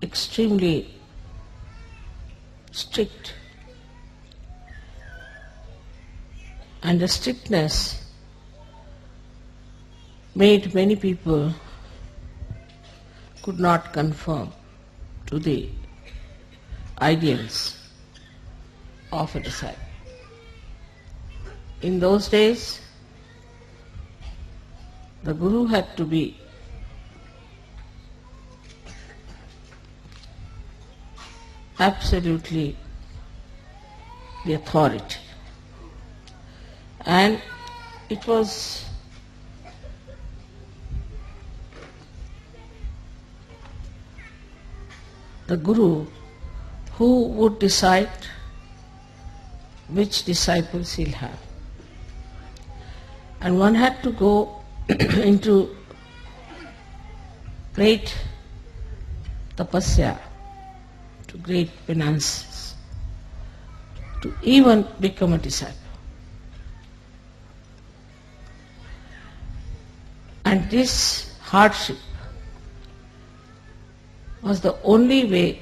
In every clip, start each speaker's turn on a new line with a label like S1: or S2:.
S1: extremely strict, and the strictness made many people could not conform to the ideals of a disciple. In those days, the Guru had to be absolutely the authority, and it was the Guru who would decide which disciples he'll have. And one had to go into great tapasya, to great penances, to even become a disciple. And this hardship was the only way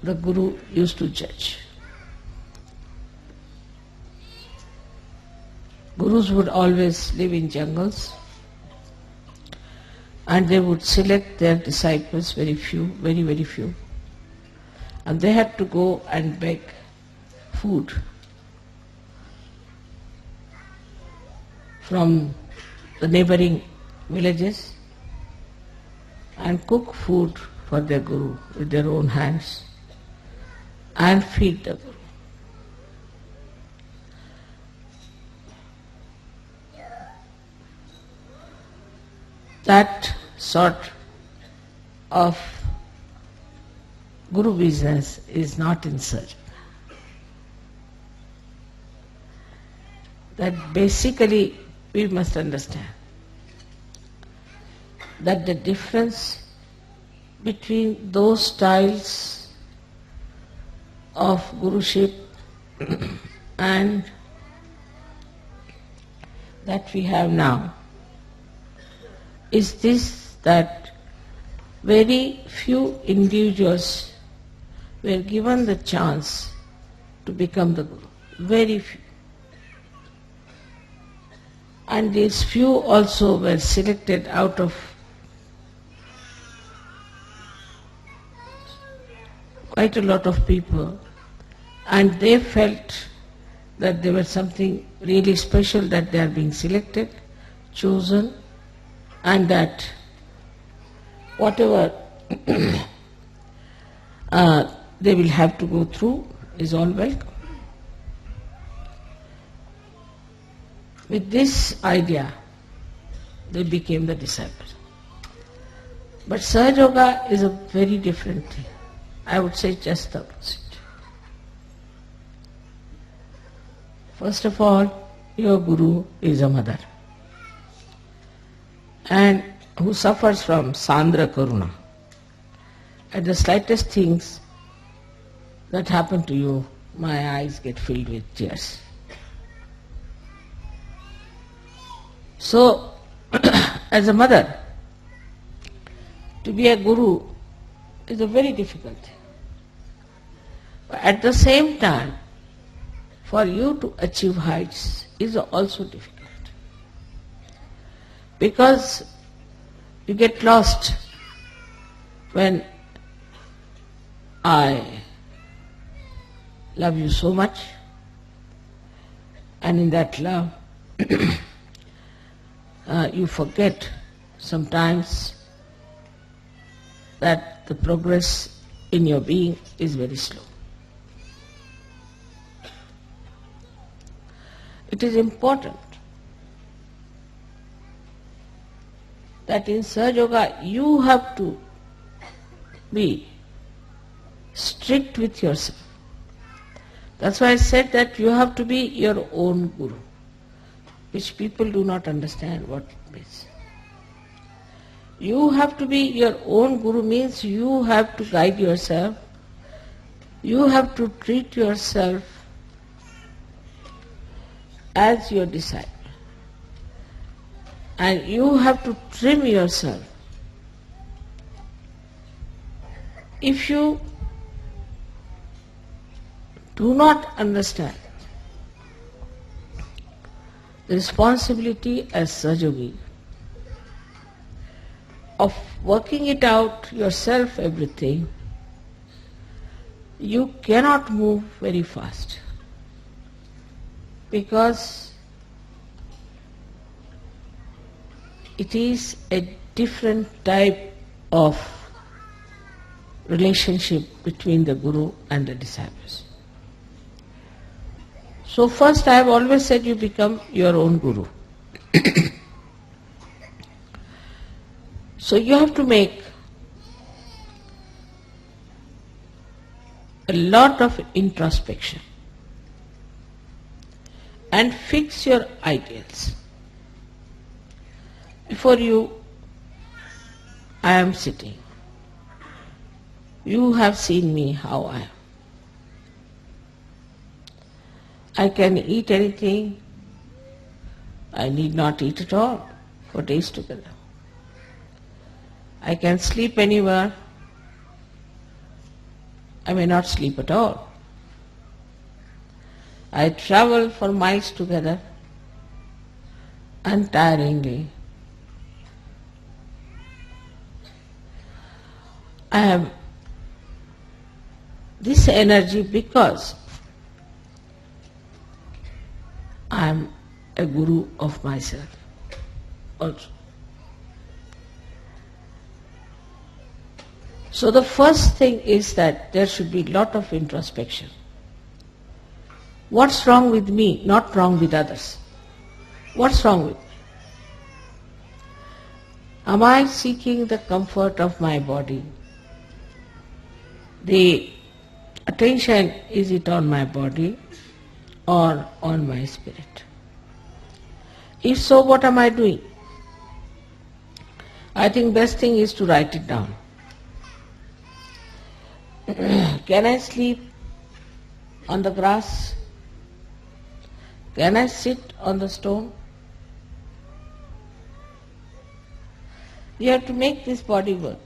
S1: the Guru used to judge. Gurus would always live in jungles, and they would select their disciples, very few, very, very few. And they had to go and beg food from the neighboring villages and cook food for their Guru with their own hands and feed the Guru. That sort of Guru business is not in search. That basically we must understand that the difference between those styles of Guruship and that we have now is this, that very few individuals were given the chance to become the Guru. Very few. And these few also were selected out of quite a lot of people, and they felt that there was something really special, that they are being selected, chosen, and that whatever they will have to go through is all welcome. With this idea, they became the disciples. But sahajayoga is a very different thing. I would say just the opposite. First of all, your Guru is a mother, and who suffers from Sandra Karuna. At the slightest things that happen to you, my eyes get filled with tears. So, as a mother, to be a Guru is a very difficult thing. But at the same time, for you to achieve heights is also difficult. Because you get lost when I love you so much, and in that love you forget sometimes that the progress in your being is very slow. It is important that in sahajayoga you have to be strict with yourself. That's why I said that you have to be your own Guru, which people do not understand what it means. You have to be your own Guru means you have to guide yourself, you have to treat yourself as your disciple, and you have to trim yourself If you do not understand the responsibility as sahajayogi of working it out yourself, everything, you cannot move very fast, because it is a different type of relationship between the Guru and the disciples. So first, I have always said, you become your own Guru. So you have to make a lot of introspection and fix your ideals. Before you, I am sitting. You have seen me how I am. I can eat anything. I need not eat at all for days together. I can sleep anywhere. I may not sleep at all. I travel for miles together untiringly. I have this energy because I am a guru of myself also. So the first thing is that there should be a lot of introspection. What's wrong with me, not wrong with others? What's wrong with me? Am I seeking the comfort of my body? The attention, is it on my body or on my spirit? If so, what am I doing? I think best thing is to write it down. Can I sleep on the grass? Can I sit on the stone? You have to make this body work.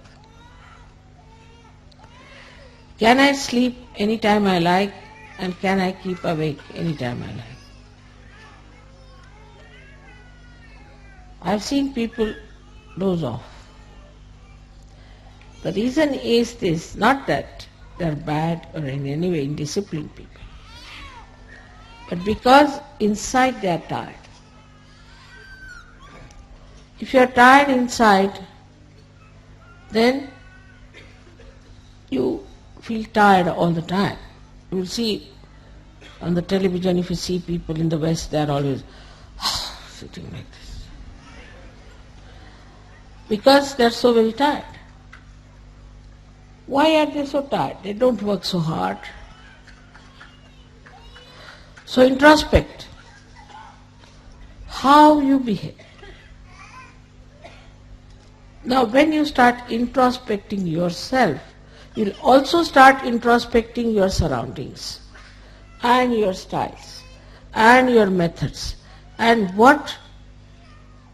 S1: Can I sleep anytime I like, and can I keep awake anytime I like? I've seen people doze off. The reason is this, not that they're bad or in any way indisciplined people, but because inside they are tired. If you are tired inside, then you feel tired all the time. You will see on the television, if you see people in the West, they are always sitting like this, because they are so very tired. Why are they so tired? They don't work so hard. So introspect how you behave. Now when you start introspecting yourself, you'll also start introspecting your surroundings and your styles and your methods and what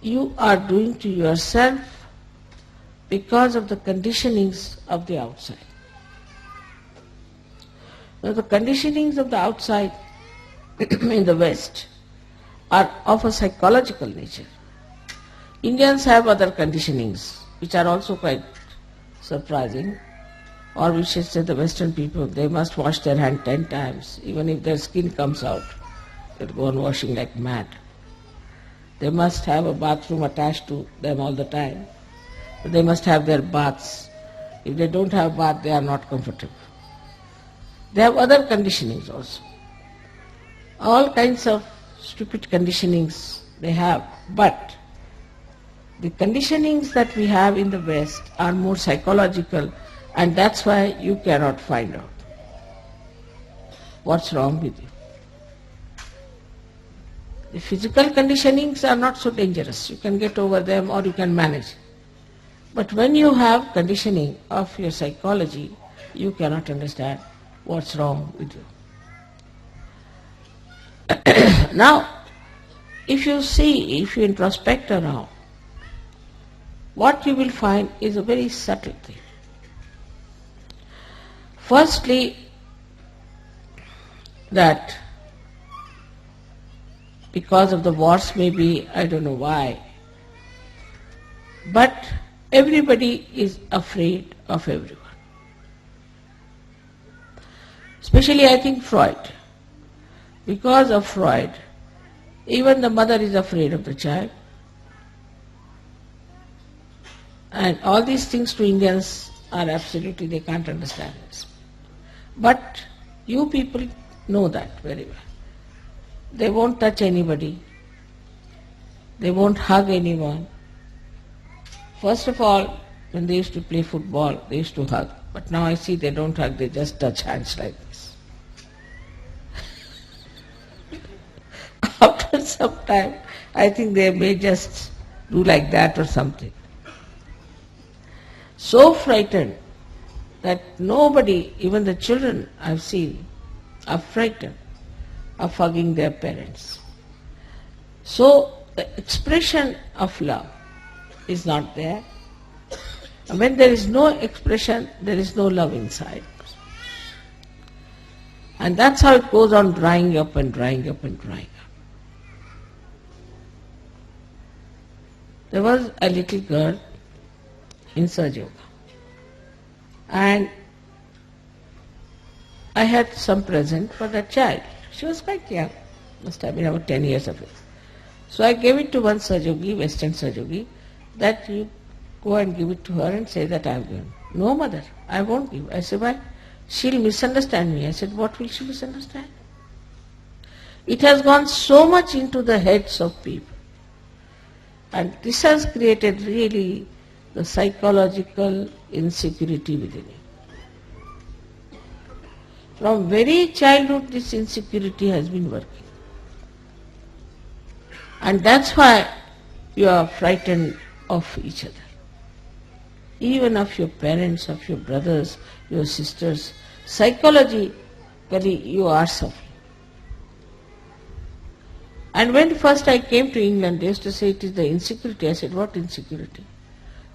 S1: you are doing to yourself because of the conditionings of the outside. Now the conditionings of the outside in the West are of a psychological nature. Indians have other conditionings which are also quite surprising, or we should say the Western people, they must wash their hand 10 times. Even if their skin comes out, they'll go on washing like mad. They must have a bathroom attached to them all the time. They must have their baths. If they don't have bath, they are not comfortable. They have other conditionings also. All kinds of stupid conditionings they have, but the conditionings that we have in the West are more psychological, and that's why you cannot find out what's wrong with you. The physical conditionings are not so dangerous. You can get over them or you can manage. But when you have conditioning of your psychology, you cannot understand what's wrong with you. Now, if you introspect around, what you will find is a very subtle thing. Firstly, that because of the wars maybe, I don't know why, but everybody is afraid of everyone. Especially I think Freud. Because of Freud, even the mother is afraid of the child. And all these things to Indians are absolutely, they can't understand this. But you people know that very well. They won't touch anybody. They won't hug anyone. First of all, when they used to play football, they used to hug. But now I see they don't hug, they just touch hands like this. After some time, I think they may just do like that or something. So frightened that nobody, even the children I've seen, are frightened of hugging their parents. So the expression of love is not there. And when there is no expression, there is no love inside. And that's how it goes on drying up and drying up and drying up. There was a little girl in sahajayoga, and I had some present for that child. She was quite young, must have been about 10 years of age. So I gave it to one sahajayogi, Western sahajayogi, that you go and give it to her and say that I have given. No, mother, I won't give. I said, why? She'll misunderstand me. I said, what will she misunderstand? It has gone so much into the heads of people. And this has created really the psychological insecurity within you. From very childhood, this insecurity has been working. And that's why you are frightened of each other. Even of your parents, of your brothers, your sisters. Psychologically, you are suffering. And when first I came to England, they used to say it is the insecurity. I said, what insecurity?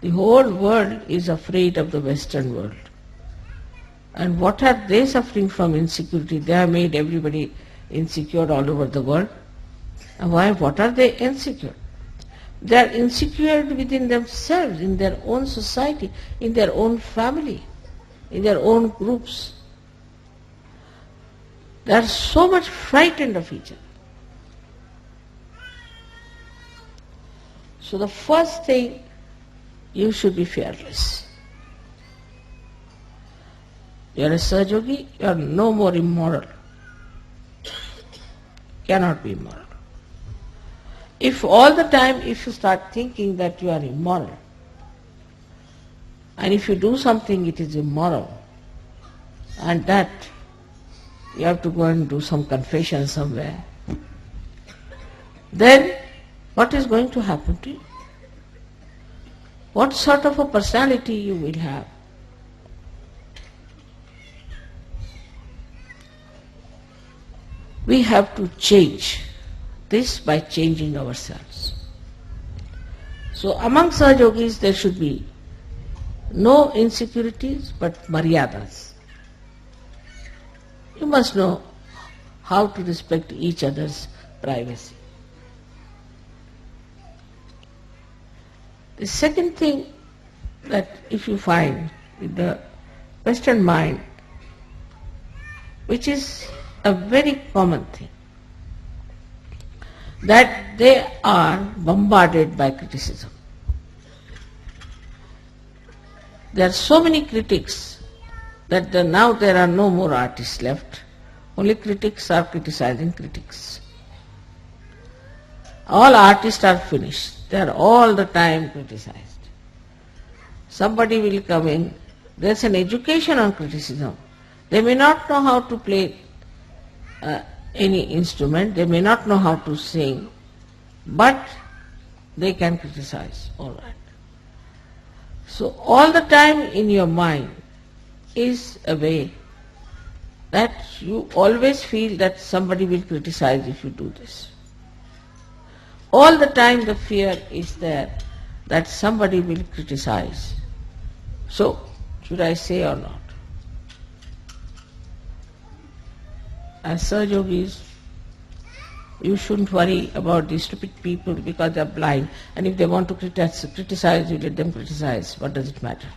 S1: The whole world is afraid of the Western world. And what are they suffering from insecurity? They have made everybody insecure all over the world. And why? What are they insecure? They are insecure within themselves, in their own society, in their own family, in their own groups. They are so much frightened of each other. So the first thing, you should be fearless. You are a sahajayogi, you are no more immoral. Cannot be immoral. If all the time, if you start thinking that you are immoral, and if you do something it is immoral, and that you have to go and do some confession somewhere, then what is going to happen to you? What sort of a personality you will have? We have to change this by changing ourselves. So among sahajogis there should be no insecurities but maryadas. You must know how to respect each other's privacy. The second thing that if you find with the Western mind, which is a very common thing, that they are bombarded by criticism. There are so many critics that now there are no more artists left. Only critics are criticizing critics. All artists are finished. They are all the time criticized. Somebody will come in, there's an education on criticism. They may not know how to play any instrument, they may not know how to sing, but they can criticize, all right. So all the time in your mind is a way that you always feel that somebody will criticize if you do this. All the time the fear is there that somebody will criticize. So, should I say or not? as Sahajogis, you shouldn't worry about these stupid people because they're blind, and if they want to criticize, you let them criticize. What does it matter?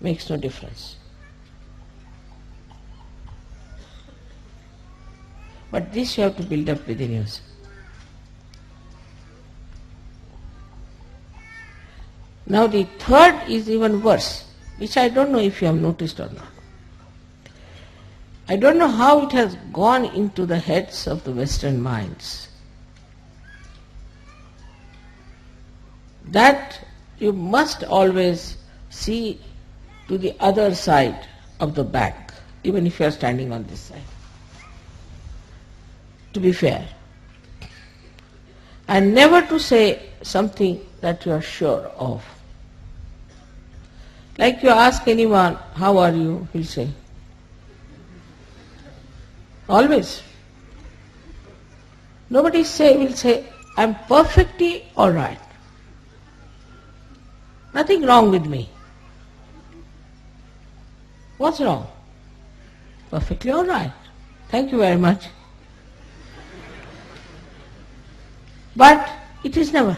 S1: Makes no difference. But this you have to build up within yourself. Now the third is even worse, which I don't know if you have noticed or not. I don't know how it has gone into the heads of the Western minds that you must always see to the other side of the back, even if you are standing on this side, to be fair, and never to say something that you are sure of. Like you ask anyone, how are you? He'll say, always. Nobody will say, I'm perfectly all right. Nothing wrong with me. What's wrong? Perfectly all right. Thank you very much. But it is never.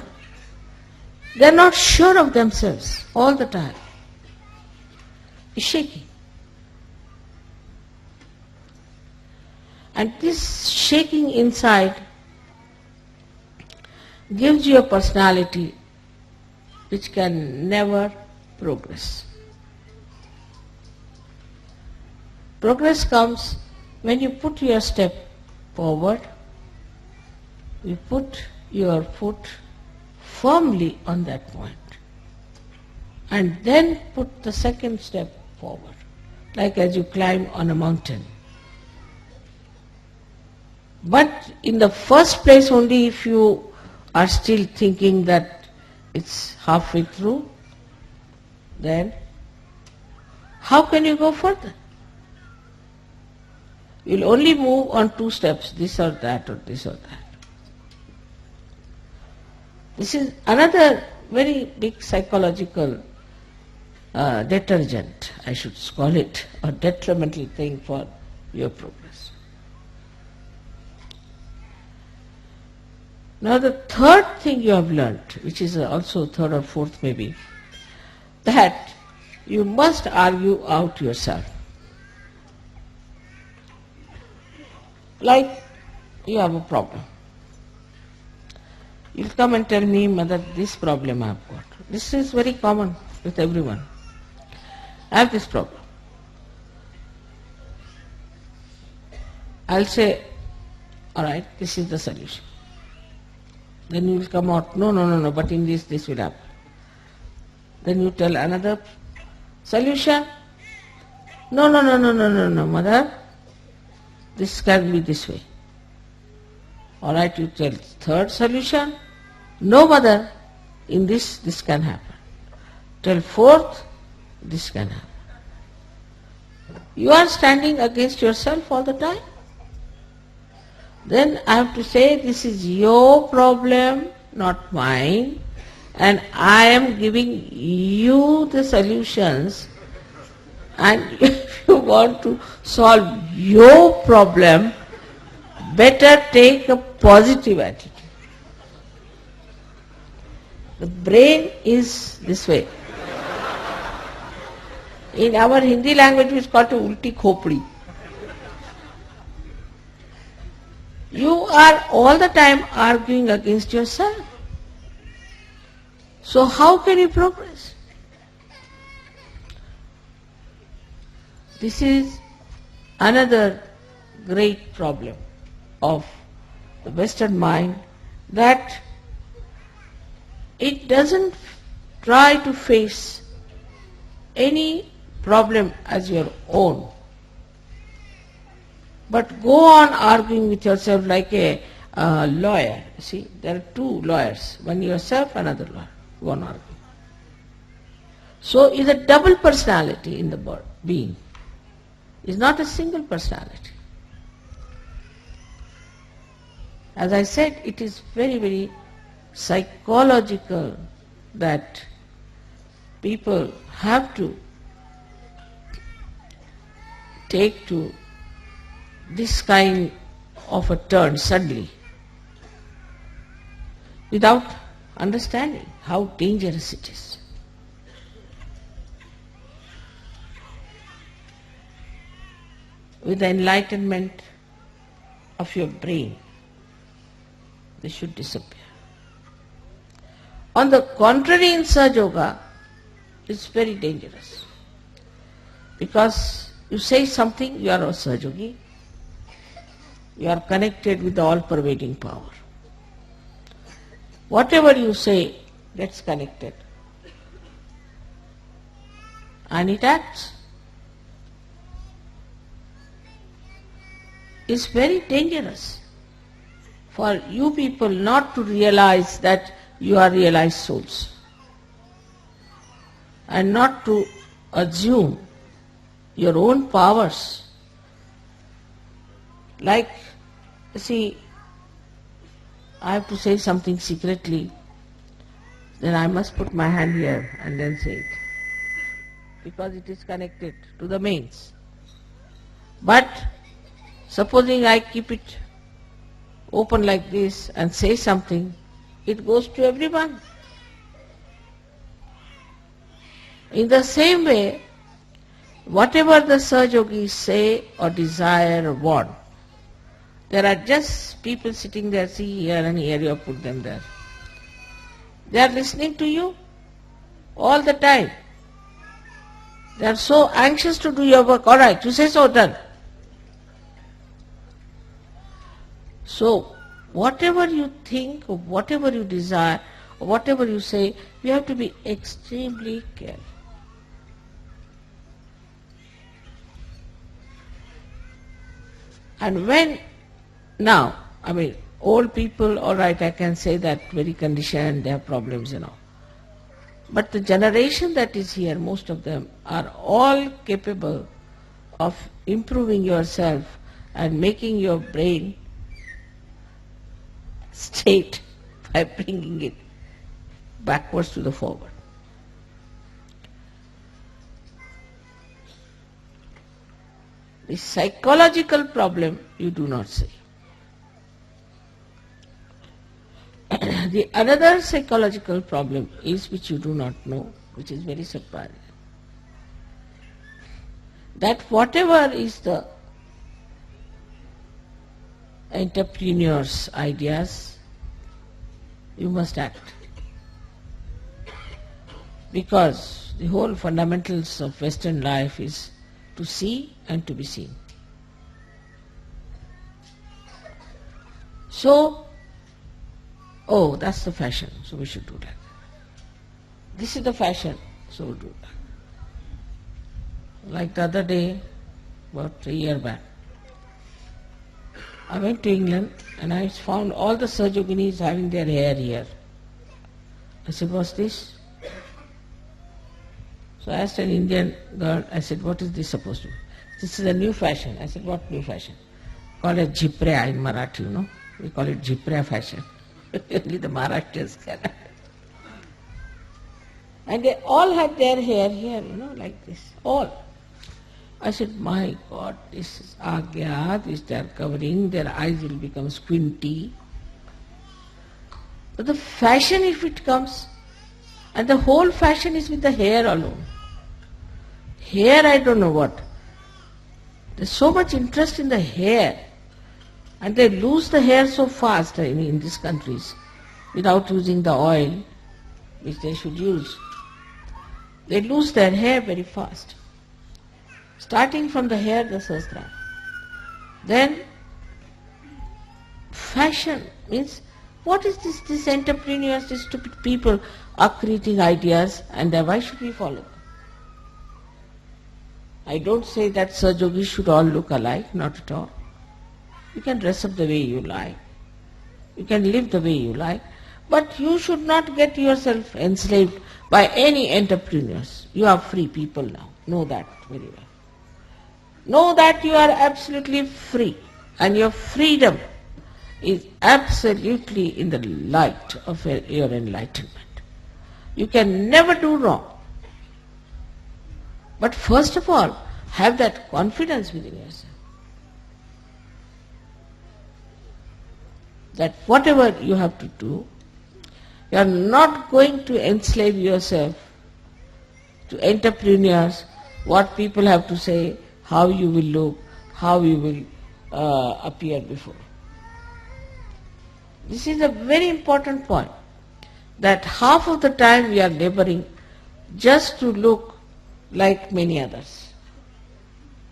S1: They are not sure of themselves all the time. It's shaky. And this shaking inside gives you a personality which can never progress. Progress comes when you put your step forward, you put your foot firmly on that point, and then put the second step forward, like as you climb on a mountain. But in the first place only, if you are still thinking that it's halfway through, then how can you go further? You'll only move on two steps, this or that or this or that. This is another very big psychological detergent, I should call it, or detrimental thing for your progress. Now the third thing you have learnt, which is also third or fourth maybe, that you must argue out yourself. Like you have a problem. You'll come and tell me, Mother, this problem I have got. This is very common with everyone. I have this problem. I'll say, all right, this is the solution. Then you will come out, no, but in this will happen. Then you tell another solution. No, Mother, this can be this way. All right, you tell third solution. No, Mother, in this can happen. Tell fourth, this can happen. You are standing against yourself all the time. Then I have to say, this is your problem, not mine, and I am giving you the solutions, and if you want to solve your problem, better take a positive attitude. The brain is this way. In our Hindi language it is called ulti khopdi. You are all the time arguing against yourself. So how can you progress? This is another great problem of the Western mind, that it doesn't try to face any problem as your own, but go on arguing with yourself like a lawyer. See, there are two lawyers, one yourself, another lawyer, go on arguing. So is a double personality in the being, is not a single personality. As I said, it is very, very psychological that people have to take to this kind of a turn suddenly without understanding how dangerous it is. With the enlightenment of your brain, they should disappear. On the contrary, in Sahaja Yoga, it's very dangerous. Because you say something, you are a Sahaja Yogi. You are connected with the all-pervading power. Whatever you say gets connected. And it acts. It's very dangerous for you people not to realize that you are realized souls and not to assume your own powers. Like, see, I have to say something secretly, then I must put my hand here and then say it, because it is connected to the mains. But supposing I keep it open like this and say something, it goes to everyone. In the same way, whatever the Sahaja Yogis say or desire or want, there are just people sitting there, see here and here, you have put them there. They are listening to you all the time. They are so anxious to do your work. All right, you say so, done. So, whatever you think, or whatever you desire, or whatever you say, you have to be extremely careful. And when, now, I mean, old people, all right, I can say that very conditioned, they have problems, But the generation that is here, most of them are all capable of improving yourself and making your brain straight by bringing it backwards to the forward. The psychological problem you do not see. The another psychological problem is which you do not know, which is very surprising. That whatever is the entrepreneur's ideas, you must act. Because the whole fundamentals of Western life is to see and to be seen. So, oh, that's the fashion, so we should do that. This is the fashion, so we'll do that. Like the other day, about a year back, I went to England and I found all the Sahaja Yoginis having their hair here. I said, what's this? So I asked an Indian girl, I said, what is this supposed to be? This is a new fashion. I said, what new fashion? Call it Jiprea in Marathi, We call it Jiprea fashion. Only the Maharashtrians can. And they all had their hair here, like this, all. I said, my God, this is Agya, this they are covering, their eyes will become squinty. But the fashion, if it comes, and the whole fashion is with the hair alone. Hair, I don't know what. There's so much interest in the hair, and they lose the hair so fast in these countries without using the oil which they should use. They lose their hair very fast. Starting from the hair, the sastra. Then, fashion means, what is this? These entrepreneurs, these stupid people are creating ideas, and why should we follow them? I don't say that Sahaja Yogis should all look alike, not at all. You can dress up the way you like. You can live the way you like. But you should not get yourself enslaved by any entrepreneurs. You are free people now. Know that very well. Know that you are absolutely free, and your freedom is absolutely in the light of your enlightenment. You can never do wrong. But first of all, have that confidence within yourself. that whatever you have to do, you are not going to enslave yourself to entrepreneurs, what people have to say, how you will look, how you will appear before. This is a very important point, that half of the time we are laboring just to look like many others.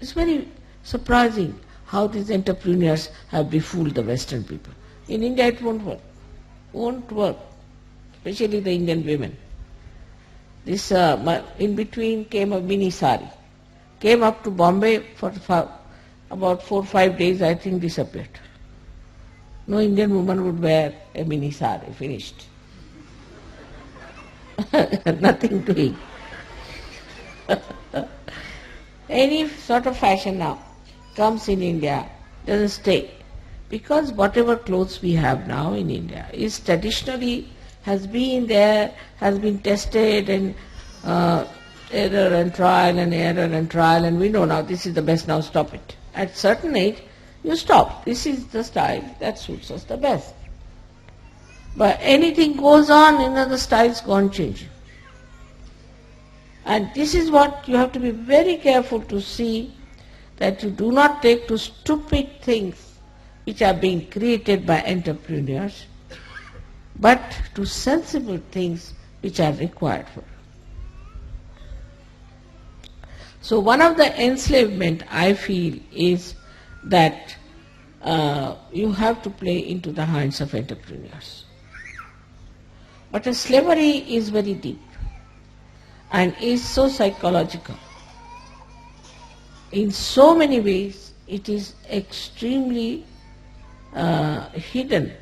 S1: It's very surprising how these entrepreneurs have befooled the Western people. In India it won't work. Won't work. Especially the Indian women. This in between came a mini sari. Came up to Bombay for about 4 or 5 days, I think disappeared. No Indian woman would wear a mini sari, finished. Nothing doing. Any sort of fashion now comes in India, doesn't stay. Because whatever clothes we have now in India is traditionally has been there, has been tested and error and trial and error and trial, and we know now this is the best, now stop it. At certain age, you stop. This is the style that suits us the best. But anything goes on, the styles go on changing. And this is what you have to be very careful to see, that you do not take to stupid things which are being created by entrepreneurs, but to sensible things which are required for. So one of the enslavement I feel is that you have to play into the hands of entrepreneurs. But the slavery is very deep and is so psychological. In so many ways it is extremely hidden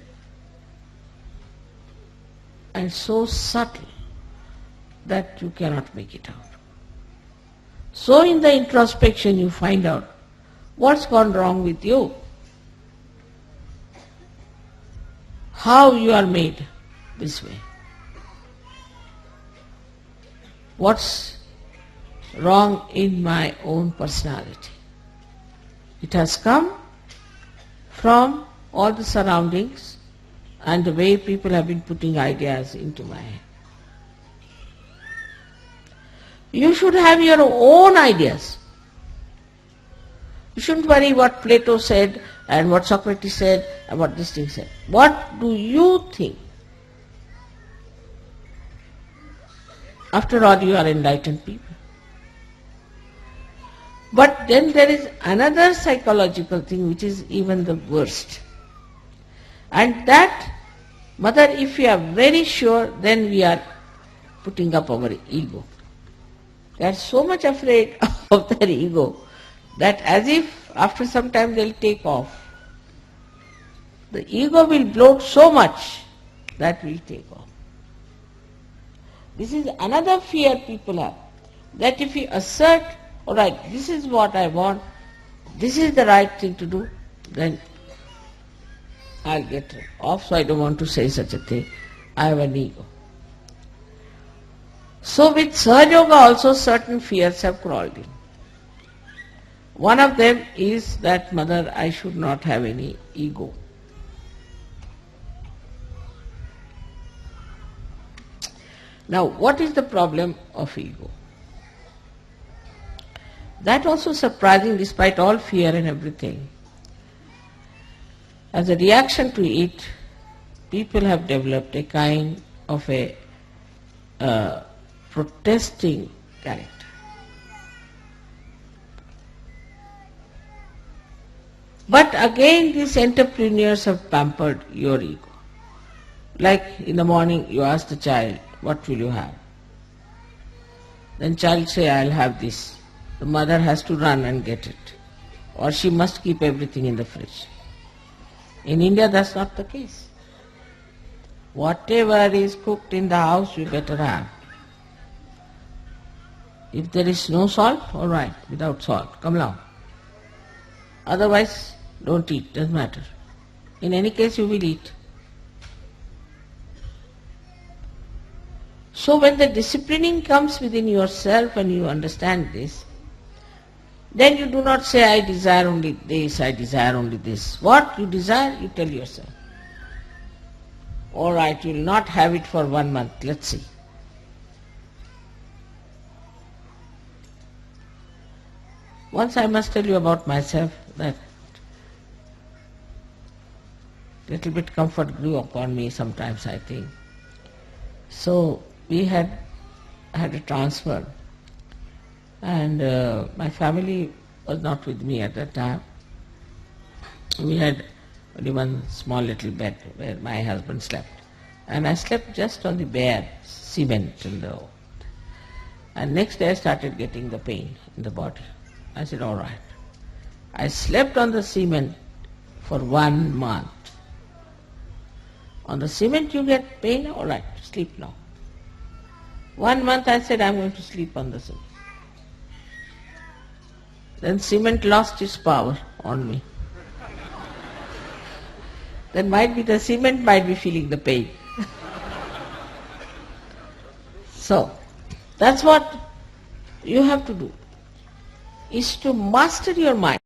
S1: and so subtle that you cannot make it out. So in the introspection you find out what's gone wrong with you, how you are made this way, what's wrong in my own personality. It has come from all the surroundings and the way people have been putting ideas into my head. You should have your own ideas. You shouldn't worry what Plato said and what Socrates said and what this thing said. What do you think? After all, you are enlightened people. But then there is another psychological thing which is even the worst. And that, Mother, if we are very sure, then we are putting up our ego. They are so much afraid of their ego that as if after some time they will take off. The ego will bloat so much that will take off. This is another fear people have, that if we assert, all right, this is what I want, this is the right thing to do, then I'll get off, so I don't want to say such a thing. I have an ego. So with sahajayoga also certain fears have crawled in. One of them is that, Mother, I should not have any ego. Now, what is the problem of ego? That also surprising despite all fear and everything. As a reaction to it, people have developed a kind of a protesting character. But again, these entrepreneurs have pampered your ego. Like in the morning you ask the child, what will you have? Then child say, I'll have this. The mother has to run and get it. Or she must keep everything in the fridge. In India that's not the case. Whatever is cooked in the house you better have. If there is no salt, all right, without salt, come along. Otherwise, don't eat, doesn't matter. In any case, you will eat. So when the disciplining comes within yourself and you understand this, then you do not say, I desire only this, I desire only this. What you desire, you tell yourself. All right, you will not have it for 1 month. Let's see. Once I must tell you about myself that little bit comfort grew upon me sometimes, I think. So we had a transfer, and my family was not with me at that time. We had only one small little bed where my husband slept, and I slept just on the bare cement in the. And next day I started getting the pain in the body. I said, all right. I slept on the cement for 1 month. On the cement you get pain, all right, sleep now. 1 month I said, I'm going to sleep on the cement. Then cement lost its power on me. Then might be the cement might be feeling the pain. So, that's what you have to do, is to master your mind.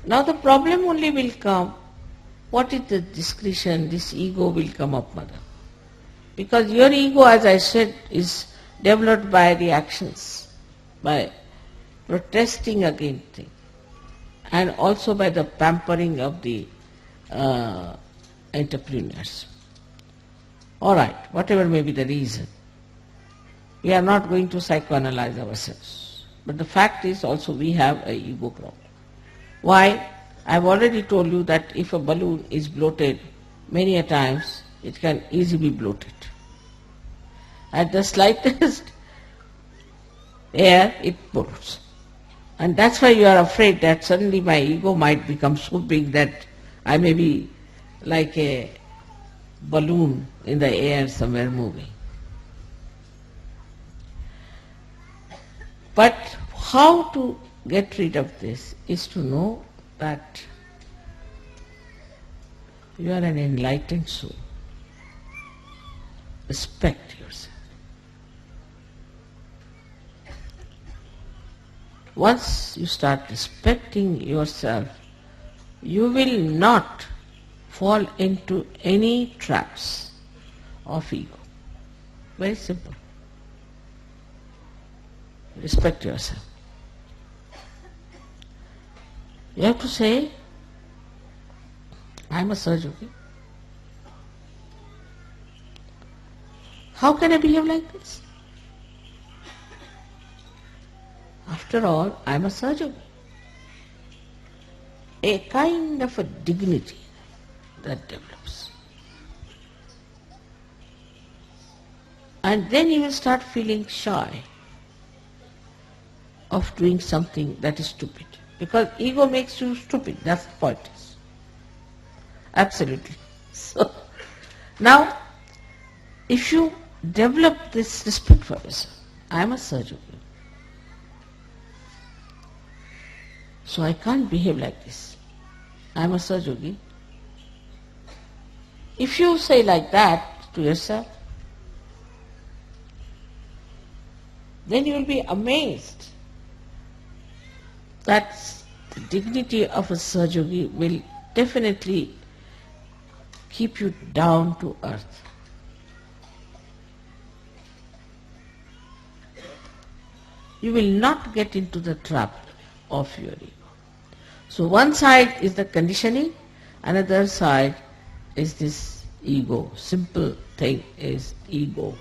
S1: Now the problem only will come, what is the discretion, this ego will come up, mother. Because your ego, as I said, is developed by the actions, by protesting against things, and also by the pampering of the entrepreneurs. All right, whatever may be the reason, we are not going to psychoanalyze ourselves. But the fact is also we have an ego problem. Why? I've already told you that if a balloon is bloated many a times, it can easily be bloated. At the slightest air, it bloats. And that's why you are afraid that suddenly my ego might become so big that I may be like a balloon in the air somewhere moving. But how to get rid of this is to know that you are an enlightened soul. Respect yourself. Once you start respecting yourself, you will not fall into any traps of ego. Very simple. Respect yourself. You have to say, I am a sahajayogi. How can I behave like this? After all, I am a sahajayogi. A kind of a dignity that develops. And then you will start feeling shy of doing something that is stupid. Because ego makes you stupid, that's the point. Absolutely. So, now, if you develop this respect for yourself, I am a sahajayogi, so I can't behave like this. I am a sahajayogi. If you say like that to yourself, then you will be amazed that the dignity of a sahajayogi will definitely keep you down to earth. You will not get into the trap of your ego. So one side is the conditioning, another side is this ego. Simple thing is ego.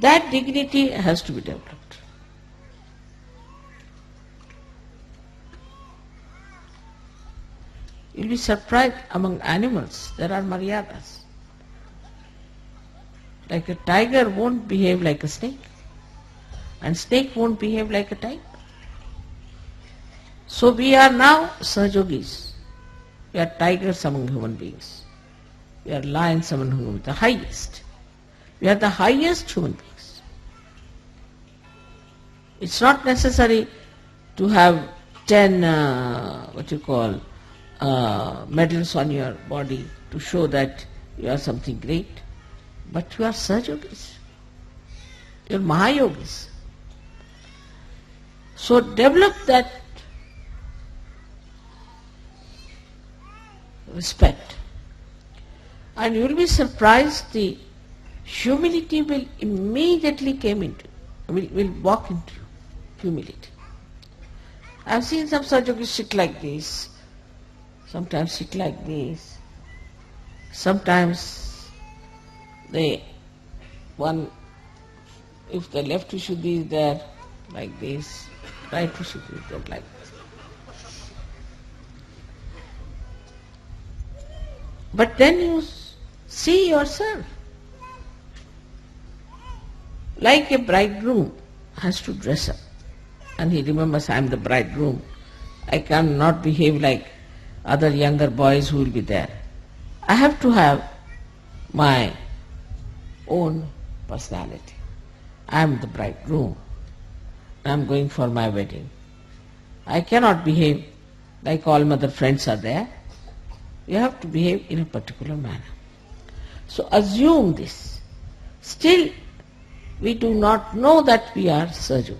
S1: That dignity has to be developed. You'll be surprised among animals there are maryadas. Like a tiger won't behave like a snake, and snake won't behave like a tiger. So we are now sahajogis. We are tigers among human beings. We are lions among human beings, the highest. We are the highest human beings. It's not necessary to have 10 medals on your body to show that you are something great. But you are sahajogis. You are mahayogis. So develop that respect. And you will be surprised, the humility will immediately will walk into you. Humility. I have seen some sahajogis sit like this, sometimes sit like this, sometimes if the left Vishuddhi is there, like this, right Vishuddhi is there, like this. But then you see yourself like a bridegroom has to dress up, and he remembers, I am the bridegroom. I cannot behave like other younger boys who will be there. I have to have my own personality. I am the bridegroom. I am going for my wedding. I cannot behave like all my other friends are there. You have to behave in a particular manner. So assume this. Still, we do not know that we are sahajogis.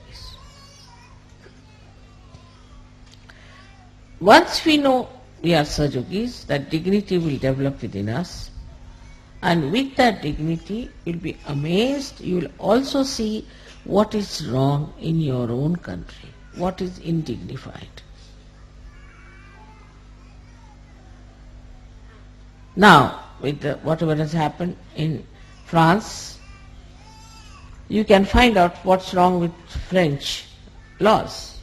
S1: Once we know we are sahajogis, that dignity will develop within us, and with that dignity you will be amazed. You will also see what is wrong in your own country, what is indignified. Now, with whatever has happened in France, you can find out what's wrong with French laws.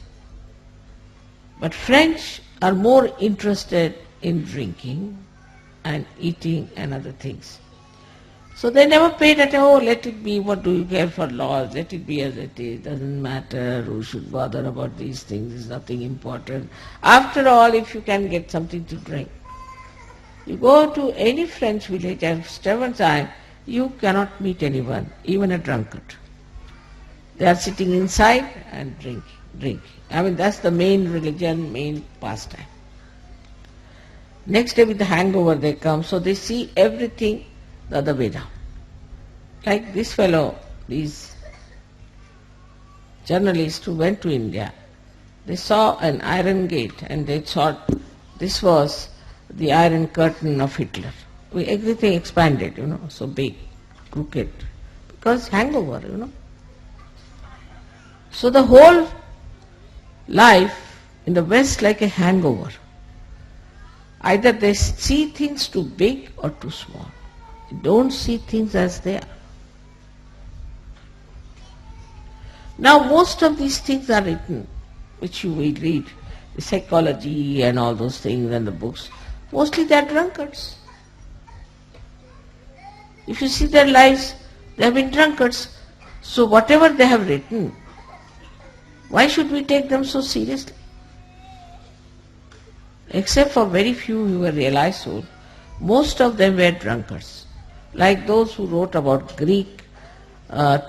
S1: But French are more interested in drinking and eating and other things. So they never paid attention, oh, let it be, what do you care for laws, let it be as it is, doesn't matter, who should bother about these things, it's nothing important. After all, if you can get something to drink. You go to any French village at Steven time, you cannot meet anyone, even a drunkard. They are sitting inside and drinking. I mean, that's the main religion, main pastime. Next day with the hangover they come, so they see everything the other way down. Like this fellow, these journalists who went to India, they saw an iron gate and they thought this was the iron curtain of Hitler. Everything expanded, so big, crooked, because hangover, So the whole life in the West like a hangover. Either they see things too big or too small. They don't see things as they are. Now most of these things are written, which you will read, the psychology and all those things and the books. Mostly they are drunkards. If you see their lives, they have been drunkards. So whatever they have written, why should we take them so seriously? Except for very few who were realized souls, most of them were drunkards. Like those who wrote about Greek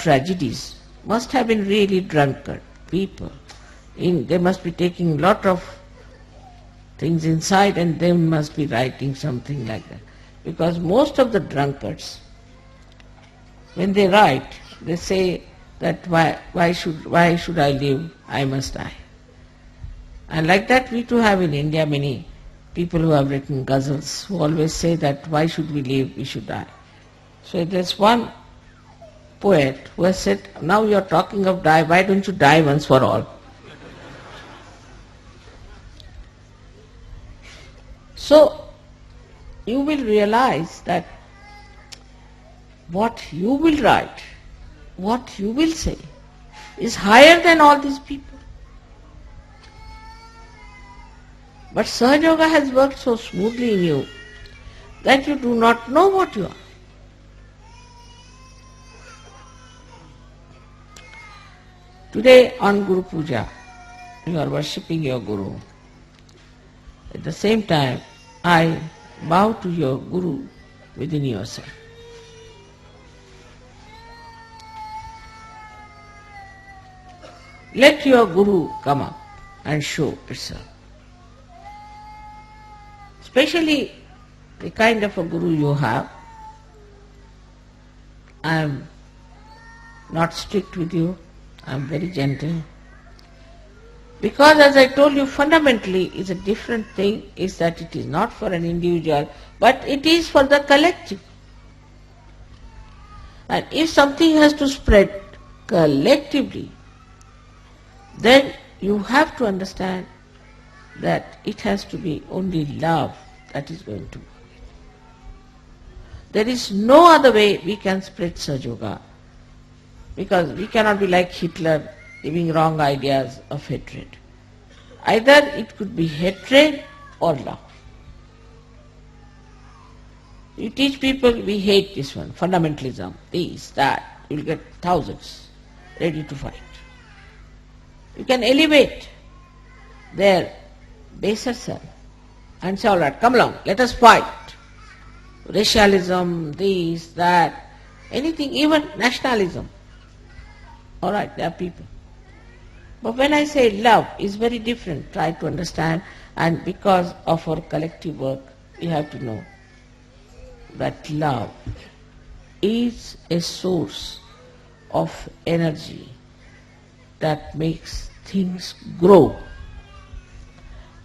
S1: tragedies must have been really drunkard people. They must be taking a lot of things inside and they must be writing something like that. Because most of the drunkards, when they write, they say that why should I live? I must die. And like that we too have in India many people who have written ghazals who always say that why should we live? We should die. So there's one poet who has said, now you are talking of die, why don't you die once for all? So you will realize that what you will write, what you will say is higher than all these people. But sahajayoga has worked so smoothly in you that you do not know what you are. Today on Guru Puja, you are worshipping your Guru. At the same time, I bow to your Guru within yourself. Let your Guru come up and show itself. Especially the kind of a Guru you have. I am not strict with you, I am very gentle. Because as I told you, fundamentally is a different thing, is that it is not for an individual, but it is for the collective. And if something has to spread collectively, then you have to understand that it has to be only love that is going to work. There is no other way we can spread sahajayoga, because we cannot be like Hitler, giving wrong ideas of hatred. Either it could be hatred or love. You teach people, we hate this one, fundamentalism, this, that, you will get thousands ready to fight. You can elevate their baser self and say, all right, come along, let us fight. Racialism, this, that, anything, even nationalism. All right, there are people. But when I say love is very different, try to understand, and because of our collective work, we have to know that love is a source of energy that makes things grow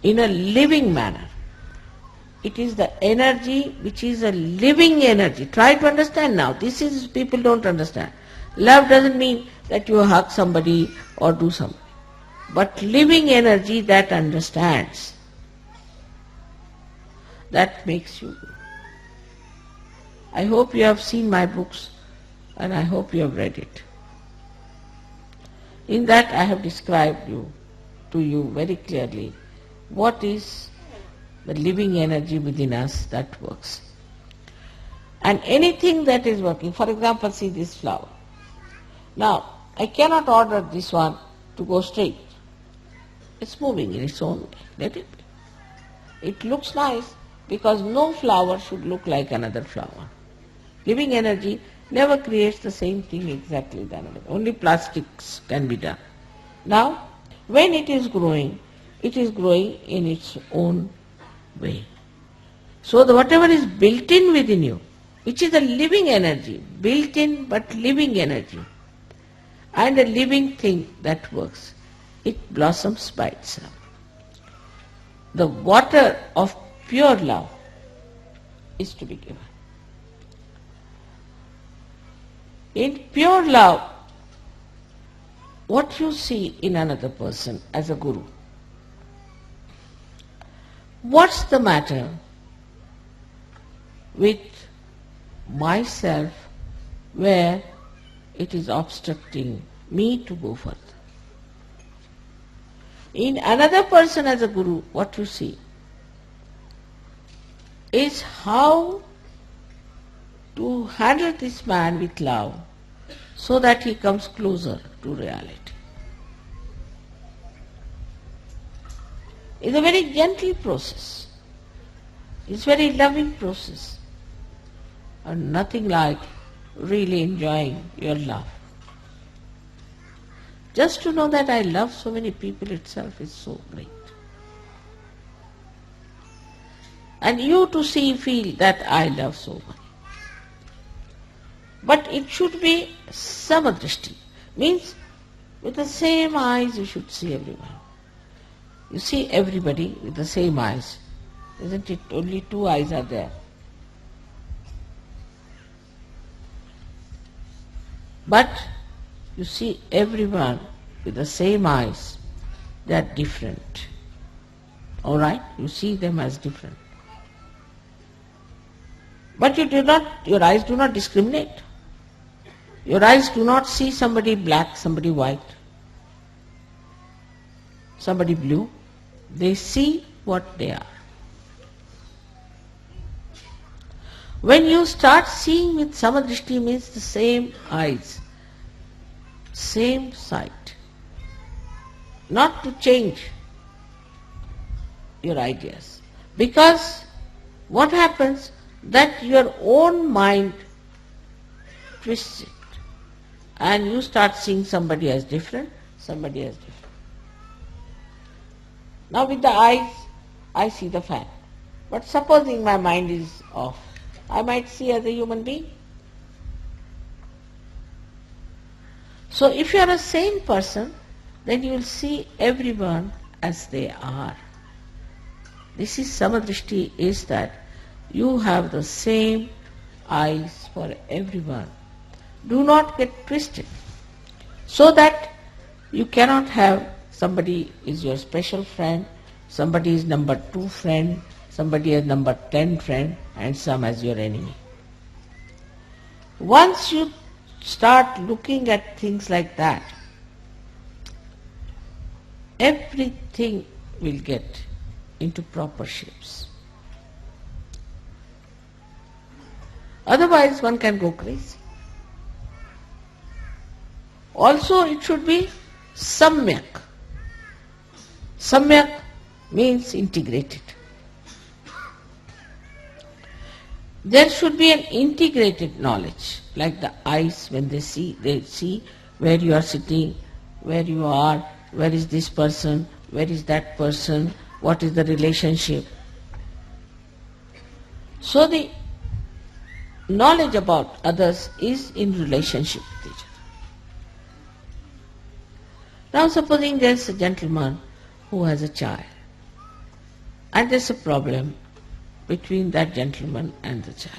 S1: in a living manner. It is the energy which is a living energy. Try to understand now. This is, people don't understand. Love doesn't mean that you hug somebody or do something, but living energy that understands, that makes you grow. I hope you have seen my books and I hope you have read it. In that I have described to you very clearly what is the living energy within us that works. And anything that is working, for example, see this flower. Now, I cannot order this one to go straight. It's moving in its own way. Let it be. It looks nice because no flower should look like another flower. Living energy never creates the same thing exactly than another. Only plastics can be done. Now, when it is growing in its own way. So whatever is built in within you, which is a living energy, built in but living energy, and a living thing that works, it blossoms by itself. The water of pure love is to be given. In pure love, what you see in another person as a guru, what's the matter with myself where it is obstructing me to go further? In another person as a guru, what you see is how to handle this man with love so that he comes closer to reality. It's a very gentle process. It's a very loving process. And nothing like really enjoying your love. Just to know that I love so many people itself is so great. And you to feel that I love so much. But it should be samadrishti, means with the same eyes you should see everyone. You see everybody with the same eyes. Isn't it? Only two eyes are there. But you see everyone with the same eyes. They are different. All right? You see them as different. But your eyes do not discriminate. Your eyes do not see somebody black, somebody white, somebody blue. They see what they are. When you start seeing with samadrishti, means the same eyes, same sight, not to change your ideas. Because what happens, that your own mind twists it and you start seeing somebody as different, somebody as different. Now with the eyes, I see the fan. But supposing my mind is off, I might see as a human being. So if you are a sane person, then you will see everyone as they are. This is samadrishti, is that you have the same eyes for everyone. Do not get twisted. So that you cannot have somebody is your special friend, somebody is number 2 friend, somebody is number 10 friend, and some as your enemy. Once you start looking at things like that, everything will get into proper shapes. Otherwise one can go crazy. Also it should be samyak. Samyak means integrated. There should be an integrated knowledge, like the eyes when they see where you are sitting, where you are, where is this person, where is that person, what is the relationship. So the knowledge about others is in relationship with each other. Now supposing there is a gentleman who has a child, and there is a problem between that gentleman and the child.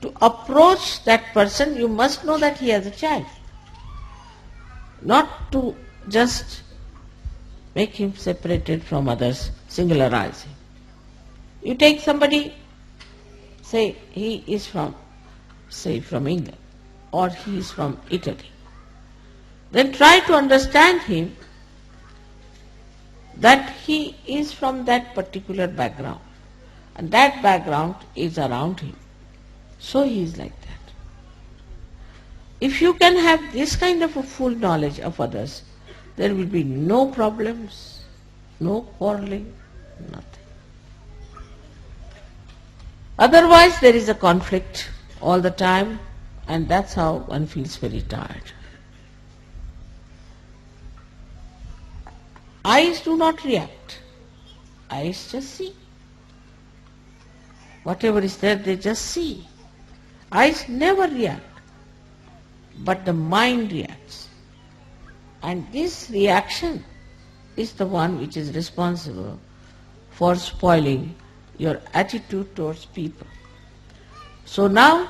S1: To approach that person, you must know that he has a child. Not to just make him separated from others, singularize him. You take somebody, say he is from England, or he is from Italy. Then try to understand him that he is from that particular background, and that background is around him. So he is like that. If you can have this kind of a full knowledge of others, there will be no problems, no quarreling, nothing. Otherwise there is a conflict all the time, and that's how one feels very tired. Eyes do not react. Eyes just see. Whatever is there, they just see. Eyes never react, but the mind reacts. And this reaction is the one which is responsible for spoiling your attitude towards people. So now,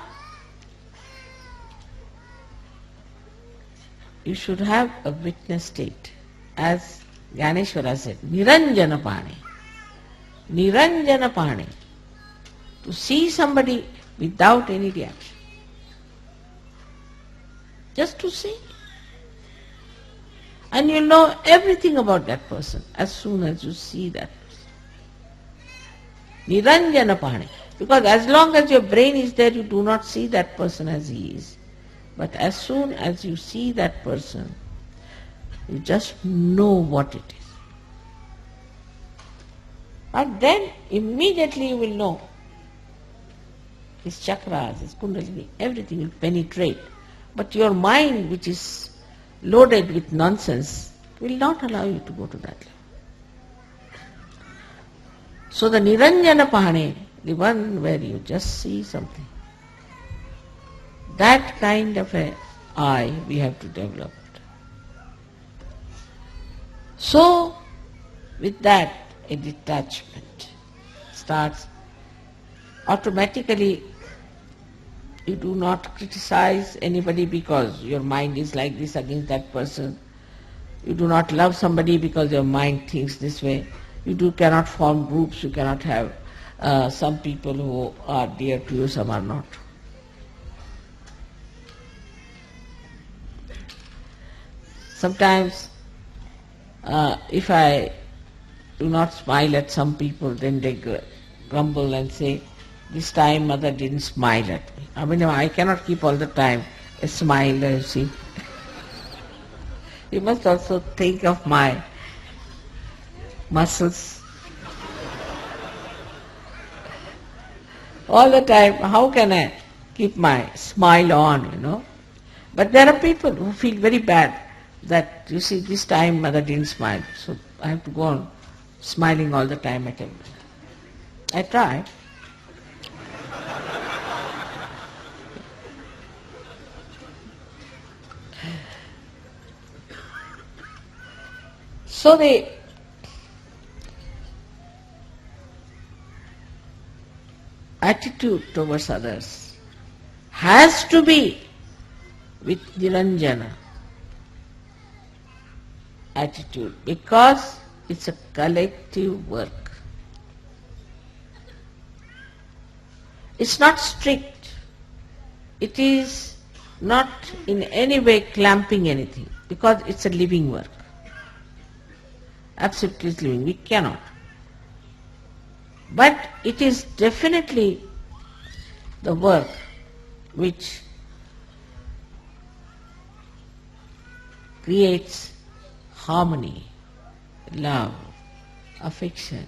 S1: you should have a witness state. As Gyaneshwara said, Niranjana Pani. Niranjana Pani. To see somebody without any reaction. Just to see. And you'll know everything about that person as soon as you see that person. Niranjana Pani. Because as long as your brain is there, you do not see that person as he is. But as soon as you see that person, you just know what it is. And then immediately you will know his chakras, his kundalini, everything will penetrate. But your mind, which is loaded with nonsense, will not allow you to go to that level. So the Niranjana Pahane, the one where you just see something, that kind of an eye we have to develop. So, with that, a detachment starts. Automatically, you do not criticize anybody because your mind is like this against that person. You do not love somebody because your mind thinks this way. You cannot form groups, you cannot have some people who are dear to you, some are not. Sometimes if I do not smile at some people, then they grumble and say, this time mother didn't smile at me. I mean, I cannot keep all the time a smile, you see. You must also think of my muscles. All the time, how can I keep my smile on, you know? But there are people who feel very bad that, you see, this time mother didn't smile, so I have to go on smiling all the time at everyone. I try. So the attitude towards others has to be with Niranjana attitude, because it's a collective work. It's not strict. It is not in any way clamping anything, because it's a living work. Absolutely living. We cannot. But it is definitely the work which creates harmony, love, affection,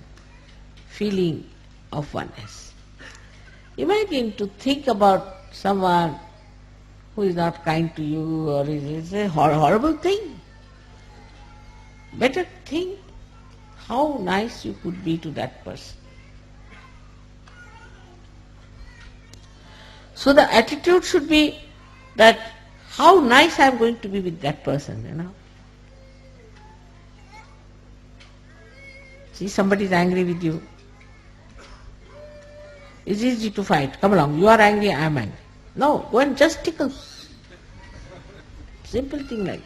S1: feeling of oneness. Imagine to think about someone who is not kind to you, or is a horrible thing. Better think how nice you could be to that person. So the attitude should be that how nice I am going to be with that person, you know. See, somebody is angry with you. It's easy to fight. Come along, you are angry, I am angry. No, go and just tickle. Simple thing like that.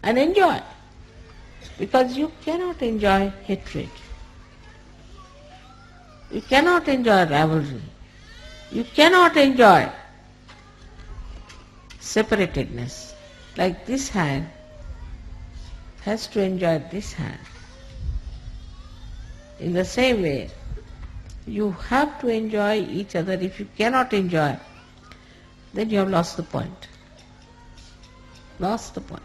S1: And enjoy. Because you cannot enjoy hatred. You cannot enjoy rivalry. You cannot enjoy separatedness. Like this hand has to enjoy this hand. In the same way, you have to enjoy each other. If you cannot enjoy, then you have lost the point. Lost the point.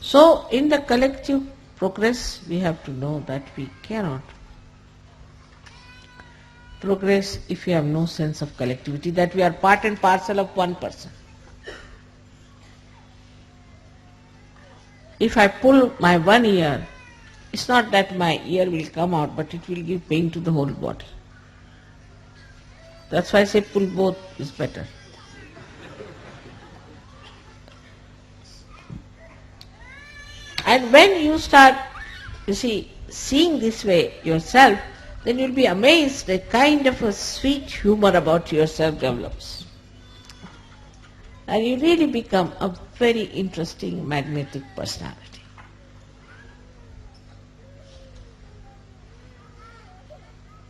S1: So, in the collective progress, we have to know that we cannot progress if we have no sense of collectivity, that we are part and parcel of one person. If I pull my one ear, it's not that my ear will come out, but it will give pain to the whole body. That's why I say pull both is better. And when you start, you see, seeing this way yourself, then you'll be amazed a kind of a sweet humor about yourself develops. And you really become a very interesting, magnetic personality.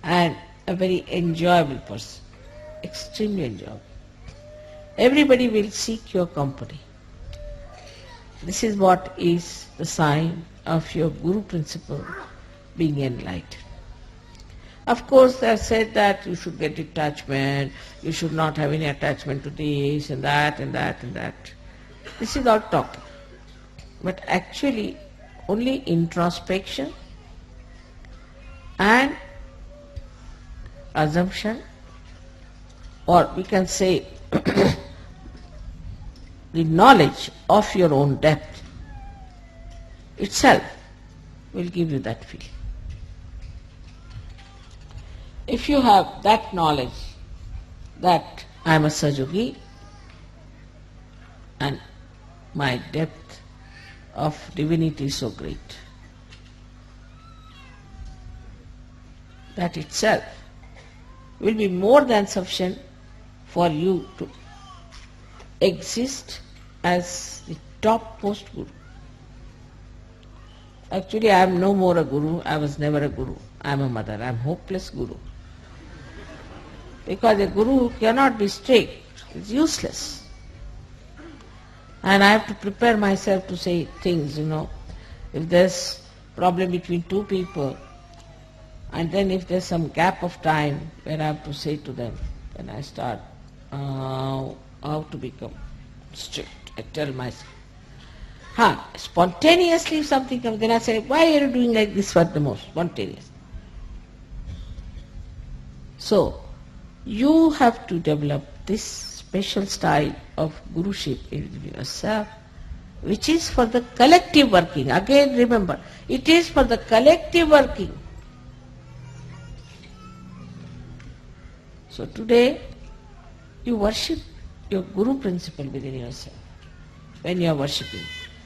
S1: And a very enjoyable person, extremely enjoyable. Everybody will seek your company. This is what is the sign of your Guru principle being enlightened. Of course, they have said that you should get detachment, you should not have any attachment to this and that and that and that. This is all talk. But actually, only introspection and assumption, or we can say the knowledge of your own depth itself will give you that feeling. If you have that knowledge that I am a sahajayogi and my depth of divinity is so great, that itself will be more than sufficient for you to exist as the topmost guru. Actually, I am no more a guru, I was never a guru. I am a mother, I am hopeless guru. Because a guru who cannot be strict is useless. And I have to prepare myself to say things, If there's problem between two people, and then if there's some gap of time where I have to say to them, then I start how to become strict. I tell myself. Spontaneously if something comes, then I say, why are you doing like this for the most? Spontaneous. So, you have to develop this special style of guruship in yourself, which is for the collective working. Again remember, it is for the collective working. So today, you worship your guru principle within yourself when you are worshipping.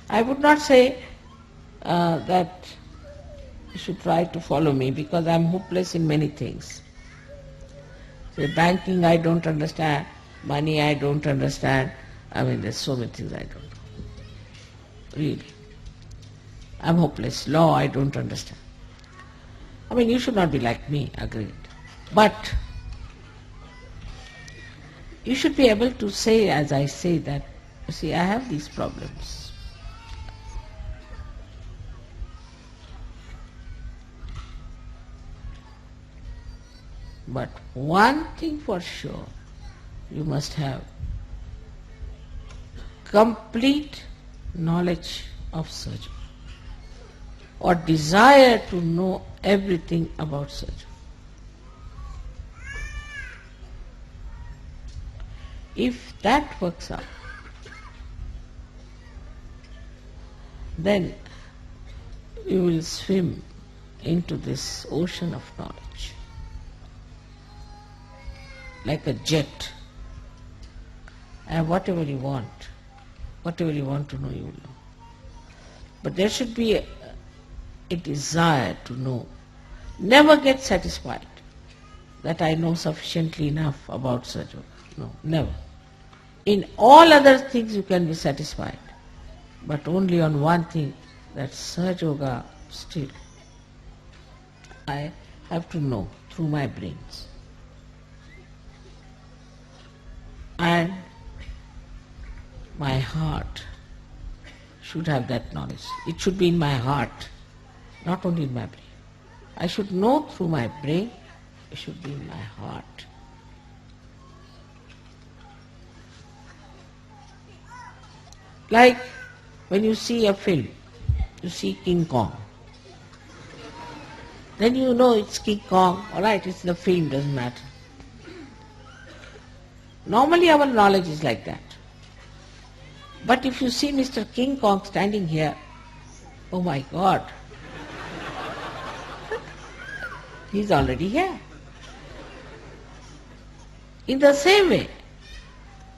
S1: I would not say that you should try to follow me because I am hopeless in many things. Say banking I don't understand, money I don't understand. There's so many things I don't know. Really. I'm hopeless. Law I don't understand. You should not be like me, agreed. But you should be able to say, as I say, that, you see, I have these problems. But one thing for sure, you must have complete knowledge of surgery or desire to know everything about surgery. If that works out, then you will swim into this ocean of knowledge like a jet, and whatever you want to know, you will know. But there should be a desire to know. Never get satisfied that I know sufficiently enough about surgery. No, never. In all other things you can be satisfied, but only on one thing, that Sahaja Yoga still I have to know through my brains. And my heart should have that knowledge. It should be in my heart, not only in my brain. I should know through my brain, it should be in my heart. Like when you see a film, you see King Kong. Then you know it's King Kong, alright, it's the film, doesn't matter. Normally our knowledge is like that. But if you see Mr. King Kong standing here, oh my God, he's already here. In the same way,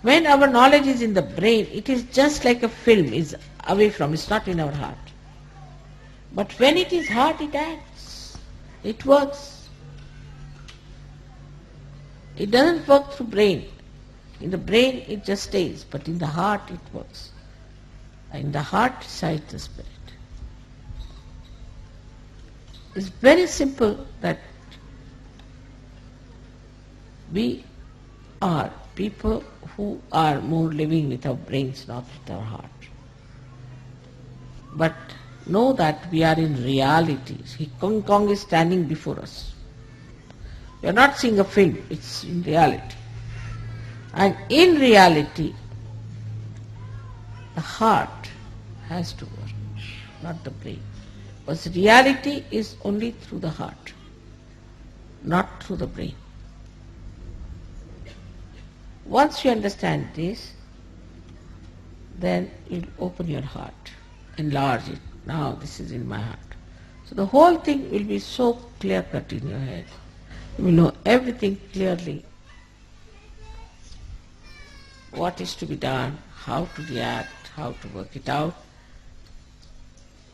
S1: when our knowledge is in the brain, it is just like a film is away from, it's not in our heart. But when it is heart, it acts, it works. It doesn't work through brain. In the brain it just stays, but in the heart it works. In the heart resides the spirit. It's very simple that we are people who are more living with our brains, not with our heart. But know that we are in reality. See, King Kong is standing before us. We are not seeing a film, it's in reality. And in reality, the heart has to work, not the brain. Because reality is only through the heart, not through the brain. Once you understand this, then you'll open your heart, enlarge it. Now this is in my heart. So the whole thing will be so clear-cut in your head. You will know everything clearly. What is to be done, how to react, how to work it out.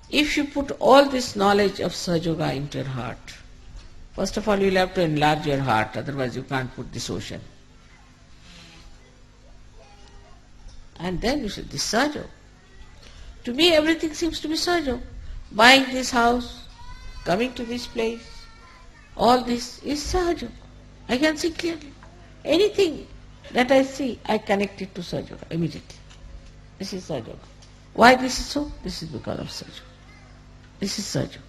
S1: If you put all this knowledge of Sahaja Yoga into your heart, first of all you will have to enlarge your heart, otherwise you can't put this ocean. And then you say, this Sahaja Yoga. To me everything seems to be Sahaja Yoga. Buying this house, coming to this place, all this is Sahaja Yoga. I can see clearly. Anything that I see, I connect it to Sahaja Yoga immediately. This is sahajayoga. Why this is so? This is because of sahajayoga. This is sahajayoga.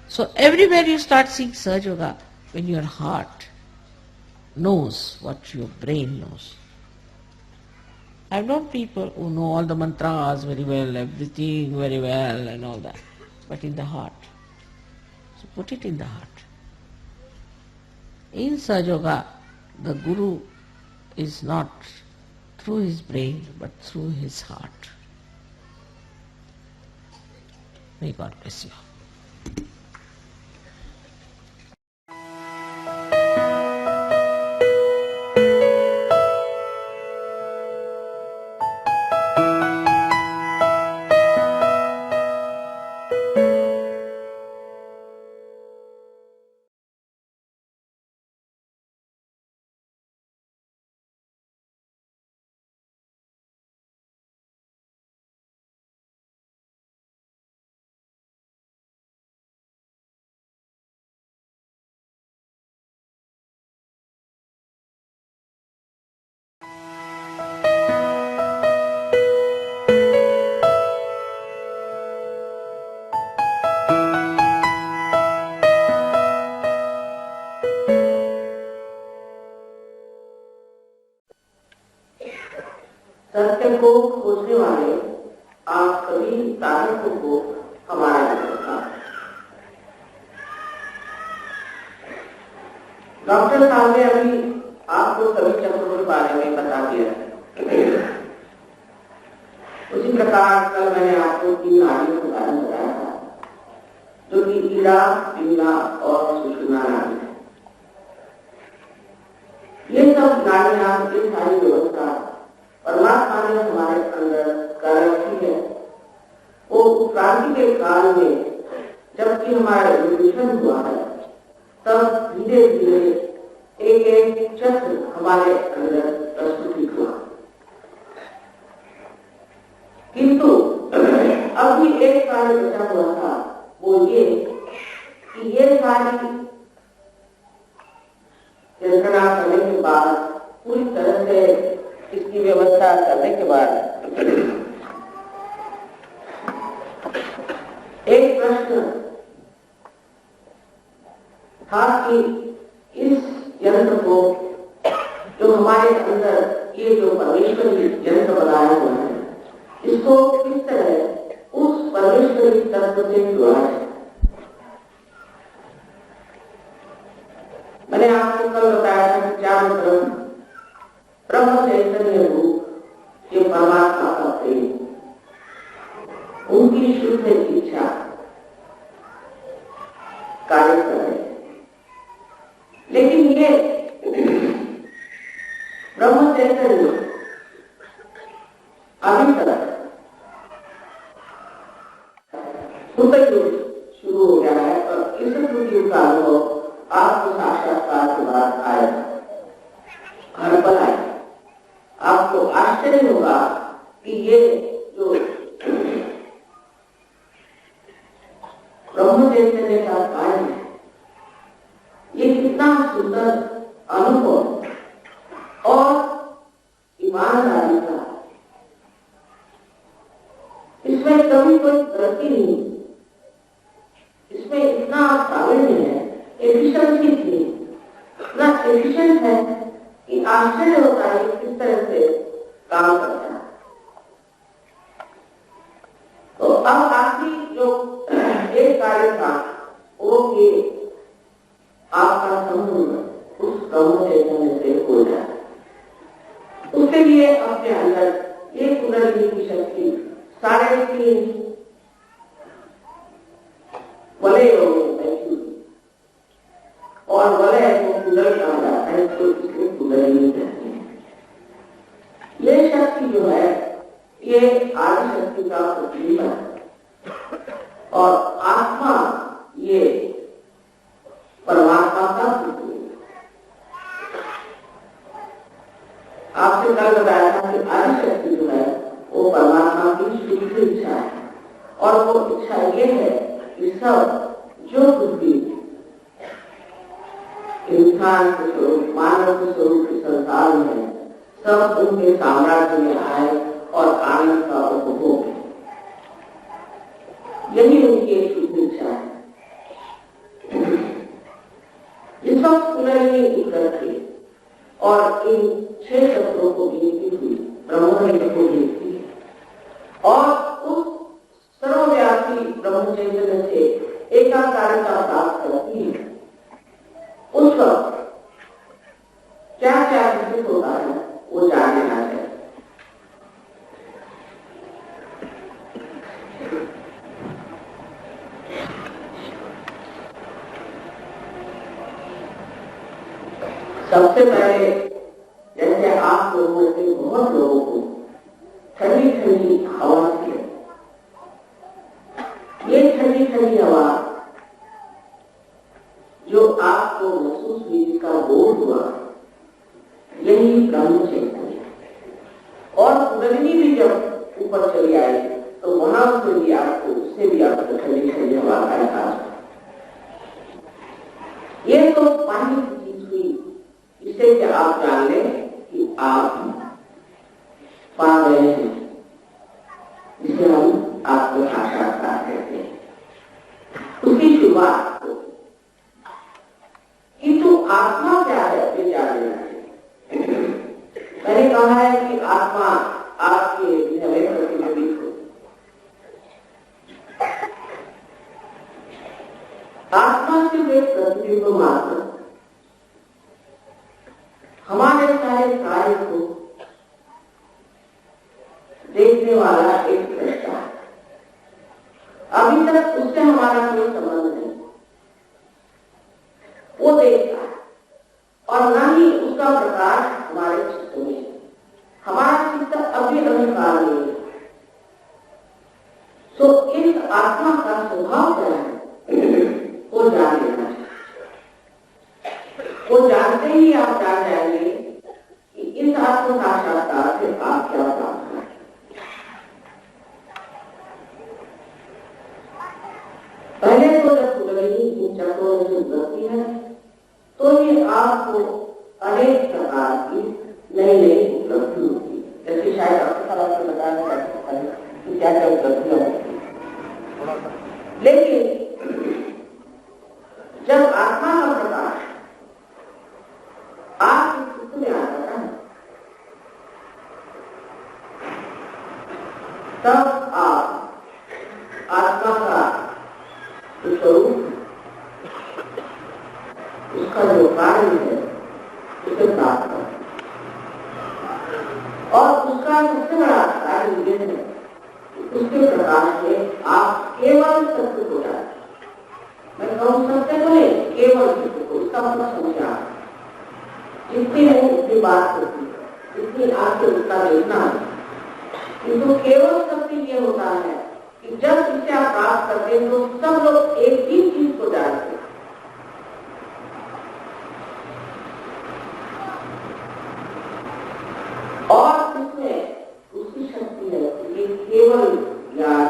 S1: So everywhere you start seeing sahajayoga when your heart knows what your brain knows. I've known people who know all the mantras very well, everything very well and all that, but in the heart. So put it in the heart. In sahajayoga, the Guru is not through his brain, but through his heart. May God bless you.
S2: सत्य को खोजने वाले आप सभी साधकों को हमारा नमस्कार। डॉक्टर साहब ने अभी आपको सभी चक्रों के बारे में बता दिया। उसी प्रकार कल मैंने आपको 3 नाड़ियों के बारे में बताया था, जो कि ईड़ा, पिंगला और सुषुम्ना नाड़ी। ये सब नाड़ियां, ये सारी व्यवस्था परमात्मा ने हमारे अंदर कर रखी है। वो क्रांति के काल में जबकि हमारा रिवोल्यूशन हुआ है, तब धीरे धीरे एक एक चक्र हमारे अंदर प्रस्तुत हुआ। किंतु अभी एक कार्य बचा हुआ था, वो ये कि ये सारी यंत्रणा करने के बाद, पूरी तरह से इसकी व्यवस्था करने के बाद एक प्रश्न था कि इस यंत्र को, जो हमारे अंदर ये जो परमेश्वरी यंत्र बनाया हुआ है, इसको किस तरह उस परमेश्वरी तत्व से जोड़ा है। मैंने आपको कल बताया था कि चारों तरफ ब्रह्म चैतन्य रूप, ये परमात्मा का प्रेम, उनकी शुद्ध इच्छा कार्य कर रहे। लेकिन ये ब्रह्म चैतन्य अभी तक युग शुरू हो गया है, और इस युग का अनुभव आपको साक्षात्कार के बाद आएगा, हर पल आएगा। आपको आश्चर्य होगा कि ये जो ब्रह्म चैतन्य का कार्य है, ये कितना सुंदर अनुभव और ईमानदारी का, इसमें कभी कोई गलती नहीं, इसमें इतना प्रावीण्य है, एफिशिएंसी थी, इतना एफिशिएंट है कि आश्चर्य होता है किस तरह से काम करता है। तो अब आखिरी जो एक कार्य था, वो ये आपका संबंध उस ब्रह्म चैतन्य से हो जाए। उसके लिए अपने अंदर ये कुंडली की शक्ति 3.5 वलय बैठी, और वलय को कुंडल कहा जाता है, तो इसमें कुंडली नहीं रहती है। ये शक्ति जो है, ये आदि शक्ति का प्रतिबिंब है, और आत्मा ये परमात्मा का प्रतिबिंब। आपसे कल बताया था कि आदि शक्ति जो है, वो परमात्मा की शुद्ध इच्छा है, और वो इच्छा ये है कि सब जो कुछ भी इंसान के स्वरूप, मानव के स्वरूप के संसार में, सब उनके साम्राज्य में आए और आनंद का उपभोग है। यही उनकी एक शुद्ध इच्छा है। इस वक्त कुंडलिनी उतरती और इन 6 शब्दों को गिनती हुई ब्रह्मवेद को गिनती है और उस सर्वव्यापी ब्रह्म चैतन्य से एकाकारिता प्राप्त करती है। उस वक्त क्या क्या घटित होता है वो जान लेना चाहिए। सबसे पहले जैसे आप लोगों से बहुत लोगों को ठंडी ठंडी हवा थी, ये ठंडी ठंडी हवा जो आपको महसूस हुई, जिसका बोध हुआ, यही ब्रह्म चैतन्य। और कुंडलिनी भी जब ऊपर चली आई तो वहां से भी आपको, उससे भी आपको ठंडी ठंडी हवा का एहसास। ये तो पानी की चीज हुई, इससे कि आप जान लें कि आप पा गए हैं, जिसे हम आपको साक्षात्कार कहते हैं। उसकी शुरुआत किंतु आत्मा क्या है ये जान लेना चाहिए। मैंने कहा है कि आत्मा आपके हृदय में प्रतिबिंबित हो। आत्मा सिर्फ एक प्रतिबिंब मात्र, हमारे सारे कार्य को देखने वाला एक दृष्टा है। अभी तक उससे हमारा कोई संबंध नहीं, वो देखता है और न ही उसका प्रकाश हमारे चित्त में है। हमारा चित्त अभी अंधकार में है। तो इस आत्मा का स्वभाव क्या है वो जान लेना चाहिए। वो जानते ही आप जान जाएंगे कि इस आत्म साक्षात्कार से आप क्या प्राप्त करें। पहले तो जब कुंडलिनी इन चक्रों में उतरती है तो ये आपको अनेक प्रकार की नई नई उपलब्धि होती है। जैसे शायद आपके सवाल से बताया कि क्या क्या उपलब्धियां होती है, लेकिन जब आत्मा का प्रकाश आपके चित्त में आ जाता है तब आप आत्मा का स्वरूप, उसका जो कार्य है उसे प्राप्त कर, और उसका सबसे बड़ा कार्य यह है कि उसके प्रकाश में आप केवल सत्य को जाए। मैं कहूँ सत्य को नहीं, केवल सत्य को। इसका मतलब समझा, जितनी है उतनी बात होती है, जितनी आंख से उसका देखना है। किंतु केवल सत्य ये होता है कि जब इसे आप प्राप्त करते हैं तो सब लोग एक ही चीज को जानते हैं। और इसमें उसकी शक्ति है कि केवल ज्ञान।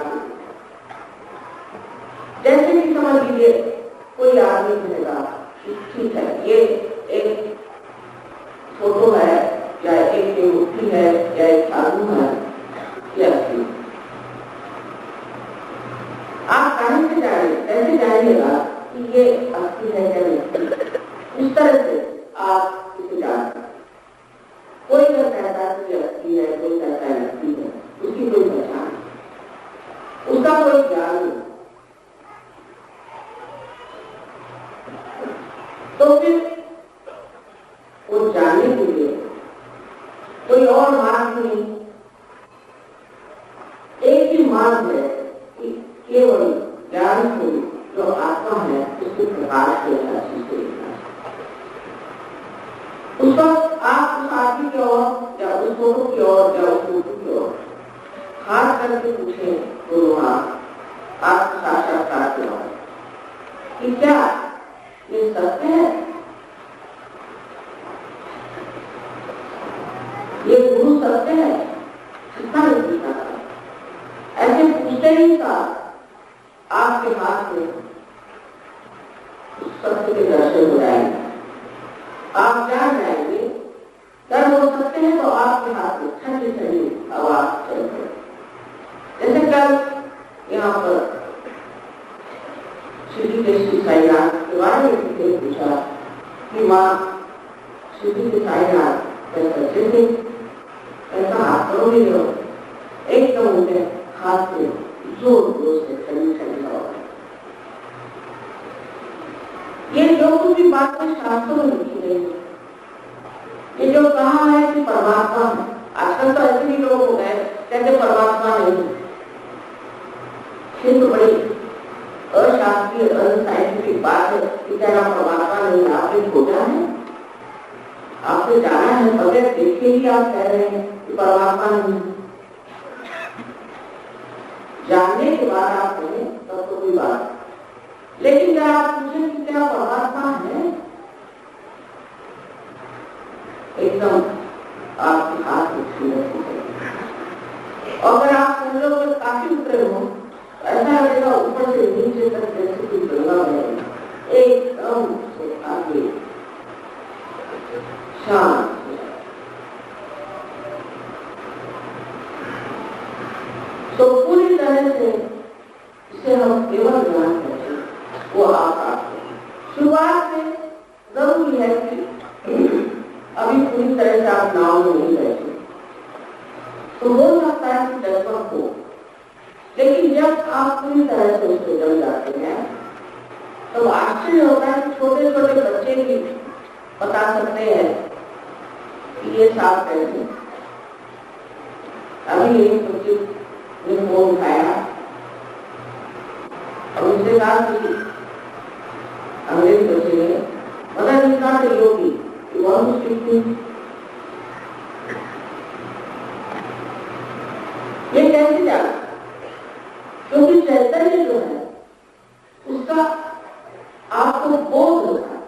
S2: जैसे कि समझ लीजिए कोई आदमी कहेगा ठीक है, ये एक फोटो है या एक मूर्ति है या एक साधु है, या आप कहीं से जानिए, ऐसे जानिएगा कि ये अस्थि है या नहीं। इस तरह से आप इसे जानते हैं। कोई अगर कहता है कि अस्थि है, कोई कहता है अस्थि है, उसकी कोई पहचान, उसका कोई ज्ञान नहीं। तो फिर वो जानने के लिए कोई और मार्ग नहीं, एक ही मार्ग है कि केवल ज्ञान से जो आत्मा है उसके प्रकाश के राशि से उस वक्त आप उस आदमी की ओर या उस फोटो की ओर या उस फोटो की ओर हाथ करके पूछे तो वहां आपको साक्षात्कार के ओर कि क्या ये सत्य है, ये गुरु सत्य है, कितना नहीं पूछना था। ऐसे पूछते ही था आपके हाथ में सत्य के दर्शन हो जाएंगे। आप जान जाएंगे गर्म हो सकते हैं तो आपके हाथ में ठंडी ठंडी आवाज चलती है। जैसे कल यहाँ पर श्री के साईनाथ के बारे में किसी ने पूछा कि माँ श्री के साईनाथ कैसे थे, ऐसा हाथ करोगे हो, एकदम उनके हाथ में जोर जोर से ठंडी ठंडी आवाज। ये लोगों की बातें शास्त्रों में लिखी गई है। ये जो कहा है कि परमात्मा, आजकल तो ऐसे भी लोग हो गए कहते परमात्मा नहीं, ये तो बड़ी अशास्त्रीय अनसाइंटिफिक बात है कि क्या परमात्मा नहीं। आपने खोजा है, आपने जाना है, बगैर देखे ही आप कह रहे हैं कि परमात्मा नहीं। जानने के बाद आप कहें तब तो कोई बात, लेकिन क्या आप पूछें कि क्या परमात्मा है, एकदम आपके हाथ में छू रखी है। और अगर आप समझो कि काफी उतरे हो, ऐसा लगेगा ऊपर से नीचे तक जैसे कोई गंगा है, एकदम से आगे शांत। तो पूरी तरह से इसे हम केवल ज्ञान करते हैं, वो आकाश है। शुरुआत में जरूरी है कि अभी पूरी तरह से आप नाव में नहीं बैठे, तो हो सकता है कि डगमग हो, लेकिन जब आप पूरी तरह से उसको जम जाते हैं तो आश्चर्य होता है कि छोटे छोटे बच्चे भी बता सकते हैं कि ये साफ कैसे। अभी एक बच्चे ने फोन उठाया और उससे कहा कि अंग्रेज बच्चे ने पता नहीं कहा से योगी ये कैसे जाना, क्योंकि चैतन्य जो है उसका आपको बोध होता है।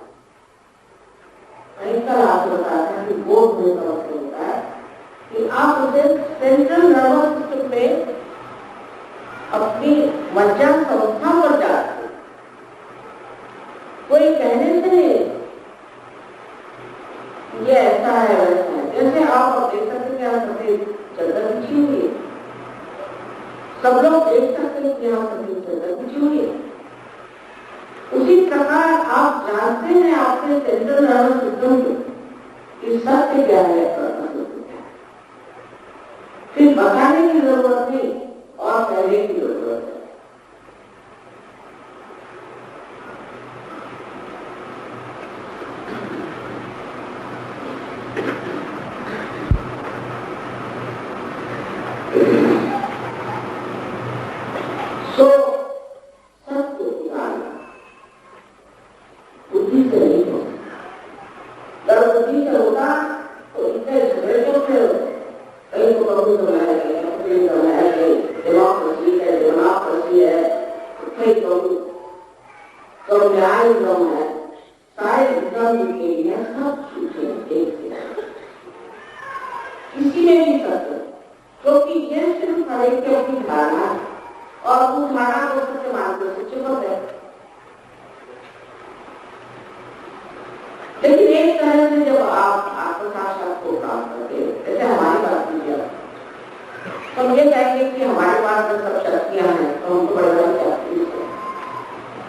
S2: कल आपको बताया था कि बोध होने का मतलब होता है कि आप उसे सेंट्रल नर्वस सिस्टम में अपनी मज्जा संस्था पर जाते, कोई कहने से नहीं ये ऐसा है वैसा है। जैसे आप देख सकते हैं यहाँ सफेद चद्दर बिछी हुई है, सब लोग देख सकते हैं कि यहाँ सफेद चद्दर बिछी हुई है। उसी प्रकार आप जानते हैं आपके सेंट्रल नर्वस सिस्टम की सत्य क्या है, फिर बताने की जरूरत नहीं और कहने की जरूरत है। किसी में भी सत्य, क्योंकि ये सिर्फ हर एक की अपनी धारणा है और उस धारणा को सत्य मानते से चिपक है। लेकिन एक तरह से जब आप आत्मसाक्षात्कार को प्राप्त करते हैं, जैसे हमारी बात कीजिए, तो हम ये कहेंगे कि हमारे पास जो सब शक्तियां हैं तो हमको बड़े बड़े कैपिटलिस्ट हैं,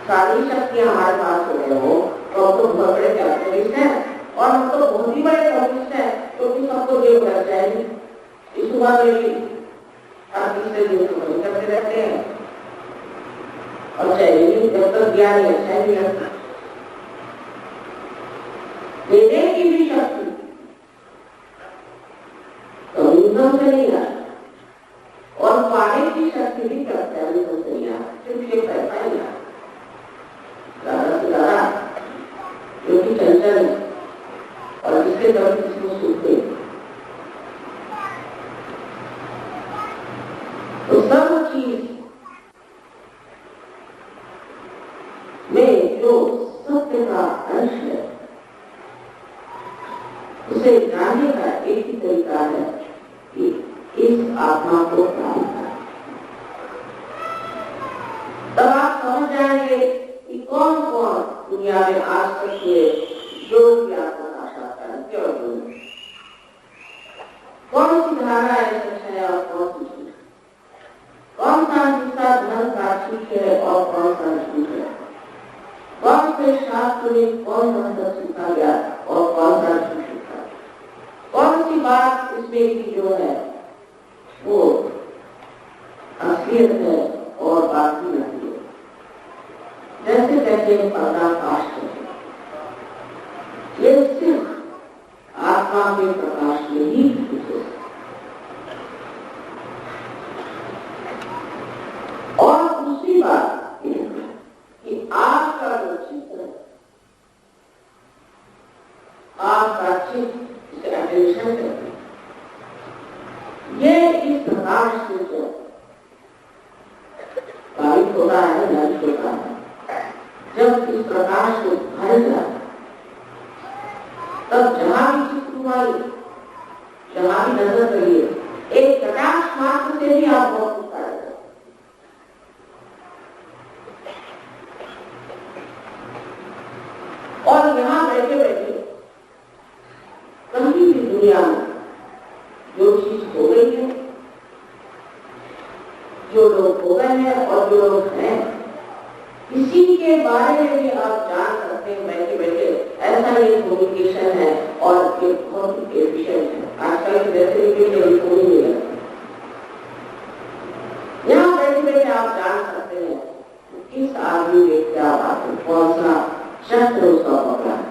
S2: सारी शक्तियां हमारे पास हो गए हो तो हम तो बहुत बड़े कैपिटलिस्ट हैं और हम तो बहुत ही बड़े कैपिटलिस्ट हैं, क्योंकि सबको जेब लग जाएगी। इस सुबह में भी हर तीसरे दिन को वही करते रहते हैं और चाहिए जब तक दिया नहीं अच्छा ही नहीं। देने की भी शक्ति कम्युनिज्म से नहीं है और पाने की शक्ति भी कैपिटलिज्म से नहीं है, सिर्फ ये पैसा ही है ज्यादा से ज्यादा, क्योंकि चंचल है और जिसके तरफ किसी सूखे तो सब चीज में जो सत्य का अंश है उसे जानने का एक ही तरीका है कि इस आत्मा को प्राप्त करें। तब आप समझ जाएंगे कि कौन कौन दुनिया में आज तक हुए जो भी आत्मा साक्षात्कार केवल कौन सी धारा है सच है और कौन सी झूठ है, कौन सा हिस्सा धर्म का ठीक है और कौन सा झूठ है, कौन से शास्त्र में कौन सा सच लिखा गया और कौन सा झूठ लिखा, कौन सी बात इसमें की जो है वो असलियत है और बाकी नहीं है। जैसे कहते हैं पर्दाफाश है, ये सिर्फ आत्मा के प्रकाश में ही दिखे। और दूसरी बात कि आपका जो चित्र है, आपका चित्र जिसे अटेंशन कहते हैं, ये इस प्रकाश से जो बारिश होता है, नष्ट होता है, जब इस प्रकाश को भर जाए तब जहां भी चित्र हुई, जहां भी नजर रही है, एक प्रकाश मात्र से भी आप बहुत कुछ पाएंगे। और यहां बैठे बैठे कहीं भी दुनिया में जो चीज हो गई है, जो लोग हो गए हैं और जो लोग हैं, इसी के बारे में भी आप जान सकते हैं बैठे बैठे। ऐसा ये कम्युनिकेशन है और ये बहुत एफिशिएंट है। आजकल के जैसे टेलीफोन नहीं है, यहाँ बैठे बैठे आप जान सकते हैं किस आदमी में क्या बात है, कौन सा शस्त्र उसका पकड़ा है।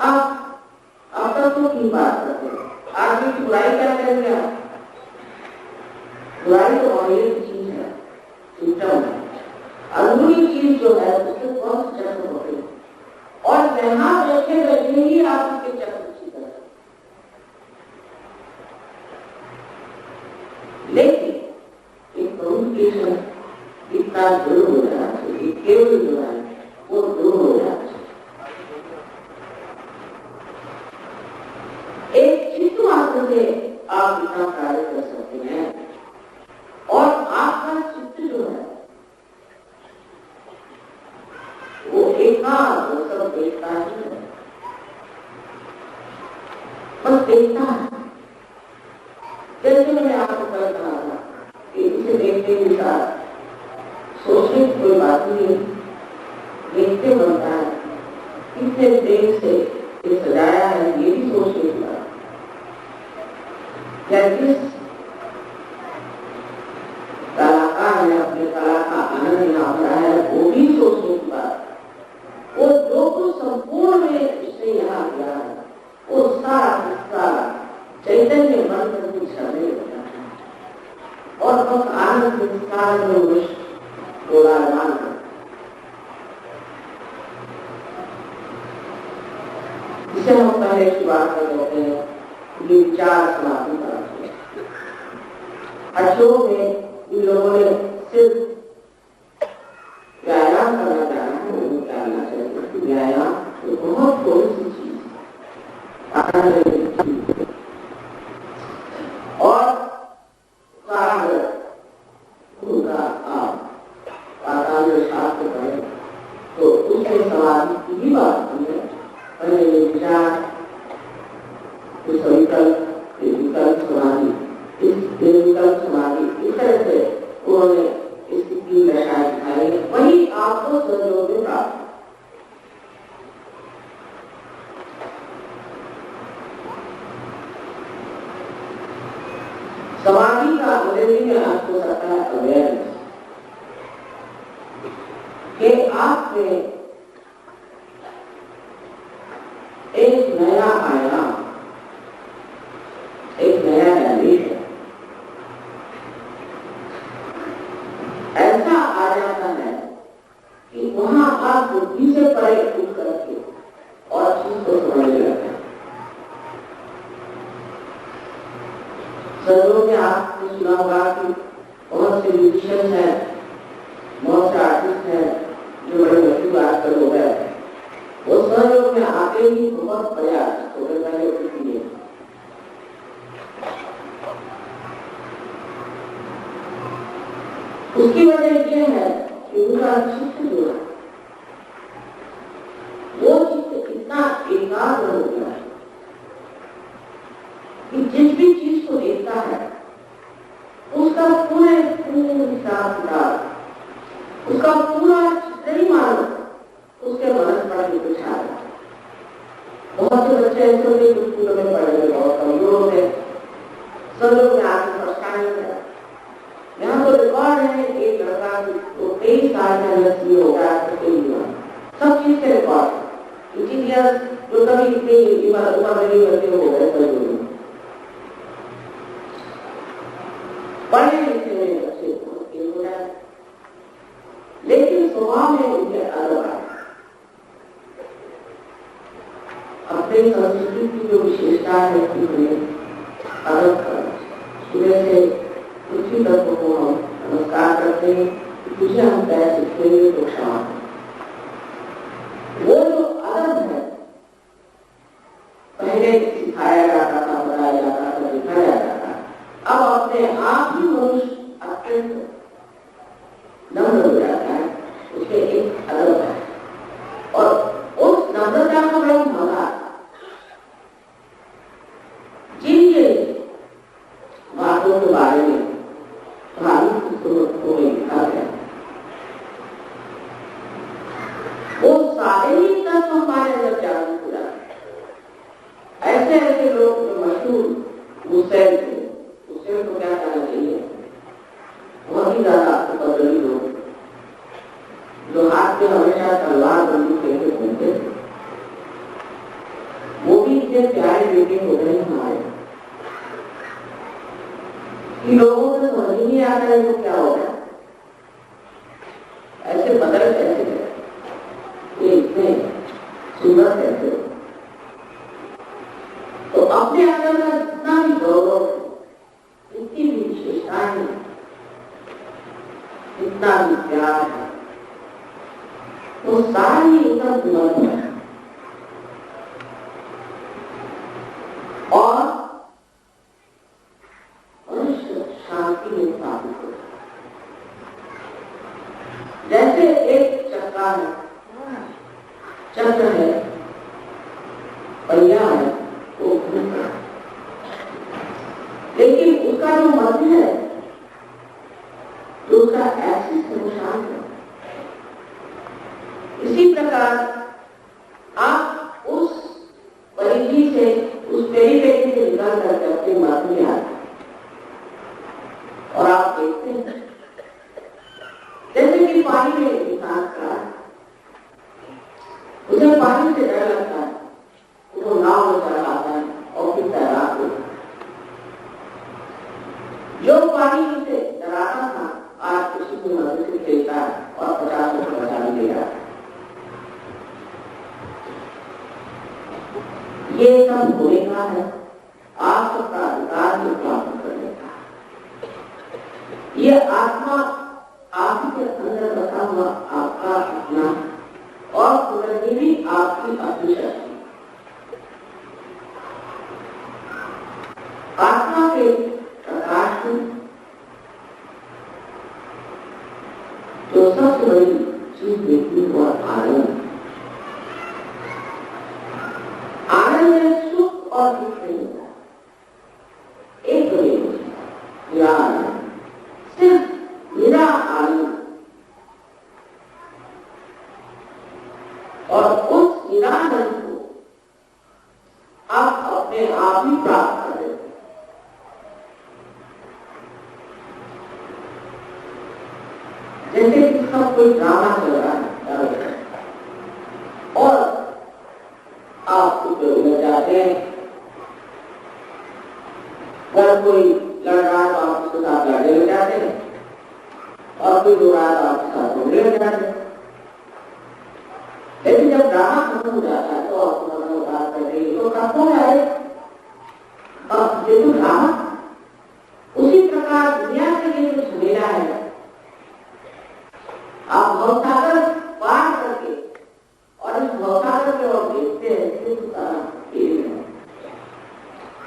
S2: अब तक तो की बात करते हैं, आदमी की बुराई क्या करेंगे आप? बुराई तो ऑनलाइन चीज है, सिम्टम है, अंदरूनी चीज जो है उसके कौन से चक्र होते हैं, और जहां बैठे बैठे ही आप उसके चक्र सीखते हैं। लेकिन एक कम्युनिकेशन इतना दूर हो जाना चाहिए, केवल जो है वो दूर हो जाना चाहिए। एक चित्त मात्र से आप इतना कार्य कर सकते हैं, और आपका चित्त जो है वो एकांत सब देखता ही है, बस देखता है। जैसे मैंने आपको कल कहा था कि इसे देखने के साथ सोचने की कोई बात नहीं, देखते बनता है, कितने प्रेम से ये सजाया है, ये भी सोचने की बात। या जिस कलाकार ने अपने कला का आनंद यहाँ भरा है, वो भी सोचने की बात। वो जो कुछ संपूर्ण में उसने यहाँ किया है, वो सारा हिस्सा चैतन्य मन कर कुछ करने लगता है, और बस आनंद विस्तार में गोलायमान है। जिसे हम पहले की बात कर रहे हैं, ये विचार समाधि का अशोक में इन लोगों ने सिर्फ व्यायाम करना चाहना है, वो करना चाहिए। व्यायाम तो बहुत थोड़ी सी चीज और उनका शास्त्र करें तो उसमें समाधि की भी बात है। पहले विचार विकल्प समाधि, इस विकल्प समाधि, इस तरह से उन्होंने इसकी तीन दशाएं दिखाई, वही आपको सहयोग में प्राप्त। समाधि का अंग्रेजी में अर्थ हो सकता है अवेयरनेस, कि आप में एक नया आयाम, एक नया डायमेंशन ऐसा आ जाता है कि वहां आप बुद्धि से परे उठ करके और चीज को समझने लगते हैं। सर्वों में आपने सुना होगा कि बहुत से म्यूजिशियन हैं, बहुत से आर्टिस्ट हैं जो बड़े मशहूर आजकल हो गए, वो सहयोग में आते ही बहुत प्रयास छोटे पहले उठती है। उसकी वजह यह है कि उनका चित्त जो है वो चित्त इतना एकाग्र हो गया है कि जिस भी चीज को देखता बहुत से बच्चे ऐसे होते कुछ स्कूलों में पढ़ने में बहुत कमजोर होते हैं, सब लोग में आगे फर्स्ट नहीं होता। यहाँ तो रिकॉर्ड है, एक लड़का तो 23 साल के अंदर सीए हो गया, सब चीज के रिकॉर्ड। इंजीनियर जो कभी इतनी उम्र नहीं होते हो गए सब पढ़े लिखे में बच्चे हो जाए, लेकिन स्वभाव में उनके अलग है। अपनी संस्कृति की जो विशेषता है कि हमें अलग सुबह से पृथ्वी तत्व को हम नमस्कार करते हैं, तुझे हम पैर सीखेंगे तो क्षमा। वो जो अलग है पहले सिखाया जाता था, बताया जाता था, दिखाया जाता था, अब अपने आप ही मनुष्य अत्यंत नम्र हो जाता है, उसके एक अलग है। और उस नम्रता का बड़ा मजा जिन बातों के बारे में धार्मिक पुस्तकों में लिखा है, वो सारे ही तत्व हमारे अंदर जागरूक हो जाते हैं। ऐसे ऐसे लोग जो मशहूर हुसैन थे, हुसैन को क्या कहना चाहिए, बहुत ही ज्यादा बदली लोग जो हाथ में हमेशा तलवार बंदूक लेके घूमते थे, वो भी इतने प्यारे बेटे हो गए हमारे कि लोगों को समझ नहीं आता है वो क्या हो गया, ऐसे बदल कैसे गए, ये इतने सुंदर कैसे। तो अपने अंदर का जितना भी गौरव है, इतनी भी विशेषताएं है, इतना भी प्यार है, वो सारी एकदम गुण है। और मनुष्य शांति में स्थापित हो, जैसे एक चक्का है, चक्र है, पहिया है, वो घूम रहा है, लेकिन उसका जो मध्य है, जो उसका एक्सिस है, वो शांत है। इसी प्रकार आप उस परिधि से, उस पेरी से निकाल करके अपने मध्य में आते और आप देखते हैं जैसे कि पानी में इंसान का उसे पानी से डर लगता है, वो नाव में चला आता है और फिर तैराक होता है। जो पानी से डराता था आज उसी को मदद से खेलता है और 50 को बचा भी ले रहा है। ये सब होने का है, आप सबका अधिकार में प्राप्त करने का। ये आत्मा आपके अंदर बसा हुआ आपका अपना और पुनर्जीवी आपकी अपनी शक्ति। आत्मा के प्रकाश में जो सबसे बड़ी चीज देखती है आनंद। आनंद में सुख और दुख नहीं होता, एक तो निरा आनंद, सिर्फ निरा आनंद। और उस निरानंद को आप अपने आप ही प्राप्त कर देते। जैसे कि सब कोई ड्रामा चल रहा है और आप उधर जाते हैं, अगर कोई लड़ रहा है तो आप उसके साथ लड़ने लग जाते हैं और कोई रो रहा है तो आपके साथ रोने लग जाते हैं। लेकिन जब ड्रामा खत्म हो जाता है तो आप बात कर रही तो खत्म हो जाए। अब ये तो ड्रामा, उसी प्रकार दुनिया के लिए जो झमेला है, आप भवसागर पार करके और इस भवसागर में और देखते हैं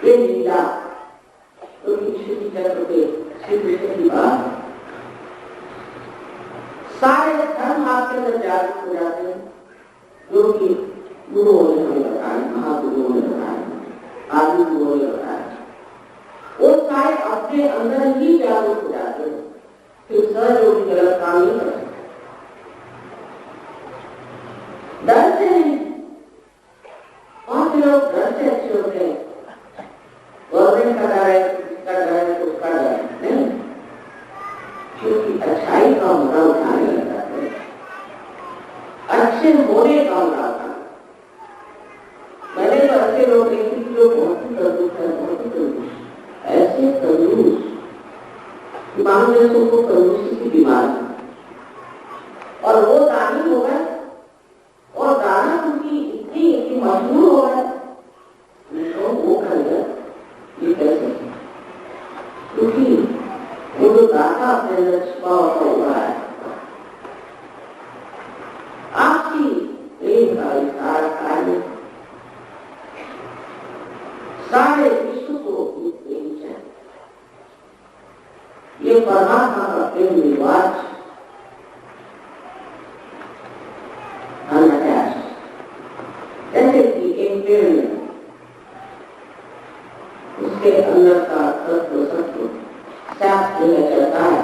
S2: ये लीला तो श्री चक्र के श्री कृष्ण की बात, सारे धर्म आपके अंदर जागरूक हो जाते हैं, जो कि गुरुओं ने हमें बताया, महागुरुओं ने बताया, आदि गुरुओं ने बताया, वो सारे अपने अंदर ही जागरूक हो जाते हैं, फिर सर जो भी गलत काम नहीं कर सकते, डर से नहीं। 5 दिनों कि मानो जैसे उनको कंजूसी की बीमारी, और वो दानी हो गए और दाना उनकी इतनी मशहूर हो गए, तो वो कर गया ये कैसे, क्योंकि वो जो दाता अपने अंदर छिपा हुआ है, आपकी एक सारा कार्य सारे विश्व को प्रेम है। ये परमात्मा का प्रेम निवास जैसे कि एक पेड़ में उसके अंदर का तत्व सत्व साफ चलता है,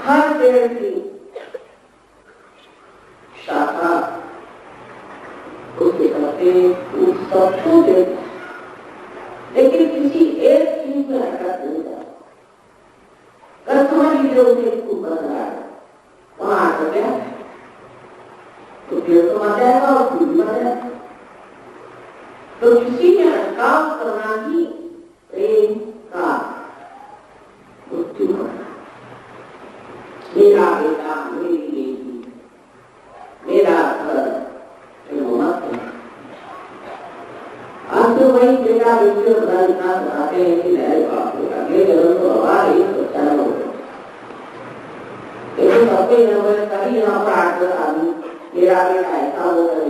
S2: हर पेड़ की शाखा उसके पत्ते उस सबको देते, लेकिन किसी एक चीज में हरकत नहीं करता। कल समझ लीजिए उसे खूब कर रहा है, वहां आकर गया तो पेड़ तो मर जाएगा और फूल भी मर जाएगा। तो किसी में अटकाव करना ही प्रेम का मृत्यु करना। मेरा बेटा, मेरी बेटी, मेरा घर, मत आज तो वही बेटा बेटी और घर इतना बताते हैं कि नए बाप बेटा ये जरूर तो आवाज ही सोचा हो गया, लेकिन सबके नंबर कभी यहाँ पर आकर आदमी मेरा बेटा ऐसा हो गया,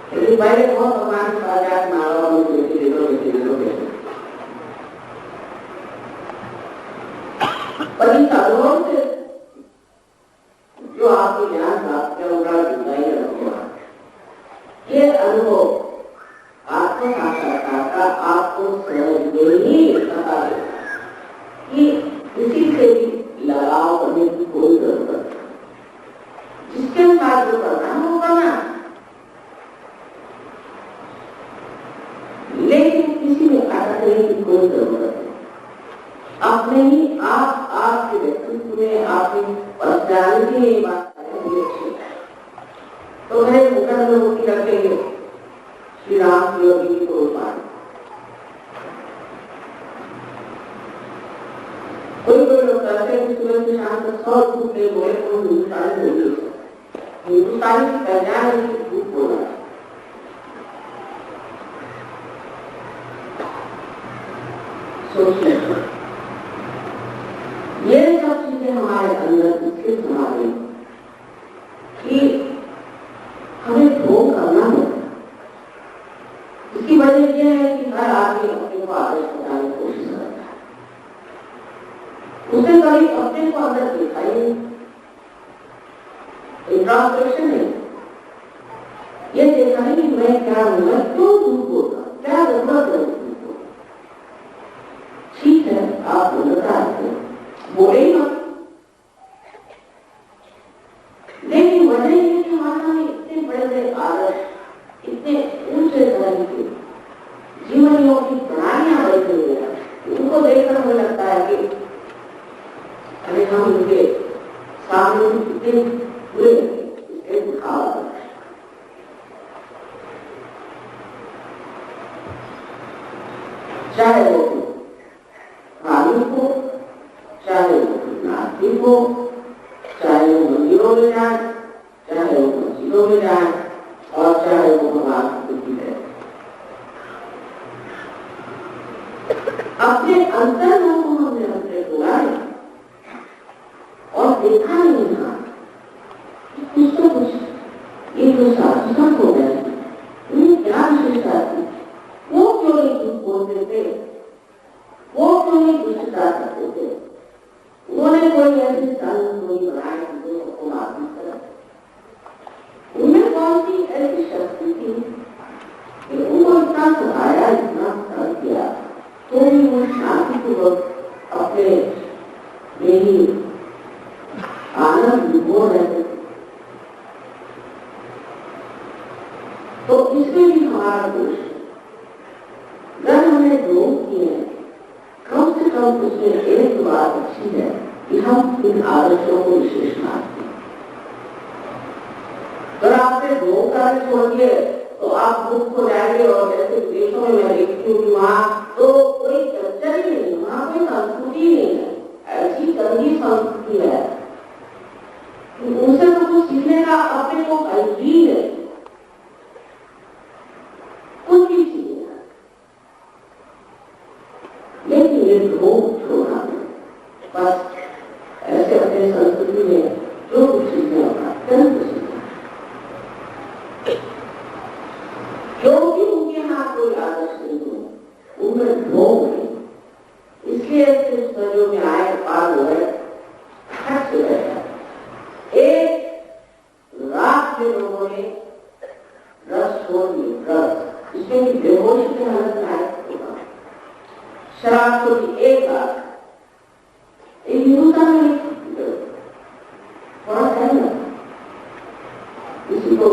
S2: लेकिन पहले बहुत भगवान का आजाद मांगा मुझे बेटी दे दो, बेटी दे दो, बेटी। पर इस अनुभव से जो आपको ज्ञान प्राप्त किया उनका जुदाई रखा, ये अनुभव आत्म साक्षात्कार का आपको सहज में ही बता देगा कि किसी से भी लगाव करने की कोई जरूरत नहीं, जिसके साथ जो करना है वो करना, लेकिन किसी में अटकने की कोई जरूरत नहीं। अपने ही आपके व्यक्तित्व में, आपकी पर्सनैलिटी में ये बात अच्छी है। तो मेरे मुकदमे होती रखेंगे श्री राम योगी की को पाए, कोई लोग कहते हैं कि सुबह से शाम तक 100 झूठ नहीं बोले तो हिंदुस्तानी नहीं हो सकता। हिंदुस्तानी की पहचान है कि झूठ बोलना। सोचिए, ये सब चीजें हमारे अंदर इसलिए हमारे कि हमें भोग करना होता है। इसकी वजह यह है कि हर आदमी अपने को आदर्श बनाने की कोशिश करता है, उसे कभी अपने को अंदर देखा ही नहीं, इंट्रोस्पेक्शन नहीं, ये देखा ही नहीं मैं क्या हूं, मैं क्यों झूठ बोलता, क्या जरूरत है झूठ बोलने। ठीक है, आप बोलता है बोले ही मत, लेकिन वजह ये कि हमारा में इतने बड़े बड़े आदर्श, इतने ऊंचे तरह के जीवनियों की प्रणालियां बैठे हुए हैं, उनको देखकर हमें लगता है कि अरे हम इनके सामने कितने बुरे इसके दिखावा करते हैं। चाहे वो धार्मिक हो, चाहे वो नास्तिक हो, चाहे वो मंदिरों में जाए, चाहे वो मस्जिदों में जाए, और चाहे वो भगवान की है, अपने अंतर्मन को हमने अपने बुलाए और देखा नहीं था कि कुछ तो कुछ ये जो साधुता हो गए, उन्हें क्या विशेषता थी, वो क्यों नहीं झूठ बोलते थे, वो क्यों नहीं दुष्टता करते थे, उन्होंने कोई ऐसी कोई बनाए जो सबको मालूम करा, उनमें कौन सी ऐसी शक्ति थी कि उनको इतना सताया, इतना कर दिया, तो भी वो शांतिपूर्वक अपने यही आनंद विभोर रहते थे। तो इसमें भी हमारा दोष है, अगर हमने योग किए कम से कम उसमें एक बात अच्छी है कि हम इन आदर्शों को विशेष मानते हैं। अगर आपने योग कार्य छोड़ दिए तो आप बुक हो जाएंगे। और जैसे देशों में मैं देखती हूँ कि वहाँ तो कोई कल्चर ही नहीं, वहाँ कोई संस्कृति नहीं है, ऐसी गंदी संस्कृति है, उनसे तो कुछ सीखने का अपने को कहीं है, कुछ भी सीखने का। लेकिन ये लोग छोड़ना बस ऐसे अपने संस्कृति में जो कुछ सीखने होगा तुरंत सीखना, क्योंकि उनके यहाँ कोई आदर्श नहीं है, उनमें ढोंग नहीं, इसलिए सिर्फ सजो में आए पार हो गए, हट से गए। एक रात में लोगों ने रस छोड़ दी, रस इसमें भी बेहोशी की हालत में आए होगा, शराब छोड़ी एक रात, एक हिंदुस्तान में थोड़ा है ना, किसी को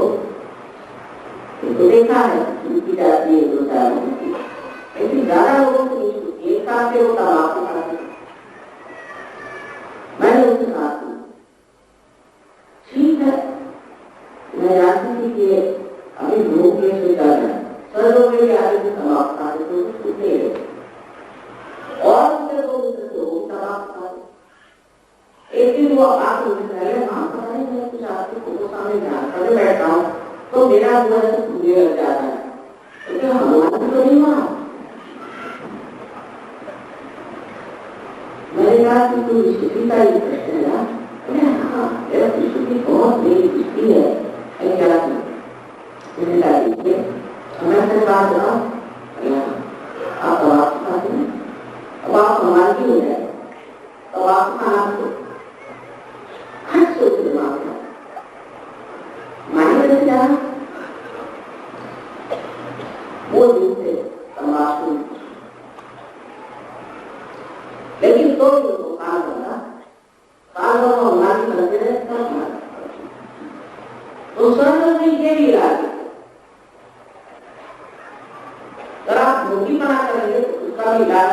S2: तो देखा है छुट्टी जाती है 2-4 दिन की, लेकिन ज्यादा लोगों को नहीं छुट्टी, एक साथ से वो तबाकू खाते। मैंने उनसे कहा ठीक है, मैं जानती थी कि अभी लोग ये सोचा है सर्वों में भी आगे से तबाकू खाते तो छुट्टी है, और उनसे तो तबाकू खाते। एक दिन वो आके मुझे पहले वहां पता नहीं मैं कुछ आपके फोटो सामने ध्यान करके बैठता हूँ तो मेरा बुरा से पूरे लग जाता है, क्योंकि हमारा तो नहीं वहां। मैंने कहा कि तू स्थिति का ही प्रश्न है ना, हाँ मेरा स्थिति बहुत मेरी स्थिति है, क्या मैंने कहा देखिए मैं से बात करा आप तबाकू खाते हैं, अब आप हमारे क्यों हो जाए, तबाकू खाना आपको हट सोच दिमाग में माने क्या वो दिन से तंबाकू, लेकिन तो काल होगा, काल होगा हमारी बनते रहे तो सर्व में ये भी इलाज, अगर आप मोटी बना करेंगे तो उसका भी इलाज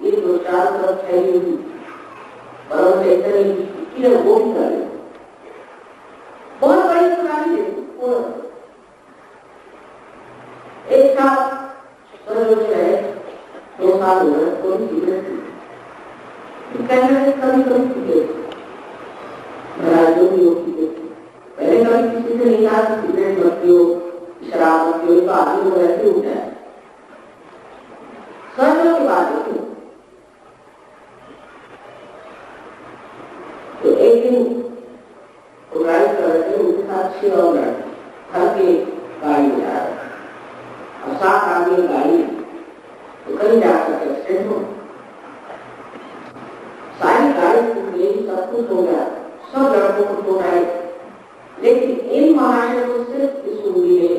S2: ये 2-4 तरफ फैली हुई परम से वो भी करेंगे, बहुत बड़ी पुरानी एक साथ 2 साल हो गए कोई सिगरेट कभी पीते, जो भी होती पहले कभी किसी से नहीं कहा कि सिगरेट मत पियो, शराब मत पियो, तो आदमी को ऐसे उठ जाए। सर्दियों की बात है तो एक दिन ड्राइव कर रहे थे, उनके साथ 6 और लड़के घर के गाड़ी में जा रहे और 7 आदमी गाड़ी तो कहीं जा सकते एक्सीडेंट हो, सारी गाड़ी सब कुछ हो गया, सब लड़कों को चोट आई, लेकिन इन महाशय को सिर्फ इस उंगली में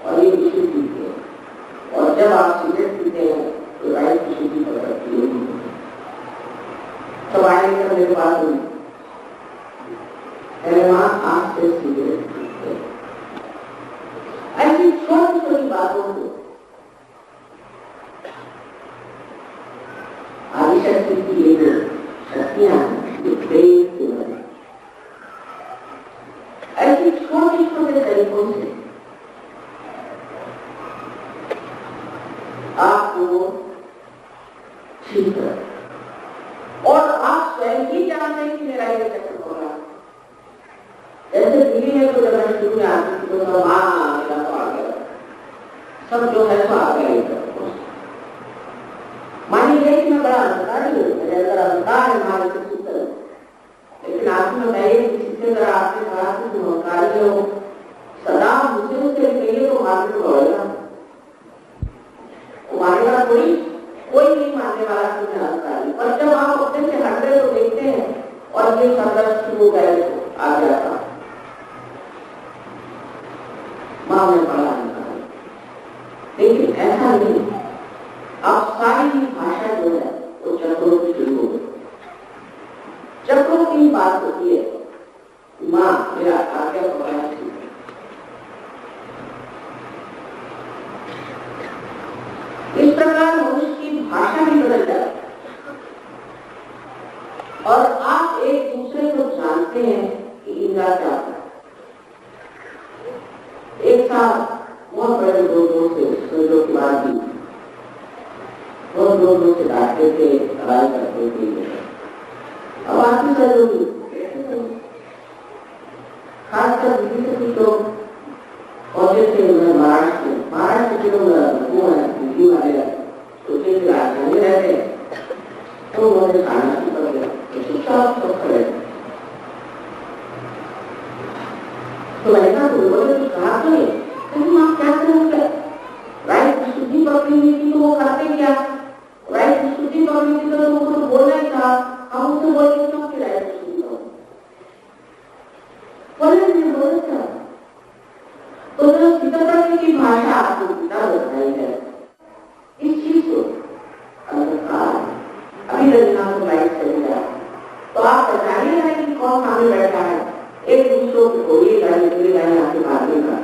S2: और ये विशुद्ध पीते हैं, और जब आप सिगरेट पीते हैं तो राइट की शुद्धि पकड़ती है। सब आएंगे मेरे पास मां आज से सिगरेट पीते, ऐसी छोटी छोटी बातों को आदिशक्ति की ये जो शक्तियां ऐसी छोटे छोटे तरीकों से आपको ठीक है, और आप स्वयं ही जानते हैं कि मेरा ये चक्कर होगा। जैसे दिल्ली में तो जब शुरू में आती थी तो सब मेरा तो आ गया, सब जो है तो आ गया, मानी गई कि मैं बड़ा अंधकार ही हूँ, मेरे अंदर अंधकार है हमारे को सूत्र, लेकिन आपने बताइए किसी से अगर आपने कहा कि तुम अंधकारी हो सदा मुझे उससे कहिए तो मारने को दौड़ेगा, मारेगा कोई नहीं मानने वाला कि मैं अंधकारी, पर जब आप अपने से हट गए तो देखते हैं और ये संघर्ष शुरू हो गए आ गया था माँ में बड़ा अंधकारी। लेकिन ऐसा नहीं, अब सारी भाषा जो है वो चक्रों की शुरू हो गई, चक्रों की बात होती है, माँ मेरा आज्ञा पकड़ा थी, इस प्रकार मनुष्य की भाषा भी बदल जाती है और आप एक दूसरे को जानते हैं कि इनका क्या है। एक एक साल बहुत बड़े दूर दूर से सूर्यों की बात की, बहुत दूर दूर से डांटते थे, लड़ाई करते थे। अब आती सहयोगी खासकर दिल्ली से भी लोग पहुंचे थे महाराष्ट्र के लोग वो है दिल्ली वाले उसके राजधानी रहते तो उन्होंने खाना शुरू कर दिया, तो चुपचाप सब खड़े। तो ऐसा बोले कुछ कहा तो नहीं, तुम आप क्या करोगे? राइट शुद्धि पकड़ी हुई थी तो वो करते क्या? राइट शुद्धि पकड़ी थी तो उनको तो बोलना ही था, हम उससे बोले क्यों कि राइट शुद्धि बोले नहीं बोले क्या? तो जो सीतापति की भाषा आपको पिता बताई है इस चीज को अभी रचना को लाइट चली जाए तो आप बताइएगा कि कौन सामने बैठा है। एक दूसरों को गोली गाली आपके बारे का,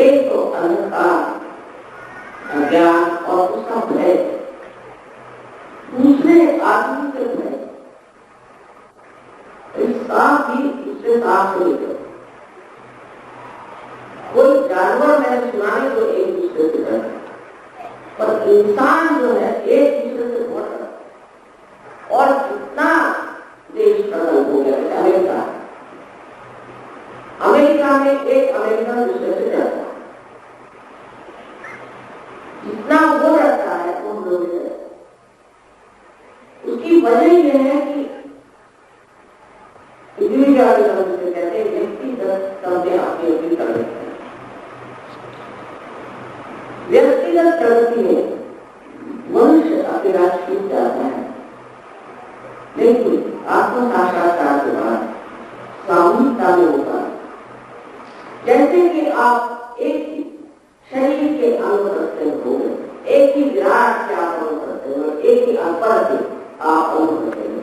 S2: एक तो अहंकार अज्ञान और उसका भय, दूसरे आदमी के भय। सांप भी दूसरे सांप से लेकर कोई जानवर मैंने सुना है तो एक दूसरे से डरता है, पर इंसान जो है एक दूसरे से बहुत डरता है। और जितना देश प्रबल हो गया है अमेरिका में एक अमेरिकन दूसरे से डरता है, जितना वो डरता है उन लोगों से। उसकी वजह यह है कि कहते हैं व्यक्तिगत समझे अपनी अपनी कर लेते हैं। व्यक्तिगत प्रगति में मनुष्य अपने राष्ट्र छूट जाता है, लेकिन आत्म साक्षात्कार के बाद सामूहिकता में होता है। जैसे कि आप एक ही शरीर के अंग करते हो, एक ही विराट के आप अंग करते हो, एक ही अपर के आप अंग करते हो,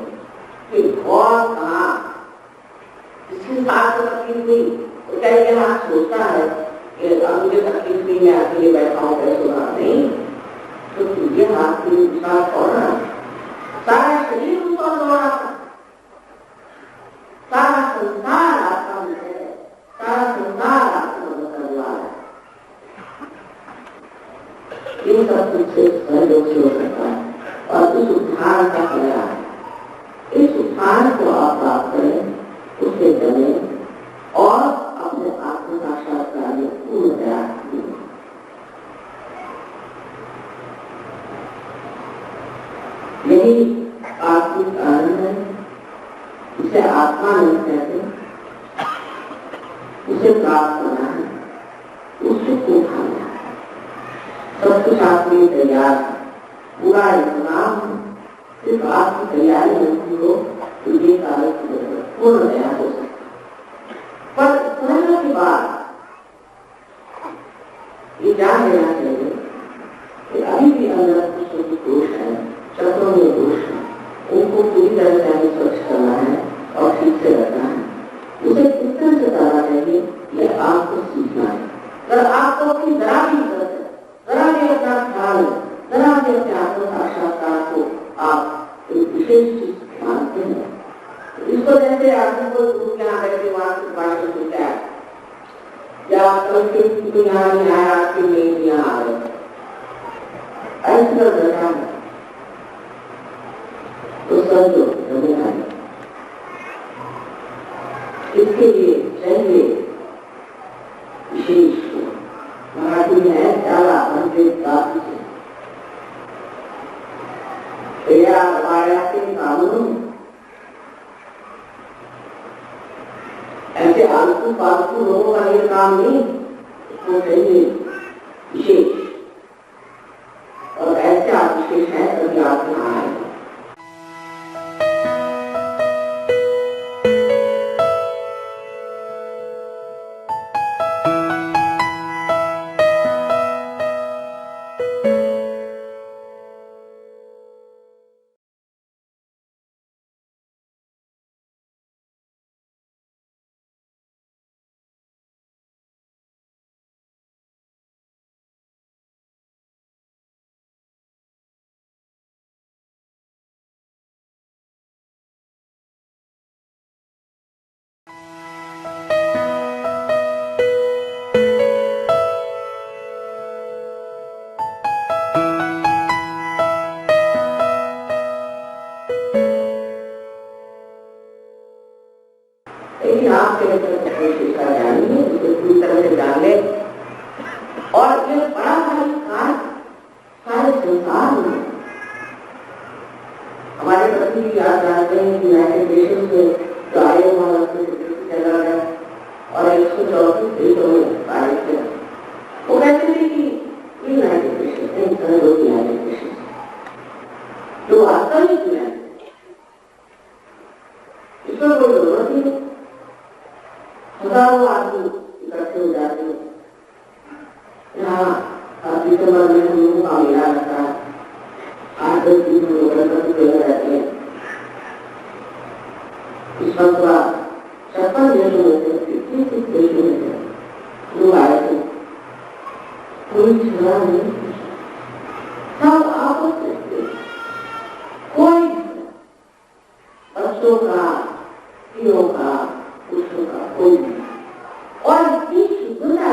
S2: कि कौन कहाँ इसके साथ तकलीफ हुई तो क्या ये हाथ सोचता है कि अब मुझे तकलीफ हुई मैं अकेले बैठा हूँ कैसे होगा? नहीं, तो तुझे हाथ की साथ छोड़ना, सारा शरीर उसको छोड़ा, सारा संसार आपका है, सारा संसार आपको मदद करने वाला है। इन सब कुछ से सहयोग से हो सकता है और उस उत्थान का फल है। इस उत्थान को आप प्राप्त करें, उससे चलें और अपने आत्म साक्षात्कार में पूर्ण प्रयास करें। यही आत्मिक आनंद है, इसे आत्मानंद कहते हैं। उसे प्राप्त करना है, उससे को खाना है। सब कुछ आपके लिए तैयार है, पूरा इंतजाम है, सिर्फ आपकी तैयारी होती हो तो ये कार्य पूर्ण नया हो सकता है। पर समझने के बाद ये जान लेना चाहिए कि अभी भी अंदर कुछ दोष है, चक्रों में दोष है, उनको पूरी तरह से स्वच्छ करना है और ठीक से रखना है। उसे किस तरह से करना चाहिए ये आपको सीखना है। अगर आपको अपनी जरा भी जरूरत है, जरा भी अपना ख्याल है, जरा भी अपने आत्म साक्षात्कार को आप एक विशेष चीज मानते हैं, इसको जैसे आदमी को ग्रुप यहाँ बैठे वहां भाषण सुनता है या कल के तो यहाँ नहीं आया, आपके नहीं यहाँ आ गए, ऐसे बैठा है तो समझो जमीन इसके लिए चाहिए विशेष मराठी में है चाला मंदिर काफी से कानून ऐसे आलतू फालतू लोगों का ये काम नहीं, वो चाहिए विशेष। और ऐसे आप विशेष है तभी आप यहाँ आए। और 134 देशों में पारित किया। वो कहते थे कि यूनाइटेड नेशन जो वास्तविक है इसमें कोई जरूरत नहीं। हजारों आदमी इकट्ठे हो जाते हैं। यहाँ दिसंबर में हम लोगों का मेला लगता है। 8-10 दिन लोग रहते हैं। इस वक्त 56 देशों में से 33 देशों में से लोग आए थे। कोई झगड़ा नहीं, सब आपस में कोई बच्चों का, स्त्रियों का, पुरुषों का कोई नहीं। और इतनी शुद्धता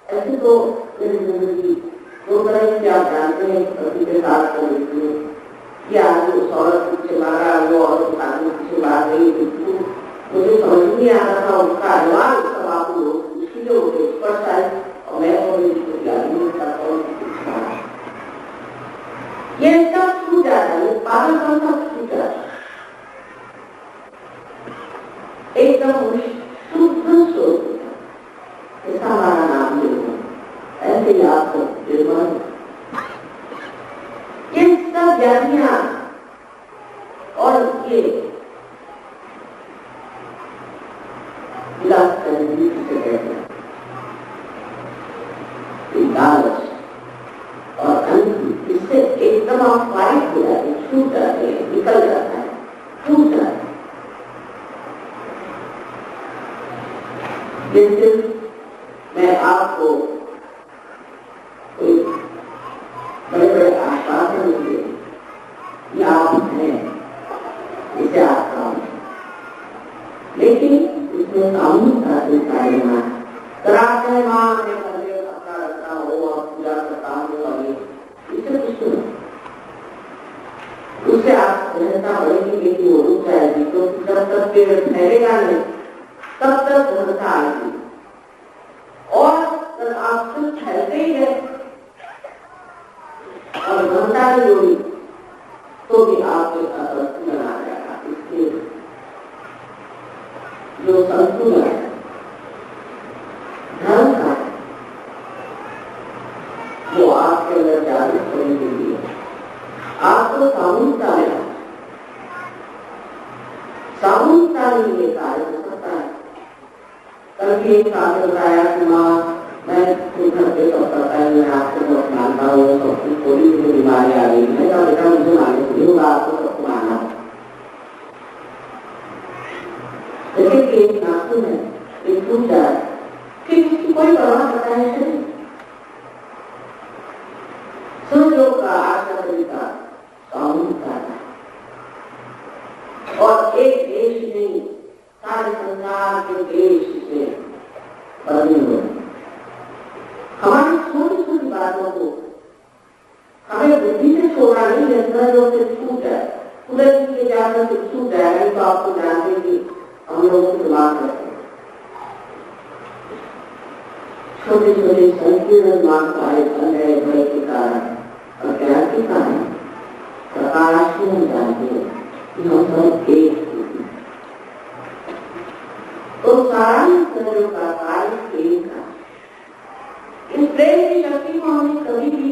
S2: ऐसी तो मेरी जिंदगी दो तरह से आप जानते हैं पति के साथ को देखते हैं कि आदमी उस औरत पीछे मारा, वो औरत उस आदमी पीछे मार गई। मुझे समझ नहीं आता था उसका अनुमान उसका बापू मुश्किलें होते स्पष्ट आए और मैं ये सब छूट जाता है। पागलपन सब छूट जाता है। एकदम शुद्ध सोच ऐसा हमारा नाम ले ऐसे ही आपको निर्माण ये सब व्याधियां और ये लालच और इससे एकदम आप फारिग हो जाते हैं, छूट जाते हैं, निकल जाता है, छूट जाता है। जैसे मैं आपको कोई बड़े बड़े आश्वासन दिए कि आप हैं इसे आप काम, लेकिन इसमें सामूहिकता से कार्यक्रम कराते हैं। मां ने मंदिर अपना रखना हो और पूजा करता हूँ अभी इससे कुछ नहीं, उससे आप सहजता बढ़ेगी लेकिन वो रुक जाएगी। तो जब तक पेड़ फैलेगा नहीं तब तक सहजता आएगी। और जब आप खुद फैलते ही है और घनता की जोड़ी तो भी आपके संतुलन आ जाएगा। इसके जो संतुलन है धर्म का वो आपके अंदर जागृत होने के लिए आपको सामूहिकता में ये कार्य हो सकता है। कल भी एक साथ बताया कि माँ मैं घर पे सब करता है, मैं आपको बहुत मानता हूँ, सब कुछ थोड़ी मुझे बीमारी आ गई है, क्या बेटा मुझे मानने को नहीं होगा, आपको सबको मानना हो। जैसे कि एक नाखून है, एक टूट जाए फिर उसकी कोई परवाह करता है शरीर। सहयोग का आज का तरीका सामूहिकता है और एक देश नहीं सारे संसार के देश से बदले हुए। हमारी छोटी छोटी बातों को हमें बुद्धि से छोड़ा नहीं, जो से छूट जाए कुदरत के जाकर से छूट जाएगा। तो आपको जानते कि हम लोगों के दिमाग रहते हैं छोटे छोटे संकीर्ण दिमाग का एक अन्य भय के कारण और ज्ञान के कारण प्रकाश में हम जानते हैं कि हम सब एक तो सारा सहयोग का कार्य प्रेम का। इस प्रेम की शक्ति को हमने कभी भी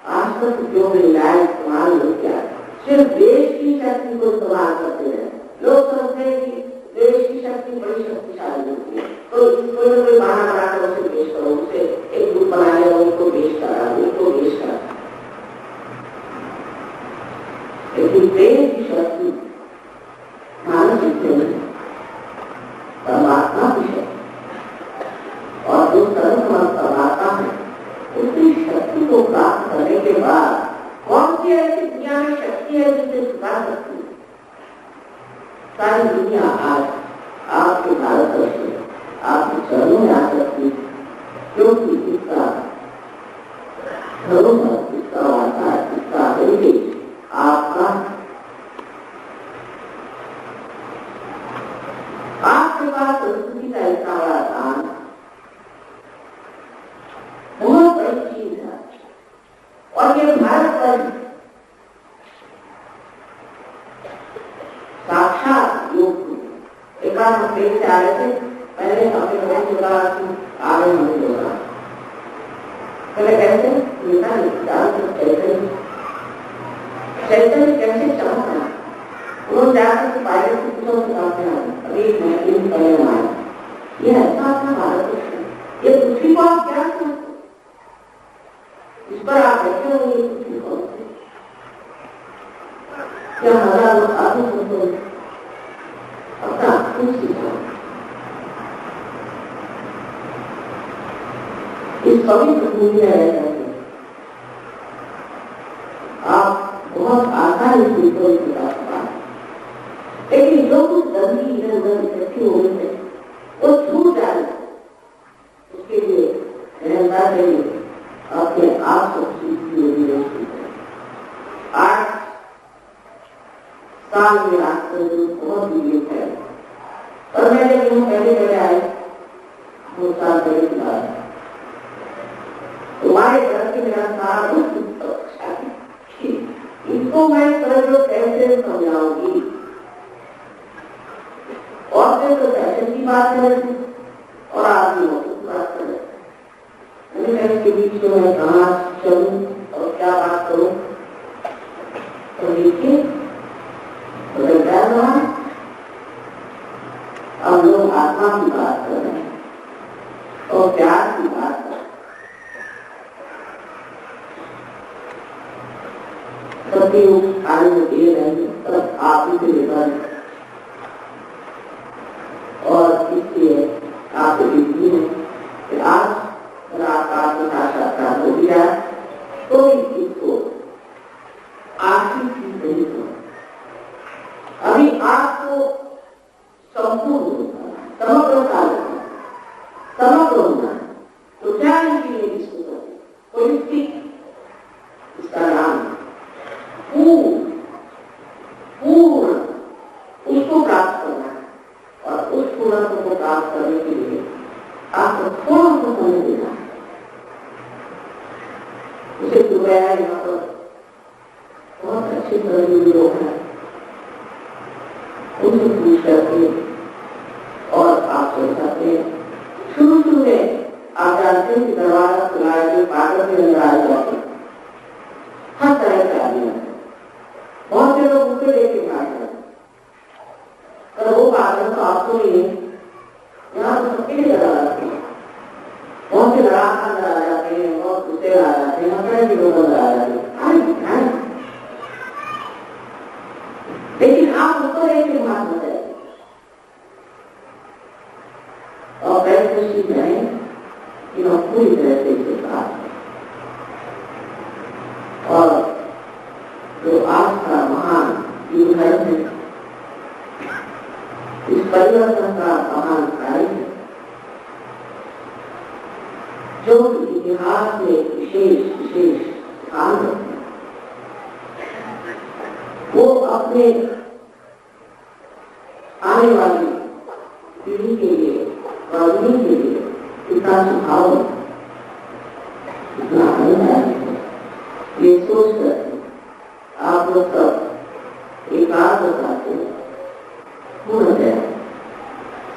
S2: आज तक उपयोग में लाया, इस्तेमाल नहीं किया। सिर्फ देश की शक्ति को इस्तेमाल करते हैं। लोग समझते हैं कि देश की शक्ति बड़ी शक्तिशाली होती है, तो इसको कोई बहाना बनाकर उसे पेश करो, उसे एक ग्रुप बना लिया, उनको पेश करा, उनको पेश करा। लेकिन प्रेम की शक्ति मानसिक नहीं, परमात्मा की शक्ति और जो सर्वसमर्थ परमात्मा है उसकी शक्ति को प्राप्त करने के बाद कौन सी ऐसी दुनिया में शक्ति है जिसे सुखा सकती है। सारी दुनिया आज आपके भारतवर्ष में आपके चरणों में आ सकती है, क्योंकि इसका धर्म, इसका वाता, इसका हेरिटेज आपका आपके पास संस्कृति का इतना बड़ा दान बहुत बड़ी चीज है। और ये भारत पर साक्षात योग एकाध हम ट्रेन से आ रहे थे, मैंने अपने बहन को कहा कि आगे हमें होगा। पहले कैसे नेता चैतन्य कैसे चमक रहा। उन्होंने जाकर पायलट से पूछा, बताते हैं अभी मैं दिन पहले आया, ये ऐसा था भारत, ये पृथ्वी को आप क्या समझते, इस पर आप बैठे हो, ये पृथ्वी को क्या हजार लोग आगे समझो अपना कुछ सीखा। इस पवित्र भूमि में रहते आप बहुत आसानी से कोई बता सकता, लेकिन जो कुछ गंदगी इधर उधर इकट्ठी हो गई है वो छूट जाए, उसके लिए रहता चाहिए अपने आप को सीखी। 8 साल में रास्ते बहुत ही है, और मैं जब यूँ पहले आए 2 साल पहले की बात, तुम्हारे घर से मेरा सारा इनको मैं समझो कैसे समझाऊंगी। और फिर तो फैशन की बात कर रही और आदमियों की बात कर रहे, इसके बीच में मैं कहाँ चलूं और क्या बात करूं। तो देखिए बदल रहा है, अब लोग आत्मा की बात कर रहे हैं और प्यार की बात कर रहे हैं। सभी आनंद दे रहे हैं, तब आप ही से और इसलिए आप देखिए कि आज रात आपको साक्षात्कार हो गया, तो इसको आखिरी चीज नहीं हो, अभी आपको संपूर्ण समग्र होना, तो क्या लिए इसको होलिस्टिक, इसका नाम पूर्ण उसको प्राप्त करना है, और उस पूर्णत्व को प्राप्त करने के लिए आपको थोड़ा सा समय देना है। उसे दुबई यहाँ पर बहुत अच्छे तरह लोग हैं, उनसे पूछ करके और आप सोच सकते हैं। शुरू में आप जानते हैं कि दरवाजा खुलाया जो पागल के अंदर आ जाते, हर तरह के आदमी हैं, बहुत से लोग उसे लेके भाग जाते, पर वो पागल तो आपको नहीं है, यहाँ तो सबके लिए लड़ा जाते हैं, बहुत से लड़ाक अंदर आ जाते हैं, बहुत गुस्से आ जाते हैं, हर तरह के लोग अंदर आ जाते हैं, लेकिन आप उसको लेके भाग मत जाइए। और पहले सीख रहे हैं कि हम पूरी तरह से इसे बात, और जो आज का महान युग है, इस परिवर्तन का महान कार्य है, जो इतिहास में विशेष स्थान रखते हैं, वो अपने आने वाली पीढ़ी के लिए और उन्हीं के लिए इतना सुझाव इतना ये सोच कर आप लोग सब एकाग्रता से पूर्ण है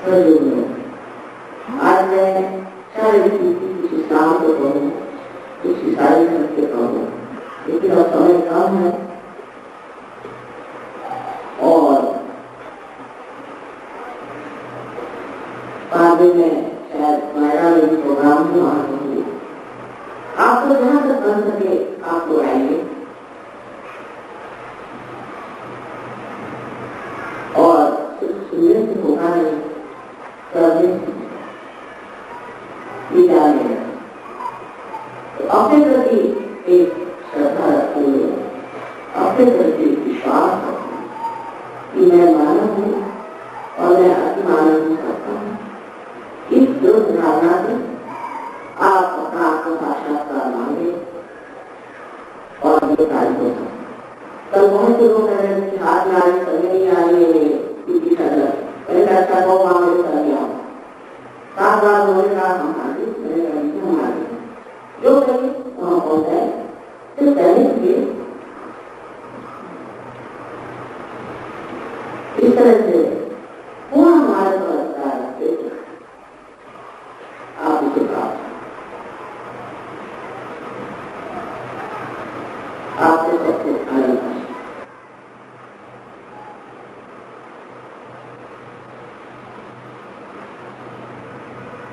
S2: सहयोग में। आज मैं शारीरिक कुछ इस्लाम को कहूँ, कुछ ईसाई धर्म के कहूँ, लेकिन अब समय कम है और बाद में शायद नोएडा में भी प्रोग्राम हुआ होंगे। आपको जहाँ तक बन सके आप लोग आइए और सिर्फ सुनने से होगा नहीं, करने से जाने तो अपने प्रति एक श्रद्धा रखते हुए, अपने प्रति विश्वास रखते कि मैं मानव हूँ और मैं अति मानव हो सकता हूँ। इस दृढ़ धारणा से आप अपना आत्म साक्षात्कार मांगे और ये कार्य हो सकता। कल बहुत से लोग कह रहे हाथ में आने समय नहीं आ रही है, क्योंकि मैंने अच्छा को मांगे कर लिया 7 बार उन्होंने कहा हम आगे, मैंने हम आगे जो करिए वहाँ पहुँच जाए। फिर कहने के इस तरह से पूर्ण हमारे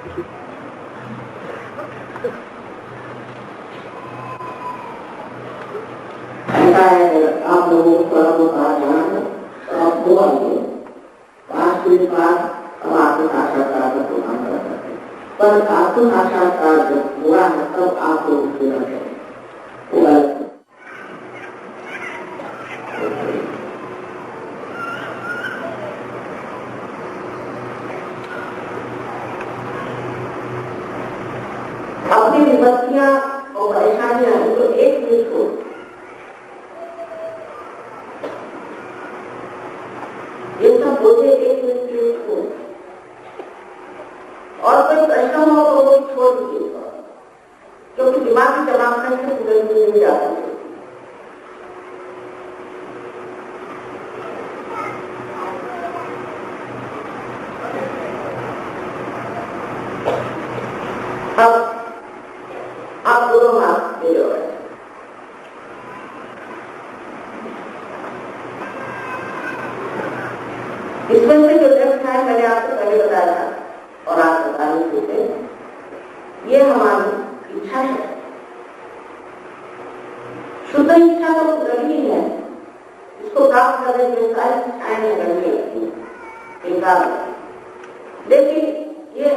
S2: ऐसा है आप लोगों को थोड़ा बहुत बाहर जाना है तो आप दो आइए 5 मिनट बाद हम आत्म साक्षात्कार का प्रोग्राम कर सकते हैं। पर आत्म साक्षात्कार जब हुआ है तब आप लोग पूरा करें वो गलत है। अपनी विपत्तियां और परेशानियां तो एक मिनट को ये सब बोझे एक मिनट के लिए छोड़, और कोई प्रश्न हो तो वो छोड़ दीजिएगा, क्योंकि दिमागी जवाब करके पूरे नहीं जा सकते। अब आप दोनों हाथ दे दो। इसमें से जो लेफ्ट है मैंने आपको पहले बताया था और आप बता नहीं थे, ये हमारी इच्छा है। शुद्ध इच्छा तो रही है, इसको प्राप्त करने के लिए सारी इच्छाएं करनी लगती है, लेकिन ये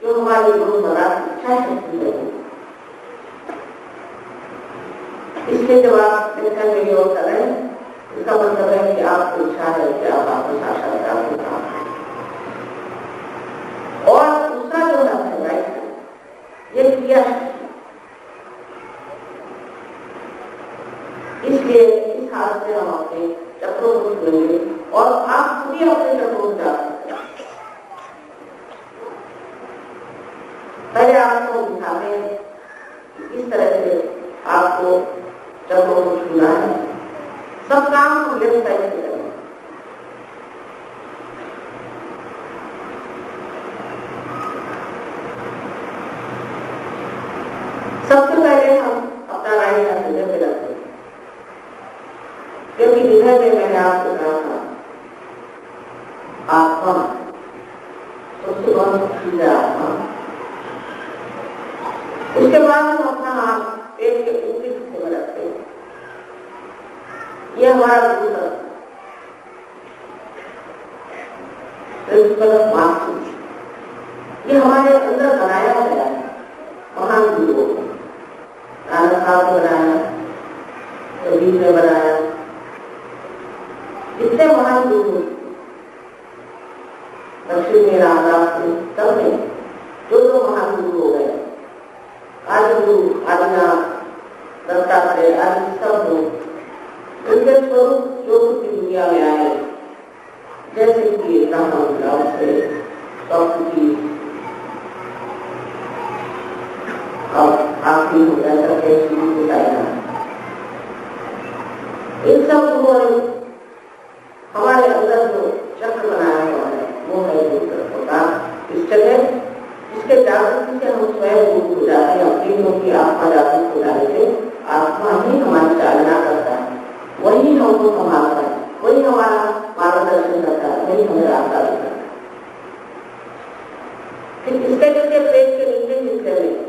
S2: जो हमारी रोजमर्रा की इच्छा शक्ति है, इसलिए जब आप लेखन में योग कर रहे हैं इसका मतलब है कि आपको इच्छा है कि आप आत्म साक्षात्कार को प्राप्त करें। और दूसरा जो है राइट, ये क्रिया है। इसलिए इस हाथ से हम अपने चक्रों को छुएंगे और आप खुद ही अपने चक्रों को जा सकते हैं। पहले आपको दिखाते हैं इस तरह से आपको चक्रों को छूना है। सब काम को लेफ्ट साइड से करें। सबसे पहले हम अपना राइट हाथ हृदय पे रखते हैं, क्योंकि हृदय में मैंने आपको कहा था आत्मा सबसे बहुत सीधा आत्मा। उसके बाद हम अपना हाथ पेट के ऊपरी हिस्से में रखते हैं। ये हमारा दूसरा प्रिंसिपल ऑफ मास्टरी, ये हमारे अंदर बनाया गया है महान गुरुओं को। नानक साहब ने बनाया, कबीर ने बनाया, इतने महान गुरु लक्ष्मी ने, रामदास ने, सब ने जो महान गुरु हो गए, आदि गुरु आदिनाथ, दत्तात्रेय आदि सब लोग उनके स्वरूप जो की दुनिया में आए, जैसे कि राम से की अब आखिरी हो गया करके शुरू बताया। इन सब गुरुओं ने हमारे अंदर जो चक्र बनाया हुआ है वो है इस जगह, इसके जागृति से हम स्वयं गुरु हो जाते हैं। अपनी क्योंकि आत्मा जागृत हो जाने से आत्मा ही हमारी चालना करता है, वही हमको संभालता है, वही हमारा मार्गदर्शन करता है, वही हमें रास्ता देता है। फिर इसके नीचे पेट के नीचे हिस्से में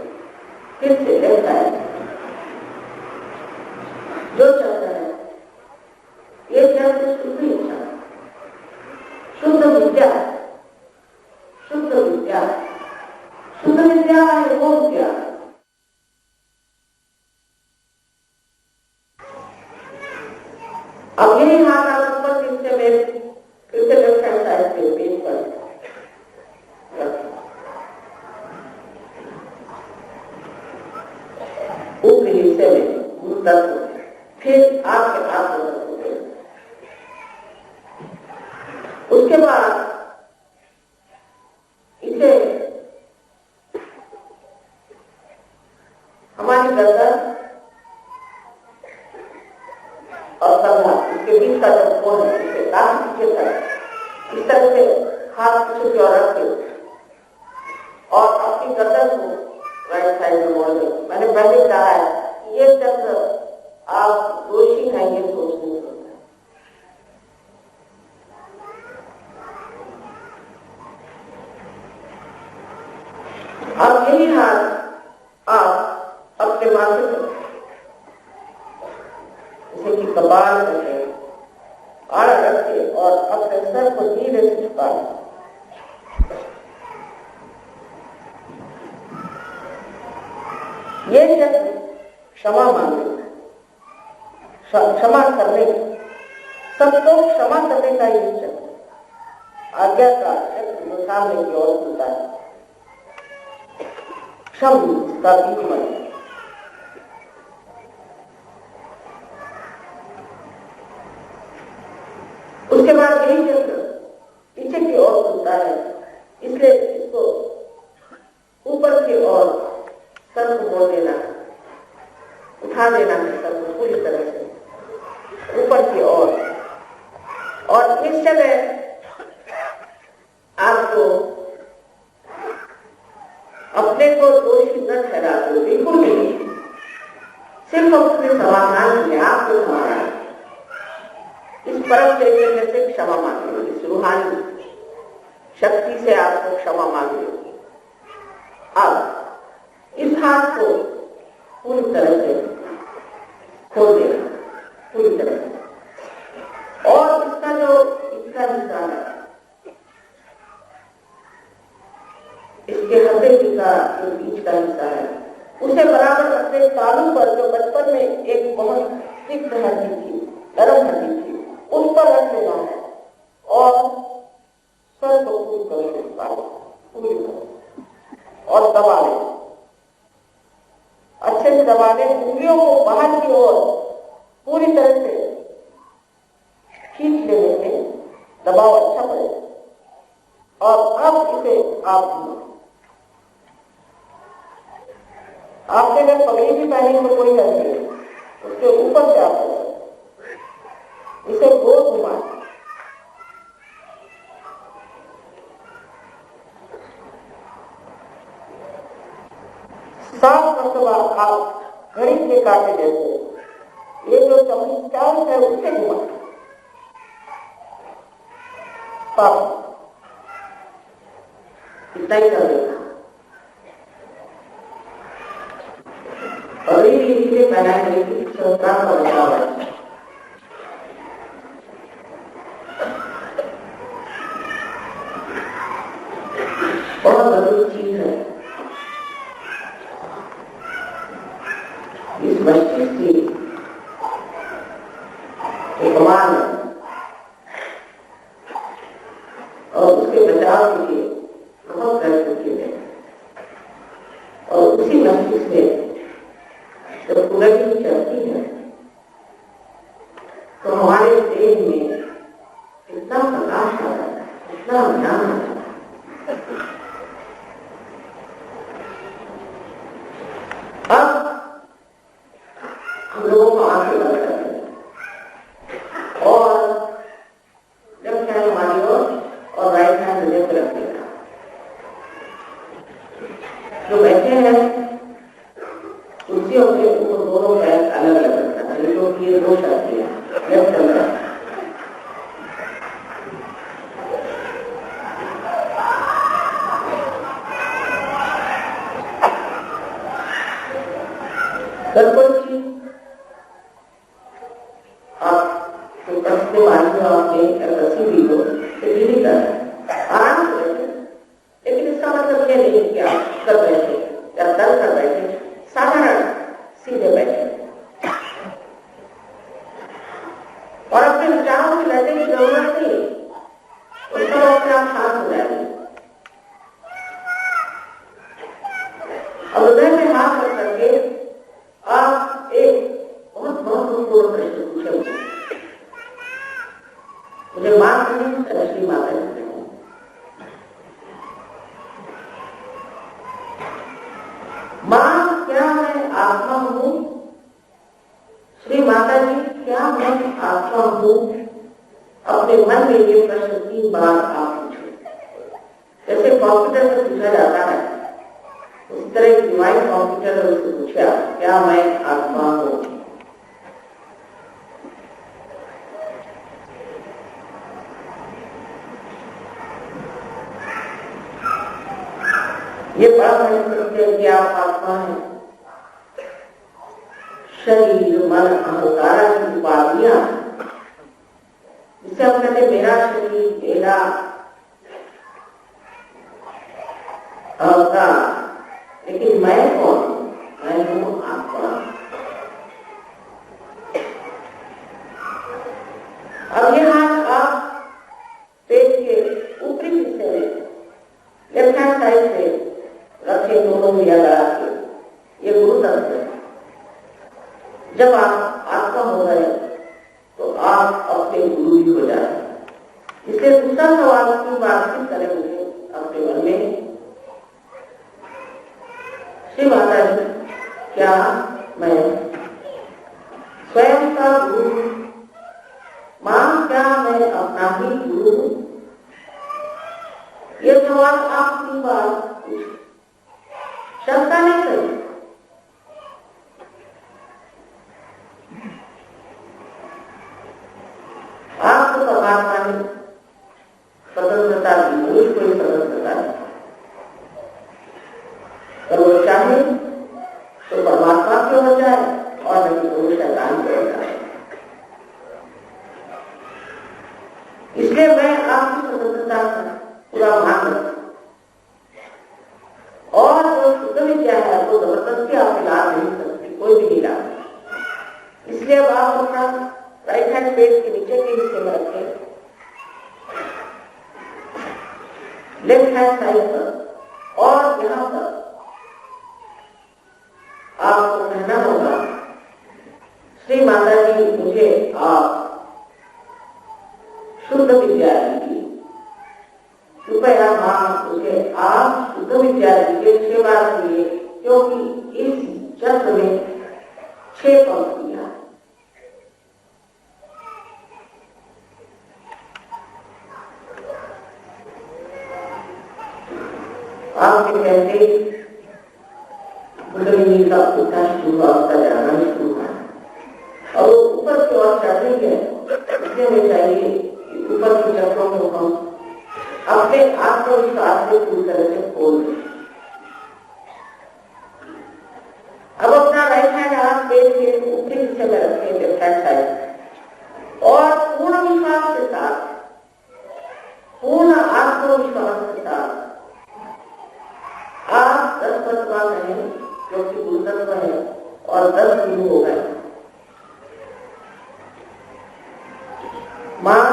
S2: फिर से लेफ्ट है जो चलता है, ये चलते शुद्ध इच्छा, शुद्ध विद्या, शुद्ध विद्या, शुद्ध विद्या है वो विद्या। अब यही हाथ आप ऊपर फिर से लेफ्ट हैंड साइड पे पेट पर ऊपरी हिस्से में गुरु तत्व, फिर आपके पास हो गए। उसके बाद इसे हमारी गर्दन और कंधा, इसके बीच का जो कोण है, इसके काफी पीछे तक इस तरह से हाथ पीछे की ओर रख के और अपनी गर्दन को राइट साइड में मोड़ दें। मैंने पहले कहा है ये चक्र आप दोषी हैं ये सोच नहीं सकते। अब यही हाथ आप अपने माथे पर, जैसे कि कपाल करके आड़ा रखे और अपने सर को धीरे से झुका। ये जब क्षमा मांगे, क्षमा करने, सबको क्षमा करने का ये शब्द आज्ञा का शब्द सामने की ओर होता है। क्षम का बीच में उसके बाद यही चक्र पीछे की ओर खुलता है, इसलिए इसको ऊपर की ओर सर को मोड़ देना, उठा देना है सर को पूरी तरह से ऊपर की ओर। और इस समय आपको अपने को दोषी न ठहरा दो, बिल्कुल नहीं, सिर्फ अपने समाधान किया, आपको समाधान इस परम चैतन्य से क्षमा मांगे, इस रूहानी शक्ति से आपको क्षमा मांगे। अब इस हाथ को पूरी तरह से खोल देना, पूरी तरह से, और इसका जो इसका हिस्सा है, इसके हथेली का जो बीच का हिस्सा है, उसे बराबर अपने तालू पर, जो बचपन में एक बहुत सिक्त हड्डी थी, नरम हड्डी थी, उस पर रख लेना है और सर को पूरी तरह से पूरी तरह और दबा लें, अच्छे से दबा लें, उंगलियों को बाहर की ओर पूरी तरह से खींच लेने से दबाव अच्छा पड़ेगा। और अब इसे आपने अगर पगड़ी भी पहनी तो कोई नहीं है, उसके ऊपर से आप इसे गोल घुमाएं, सात मरतबा आप घड़ी के काटे जैसे ये जो चमत्कार है उसे घुमाएं, इतना ही कर देगा। अभी भी पहनाने की संस्कार का बचाव है। बहुत जरूरी चीज है इस मस्तिष्क की एक मान है और उसके बचाव के लिए बहुत प्रयत्न किए गए। और उसी मस्तिष्क में जब पुनर्जन्म चलती है तो हमारे देह में इतना प्रकाश आता है, इतना ज्ञान आता है। अब हम लोगों को आंखें बंद करते हैं और लेफ्ट हैंड हमारी ओर और राइट हैंड हृदय पर रख देना। जो बैठे हैं कुर्सियों के ऊपर दोनों पैर अलग अलग रखना चाहिए, क्योंकि ये दो शक्ति है, लेफ्ट हैंड राइट। ये बड़ा महत्वपूर्ण है कि आप आत्मा है। शरीर, मन, अहंकार की उपाधियां, जिसे हम कहते मेरा शरीर, मेरा अहंकार, लेकिन मैं कौन? मैं हूं आत्मा। अब ये हाथ आप पेट के ऊपरी हिस्से में लेफ्ट हैंड साइड से रखे, दोनों मिला लगा के, ये गुरु तंत्र है। जब आप आत्मा हो रहे तो आप अपने गुरु भी हो जाए। इसलिए दूसरा सवाल की बातचीत करेंगे अपने मन में, श्री माता जी, क्या मैं स्वयं का गुरु हूं? मां, क्या मैं अपना ही गुरु हूं? ये सवाल आप 3 बार पूछें, शंका नहीं करें। आपको परमात्मा ने स्वतंत्रता दी, मुझको ही स्वतंत्रता दी। अगर वो चाहे तो परमात्मा क्यों हो जाए और नहीं तो शैतान क्यों हो जाए। इसलिए मैं आपकी स्वतंत्रता का पूरा मान रखता हूं। और जो शुद्ध विद्या है वो जबरदस्ती आप ला नहीं सकती, कोई भी नहीं ला। इसलिए अब आप अपना राइट हैंड पेट के नीचे के हिस्से में रखें, लेफ्ट हैंड साइड पर, और यहां पर आपको कहना होगा, श्री माता जी, मुझे आप शुद्ध विद्या दीजिए। कृपया मां, मुझे आप शुद्ध विद्या दीजिए 6 बार दिए, क्योंकि इस चक्र में 6 पंक्तियां। आपके कहते कुंडलिनी का उठना शुरू, आपका जाना शुरू है और वो ऊपर की ओर चढ़ रही है। इसलिए हमें चाहिए कि ऊपर के चक्रों को हम अपने आत्मविश्वास से पूरी तरह से खोल दें। अब अपना राइट हैंड हाथ पेट के ऊपरी हिस्से में रखें, लेफ्ट हैंड साइड, और पूर्ण विश्वास के साथ, पूर्ण आत्मविश्वास के साथ आप 10 तत्वा कहें, जो कि गुरु तत्व है, और 10 गुरु हो गए। मां,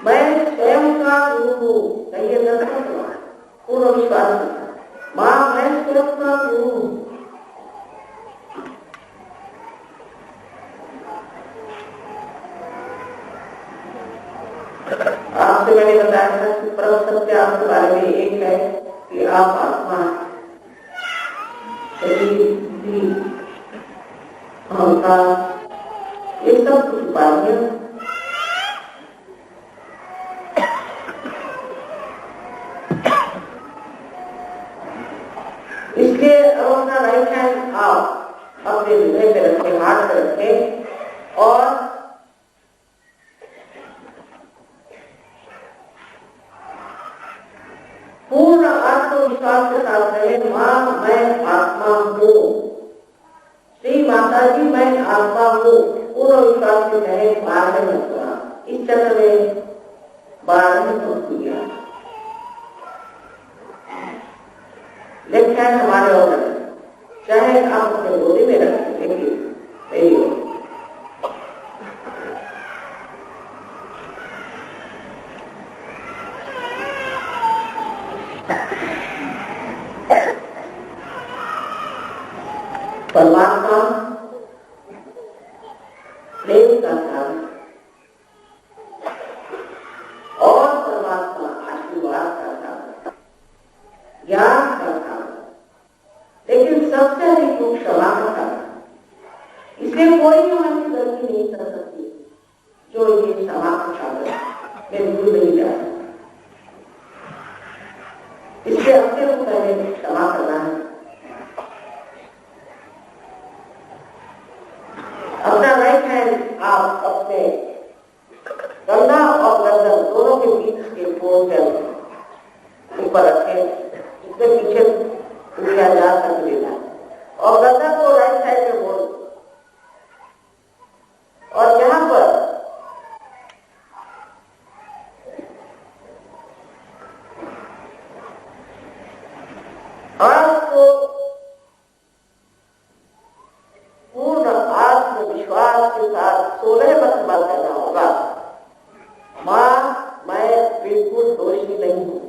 S2: मैं स्वयं का गुरु हूं, कहिए 10 तत्वा पूर्ण विश्वास। मां, मैं स्वयं का गुरु हूं। आपसे मैंने बताया था कि परम सत्य आपके बारे में एक है कि आप आत्मा, शरीर, बुद्धि, अहंकार, ये सब कुछ उपाधियां। इसलिए अब अपना राइट हैंड आप अपने हृदय पे रखें, हाथ पे रखें, और पूर्ण आत्मविश्वास के साथ रहे, मां, मैं आत्मा हूं। श्री माता जी, मैं आत्मा हूं। पूर्ण विश्वास से कहे, 12 मतलब इस चक्र में 12 पंक्तियां। लेफ्ट हैंड हमारे और चाहे आप अपने गोदी में रखें, लेकिन सही हो। परमात्मा प्रेम का नाम और परमात्मा आशीर्वाद का नाम, ज्ञान का नाम, लेकिन सबसे अधिक वो क्षमा का नाम। इसलिए कोई हमारी गलती नहीं कर सकती जो ये क्षमा का सागर में भूल नहीं जा सकता। इसलिए अपने को पहले क्षमा करना है। अपना राइट हैंड आप अपने कंधा और गर्दन दोनों के बीच के कोण के ऊपर रखें, उसके पीछे उनका जा सक देना और गर्दन को राइट साइड में मोड़ और यहाँ पर आपको पूर्ण आत्मविश्वास के साथ 16 मरतबा करना होगा। माँ, मैं बिल्कुल दोषी नहीं हूँ।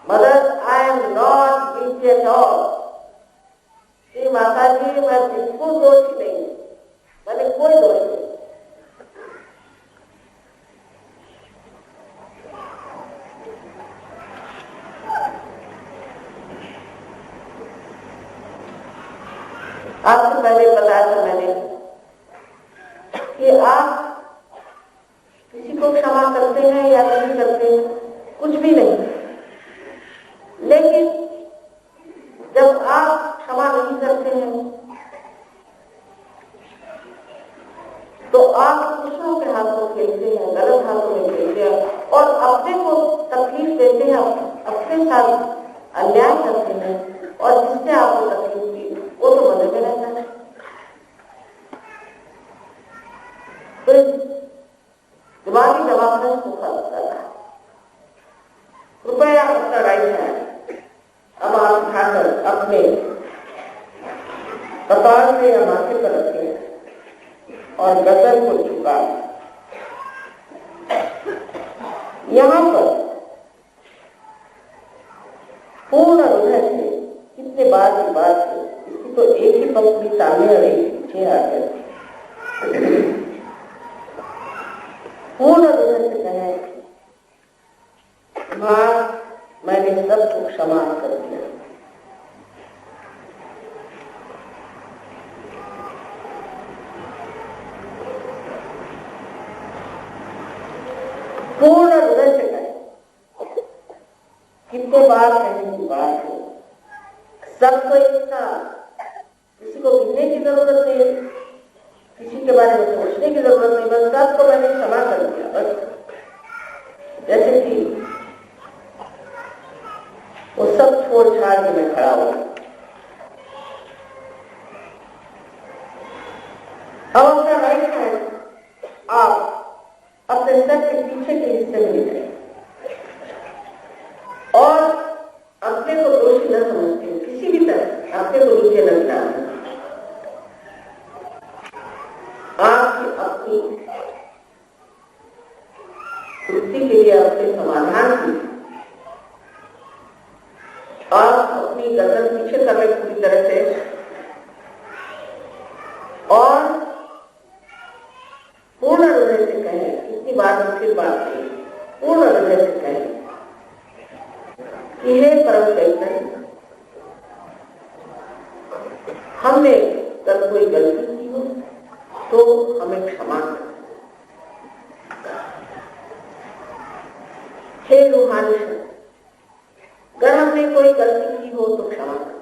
S2: Mother, I am not guilty at all. Shri Mata जी, मैं बिल्कुल दोषी नहीं हूँ, मैंने कोई दोष नहीं। आपसे पहले बताया था मैंने कि आप किसी को क्षमा करते हैं या नहीं करते हैं, कुछ भी नहीं। लेकिन जब आप क्षमा नहीं करते हैं तो आप दूसरों के हाथों खेलते हैं, गलत हाथों में खेलते हैं और अपने को तकलीफ देते हैं, अपने साथ अन्याय करते हैं और जिससे आपको तकलीफ दी वो तो मजे में रहता है। तो दिमागी दबाव को खत्म करना है। कृपया अपना राइट हैंड अब आप उठाकर अपने कपाल में या माथे पर रखें और गर्दन को झुका। यहाँ पर पूर्ण हृदय से कितने बार की बात है, इसकी तो एक ही पंक्ति सामने और एक पीछे आ गया। पूर्ण हृदय से कहें, माँ, मैंने सबको क्षमा कर दिया। पूर्ण हृदय से कहें, कितने बार कहने की बात है, सबको एक साथ, किसी को गिनने की जरूरत नहीं, किसी के बारे में सोचने की जरूरत नहीं, बस सबको मैंने क्षमा कर दिया। बस जैसे कि वो सब छोड़ छाड़ के मैं खड़ा हूं। अब अपना राइट हैंड आप अपने सर के पीछे के हिस्से में ले और अपने को दोषी न समझते, किसी भी तरह अपने को नीचे न गिराना। आपकी अपनी तृप्ति के लिए, अपने समाधान के लिए आप अपनी गर्दन पीछे कर रहे पूरी तरह से और पूर्ण हृदय से कहें, कितनी बार मुश्किल बात नहीं, पूर्ण हृदय से कहें कि हे परम चैतन्य, हमने कल कोई गलती की हो तो हमें क्षमा कर। हे रूहानी शक्ति, अगर हमने कोई गलती की हो तो क्षमा कर।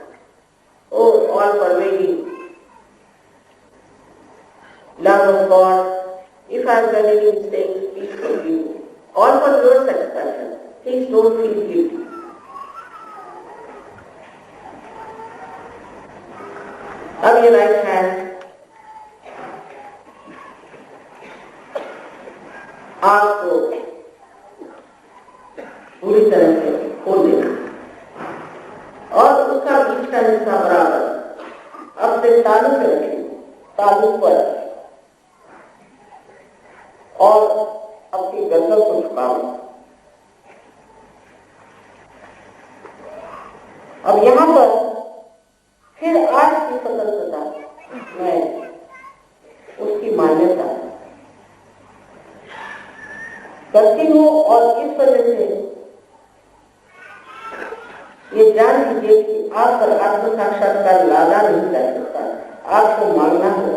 S2: Oh all pervading love of God, if I have done any mistakes, please forgive me. All for your satisfaction. Please don't feel guilty. अब ये राइट हैंड आपको पूरी तरह से खोल देना और उसका बीच का हिस्सा बराबर अपने तालू पे रखें, तालू पर, और अपनी गर्दन को झुकाओ। अब यहाँ पर फिर आज की स्वतंत्रता में उसकी मान्यता करती हूँ और इस वजह से ये जान लीजिए कि आप पर आत्म साक्षात्कार लादा नहीं जा सकता। आपको मांगना हो,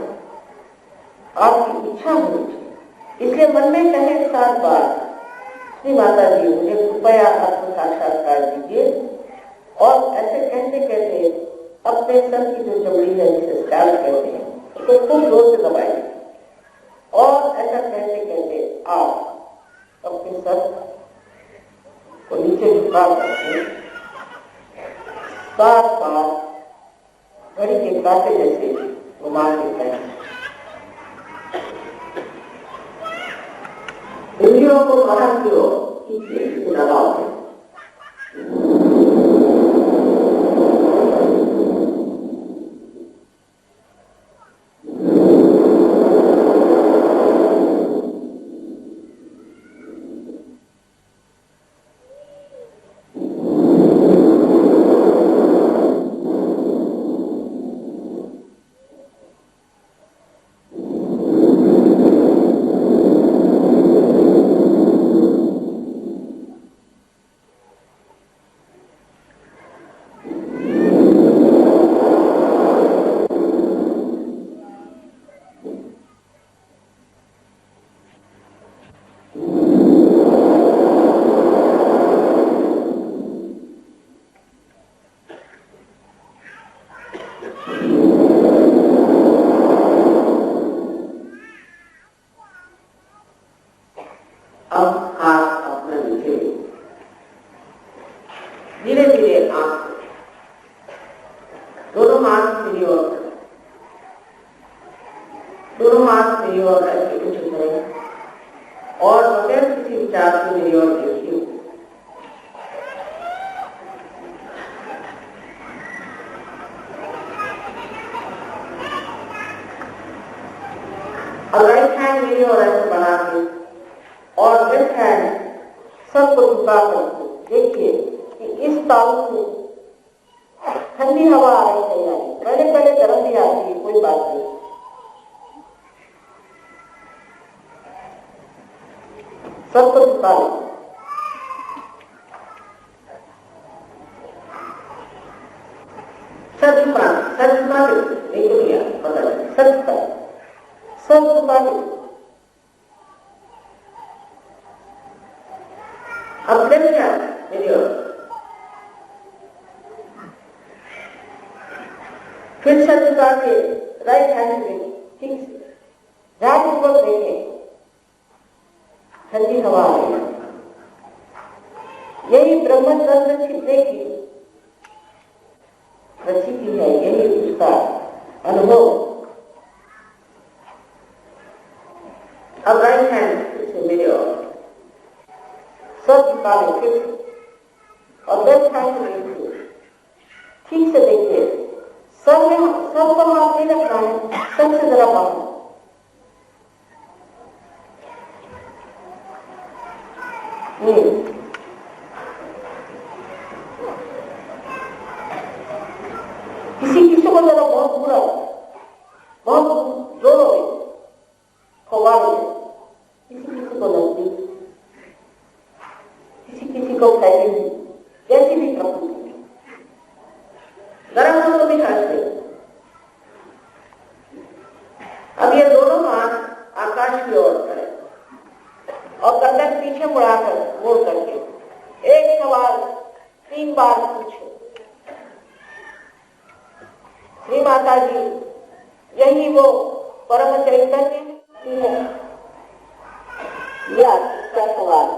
S2: आपकी इच्छा होनी चाहिए। इसलिए मन में कहे 7 बार, श्री माता जी मुझे कृपया आत्म साक्षात्कार दीजिए, और ऐसे कहते कहते अपने सर की जो चमड़ी है जिसे स्कैल्प कहते हैं उसको खूब जोर से दबाएं और ऐसा कहते कहते आप अपने सर को नीचे झुका करके बार बार घड़ी के कांटे जैसे घुमा देता है। इंद्रियों को बाहर की ओर खींचने लगाओ है। अब हाथ अपना नीचे धीरे धीरे आंख दोनों हाथ मेरी ओर ऐसे उठ करें और बगैर किसी विचार के मेरी ओर देखिए। अब राइट हैंड मेरी ओर ऐसे बढ़ा के और लेफ्ट हैंड सबको झुका करके देखिए कि इस तालु से ठंडी हवा आ रही है। पहले पहले गर्म भी आती है, कोई बात नहीं। सबको झुका लें। सर झुका के देखो भैया पता नहीं सर झुका के अब लेफ्ट हैंड मेरी ओर फिर सर झुका के राइट हैंड से ठीक से ध्यानपूर्वक देखें। ठंडी हवा आ रही है। यही ब्रह्म तंत्र छिपने की प्रसिद्धि है, यही उसका अनुभव। अब राइट हैंड से मेरे और सब निकाले फिर और लेफ्ट हैंड से ठीक से देखिए। सर को हाथ नहीं रखना है, सर से जरा बाहर। किसी को जरा बहुत बुरा बहुत जोर में खवाल किसी को लगती, किसी को फैली जैसी भी प्रकृति गर्म हो तो भी खाते। अब ये दोनों हाथ आकाश की ओर करें और गर्दन पीछे मुड़ाकर मोड़ करके एक सवाल 3 बार पूछे। श्री माता जी, यही वो परम चैतन्य है? या क्या सवाल?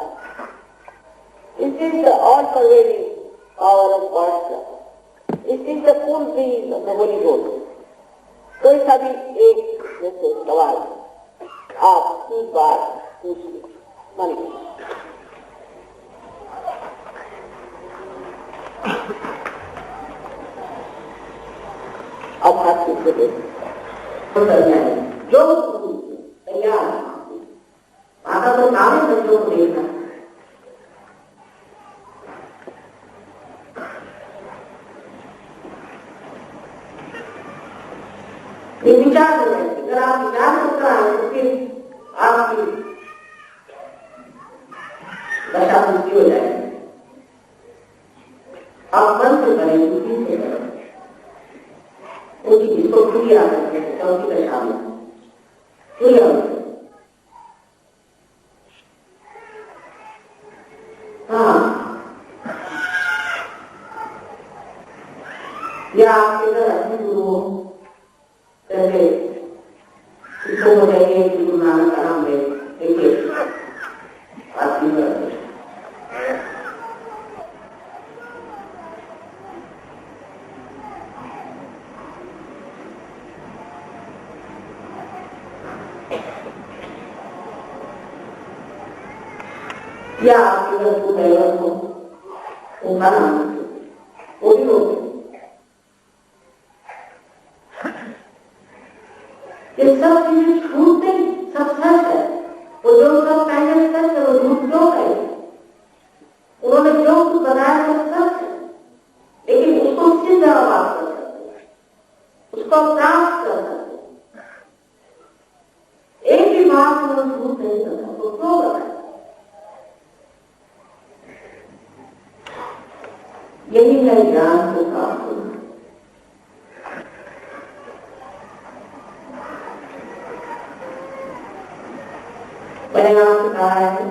S2: Is this the all-pervading power of God's love? Is this the full being of the Holy Ghost? कोई सा भी एक जैसे सवाल आप 3 बार पूछ लीजिए मन में। अब हाथ पीछे देखिए जो तैयार माता तो काम है जो देखना। ये विचार हो रहे हैं, अगर आप विचार करता है तो फिर आपकी दशा मुक्ति हो जाएगी। आप मन से करें, बुद्धि से करें, उनकी इसको पूरी आ सकते हैं। चौथी दशा में पूरी आ सकते। या आपके घर अपने गुरु हो जैसे इसको हो जाएंगे कि गुरु नानक का नाम ले देखिए या आपके घर को ड्राइवर हो उनका नाम वो भी होते ये सब चीजें झूठ नहीं, सब सच है। वो जो सब पहले सच है वो झूठ क्यों है? उन्होंने जो कुछ बताया वो सच है, लेकिन उसको सिद्ध बात कर सकते, उसको प्राप्त कर सकते। एक भी बात उन्होंने झूठ नहीं करता तो क्यों बताया? यही है ज्ञान को प्राप्त होना। मैंने आपसे कहा है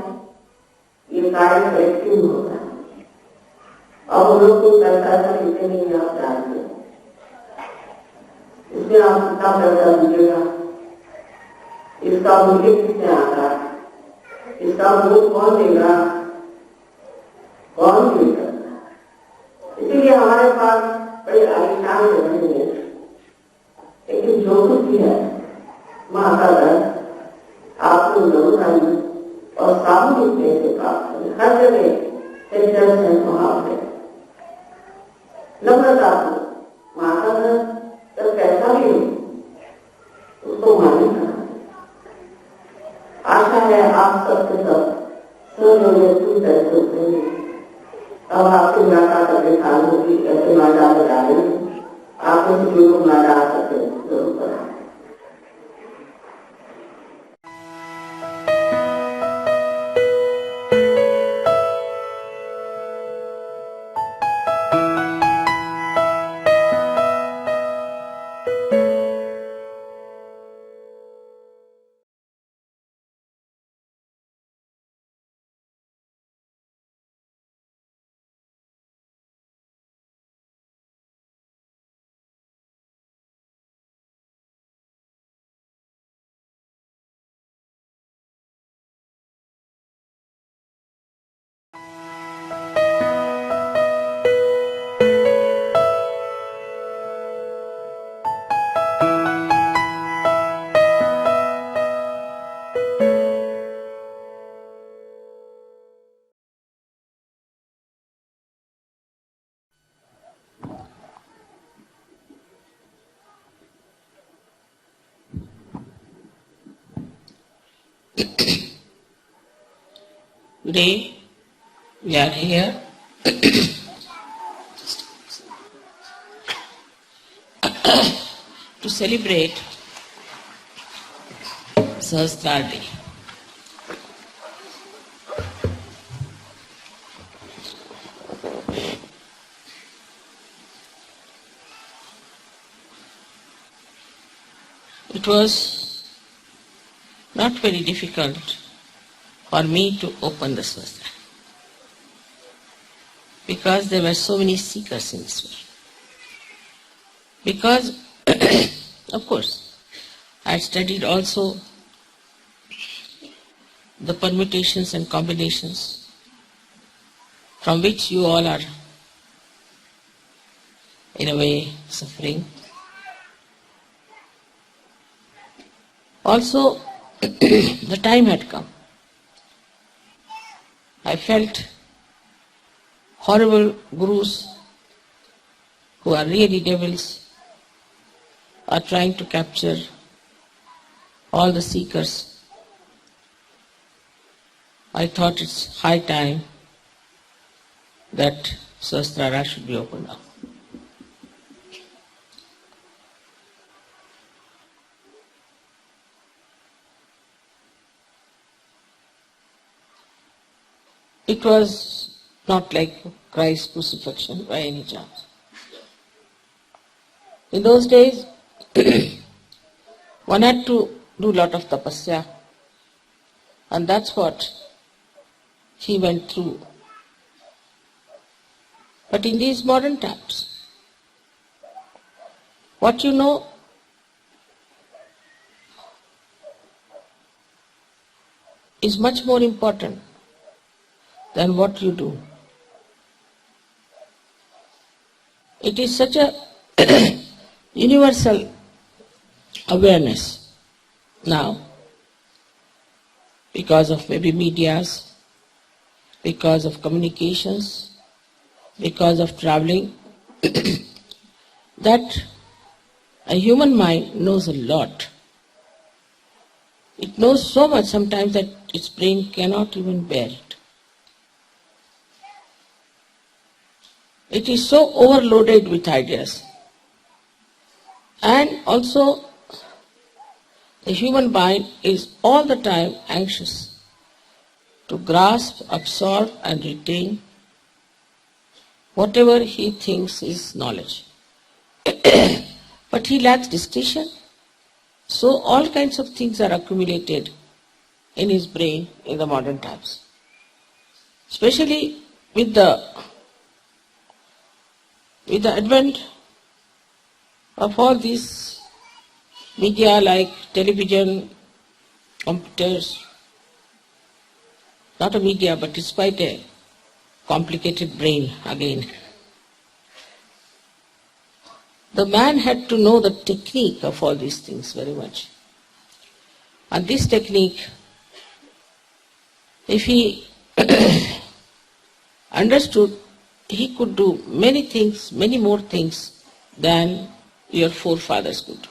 S2: ये कार्य व्यक्ति होता है और हम लोग को पैसा लिखते नहीं आप जानते, इसमें आप कितना पैसा दीजिएगा, इसका मूल्य किसने आता है, इसका मूल्य कौन देगा, कौन देगा? इसीलिए हमारे पास बड़ी आलिशान जमीन है, लेकिन जो कुछ भी है माता दर आपको नमूनाई और सामूहिक में से प्राप्त करें। हर जगह वहां पे नम्रता को माता दर जब कैसा भी हो उसको मान्य करना। आशा है आप सबके सब पैसे अब आपको मुलाकात करके साल होगी, ऐसे माता बता रही आप उस जो माता आ सकते जरूर करा।
S1: Today we are here to celebrate Sahasrardi. It was not very difficult for me to open the Sahasrara because there were so many seekers in this world. Because, of course, I had studied also the permutations and combinations from which you all are, in a way, suffering. Also, the time had come. I felt horrible gurus who are really devils are trying to capture all the seekers. I thought it's high time that Sahasrara should be opened up. It was not like Christ's crucifixion by any chance. In those days, one had to do a lot of tapasya, and that's what he went through. But in these modern times, what you know is much more important than what you do. It is such a universal awareness now because of maybe medias because of communications, because of traveling, that a human mind knows a lot. It knows so much sometimes that its brain cannot even bear it. It is so overloaded with ideas. And also, the human mind is all the time anxious to grasp, absorb and retain whatever he thinks is knowledge. But he lacks discretion, so all kinds of things are accumulated in his brain in the modern times. Especially with the advent of all these media like television, computers, not a media but it's quite a complicated brain again. The man had to know the technique of all these things very much. And this technique, if he understood, he could do many things, many more things than your forefathers could.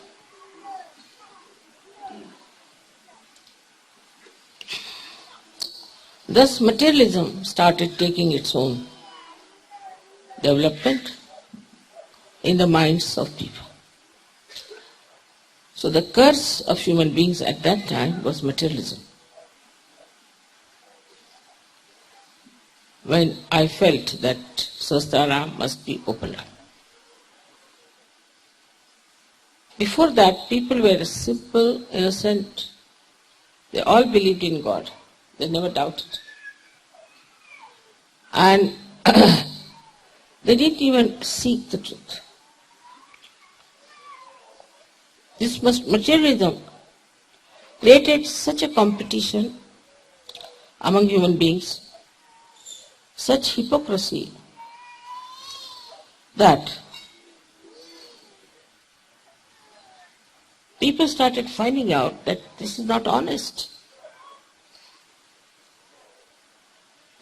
S1: Thus materialism started taking its own development in the minds of people. So the curse of human beings at that time was materialism. When I felt that Sahasrara must be opened up. Before that, people were simple, innocent. They all believed in God. They never doubted. And they didn't even seek the truth. This materialism created such a competition among human beings, such hypocrisy, that people started finding out that this is not honest.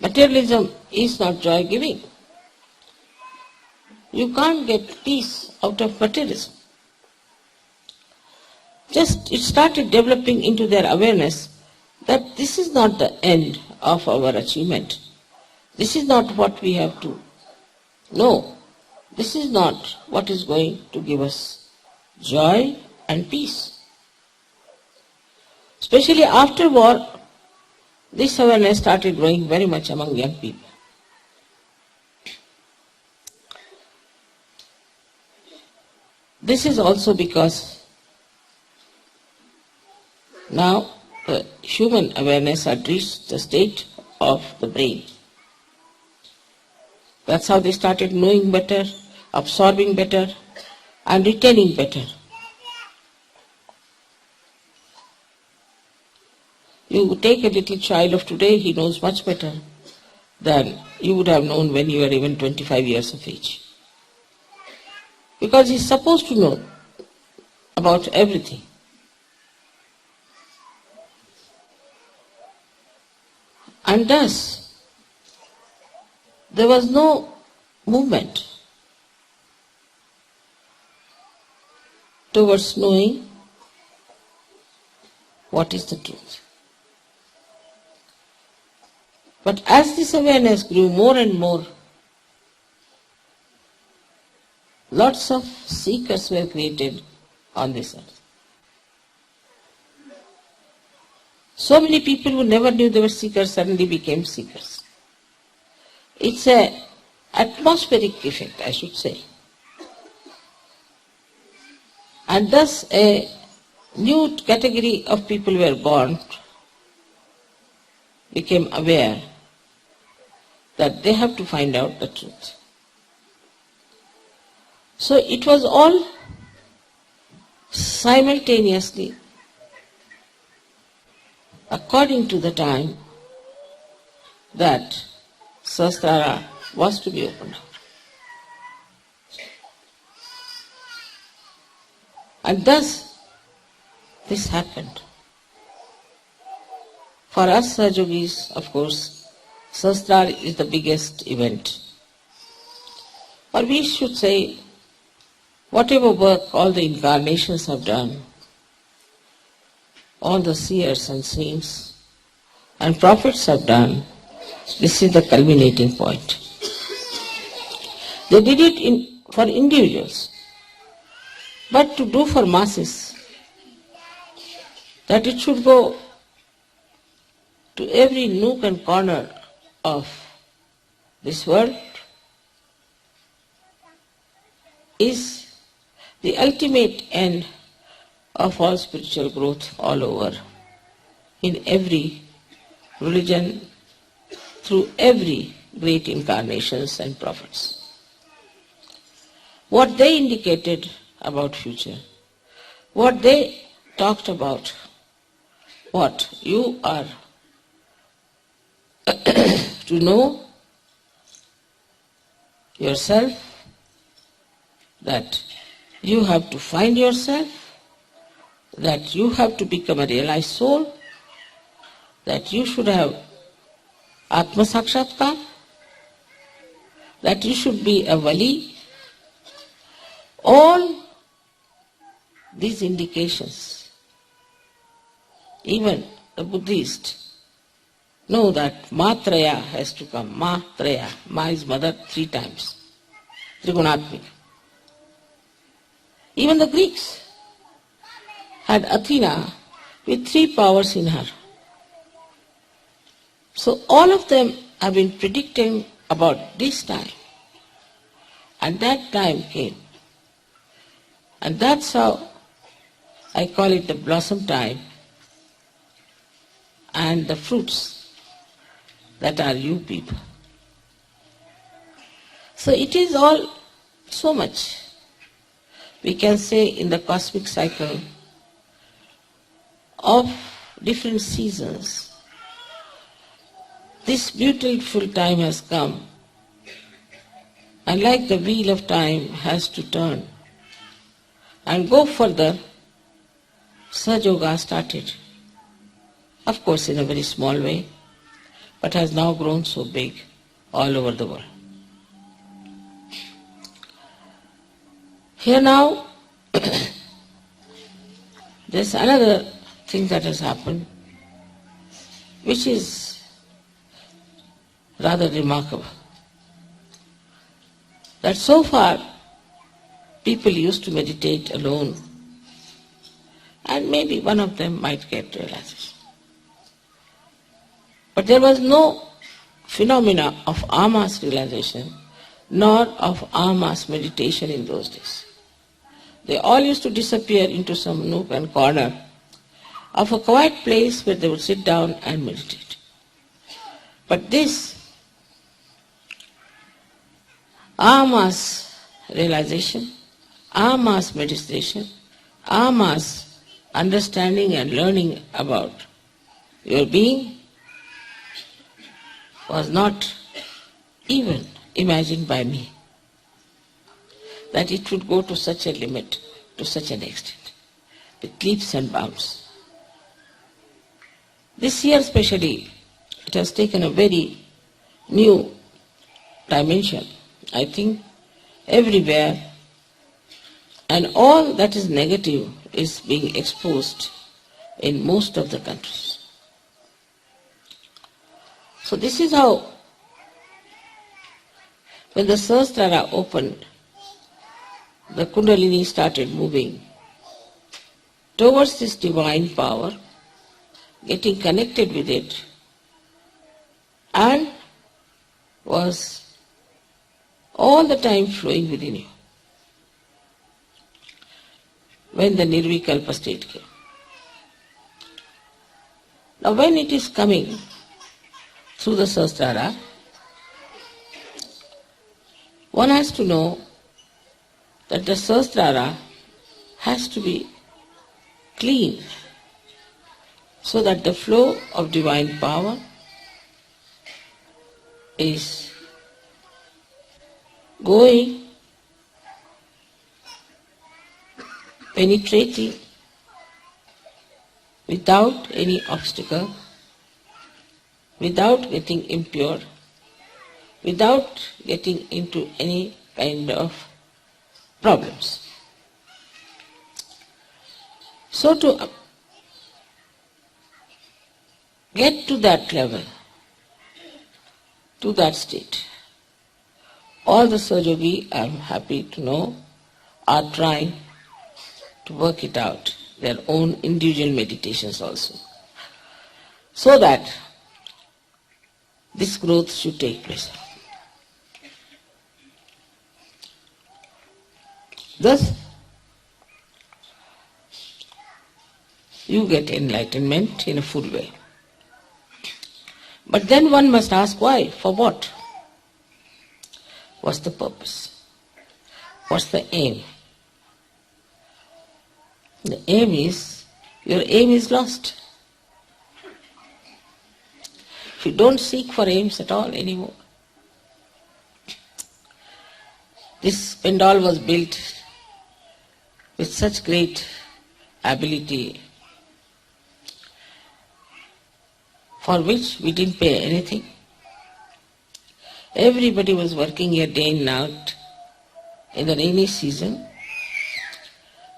S1: Materialism is not joy-giving. You can't get peace out of materialism. Just it started developing into their awareness that this is not the end of our achievement. This is not what we have to know. This is not what is going to give us joy and peace. Especially after war, this awareness started growing very much among young people. This is also because now the human awareness had reached the state of the brain. That's how they started knowing better, absorbing better, and retaining better. You take a little child of today, he knows much better than you would have known when you were even 25 years of age. Because he's supposed to know about everything. And thus, there was no movement towards knowing what is the truth. But as this awareness grew more and more, lots of seekers were created on this earth. So many people who never knew they were seekers suddenly became seekers. It's an atmospheric effect, I should say. And thus a new category of people were born, became aware that they have to find out the truth. So it was all simultaneously, according to the time that Sahasrara was to be opened up. And thus this happened. For us Sahajogis, of course, Sahasrara is the biggest event. Or we should say, whatever work all the incarnations have done, all the seers and saints and prophets have done, this is the culminating point. They did it for individuals, but to do for masses, that it should go to every nook and corner of this world, is the ultimate end of all spiritual growth all over, in every religion, through every great incarnations and prophets. What they indicated about future, what they talked about, what you are to know yourself, that you have to find yourself, that you have to become a realized soul, that you should have Atma Sakshatkar, that you should be a Wali. All these indications, even the Buddhists know that Matraya has to come. Matraya, Ma is mother 3 times. Trigunatmika. Even the Greeks had Athena with 3 powers in her. So all of them have been predicting about this time. And that time came. And that's how I call it the blossom time and the fruits that are you people. So it is all so much we can say in the cosmic cycle of different seasons. This beautiful time has come, and like the wheel of time has to turn and go further, Sahajayoga started. Of course in a very small way, but has now grown so big all over the world. Here now, there's another thing that has happened, which is rather remarkable. That so far, people used to meditate alone, and maybe one of them might get realization. But there was no phenomena of amas realization, nor of amas meditation in those days. They all used to disappear into some nook and corner of a quiet place where they would sit down and meditate. But this amas realization, amas meditation, amas understanding and learning about your being was not even imagined by me, that it would go to such a limit, to such an extent, with leaps and bounds. This year especially, it has taken a very new dimension. I think everywhere, and all that is negative is being exposed in most of the countries. So this is how, when the Sahasrara opened, the Kundalini started moving towards this divine power, getting connected with it, and was all the time flowing within you. When the Nirvikalpa state came. Now when it is coming through the Sahasrara, one has to know that the Sahasrara has to be clean, so that the flow of divine power is going, penetrating without any obstacle without getting impure, without getting into any kind of problems. So to get to that level, to that state, all the Sahajayogi, I am happy to know, are trying to work it out, their own individual meditations also, so that this growth should take place. Thus, you get enlightenment in a full way. But then one must ask why, for what? What's the purpose? What's the aim? The aim is, your aim is lost. If you don't seek for aims at all anymore. This pandal was built with such great ability, for which we didn't pay anything. Everybody was working here day and night in the rainy season,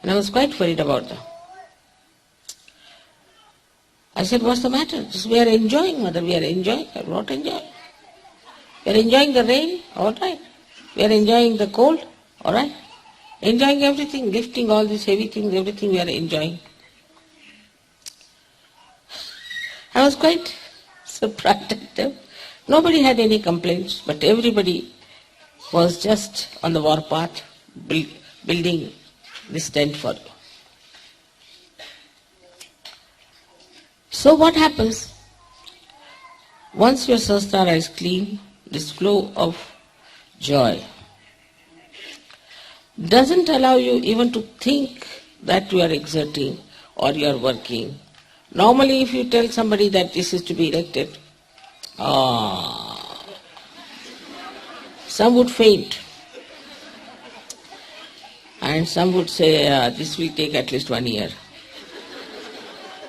S1: and I was quite worried about them. I said, what's the matter? We are enjoying, mother, we are enjoying. I will not enjoy. We are enjoying the rain, all right. We are enjoying the cold, all right. Enjoying everything, lifting all these heavy things, everything we are enjoying. I was quite surprised at them. Nobody had any complaints, but everybody was just on the warpath, building this tent for you. So what happens? Once your sahasrara is clean, this flow of joy doesn't allow you even to think that you are exerting or you are working. Normally if you tell somebody that this is to be erected, some would faint and some would say this will take at least 1 year.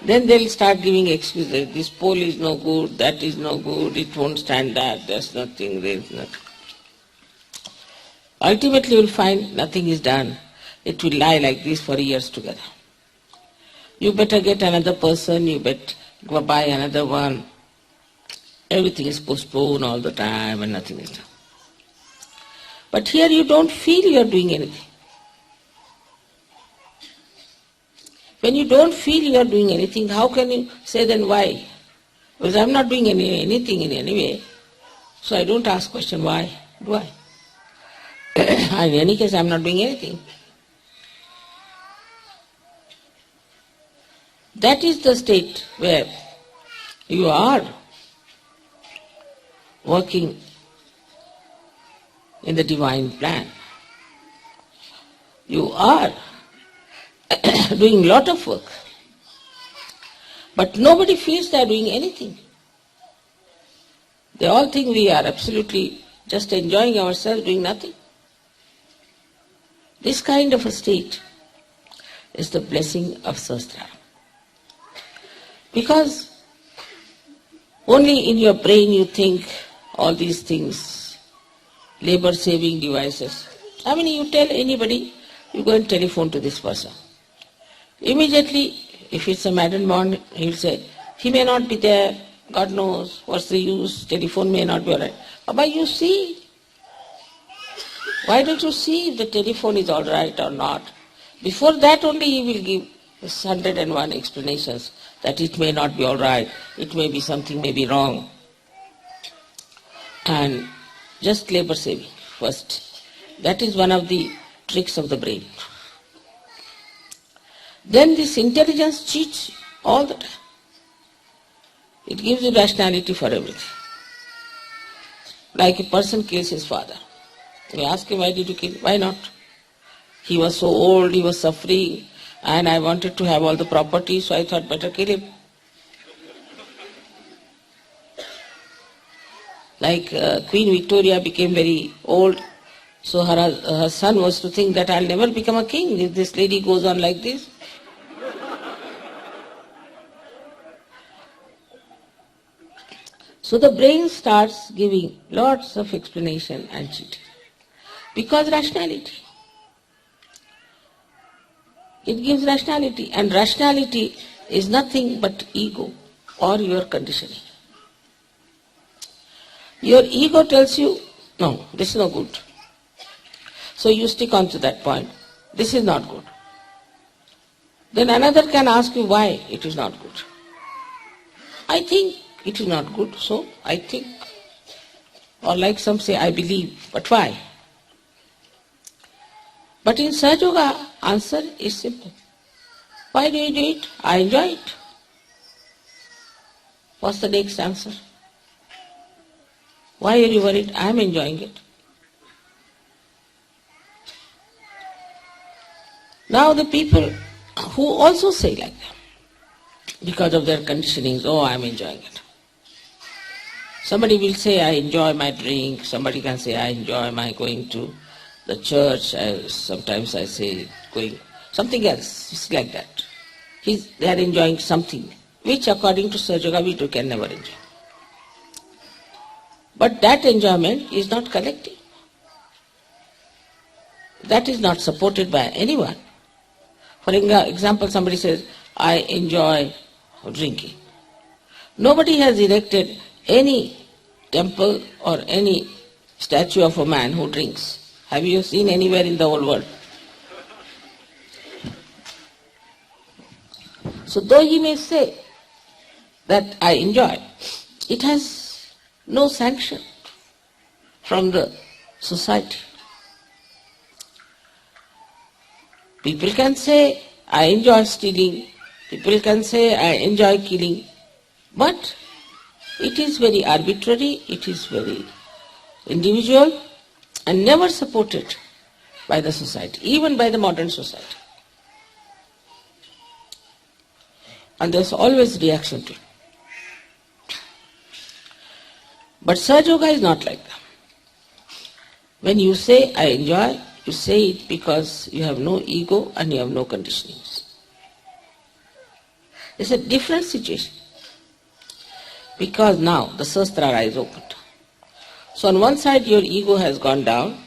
S1: Then they'll start giving excuses. This pole is no good, that is no good, it won't stand that, there's nothing, there's nothing. Ultimately you'll find nothing is done. It will lie like this for years together. You better get another person, you better go buy another one. Everything is postponed all the time and nothing is done. But here you don't feel you are doing anything. When you don't feel you are doing anything, how can you say then why? Because I am not doing anything in any way. So I don't ask question why do I? In any case I am not doing anything. That is the state where you are working in the divine plan. You are doing lot of work, but nobody feels they are doing anything. They all think we are absolutely just enjoying ourselves, doing nothing. This kind of a state is the blessing of sahasrara. Because only in your brain you think all these things, labor-saving devices. I mean, you tell anybody, you go and telephone to this person. Immediately, if it's a madden bond, he'll say, he may not be there, God knows, what's the use, telephone may not be alright. But you see, why don't you see if the telephone is alright or not? Before that only he will give 101 explanations that it may not be alright, it may be something may be wrong. And just labor saving first. That is one of the tricks of the brain. Then this intelligence cheats all the time. It gives you rationality for everything. Like a person kills his father. You ask him, why did you kill him? Why not? He was so old, he was suffering, and I wanted to have all the property, so I thought better kill him. Like Queen Victoria became very old, so her son was to think that I'll never become a king if this lady goes on like this. So the brain starts giving lots of explanation and cheating. Because rationality. It gives rationality, and rationality is nothing but ego or your conditioning. Your ego tells you, no, this is no good. So you stick on to that point. This is not good. Then another can ask you why it is not good. I think it is not good, so I think. Or like some say, I believe. But why? But in sahajayoga, answer is simple. Why do you do it? I enjoy it. What's the next answer? Why are you worried? I am enjoying it. Now the people who also say like that, because of their conditionings, oh, I am enjoying it. Somebody will say, I enjoy my drink. Somebody can say, I enjoy my going to the church. Sometimes I say, going, something else. It's like that. They are enjoying something, which according to sahajayoga we can never enjoy. But that enjoyment is not collective. That is not supported by anyone. For example, somebody says, I enjoy drinking. Nobody has erected any temple or any statue of a man who drinks. Have you seen anywhere in the whole world? So though he may say that I enjoy, it has no sanction from the society. People can say, I enjoy stealing. People can say, I enjoy killing. But it is very arbitrary, it is very individual, and never supported by the society, even by the modern society. And there's always reaction to it. But sahajayoga is not like that. When you say, I enjoy, you say it because you have no ego and you have no conditionings. It's a different situation. Because now the sahasrara is opened. So on one side your ego has gone down,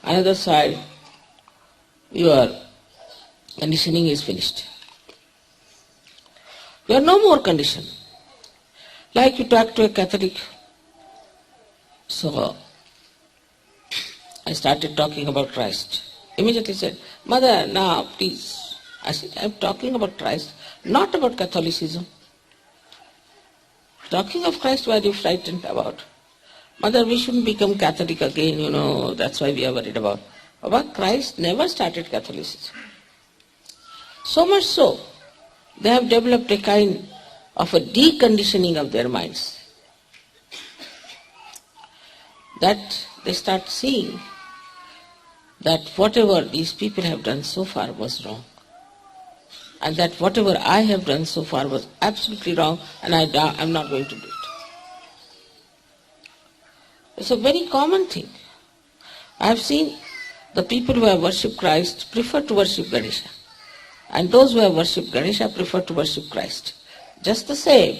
S1: another side your conditioning is finished. You are no more conditioned. Like you talk to a Catholic. So I started talking about Christ. Immediately said, Mother, now please. I said, I am talking about Christ, not about Catholicism. Talking of Christ, what are you frightened about? Mother, we shouldn't become Catholic again, that's why we are worried about. But Christ never started Catholicism. So much so, they have developed a kind of a deconditioning of their minds. That they start seeing that whatever these people have done so far was wrong. And that whatever I have done so far was absolutely wrong, and I'm not going to do it. It's a very common thing. I have seen the people who have worshipped Christ prefer to worship Ganesha. And those who have worshipped Ganesha prefer to worship Christ. Just the same.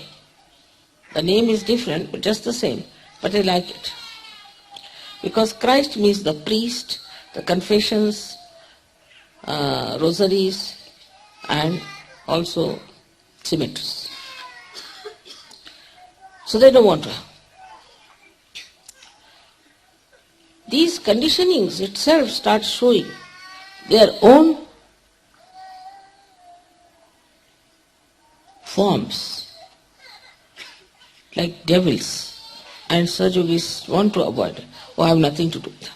S1: The name is different, but just the same. But they like it. Because Christ means the priest, the confessions, rosaries, and also cemeteries. So they don't want to have. These conditionings itself start showing their own forms, like devils, and Sahajogis want to avoid it. Oh, I have nothing to do with them.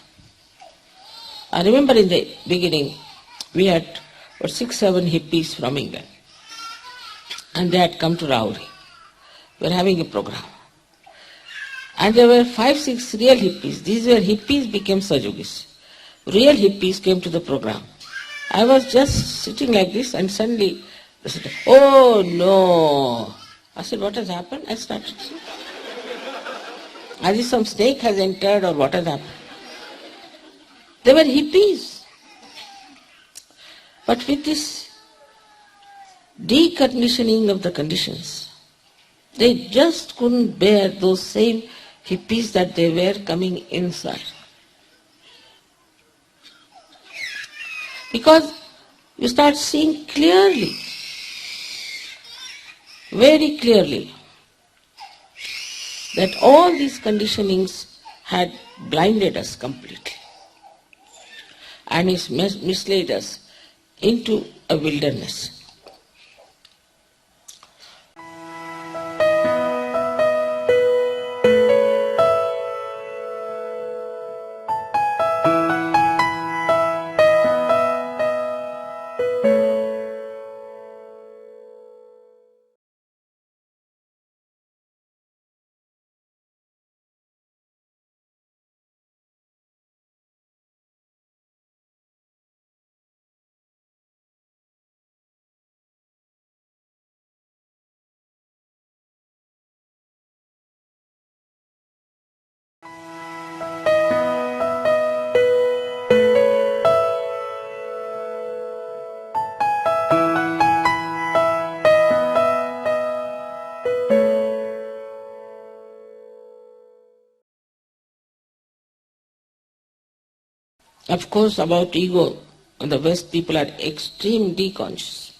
S1: I remember in the beginning, we had 6-7 hippies from England, and they had come to Rauri. We were having a program. And there were 5-6 real hippies. These were hippies became Sahajogis. Real hippies came to the program. I was just sitting like this, and suddenly they said, oh no. I said, what has happened? I started saying, as if some snake has entered or what has happened. They were hippies. But with this deconditioning of the conditions, They just couldn't bear those same hippies that they were coming inside. Because you start seeing clearly, very clearly, that all these conditionings had blinded us completely and it's misled us into a wilderness. Of course, about ego, in the West people are extremely conscious.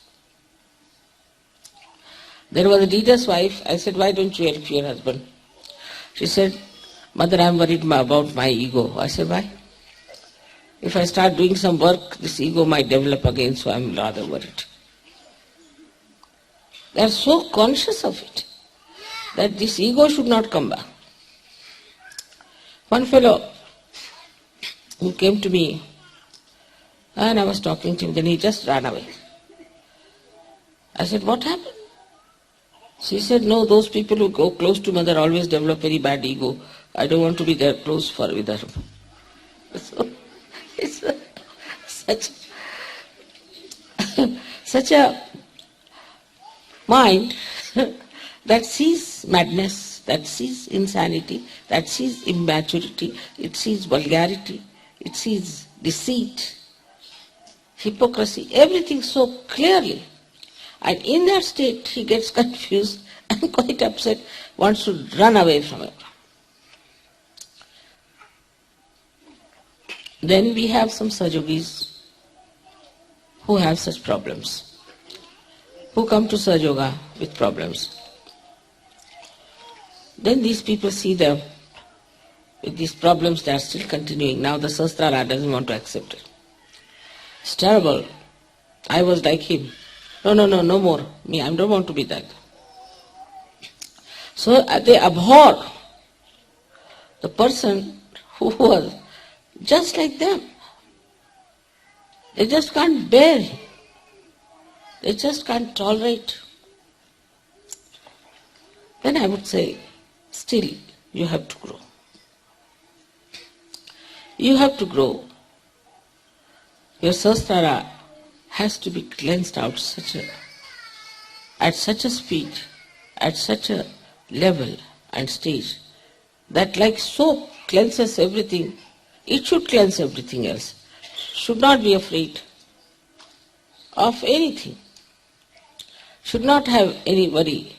S1: There was a leader's wife. I said, why don't you help your husband? She said, Mother, I'm worried about my ego. I said, why? If I start doing some work, this ego might develop again, so I'm rather worried. They are so conscious of it that this ego should not come back. One fellow who came to me and I was talking to him, then he just ran away. I said, what happened? She said, no, those people who go close to Mother always develop very bad ego. I don't want to be there close with her. So it's such a mind that sees madness, that sees insanity, that sees immaturity, it sees vulgarity, it sees deceit, hypocrisy, everything so clearly. And in that state he gets confused and quite upset, wants to run away from it. Then we have some Sahajogis who have such problems, who come to Sahajayoga with problems. Then these people see them with these problems, they are still continuing. Now the Sahasrara doesn't want to accept it. It's terrible. I was like him. No more. Me, I don't want to be that. So they abhor the person who was just like them. They just can't bear him. They just can't tolerate. Then I would say, still, you have to grow. You have to grow. Your Sahasrara has to be cleansed out at such a speed, at such a level and stage, that like soap cleanses everything, it should cleanse everything else. Should not be afraid of anything. Should not have any worry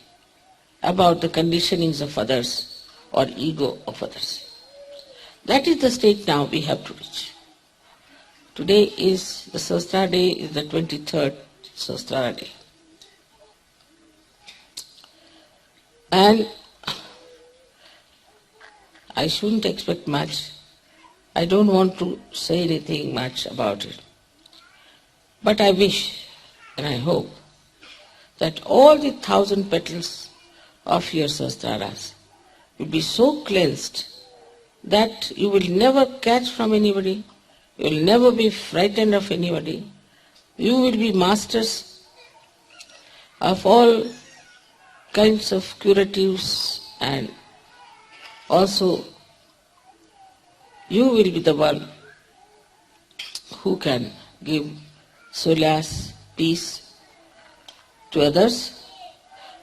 S1: about the conditionings of others or ego of others. That is the state now we have to reach. Today is the Sahasrara day, is the 23rd Sahasrara day. And I shouldn't expect much. I don't want to say anything much about it. But I wish and I hope that all the 1,000 petals of your Sahasraras will be so cleansed that you will never catch from anybody, you will never be frightened of anybody. You will be masters of all kinds of curatives, and also you will be the one who can give solace, peace to others.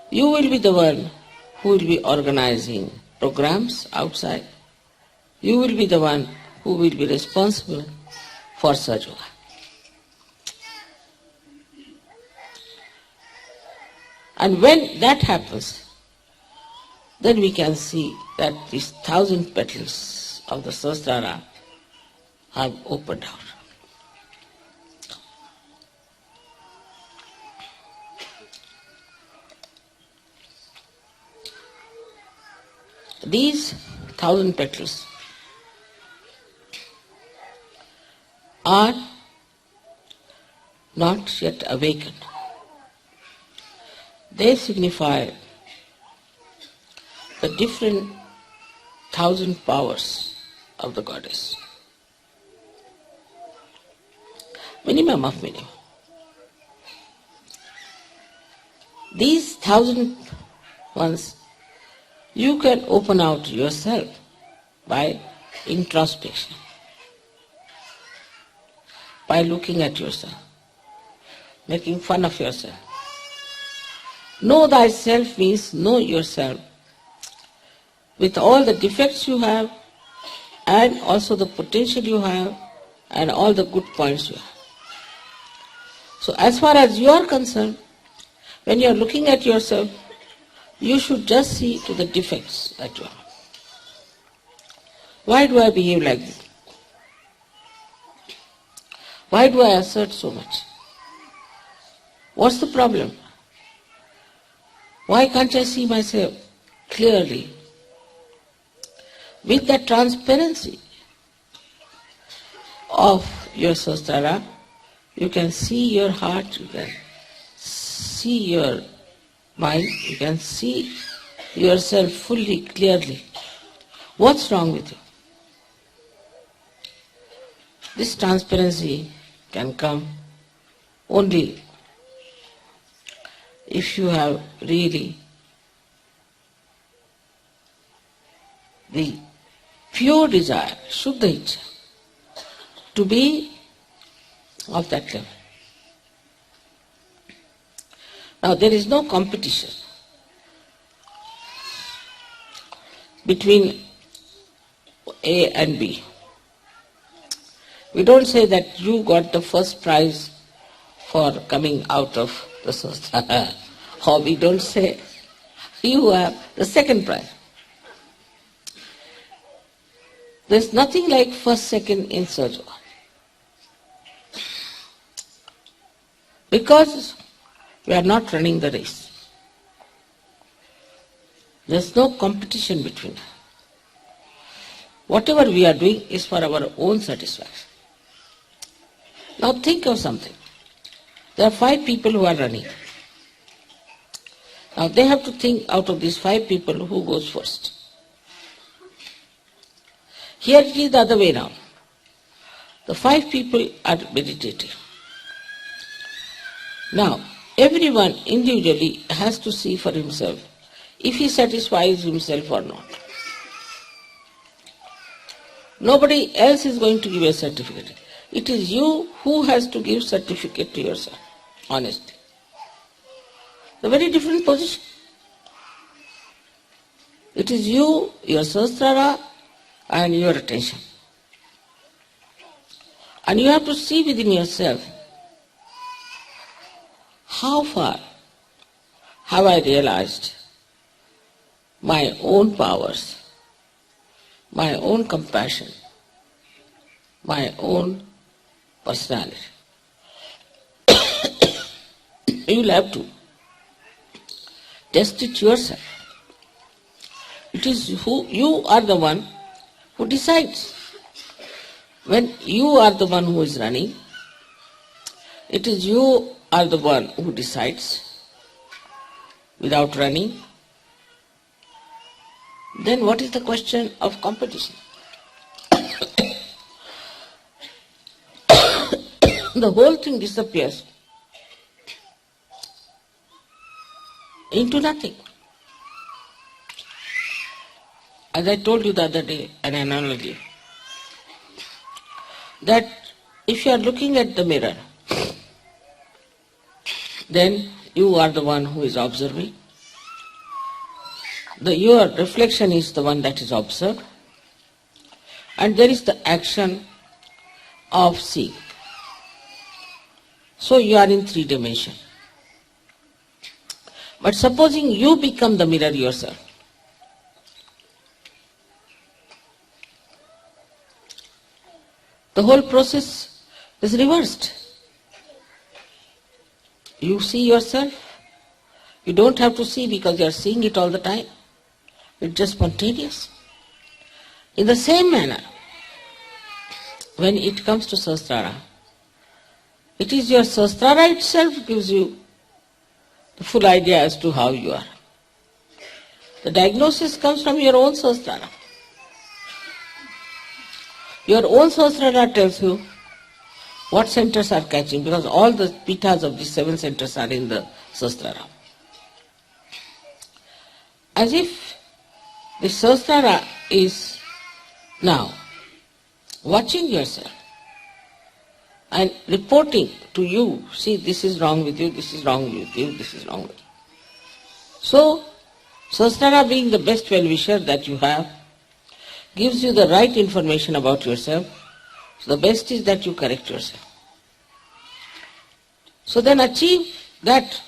S1: You will be the one who will be organizing programs outside. You will be the one who will be responsible for Sahajayoga. And when that happens, then we can see that these 1,000 petals of the Sahasrara have opened out. These 1,000 petals are not yet awakened. They signify the different 1,000 powers of the goddess. Minimum of minimum. These 1,000 ones you can open out yourself by introspection, by looking at yourself, making fun of yourself. Know thyself means know yourself with all the defects you have and also the potential you have and all the good points you have. So as far as you are concerned, when you are looking at yourself, you should just see to the defects that you have. Why do I behave like this? Why do I assert so much? What's the problem? Why can't I see myself clearly? With that transparency of your Sahasrara, you can see your heart, you can see your mind, you can see yourself fully, clearly. What's wrong with you? This transparency can come only if you have really the pure desire, Shuddha Ichcha, to be of that level. Now there is no competition between A and B. We don't say that you got the first prize for coming out of the Sahasrara, or we don't say you have the second prize. There's nothing like first, second in Sahajayoga. Because we are not running the race. There's no competition between us. Whatever we are doing is for our own satisfaction. Now think of something. There are 5 people who are running. Now they have to think out of these 5 people who goes first. Here it is the other way now. The 5 people are meditating. Now, everyone individually has to see for himself if he satisfies himself or not. Nobody else is going to give a certificate. It is you who has to give certificate to yourself, honestly. A very different position. It is you, your Sahasrara, and your attention. And you have to see within yourself, how far have I realized my own powers, my own compassion, my own personality. You will have to test it yourself. It is you are the one who decides. When you are the one who is running, it is you are the one who decides without running. Then what is the question of competition? The whole thing disappears into nothing. As I told you the other day, an analogy, that if you are looking at the mirror, then you are the one who is observing. Your reflection is the one that is observed. And there is the action of seeing. So you are in 3 dimensions. But supposing you become the mirror yourself, the whole process is reversed. You see yourself. You don't have to see because you are seeing it all the time. It's just spontaneous. In the same manner, when it comes to Sahasrara, it is your Sahasrara itself gives you the full idea as to how you are. The diagnosis comes from your own Sahasrara. Your own Sahasrara tells you what centers are catching, because all the pitas of these 7 centers are in the Sahasrara. As if the Sahasrara is now watching yourself and reporting to you, see, this is wrong with you, this is wrong with you, this is wrong with you. So, Sahasrara, being the best well-wisher that you have, gives you the right information about yourself. So the best is that you correct yourself. So then achieve that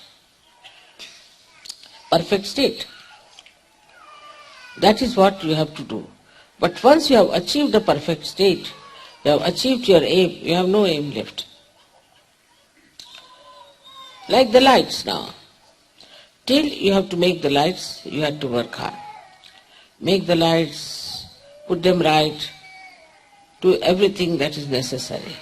S1: perfect state. That is what you have to do. But once you have achieved the perfect state, you have achieved your aim, you have no aim left. Like the lights now. Till you have to make the lights, you have to work hard. Make the lights, put them right, do everything that is necessary.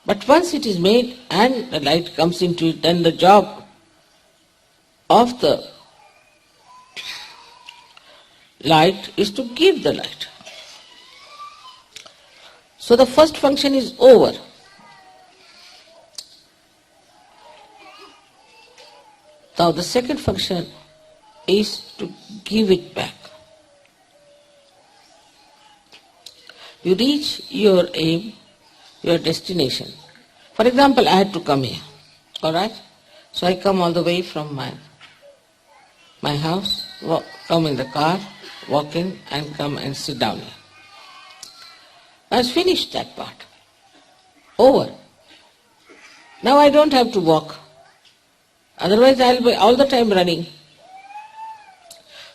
S1: But once it is made and the light comes into it, then the job of the light is to give the light. So the first function is over. Now the second function is to give it back. You reach your aim, your destination. For example, I had to come here, alright? So I come all the way from my house, come in the car, walk in and come and sit down here. I have finished that part. Over. Now I don't have to walk. Otherwise I will be all the time running.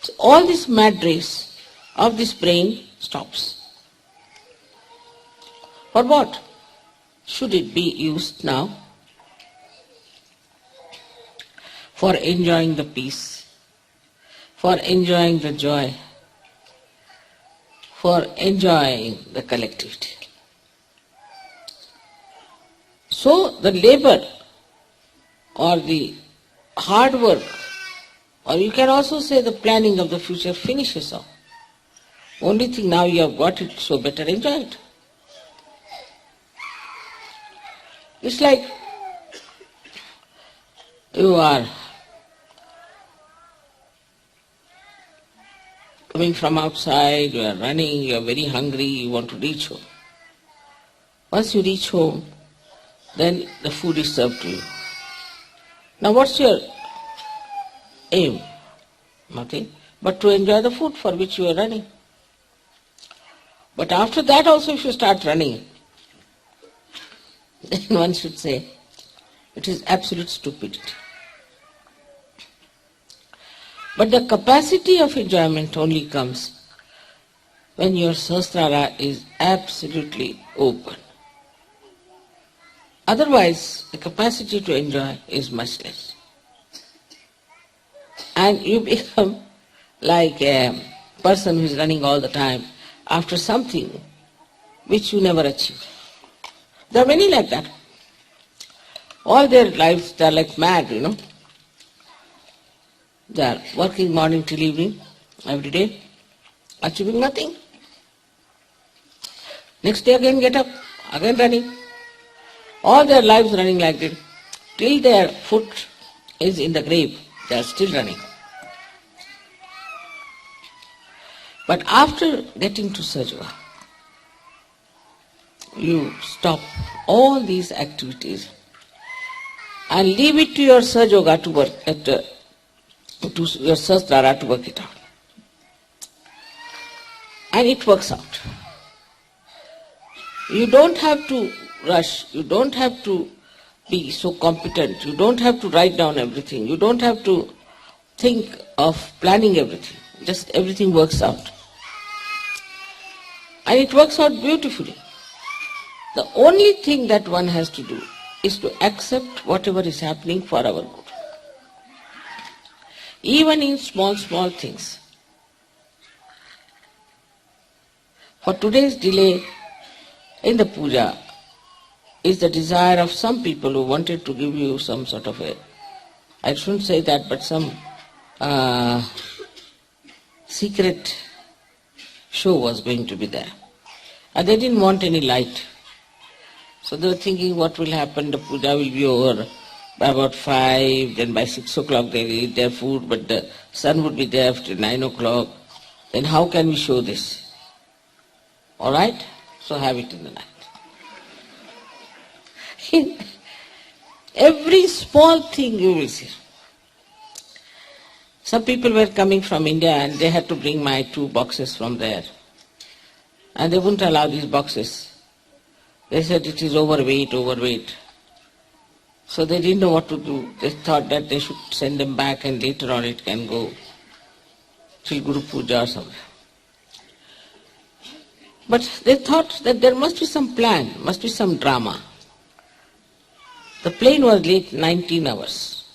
S1: So all this mad race of this brain stops. For what should it be used now? For enjoying the peace, for enjoying the joy, for enjoying the collectivity. So the labor or the hard work, or you can also say the planning of the future, finishes off. Only thing now you have got it, so better enjoy it. It's like you are coming from outside, you are running, you are very hungry, you want to reach home. Once you reach home, then the food is served to you. Now what's your aim? Nothing but to enjoy the food for which you are running. But after that also if you start running, then one should say it is absolute stupidity. But the capacity of enjoyment only comes when your Sahasrara is absolutely open. Otherwise, the capacity to enjoy is much less. And you become like a person who is running all the time after something which you never achieve. There are many like that. All their lives they are like mad, They are working morning till evening, every day, achieving nothing. Next day again get up, again running. All their lives running like that. Till their foot is in the grave, they are still running. But after getting to Sahajayoga, you stop all these activities and leave it to your Sahajayoga to work, to your Sahasrara to work it out. And it works out. You don't have to rush, you don't have to be so competent, you don't have to write down everything, you don't have to think of planning everything, just everything works out. And it works out beautifully. The only thing that one has to do is to accept whatever is happening for our good. Even in small, small things. For today's delay in the puja is the desire of some people who wanted to give you some sort of a, I shouldn't say that, but some secret show was going to be there. And they didn't want any light. So they were thinking what will happen, the puja will be over by about 5, then by 6 o'clock they'll eat their food, but the sun would be there till 9 o'clock. Then how can we show this? All right? So have it in the night. In every small thing you will see. Some people were coming from India and they had to bring my 2 boxes from there. And they wouldn't allow these boxes. They said it is overweight. So they didn't know what to do. They thought that they should send them back and later on it can go till Guru Puja or something. But they thought that there must be some plan, must be some drama. The plane was late 19 hours.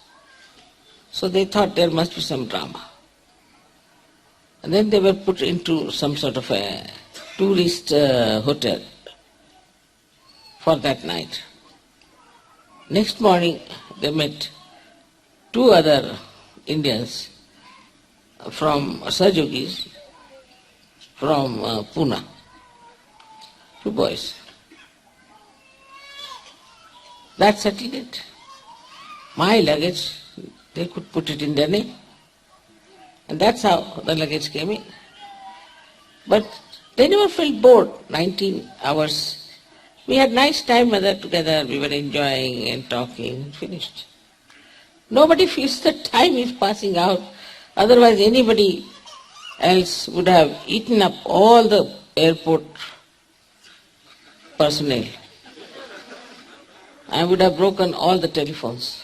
S1: So they thought there must be some drama. And then they were put into some sort of a tourist hotel for that night. Next morning they met 2 other Indians from Sahajogis from Pune. 2 boys. That settled it. My luggage, they could put it in their name. And that's how the luggage came in. But they never felt bored, 19 hours. We had nice time together, we were enjoying and talking, finished. Nobody feels that time is passing out, otherwise anybody else would have eaten up all the airport personnel. I would have broken all the telephones.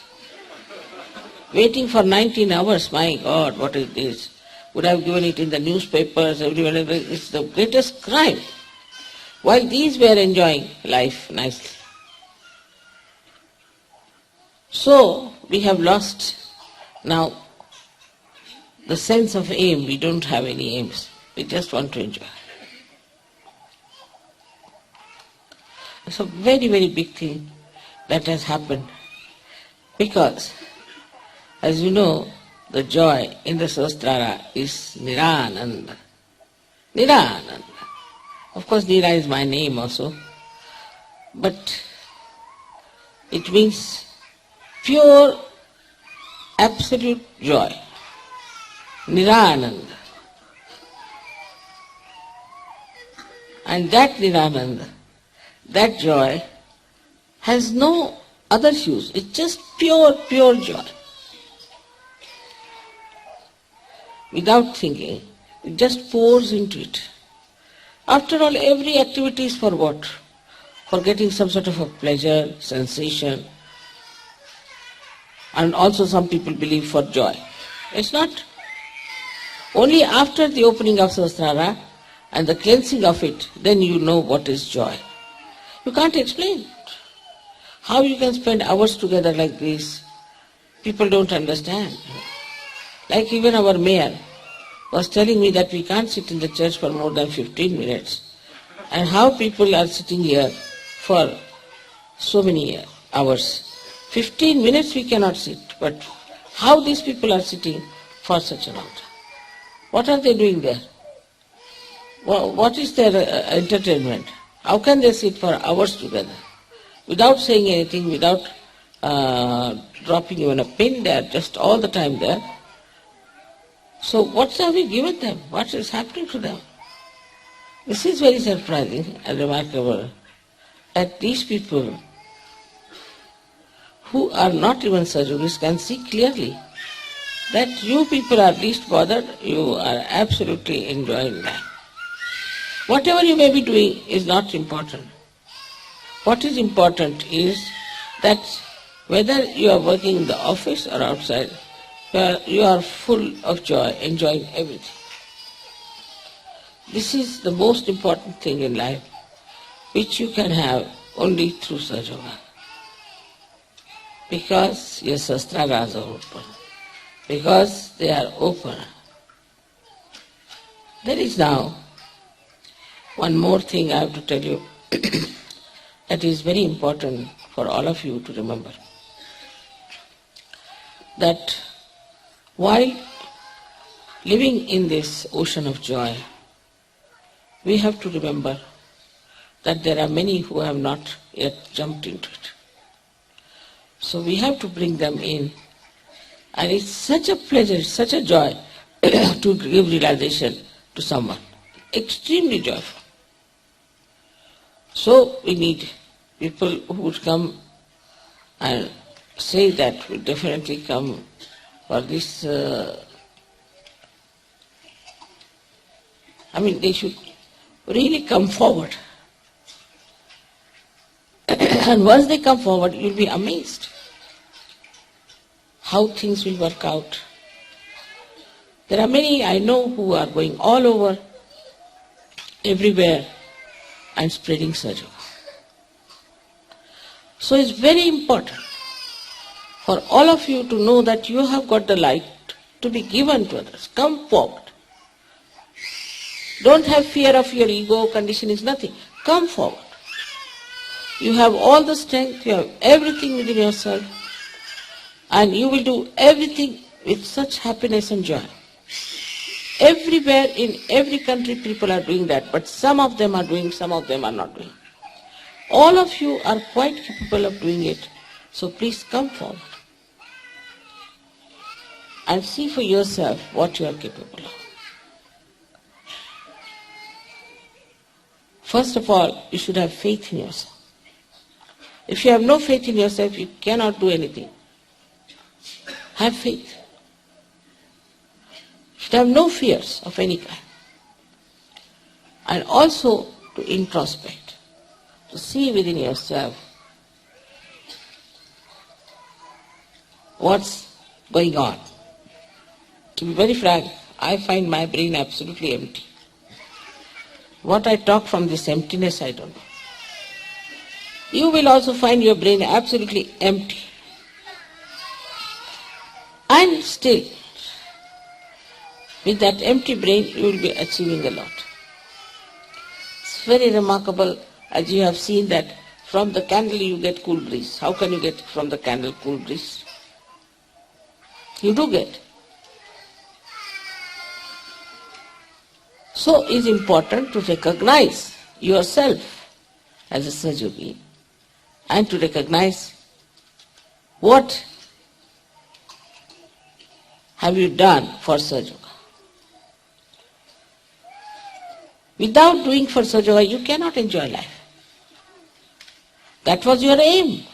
S1: Waiting for 19 hours, my God, what is this? Would have given it in the newspapers, everyone, it's the greatest crime. While these were enjoying life nicely. So, we have lost now the sense of aim. We don't have any aims. We just want to enjoy. It's a very, very big thing that has happened because, as you know, the joy in the Sahasrara is Nirananda. Nirananda. Of course, Nira is my name also, but it means pure, absolute joy. Nirananda. And that Nirananda, that joy, has no other hues. It's just pure, pure joy. Without thinking, it just pours into it. After all, every activity is for what? For getting some sort of a pleasure, sensation. And also some people believe for joy. It's not. Only after the opening of Sahasrara and the cleansing of it, then you know what is joy. You can't explain how you can spend hours together like this. People don't understand. Like even our mayor was telling me that we can't sit in the church for more than 15 minutes. And how people are sitting here for so many hours. 15 minutes we cannot sit, but how these people are sitting for such a long time? What are they doing there? What is their entertainment? How can they sit for hours together? Without saying anything, without dropping even a pin, they are just all the time there. So what have we given them? What is happening to them? This is very surprising and remarkable that these people who are not even Sahajogis can see clearly that you people are least bothered, you are absolutely enjoying life. Whatever you may be doing is not important. What is important is that whether you are working in the office or outside, you are full of joy, enjoying everything. This is the most important thing in life, which you can have only through sahajayoga. Because your sastragas are open. Because they are open. There is now one more thing I have to tell you that is very important for all of you to remember. That while living in this ocean of joy, we have to remember that there are many who have not yet jumped into it. So we have to bring them in. And it's such a pleasure, such a joy to give realization to someone. Extremely joyful. So we need people who would come and say that we definitely come for this. They should really come forward. And once they come forward, you'll be amazed how things will work out. There are many I know who are going all over, everywhere, and spreading sahajayoga. So it's very important for all of you to know that you have got the light to be given to others. Come forward. Don't have fear of your ego, condition is nothing. Come forward. You have all the strength, you have everything within yourself, and you will do everything with such happiness and joy. Everywhere, in every country, people are doing that, but some of them are doing, some of them are not doing. All of you are quite capable of doing it, so please come forward and see for yourself what you are capable of. First of all, you should have faith in yourself. If you have no faith in yourself, you cannot do anything. Have faith. You should have no fears of any kind. And also to introspect, to see within yourself what's going on. To be very frank, I find my brain absolutely empty. What I talk from this emptiness, I don't know. You will also find your brain absolutely empty. And still, with that empty brain, you will be achieving a lot. It's very remarkable, as you have seen that from the candle you get cool breeze. How can you get from the candle cool breeze? You do get. So it's important to recognize yourself as a sahajayogi and to recognize what have you done for sahajayoga. Without doing for sahajayoga, you cannot enjoy life. That was your aim.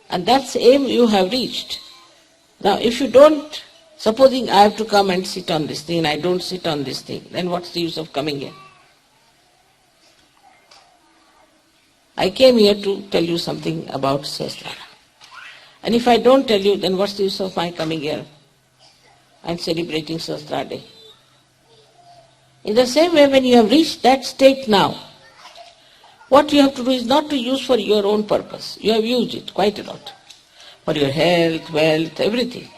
S1: And that's aim you have reached. Now if you don't, supposing I have to come and sit on this thing and I don't sit on this thing, then what's the use of coming here? I came here to tell you something about Sahasrara. And if I don't tell you, then what's the use of my coming here and celebrating Sahasrara Day? In the same way, when you have reached that state now, what you have to do is not to use for your own purpose. You have used it quite a lot. For your health, wealth, everything.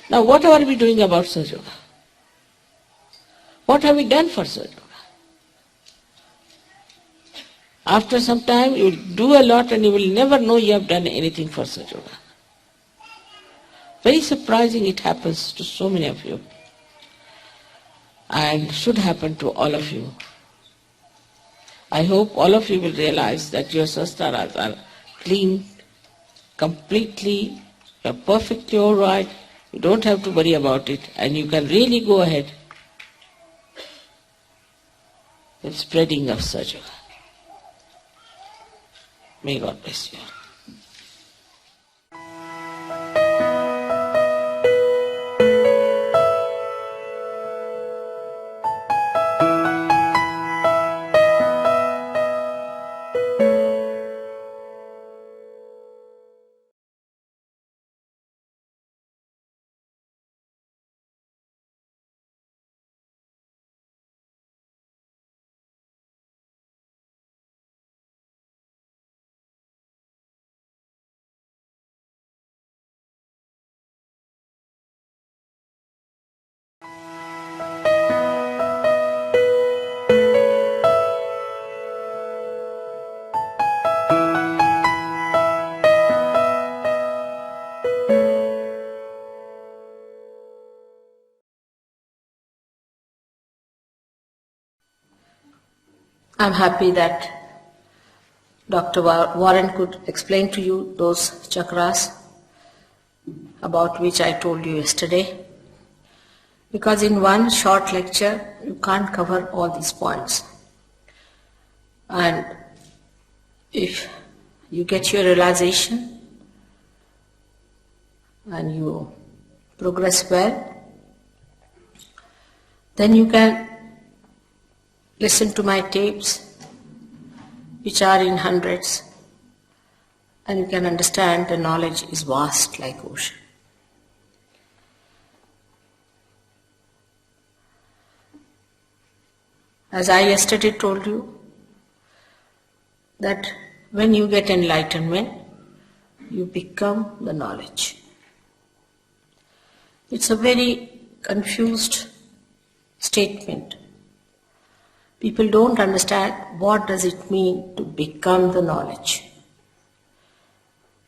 S1: Now what are we doing about sahajayoga? What have we done for sahajayoga? After some time, you will do a lot and you will never know you have done anything for sahajayoga. Very surprising it happens to so many of you. And should happen to all of you. I hope all of you will realize that your sastraras are clean, completely, you are perfectly all right. You don't have to worry about it, and you can really go ahead with spreading of sahajayoga. May God bless you all.
S3: I'm happy that Dr. Warren could explain to you those chakras about which I told you yesterday. Because in one short lecture, you can't cover all these points. And if you get your realization and you progress well, then you can listen to my tapes, which are in hundreds, and you can understand the knowledge is vast like ocean. As I yesterday told you, that when you get enlightenment, you become the knowledge. It's a very confused statement. People don't understand what does it mean to become the knowledge.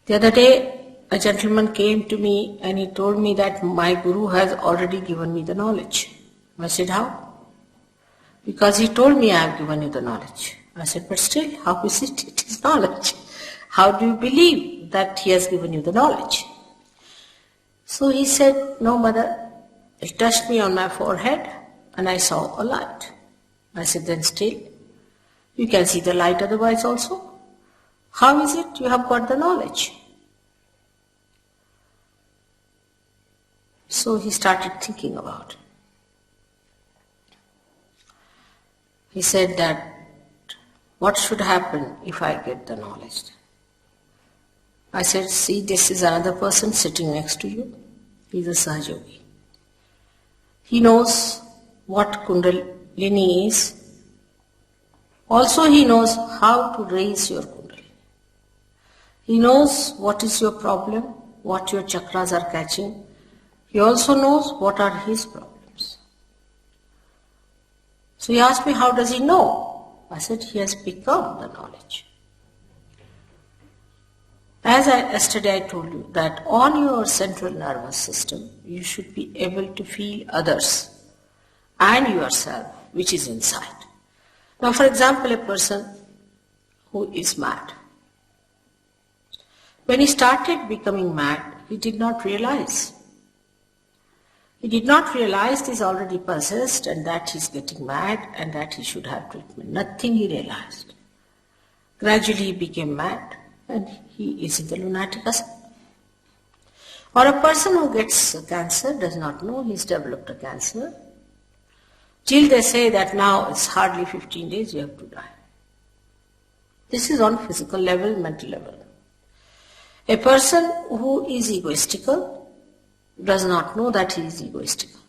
S3: The other day, a gentleman came to me and he told me that my Guru has already given me the knowledge. I said, how? Because he told me I have given you the knowledge. I said, but still, how is it? It is knowledge. How do you believe that he has given you the knowledge? So he said, no, mother, he touched me on my forehead and I saw a light. I said, then still, you can see the light otherwise also. How is it you have got the knowledge? So he started thinking about it. He said that, what should happen if I get the knowledge? I said, see, this is another person sitting next to you. He is a sahajayogi. He knows what kundalini is. Also he knows how to raise your kundalini. He knows what is your problem, what your chakras are catching. He also knows what are his problems. So he asked me, how does he know? I said, he has become the knowledge. Yesterday I told you that on your central nervous system, you should be able to feel others and yourself, which is inside. Now, for example, a person who is mad. When he started becoming mad, he did not realize. He did not realize he is already possessed and that he is getting mad and that he should have treatment. Nothing he realized. Gradually he became mad and he is in the lunatic asylum. Or a person who gets cancer does not know he has developed a cancer. Till they say that now it's hardly 15 days, you have to die. This is on physical level, mental level. A person who is egoistical does not know that he is egoistical,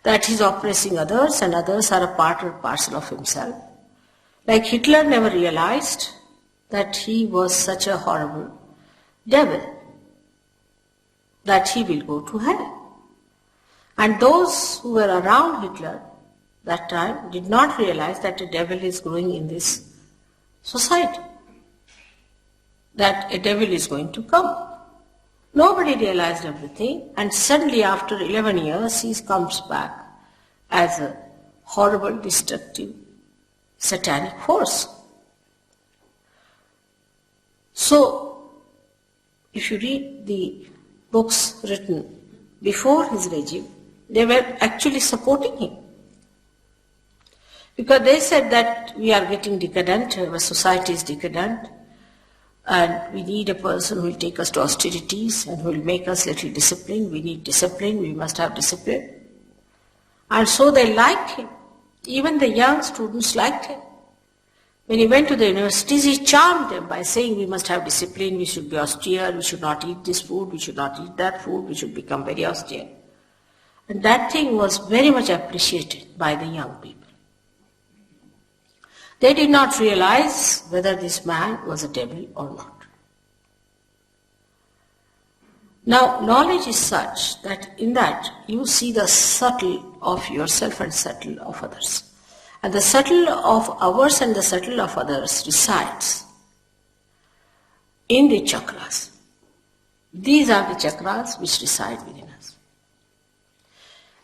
S3: that he is oppressing others and others are a part or parcel of himself. Like Hitler never realized that he was such a horrible devil, that he will go to hell. And those who were around Hitler that time did not realize that a devil is growing in this society, that a devil is going to come. Nobody realized everything, and suddenly after 11 years he comes back as a horrible, destructive, satanic force. So, if you read the books written before his regime, they were actually supporting him. Because they said that we are getting decadent, our society is decadent, and we need a person who will take us to austerities and who will make us little disciplined. We need discipline, we must have discipline. And so they liked him. Even the young students liked him. When he went to the universities, he charmed them by saying we must have discipline, we should be austere, we should not eat this food, we should not eat that food, we should become very austere. And that thing was very much appreciated by the young people. They did not realize whether this man was a devil or not. Now, knowledge is such that in that you see the subtle of yourself and subtle of others. And the subtle of ours and the subtle of others resides in the chakras. These are the chakras which reside within us.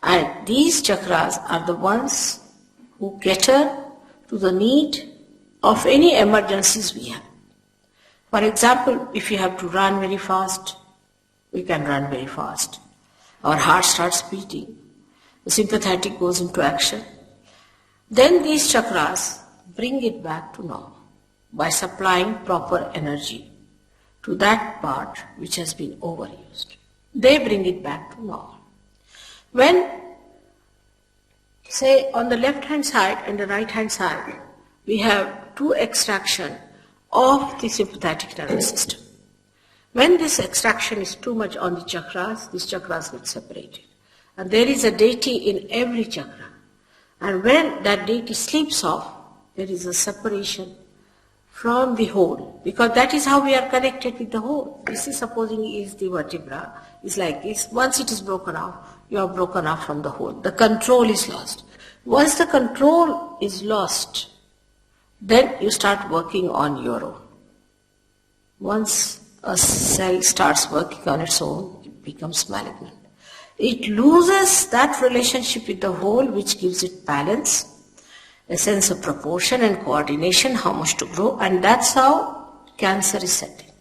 S3: And these chakras are the ones who cater to the need of any emergencies we have. For example, if you have to run very fast, we can run very fast. Our heart starts beating. The sympathetic goes into action. Then these chakras bring it back to normal by supplying proper energy to that part which has been overused. They bring it back to normal. When, say, on the left hand side and the right hand side, we have two extraction of the sympathetic nervous system. When this extraction is too much on the chakras, these chakras get separated. And there is a deity in every chakra. And when that deity sleeps off, there is a separation from the whole. Because that is how we are connected with the whole. This is supposing is the vertebra. It's like this. Once it is broken off, you are broken off from the whole. The control is lost. Once the control is lost, then you start working on your own. Once a cell starts working on its own, it becomes malignant. It loses that relationship with the whole which gives it balance, a sense of proportion and coordination, how much to grow, and that's how cancer is set in.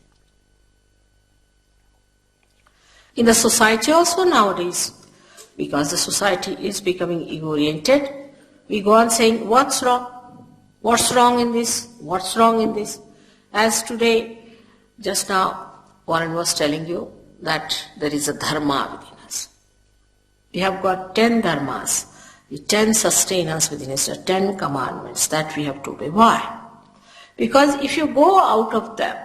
S3: In the society also nowadays, because the society is becoming ego-oriented, we go on saying, what's wrong? What's wrong in this? What's wrong in this? As today, just now, Warren was telling you that there is a dharma within us. We have got 10 dharmas, the 10 sustenance within us, the 10 commandments that we have to obey. Why? Because if you go out of them,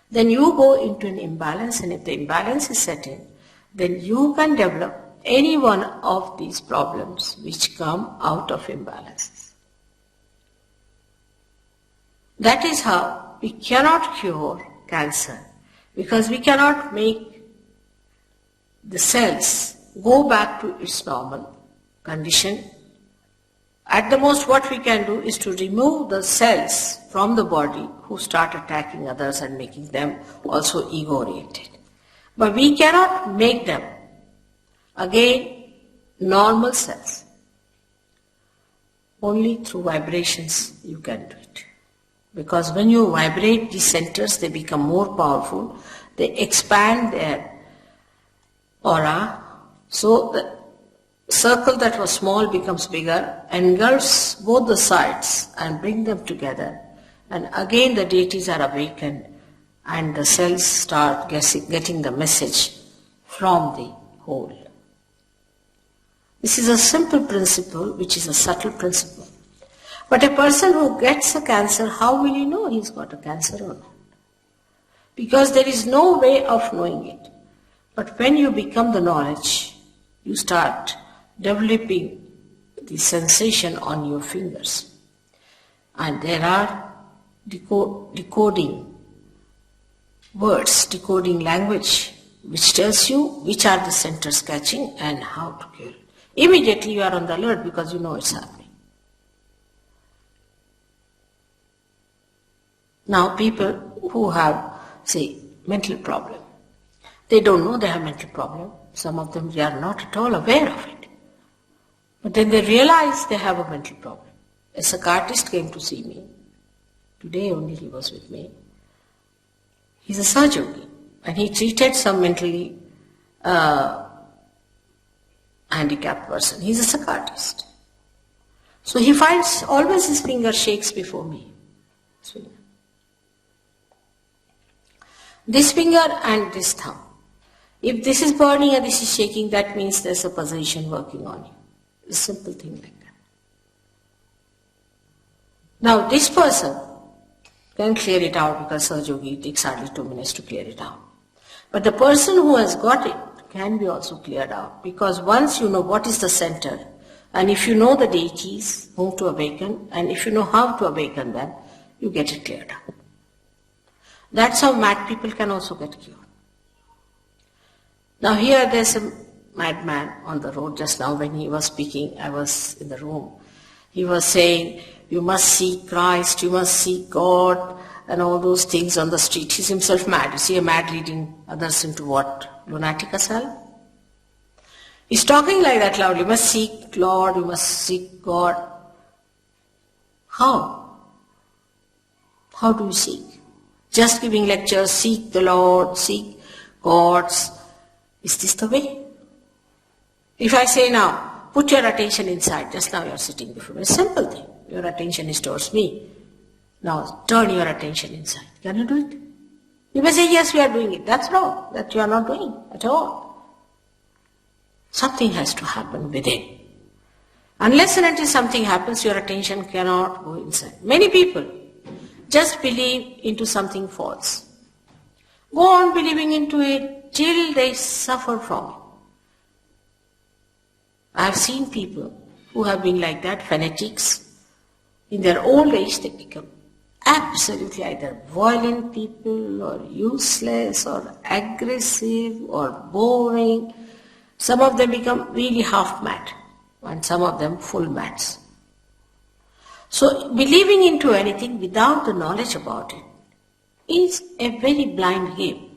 S3: then you go into an imbalance, and if the imbalance is set in, then you can develop any one of these problems which come out of imbalances. That is how we cannot cure cancer, because we cannot make the cells go back to its normal condition. At the most what we can do is to remove the cells from the body who start attacking others and making them also ego-oriented. But we cannot make them again normal cells. Only through vibrations you can do it. Because when you vibrate these centers, they become more powerful, they expand their aura, so the circle that was small becomes bigger, engulfs both the sides and bring them together, and again the deities are awakened and the cells start getting the message from the whole. This is a simple principle which is a subtle principle. But a person who gets a cancer, how will he know he's got a cancer or not? Because there is no way of knowing it. But when you become the knowledge, you start developing the sensation on your fingers. And there are decoding words, decoding language, which tells you which are the centers catching and how to cure it. Immediately you are on the alert because you know it's happening. Now people who have, say, mental problem, they don't know they have mental problem. Some of them, they are not at all aware of it. But then they realize they have a mental problem. A psychiatrist came to see me. Today only he was with me. He's a sahajayogi, and he treated some mentally handicapped person. He's a psychiatrist. So he finds always his finger shakes before me. This finger and this thumb. If this is burning and this is shaking, that means there's a possession working on you. A simple thing like that. Now this person can clear it out because sahajayogi takes hardly 2 minutes to clear it out. But the person who has got it can be also cleared out, because once you know what is the center, and if you know the deities whom to awaken, and if you know how to awaken them, you get it cleared out. That's how mad people can also get cured. Now here there's a madman on the road. Just now when he was speaking, I was in the room. He was saying, you must seek Christ, you must seek God, and all those things on the street. He's himself mad. You see a mad leading others into what? Lunatic asylum? He's talking like that loudly. You must seek Lord, you must seek God. How? How do you seek? Just giving lectures, seek the Lord, seek gods. Is this the way? If I say now, put your attention inside, just now you are sitting before me, a simple thing. Your attention is towards me. Now turn your attention inside. Can you do it? You may say, yes, we are doing it. That's wrong. That you are not doing at all. Something has to happen within. Unless and until something happens, your attention cannot go inside. Many people just believe into something false. Go on believing into it till they suffer from it. I have seen people who have been like that, fanatics. In their old age, they become absolutely either violent people or useless or aggressive or boring. Some of them become really half mad and some of them full mads. So believing into anything without the knowledge about it is a very blind game.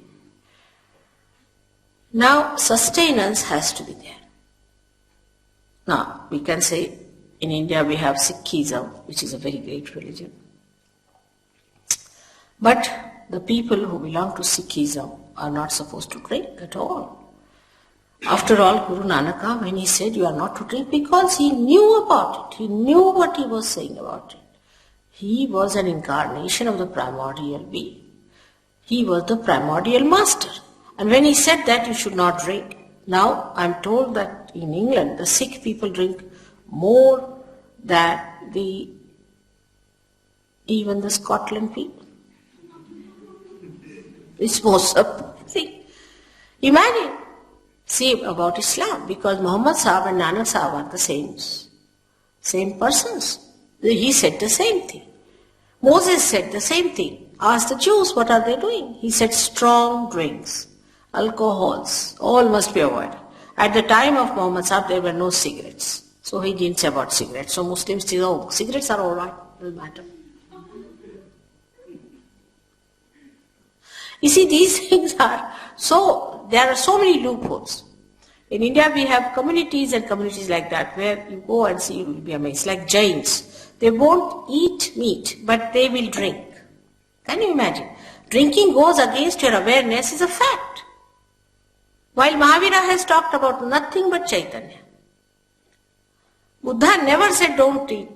S3: Now sustenance has to be there. Now we can say in India we have Sikhism, which is a very great religion. But the people who belong to Sikhism are not supposed to drink at all. After all, Guru Nanak, when he said you are not to drink, because he knew about it, he knew what he was saying about it. He was an incarnation of the primordial being. He was the primordial master. And when he said that you should not drink, now I am told that in England the Sikh people drink more than even the Scotland people. It's most surprising. Imagine. See about Islam, because Muhammad Sahib and Nanak Sahib are the same persons. He said the same thing. Moses said the same thing. Ask the Jews, what are they doing? He said strong drinks, alcohols, all must be avoided. At the time of Muhammad Sahib, there were no cigarettes. So he didn't say about cigarettes. So Muslims say, oh, cigarettes are all right, doesn't matter. You see, these things are there are so many loopholes. In India we have communities and communities like that where you go and see, you will be amazed. Like Jains, they won't eat meat, but they will drink. Can you imagine? Drinking goes against your awareness is a fact. While Mahavira has talked about nothing but Chaitanya. Buddha never said don't eat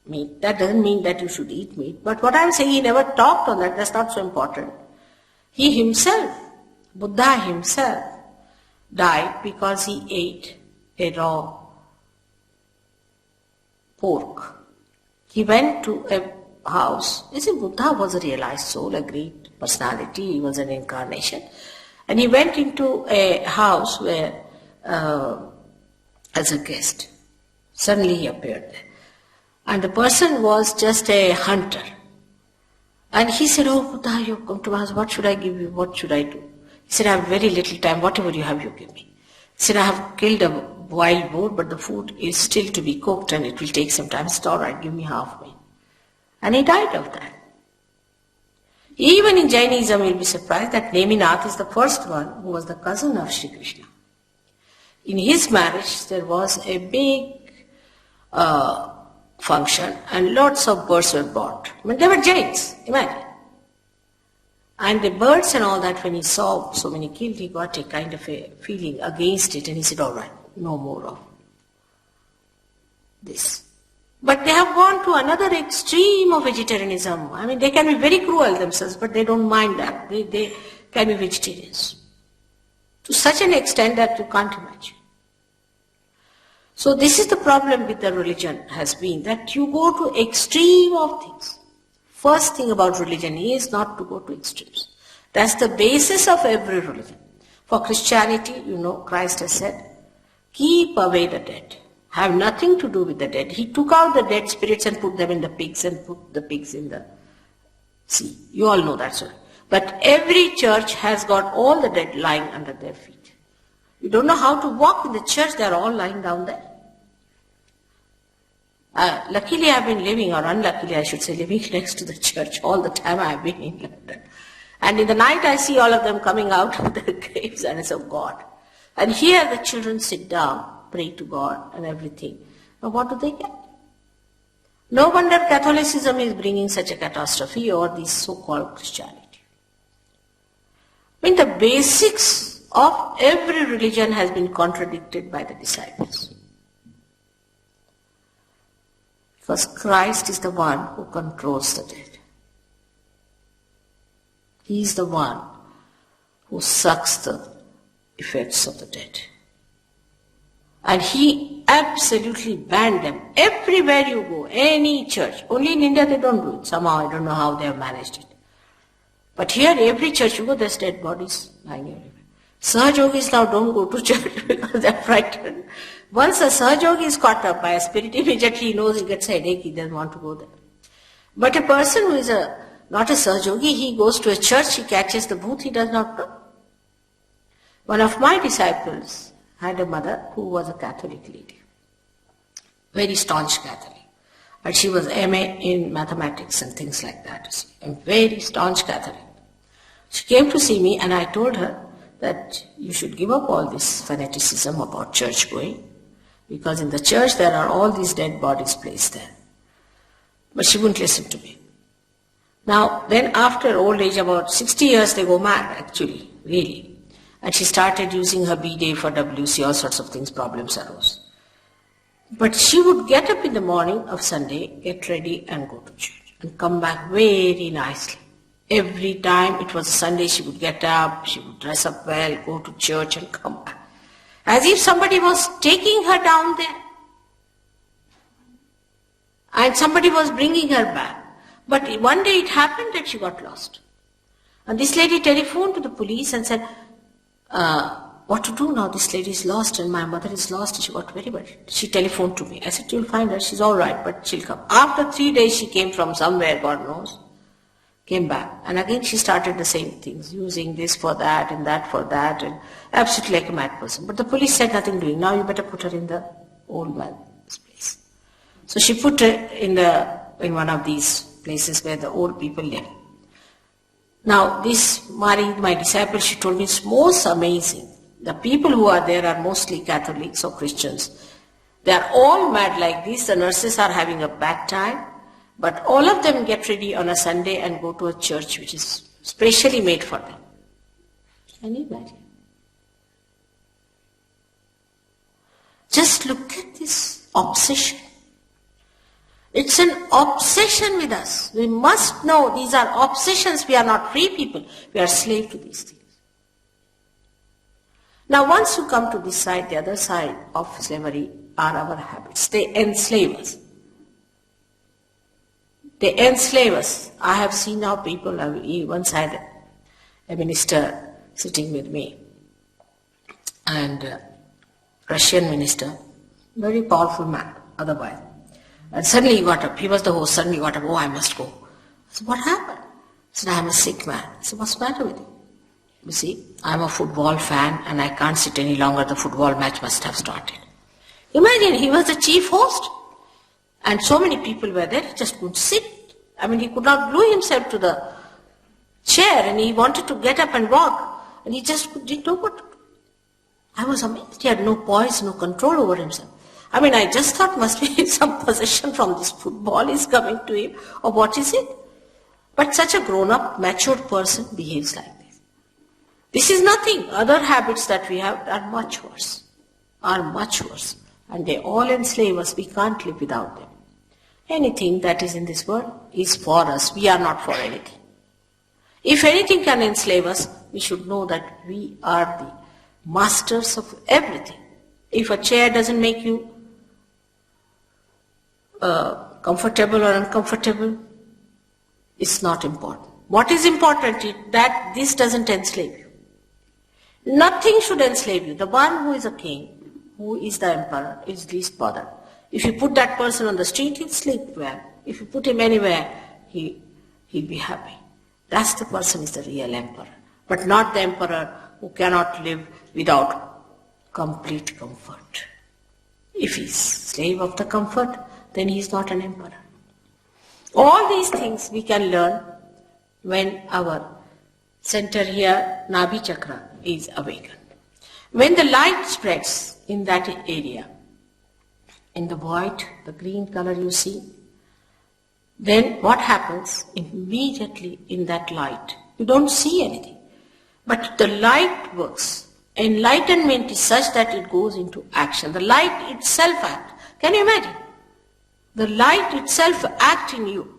S3: meat. That doesn't mean that you should eat meat. But what I am saying, he never talked on that. That's not so important. He himself, Buddha himself, died because he ate a raw pork. He went to a house. You see, Buddha was a realized soul, a great personality. He was an incarnation. And he went into a house where, as a guest, suddenly he appeared there. And the person was just a hunter. And he said, oh Buddha, you come to my house, what should I give you? What should I do? He said, I have very little time, whatever you have, you give me. He said, I have killed a wild boar, but the food is still to be cooked and it will take some time. It's all right, give me half meat. And he died of that. Even in Jainism, you'll be surprised that Neminath is the first one who was the cousin of Sri Krishna. In his marriage, there was a big function and lots of birds were brought. I mean, they were Jains, imagine. And the birds and all that, when he saw so many killed, he got a kind of a feeling against it and he said, all right, no more of this. But they have gone to another extreme of vegetarianism. I mean, they can be very cruel themselves, but they don't mind that. They can be vegetarians. To such an extent that you can't imagine. So this is the problem with the religion has been, that you go to extreme of things. First thing about religion is not to go to extremes. That's the basis of every religion. For Christianity, you know, Christ has said, keep away the dead. Have nothing to do with the dead. He took out the dead spirits and put them in the pigs and put the pigs in the sea. You all know that story. But every church has got all the dead lying under their feet. You don't know how to walk in the church, they are all lying down there. Luckily I have been living, or unluckily I should say, living next to the church all the time I have been in London. And in the night I see all of them coming out of their graves and I say, oh God. And here the children sit down, pray to God and everything. Now what do they get? No wonder Catholicism is bringing such a catastrophe, or this so-called Christianity. I mean, the basics of every religion has been contradicted by the disciples. Because Christ is the one who controls the dead. He is the one who sucks the effects of the dead. And he absolutely banned them. Everywhere you go, any church. Only in India they don't do it. Somehow I don't know how they have managed it. But here every church you go, there's dead bodies lying everywhere. Sahajogis now don't go to church because they're frightened. Once a Sahajayogi is caught up by a spirit, immediately he knows he gets a headache, he doesn't want to go there. But a person who is not a Sahajayogi, he goes to a church, he catches the booth, he does not know. One of my disciples had a mother who was a Catholic lady, very staunch Catholic. And she was MA in mathematics and things like that. A very staunch Catholic. She came to see me and I told her that you should give up all this fanaticism about church going, because in the church there are all these dead bodies placed there. But she wouldn't listen to me. Now, then after old age, about 60 years, they go mad actually, really. And she started using her B-day for WC, all sorts of things, problems arose. But she would get up in the morning of Sunday, get ready and go to church and come back very nicely. Every time it was a Sunday, she would get up, she would dress up well, go to church and come back. As if somebody was taking her down there. And somebody was bringing her back. But one day it happened that she got lost. And this lady telephoned to the police and said, what to do now? This lady is lost and my mother is lost. And she got very worried. She telephoned to me. I said, you'll find her. She's all right, but she'll come. After 3 days, she came from somewhere, God knows. Came back. And again, she started the same things, using this for that and that for that, and absolutely like a mad person. But the police said nothing doing. Now you better put her in the old man's place. So she put her in one of these places where the old people live. Now, this Mari, my disciple, she told me it's most amazing. The people who are there are mostly Catholics or Christians. They are all mad like this. The nurses are having a bad time. But all of them get ready on a Sunday and go to a church which is specially made for them. Can you imagine? Just look at this obsession. It's an obsession with us. We must know these are obsessions. We are not free people. We are slave to these things. Now once you come to this side, the other side of slavery are our habits. They enslave us. They enslave us. I have seen now people, once had a minister sitting with me, and Russian minister, very powerful man otherwise. And suddenly he got up, he was the host, suddenly he got up, oh, I must go. I said, what happened? He said, I am a sick man. I said, what's the matter with you? You see, I am a football fan and I can't sit any longer, the football match must have started. Imagine, he was the chief host. And so many people were there, he just couldn't sit. I mean, he could not glue himself to the chair and he wanted to get up and walk. And he just didn't know what to do. I was amazed. He had no poise, no control over himself. I mean, I just thought must be some possession from this football is coming to him, or what is it? But such a grown-up, matured person behaves like this. This is nothing. Other habits that we have are much worse. And they all enslave us. We can't live without them. Anything that is in this world is for us. We are not for anything. If anything can enslave us, we should know that we are the masters of everything. If a chair doesn't make you comfortable or uncomfortable, it's not important. What is important is that this doesn't enslave you. Nothing should enslave you. The one who is a king, who is the emperor, is least bothered. If you put that person on the street, he'll sleep well. If you put him anywhere, he'll be happy. That's the person is the real emperor. But not the emperor who cannot live without complete comfort. If he's slave of the comfort, then he's not an emperor. All these things we can learn when our center here, Nabhi Chakra, is awakened. When the light spreads in that area, in the white, the green color you see, then what happens immediately in that light? You don't see anything. But the light works. Enlightenment is such that it goes into action. The light itself acts. Can you imagine? The light itself acts in you.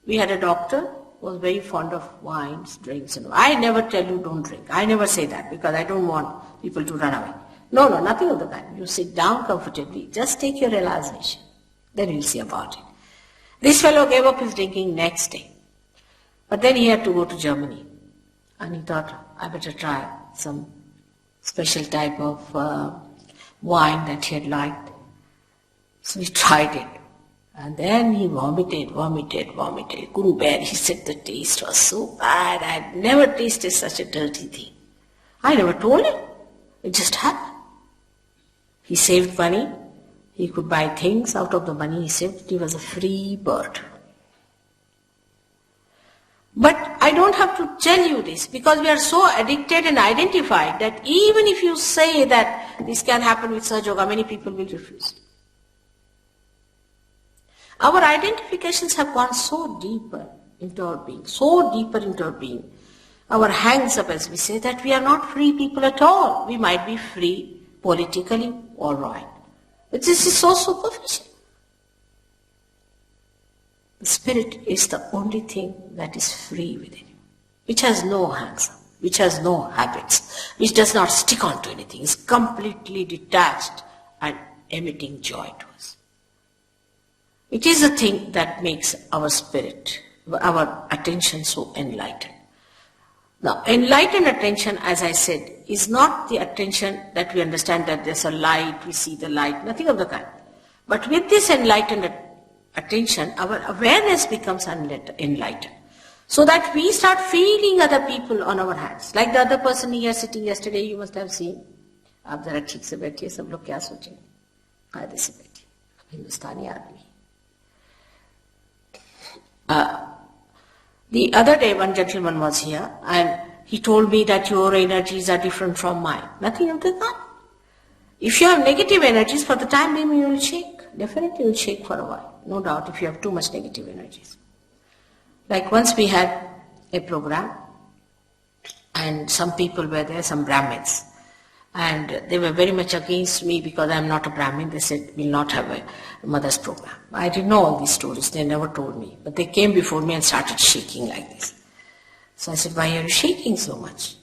S3: We had a doctor who was very fond of wines, drinks, and I never tell you don't drink. I never say that because I don't want people to run away. No, nothing of the kind. You sit down comfortably. Just take your realization. Then you'll see about it. This fellow gave up his drinking next day. But then he had to go to Germany. And he thought, I better try some special type of wine that he had liked. So he tried it. And then he vomited. He couldn't bear it. He said the taste was so bad. I had never tasted such a dirty thing. I never told him. It just happened. He saved money. He could buy things out of the money he saved. He was a free bird. But I don't have to tell you this because we are so addicted and identified that even if you say that this can happen with sahajayoga, many people will refuse. Our identifications have gone so deeper into our being, our hangs up, as we say, that we are not free people at all. We might be free politically, all right. But this is so superficial. The spirit is the only thing that is free within you, which has no hangs up, which has no habits, which does not stick on to anything, is completely detached and emitting joy to us. It is the thing that makes our spirit, our attention so enlightened. Now, enlightened attention, as I said, is not the attention that we understand that there's a light, we see the light, nothing of the kind. But with this enlightened attention, our awareness becomes enlightened. So that we start feeling other people on our hands. Like the other person here sitting yesterday, you must have seen. आप जरा ठीक से बैठिए, सब लोग क्या सोचेंगे? कायदे से बैठिए, हिंदुस्तानी आदमी. The other day, one gentleman was here and he told me that your energies are different from mine. Nothing of the kind. If you have negative energies, for the time being you will shake. Definitely you will shake for a while. No doubt if you have too much negative energies. Like once we had a program and some people were there, some Brahmins. And they were very much against me because I am not a Brahmin. They said, we'll not have a mother's program. I didn't know all these stories. They never told me. But they came before me and started shaking like this. So I said, why are you shaking so much?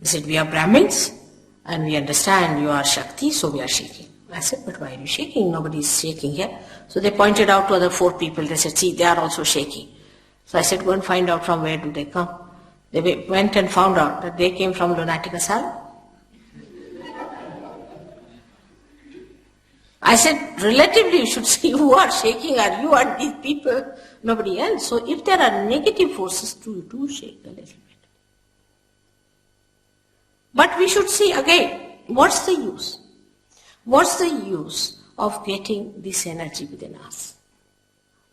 S3: They said, we are Brahmins and we understand you are Shakti, so we are shaking. I said, but why are you shaking? Nobody is shaking here. So they pointed out to other 4 people. They said, see, they are also shaking. So I said, go and find out from where do they come. They went and found out that they came from lunatic asylum. I said, relatively you should see who are shaking, are you and these people, nobody else. So if there are negative forces, do shake a little bit. But we should see again, what's the use? What's the use of getting this energy within us?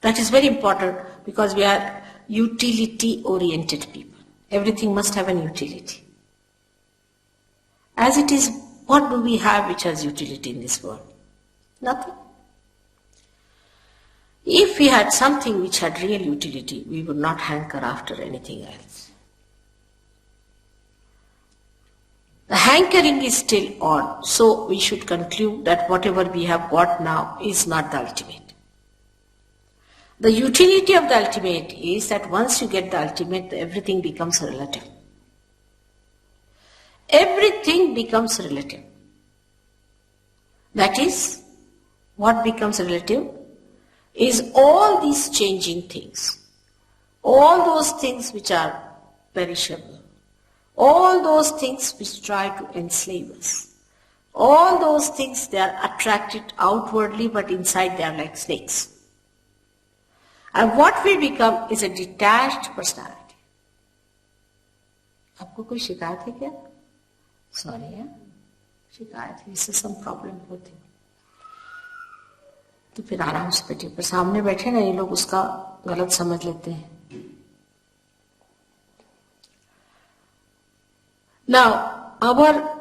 S3: That is very important because we are utility-oriented people. Everything must have an utility. As it is, what do we have which has utility in this world? Nothing. If we had something which had real utility, we would not hanker after anything else. The hankering is still on, so we should conclude that whatever we have got now is not the ultimate. The utility of the ultimate is that once you get the ultimate, everything becomes relative. Everything becomes relative. That is, what becomes relative is all these changing things, all those things which are perishable, all those things which try to enslave us, all those things they are attracted outwardly but inside they are like snakes. And what we become is a detached personality. आपको कोई शिकायत है क्या? Sorry, yeah? शिकायत है, इससे some problem होती है. तो फिर आराम से बैठिए, पर सामने बैठे ना ये लोग उसका गलत समझ लेते हैं. Now, our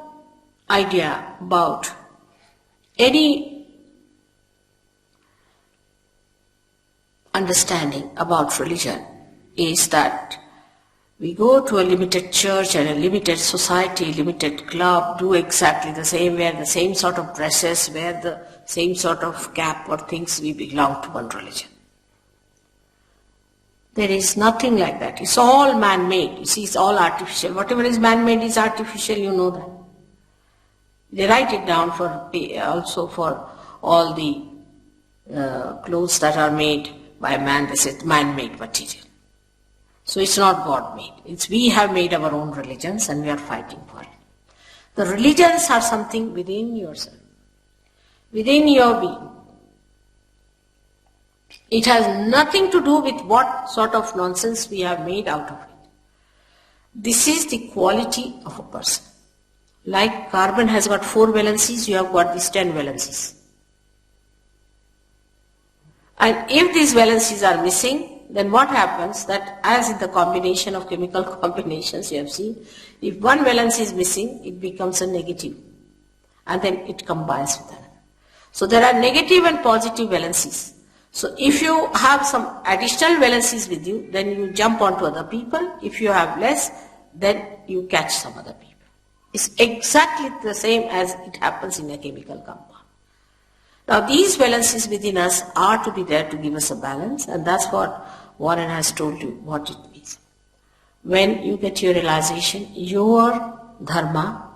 S3: idea about any understanding about religion is that we go to a limited church and a limited society, limited club, do exactly the same, wear the same sort of dresses, wear the same sort of cap or things, we belong to one religion. There is nothing like that. It's all man-made. You see, it's all artificial. Whatever is man-made is artificial, you know that. They write it down also for all the clothes that are made by man. They say man-made material. So it's not God-made. It's we have made our own religions and we are fighting for it. The religions are something within yourself, within your being. It has nothing to do with what sort of nonsense we have made out of it. This is the quality of a person. Like carbon has got 4 valencies, you have got these 10 valencies. And if these valencies are missing, then what happens that as in the combination of chemical combinations you have seen, if one valence is missing, it becomes a negative. And then it combines with another. So there are negative and positive valencies. So if you have some additional valencies with you, then you jump onto other people. If you have less, then you catch some other people. It's exactly the same as it happens in a chemical compound. Now these valencies within us are to be there to give us a balance, and that's what Warren has told you what it means. When you get your realization, your dharma,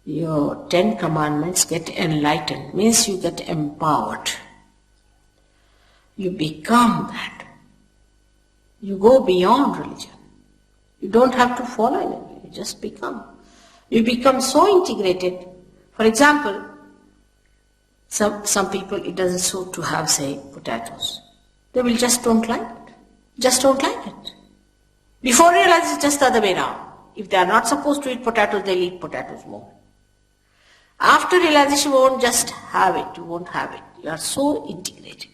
S3: your 10 commandments get enlightened, means you get empowered. You become that. You go beyond religion. You don't have to follow anything, you just become. You become so integrated. For example, some people, it doesn't suit to have, say, potatoes. They will just don't like it. Just don't like it. Before you realize it's just the other way around. If they are not supposed to eat potatoes, they'll eat potatoes more. After realization, you won't just have it. You won't have it. You are so integrated.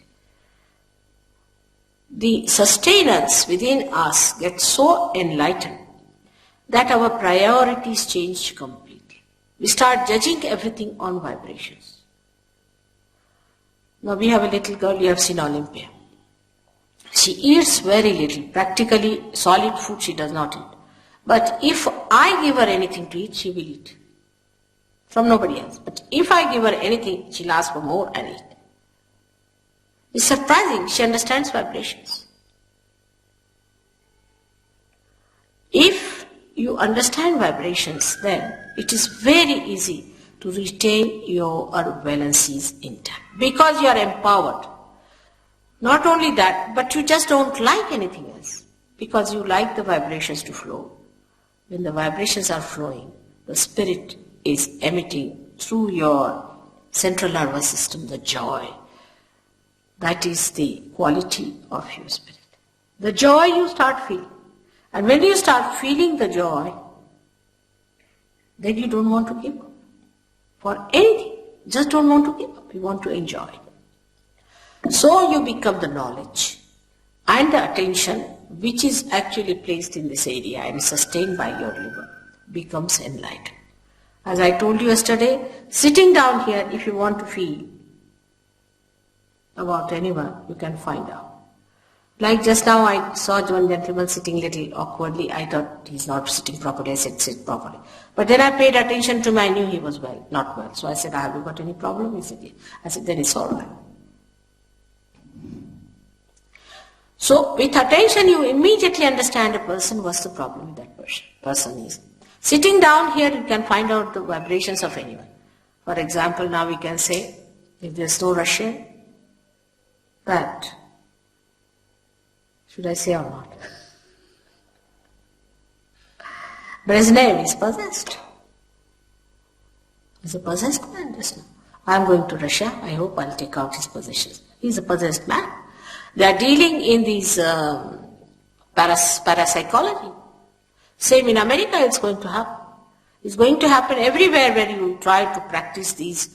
S3: The sustenance within us gets so enlightened that our priorities change completely. We start judging everything on vibrations. Now we have a little girl, you have seen Olympia. She eats very little, practically solid food she does not eat. But if I give her anything to eat, she will eat. From nobody else. But if I give her anything, she'll ask for more and eat. It's surprising, she understands vibrations. If you understand vibrations, then it is very easy to retain your valencies intact. Because you are empowered. Not only that, but you just don't like anything else. Because you like the vibrations to flow. When the vibrations are flowing, the spirit is emitting through your central nervous system the joy. That is the quality of your spirit. The joy you start feeling. And when you start feeling the joy, then you don't want to give up. For anything, just don't want to give up. You want to enjoy. So you become the knowledge and the attention which is actually placed in this area and sustained by your liver becomes enlightened. As I told you yesterday, sitting down here, if you want to feel about anyone, you can find out. Like just now I saw one gentleman sitting little awkwardly. I thought he's not sitting properly. I said, sit properly. But then I paid attention to him. I knew he was not well. So I said, have you got any problem? He said, yes. I said, then it's all right. So with attention, you immediately understand a person, what's the problem with that person is. Sitting down here, you can find out the vibrations of anyone. For example, now we can say, if there's no Russian, that, should I say or not? Brezhnev is possessed. He's a possessed man just now. I'm going to Russia. I hope I'll take out his possessions. He's a possessed man. They are dealing in these parapsychology. Same in America it's going to happen. It's going to happen everywhere where you try to practice these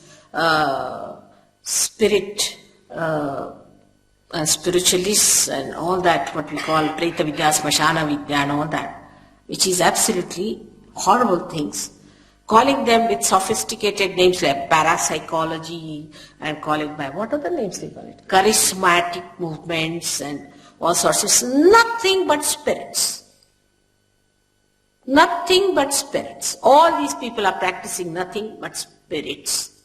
S3: spiritualists and all that, what we call Preta Vidya, Smashana Vidya and all that, which is absolutely horrible things. calling them with sophisticated names like parapsychology and calling by, what are the names they call it? Charismatic movements and all sorts of, nothing but spirits. Nothing but spirits. All these people are practicing nothing but spirits.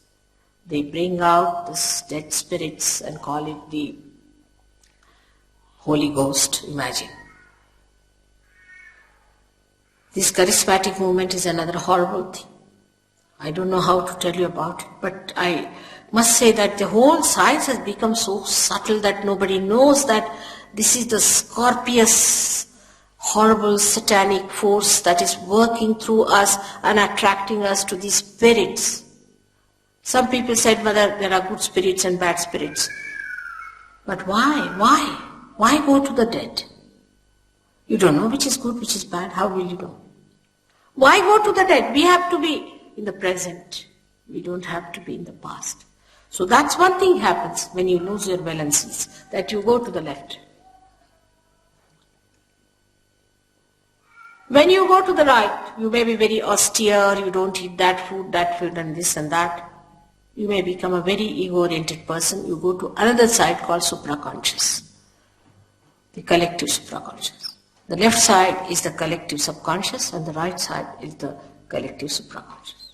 S3: They bring out the dead spirits and call it the Holy Ghost, imagine. This charismatic movement is another horrible thing. I don't know how to tell you about it, but I must say that the whole science has become so subtle that nobody knows that this is the scorpious, horrible satanic force that is working through us and attracting us to these spirits. Some people said, Mother, there are good spirits and bad spirits. But why? Why go to the dead? You don't know which is good, which is bad. How will you know? Why go to the dead? We have to be in the present. We don't have to be in the past. So that's one thing happens when you lose your balances, that you go to the left. When you go to the right, you may be very austere, you don't eat that food and this and that. You may become a very ego-oriented person. You go to another side called supraconscious, the collective supraconscious. The left side is the collective subconscious and the right side is the collective supraconscious.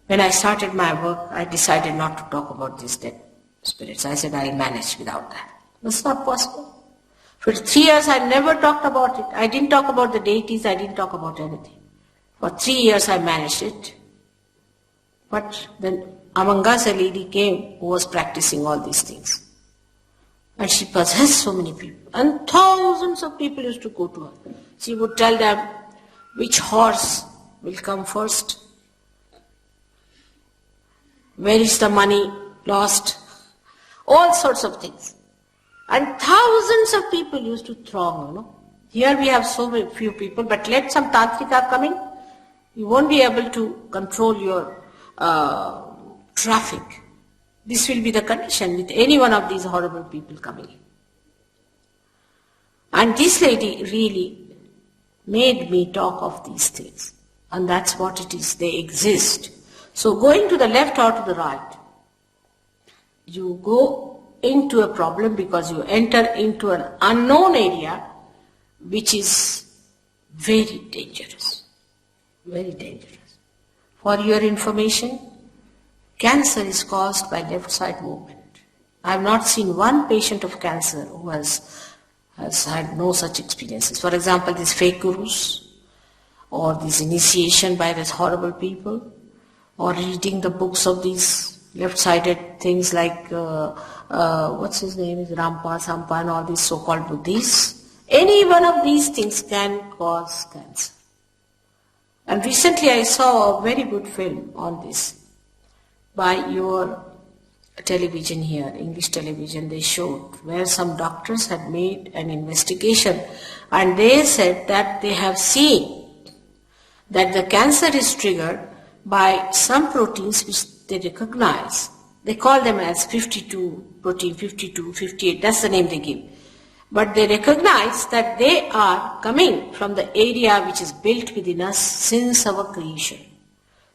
S3: When I started my work, I decided not to talk about these dead spirits. I said, I'll manage without that. That's not possible. For 3 years, I never talked about it. I didn't talk about the deities. I didn't talk about anything. For 3 years, I managed it. But then among us, a lady came who was practicing all these things. And she possessed so many people. And thousands of people used to go to her. She would tell them which horse will come first. Where is the money lost? All sorts of things. And thousands of people used to throng, Here we have so few people, but let some tantrika come in, you won't be able to control your traffic. This will be the condition with any one of these horrible people coming in. And this lady really made me talk of these things. And that's what it is, they exist. So going to the left or to the right, you go into a problem because you enter into an unknown area which is very dangerous. Very dangerous. For your information, cancer is caused by left side movement. I have not seen one patient of cancer who has had no such experiences. For example, these fake gurus or this initiation by these horrible people or reading the books of these left-sided things like, what's his name, is Rampa, Sampa and all these so-called Buddhists. Any one of these things can cause cancer. And recently I saw a very good film on this by your television here, English television. They showed where some doctors had made an investigation and they said that they have seen that the cancer is triggered by some proteins which they recognize. They call them as 52, protein 52, 58, that's the name they give. But they recognize that they are coming from the area which is built within us since our creation.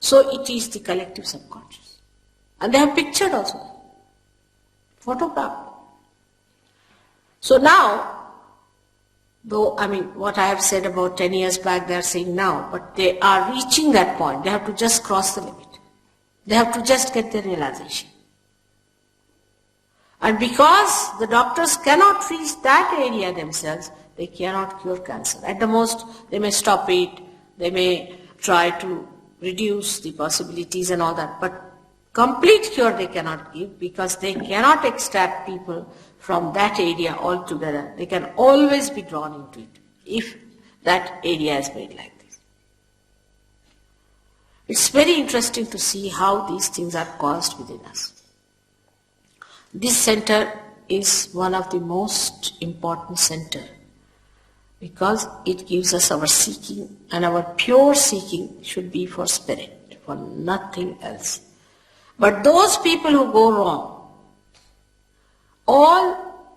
S3: So it is the collective subconscious. And they have pictured also, photographed. So now, though, what I have said about 10 years back, they are saying now, but they are reaching that point. They have to just cross the limit. They have to just get the realization. And because the doctors cannot reach that area themselves, they cannot cure cancer. At the most, they may stop it, they may try to reduce the possibilities and all that, but complete cure they cannot give because they cannot extract people from that area altogether. They can always be drawn into it if that area is made like this. It's very interesting to see how these things are caused within us. This center is one of the most important center because it gives us our seeking, and our pure seeking should be for spirit, for nothing else. But those people who go wrong, all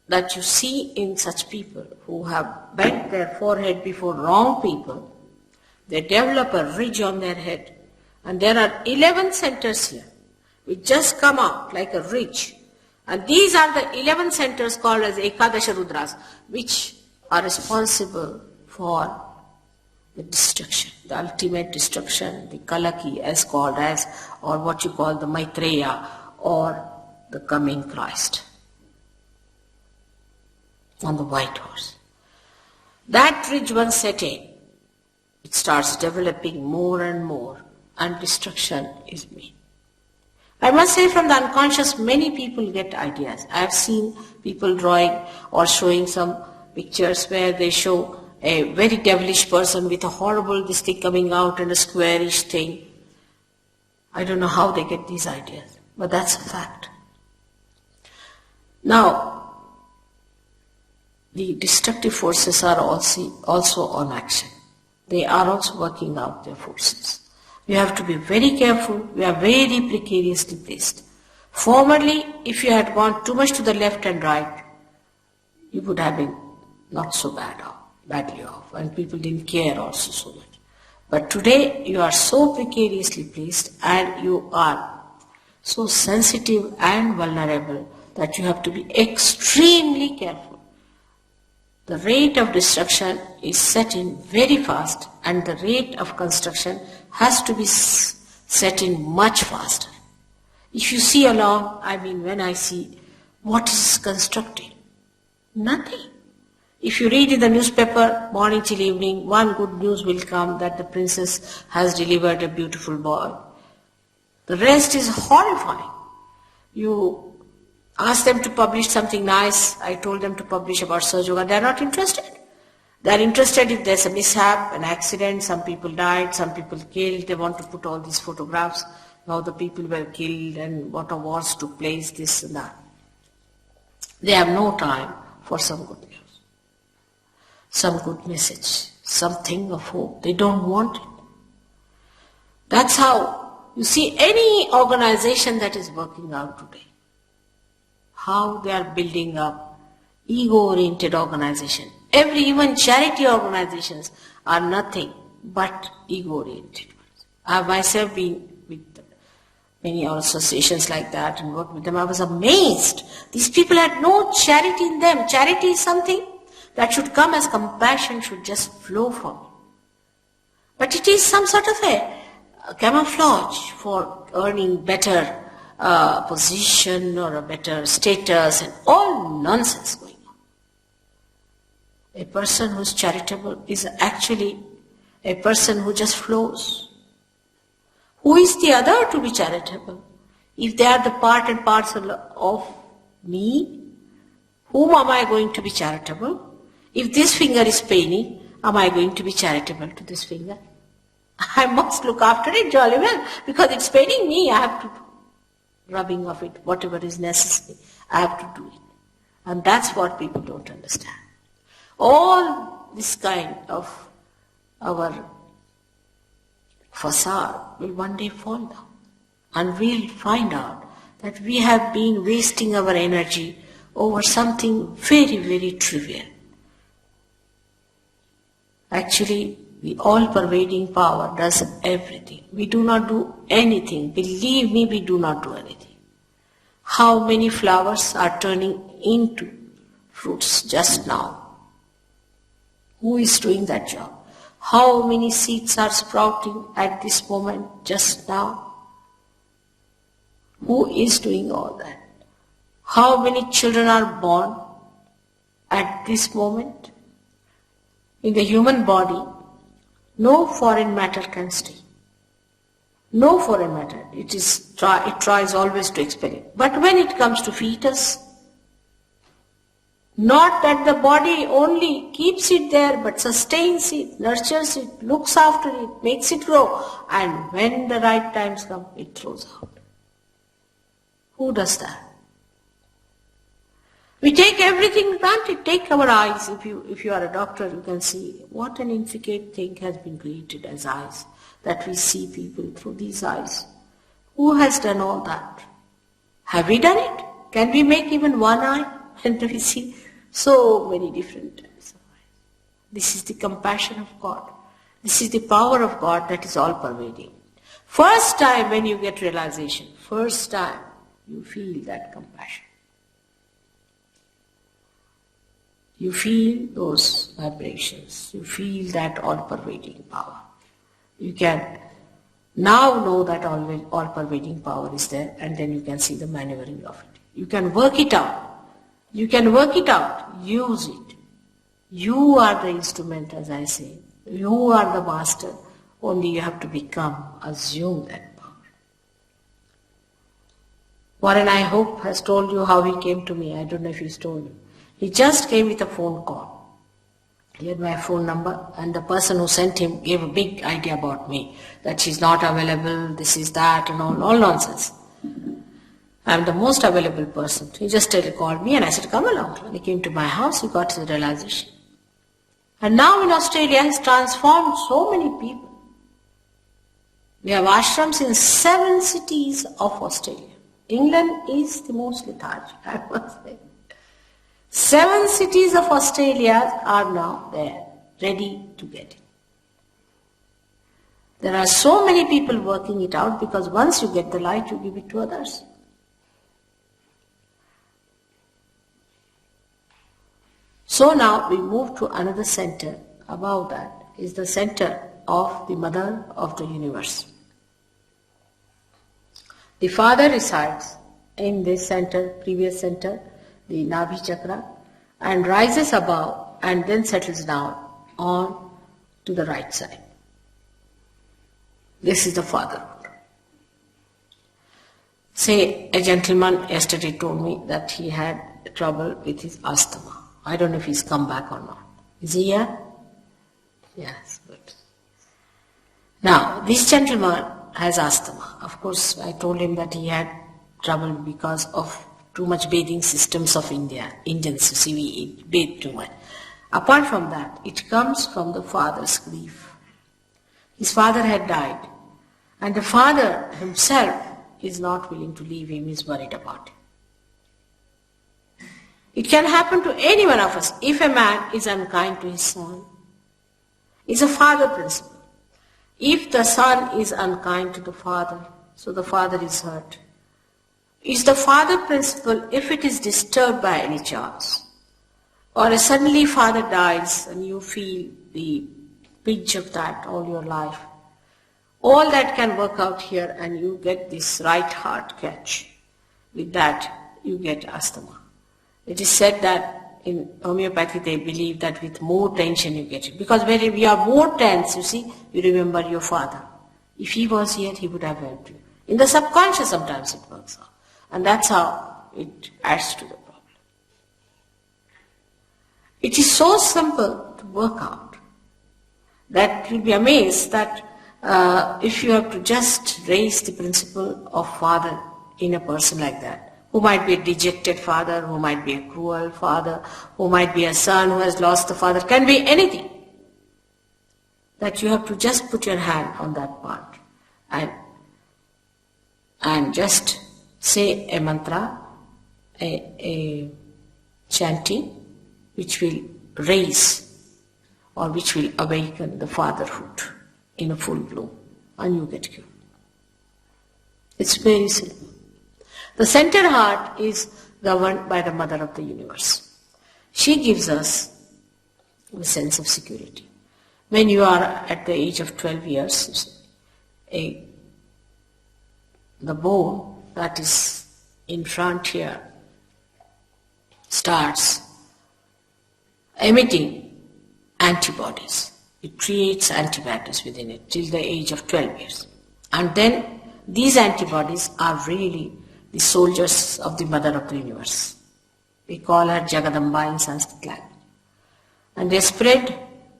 S3: that you see in such people who have bent their forehead before wrong people, They develop a ridge on their head. And there are 11 centers here, which just come out like a ridge. And these are the 11 centers called as Ekadasha Rudras, which are responsible for the destruction, the ultimate destruction, the Kalaki as called as, or what you call the Maitreya, or the coming Christ on the white horse. That ridge once set in, it starts developing more and more, and destruction is made. I must say, from the unconscious, many people get ideas. I have seen people drawing or showing some pictures where they show a very devilish person with a horrible this thing coming out and a squarish thing. I don't know how they get these ideas, but that's a fact. Now, the destructive forces are also on action. They are also working out their forces. We have to be very careful. We are very precariously placed. Formerly, if you had gone too much to the left and right, you would have been not so badly off, and people didn't care also so much. But today, you are so precariously placed and you are so sensitive and vulnerable that you have to be extremely careful. The rate of destruction is set in very fast, and the rate of construction has to be set in much faster. If you see along, when I see what is constructed, nothing. If you read in the newspaper morning till evening, one good news will come that the princess has delivered a beautiful boy. The rest is horrifying. You ask them to publish something nice. I told them to publish about sahajayoga. They are not interested. They are interested if there's a mishap, an accident, some people died, some people killed. They want to put all these photographs, how the people were killed and what wars took place, this and that. They have no time for some good news, some good message, something of hope. They don't want it. That's how you see any organization that is working out today, how they are building up ego-oriented organization. Even charity organizations are nothing but ego-oriented. I have myself been with many associations like that and worked with them. I was amazed. These people had no charity in them. Charity is something that should come as compassion, should just flow from you. But it is some sort of a camouflage for earning better position or a better status, and all nonsense going on. A person who is charitable is actually a person who just flows. Who is the other to be charitable? If they are the part and parcel of me, whom am I going to be charitable? If this finger is paining, am I going to be charitable to this finger? I must look after it jolly well, because it's paining me. I have to do rubbing of it, whatever is necessary. I have to do it. And that's what people don't understand. All this kind of our facade will one day fall down, and we'll find out that we have been wasting our energy over something very, very trivial. Actually, the all-pervading power does everything. We do not do anything. Believe me, we do not do anything. How many flowers are turning into fruits just now? Who is doing that job? How many seeds are sprouting at this moment just now? Who is doing all that? How many children are born at this moment? In the human body, no foreign matter can stay. No foreign matter. It tries always to expel it. But when it comes to fetus, not that the body only keeps it there, but sustains it, nurtures it, looks after it, makes it grow, and when the right times come, it throws out. Who does that? We take everything granted. Take our eyes. If you are a doctor, you can see what an intricate thing has been created as eyes, that we see people through these eyes. Who has done all that? Have we done it? Can we make even one eye? And we see so many different types of eyes. This is the compassion of God. This is the power of God that is all pervading. First time when you get realization, first time you feel that compassion. You feel those vibrations. You feel that all-pervading power. You can now know that all-pervading power is there, and then you can see the maneuvering of it. You can work it out. You can work it out. Use it. You are the instrument, as I say. You are the master. Only you have to assume that power. Warren, I hope, has told you how he came to me. I don't know if he's told you. He just came with a phone call. He had my phone number, and the person who sent him gave a big idea about me, that she's not available, this is that, and all nonsense. I'm the most available person. He just called me, and I said, come along. And he came to my house, he got his realization. And now in Australia, he's transformed so many people. We have ashrams in 7 cities of Australia. England is the most lethargic, I must say. 7 cities of Australia are now there, ready to get it. There are so many people working it out, because once you get the light, you give it to others. So now we move to another center. Above that is the center of the Mother of the Universe. The Father resides in this center, previous center, the Nabhi Chakra, and rises above and then settles down on to the right side. This is the fatherhood. Say, a gentleman yesterday told me that he had trouble with his asthma. I don't know if he's come back or not. Is he here? Yes, good. Now, this gentleman has asthma. Of course, I told him that he had trouble because of too much bathing systems of India. Indians, you see, we bathe too much. Apart from that, it comes from the father's grief. His father had died, and the father himself is not willing to leave him, is worried about him. It can happen to any one of us. If a man is unkind to his son, it's a father principle. If the son is unkind to the father, so the father is hurt. It's the father principle if it is disturbed by any chance. Or suddenly father dies and you feel the pinch of that all your life. All that can work out here and you get this right heart catch. With that you get asthma. It is said that in homeopathy they believe that with more tension you get it. Because when you are more tense, you see, you remember your father. If he was here, he would have helped you. In the subconscious sometimes it works out. And that's how it adds to the problem. It is so simple to work out that you'll be amazed that if you have to just raise the principle of father in a person like that, who might be a dejected father, who might be a cruel father, who might be a son who has lost the father, can be anything. That you have to just put your hand on that part and just say a mantra, a chanting, which will raise or which will awaken the fatherhood in a full bloom, and you get cured. It's very simple. The center heart is governed by the Mother of the Universe. She gives us a sense of security. When you are at the age of 12 years, the bone that is in front here starts emitting antibodies. It creates antibodies within it till the age of 12 years. And then these antibodies are really the soldiers of the Mother of the Universe. We call her Jagadamba in Sanskrit language. And they spread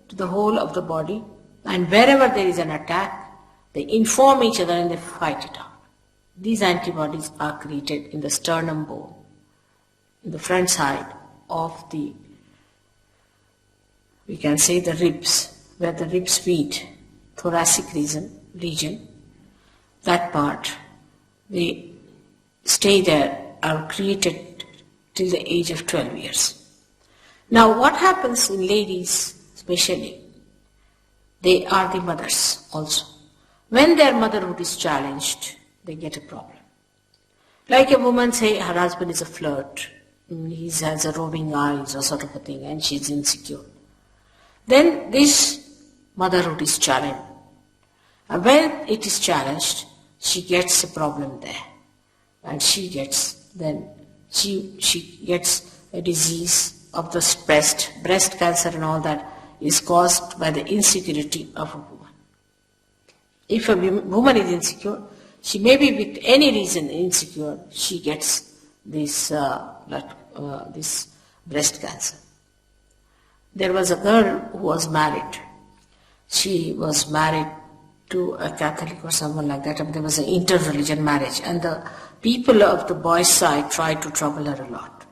S3: to the whole of the body, and wherever there is an attack, they inform each other and they fight it out. These antibodies are created in the sternum bone, in the front side of the, we can say the ribs, where the ribs meet, thoracic region, that part, they stay there, are created till the age of 12 years. Now what happens in ladies especially, they are the mothers also. When their motherhood is challenged, they get a problem. Like a woman, say her husband is a flirt, he has a roving eyes or sort of a thing, and she's insecure. Then this motherhood is challenged. And when it is challenged, she gets a problem there. And she gets a disease of the breast cancer and all that is caused by the insecurity of a woman. If a woman is insecure, she may be with any reason insecure, she gets this breast cancer. There was a girl who was married. She was married to a Catholic or someone like that, and there was an inter-religion marriage, and the people of the boys' side tried to trouble her a lot.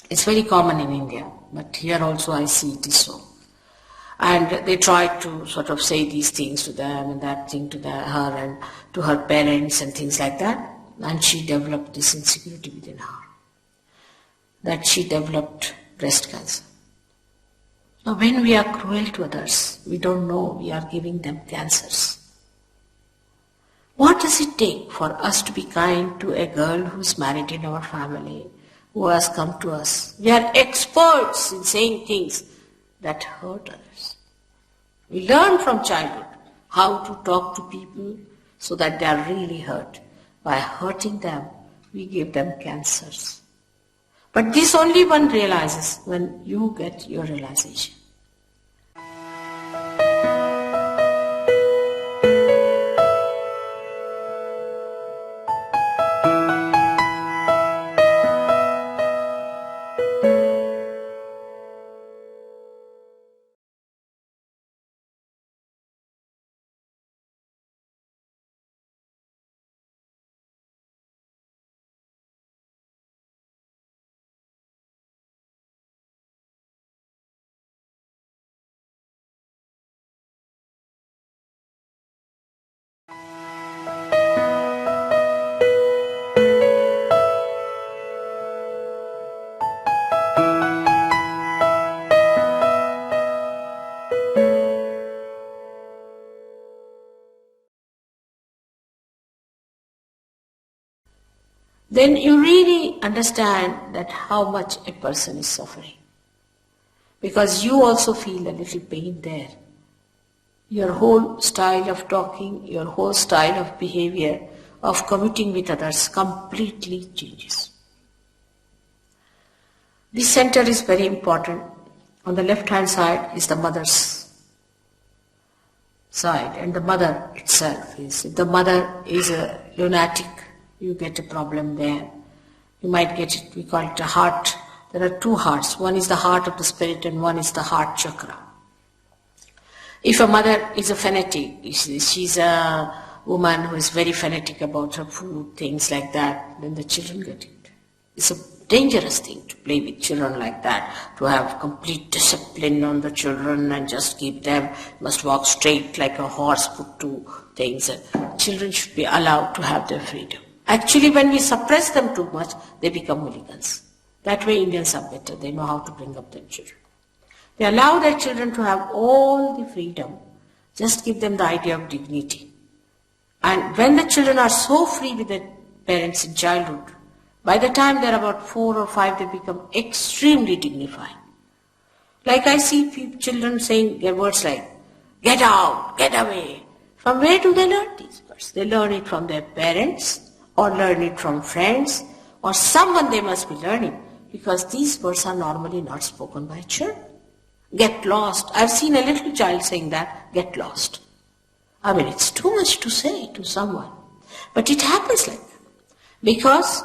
S3: It's very common in India, but here also I see it is so. And they tried to sort of say these things to them and that thing to her and to her parents and things like that, and she developed this insecurity within her, that she developed breast cancer. Now when we are cruel to others, we don't know we are giving them cancers. What does it take for us to be kind to a girl who's married in our family, who has come to us? We are experts in saying things that hurt others. We learn from childhood how to talk to people so that they are really hurt. By hurting them, we give them cancers. But this only one realizes when you get your realization. Then you really understand that how much a person is suffering. Because you also feel a little pain there. Your whole style of talking, your whole style of behavior, of commuting with others completely changes. This center is very important. On the left-hand side is the mother's side, and the mother itself is. If the mother is a lunatic, you get a problem there. You might get it, we call it a heart. There are two hearts. One is the heart of the spirit and one is the heart chakra. If a mother is a fanatic, she's a woman who is very fanatic about her food, things like that, then the children get it. It's a dangerous thing to play with children like that, to have complete discipline on the children and just keep them, must walk straight like a horse put to things. And children should be allowed to have their freedom. Actually, when we suppress them too much, they become hooligans. That way Indians are better. They know how to bring up their children. They allow their children to have all the freedom. Just give them the idea of dignity. And when the children are so free with their parents in childhood, by the time they're about 4 or 5, they become extremely dignified. Like I see children saying their words like, get out, get away. From where do they learn these words? They learn it from their parents, or learn it from friends, or someone they must be learning, because these words are normally not spoken by children. Get lost. I've seen a little child saying that, get lost. I mean, it's too much to say to someone. But it happens like that, because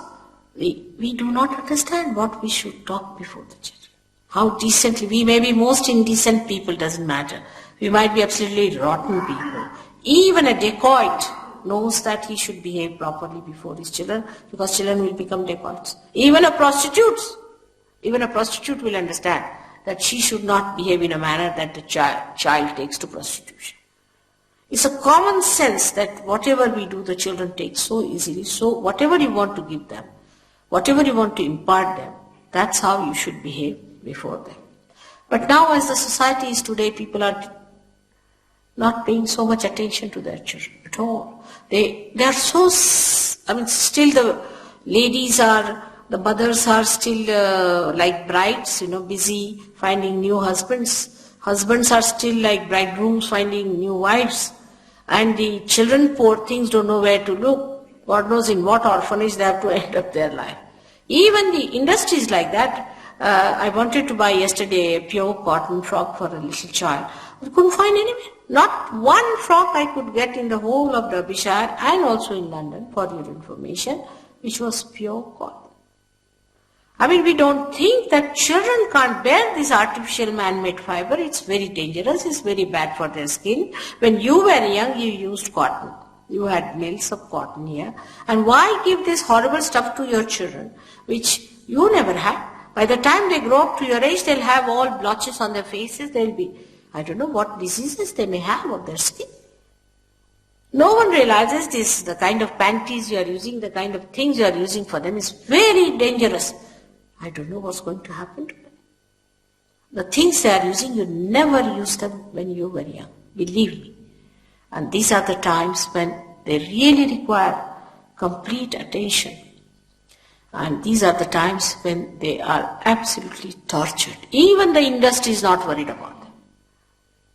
S3: we do not understand what we should talk before the children. How decently, we may be most indecent people, doesn't matter. We might be absolutely rotten people. Even a dacoit knows that he should behave properly before his children, because children will become dacoits. Even a prostitute will understand that she should not behave in a manner that the child takes to prostitution. It's a common sense that whatever we do, the children take so easily. So whatever you want to give them, whatever you want to impart them, that's how you should behave before them. But now, as the society is today, people are not paying so much attention to their children at all. They are so, still the ladies are, the mothers are still like brides, busy finding new husbands. Husbands are still like bridegrooms finding new wives. And the children, poor things, don't know where to look. God knows in what orphanage they have to end up their life. Even the industries like that. I wanted to buy yesterday a pure cotton frock for a little child. I couldn't find anywhere. Not one frock I could get in the whole of Derbyshire and also in London, for your information, which was pure cotton. We don't think that children can't bear this artificial man-made fiber. It's very dangerous. It's very bad for their skin. When you were young, you used cotton. You had mills of cotton here. And why give this horrible stuff to your children, which you never had? By the time they grow up to your age, they'll have all blotches on their faces. They'll be, I don't know what diseases they may have of their skin. No one realizes this. The kind of panties you are using, the kind of things you are using for them is very dangerous. I don't know what's going to happen to them. The things they are using, you never used them when you were young. Believe me. And these are the times when they really require complete attention. And these are the times when they are absolutely tortured. Even the industry is not worried about them.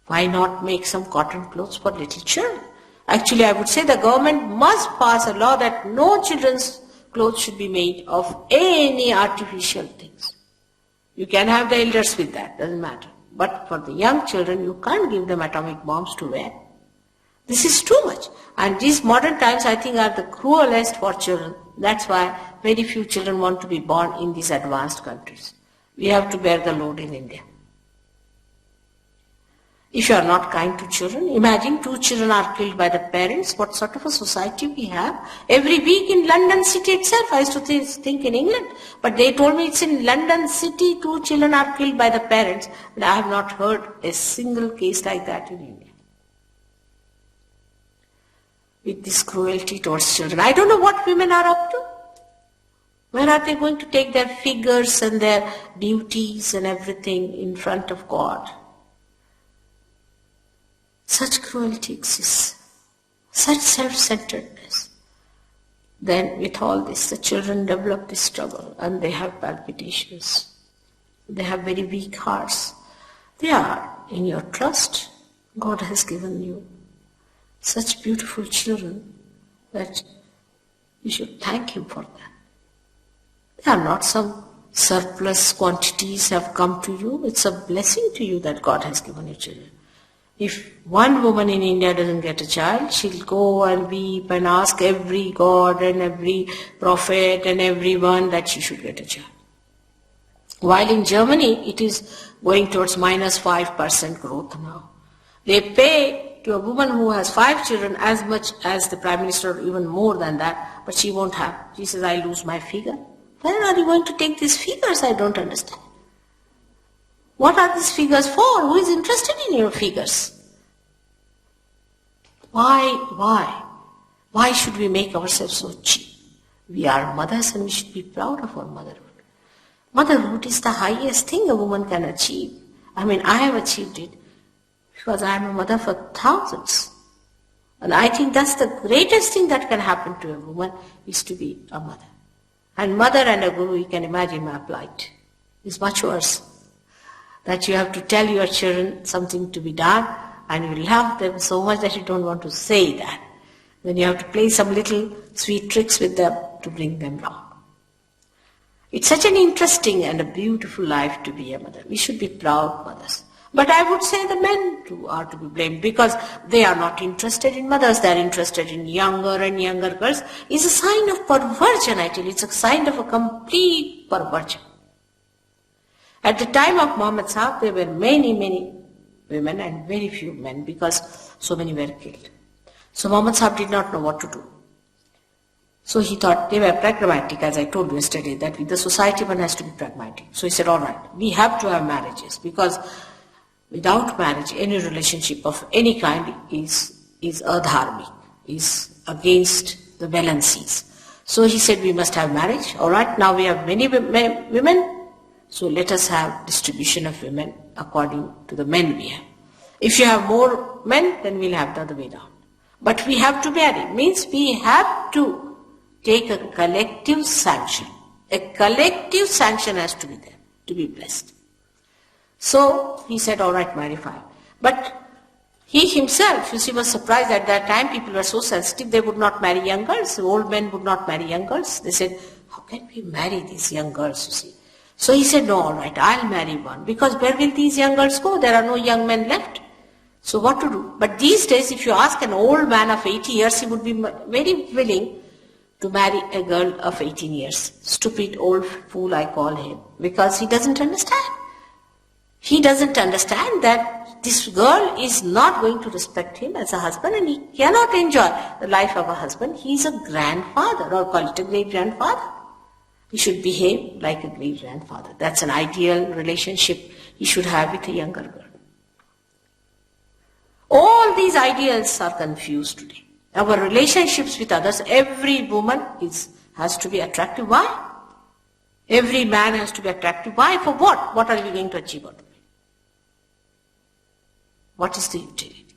S3: Why not make some cotton clothes for little children? Actually, I would say the government must pass a law that no children's clothes should be made of any artificial things. You can have the elders with that, doesn't matter. But for the young children, you can't give them atomic bombs to wear. This is too much. And these modern times, I think, are the cruelest for children. That's why very few children want to be born in these advanced countries. We have to bear the load in India. If you are not kind to children, imagine 2 children are killed by the parents. What sort of a society we have? Every week in London city itself, I used to think in England, but they told me it's in London city 2 children are killed by the parents. But I have not heard a single case like that in India. With this cruelty towards children. I don't know what women are up to. Where are they going to take their figures and their beauties and everything in front of God? Such cruelty exists, such self-centeredness. Then with all this, the children develop this struggle and they have palpitations. They have very weak hearts. They are in your trust. God has given you such beautiful children that you should thank Him for that. They are not some surplus quantities have come to you. It's a blessing to you that God has given you children. If one woman in India doesn't get a child, she'll go and weep and ask every god and every prophet and everyone that she should get a child. While in Germany, it is going towards -5% growth now. They pay to a woman who has 5 children as much as the Prime Minister, or even more than that, but she won't have. She says, I lose my figure. Where are you going to take these figures? I don't understand. What are these figures for? Who is interested in your figures? Why? Why should we make ourselves so cheap? We are mothers and we should be proud of our motherhood. Motherhood is the highest thing a woman can achieve. I have achieved it because I am a mother for thousands. And I think that's the greatest thing that can happen to a woman is to be a mother. And mother and a guru, you can imagine my plight. It's much worse. That you have to tell your children something to be done and you love them so much that you don't want to say that. Then you have to play some little sweet tricks with them to bring them along. It's such an interesting and a beautiful life to be a mother. We should be proud mothers. But I would say the men too are to be blamed because they are not interested in mothers. They are interested in younger and younger girls. It's a sign of perversion, I tell you. It's a sign of a complete perversion. At the time of Muhammad Sahib, there were many women and very few men because so many were killed. So Muhammad Sahib did not know what to do. So he thought they were pragmatic, as I told you yesterday, that with the society one has to be pragmatic. So he said, all right, we have to have marriages because without marriage, any relationship of any kind is adharmic, is against the balances. So he said, we must have marriage. All right, now we have many women. So let us have distribution of women according to the men we have. If you have more men, then we'll have the other way down. But we have to marry. Means we have to take a collective sanction. A collective sanction has to be there to be blessed. So he said, all right, marry 5. But he himself, you see, was surprised at that time. People were so sensitive, they would not marry young girls. Old men would not marry young girls. They said, how can we marry these young girls, you see? So he said, no, all right, I'll marry 1. Because where will these young girls go? There are no young men left. So what to do? But these days, if you ask an old man of 80 years, he would be very willing to marry a girl of 18 years. Stupid old fool, I call him. Because he doesn't understand. He doesn't understand that this girl is not going to respect him as a husband, and he cannot enjoy the life of a husband. He is a grandfather, or call it a great-grandfather. He should behave like a great-grandfather. That's an ideal relationship he should have with a younger girl. All these ideals are confused today. Our relationships with others, every woman has to be attractive. Why? Every man has to be attractive. Why? For what? What are we going to achieve out of it? What is the utility?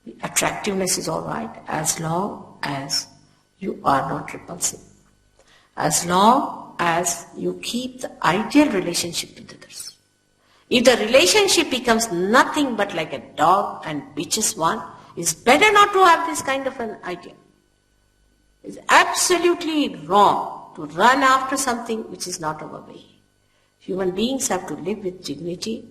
S3: The attractiveness is all right as long as you are not repulsive. As long as you keep the ideal relationship with others. If the relationship becomes nothing but like a dog and bitches one, it's better not to have this kind of an idea. It's absolutely wrong to run after something which is not our way. Human beings have to live with dignity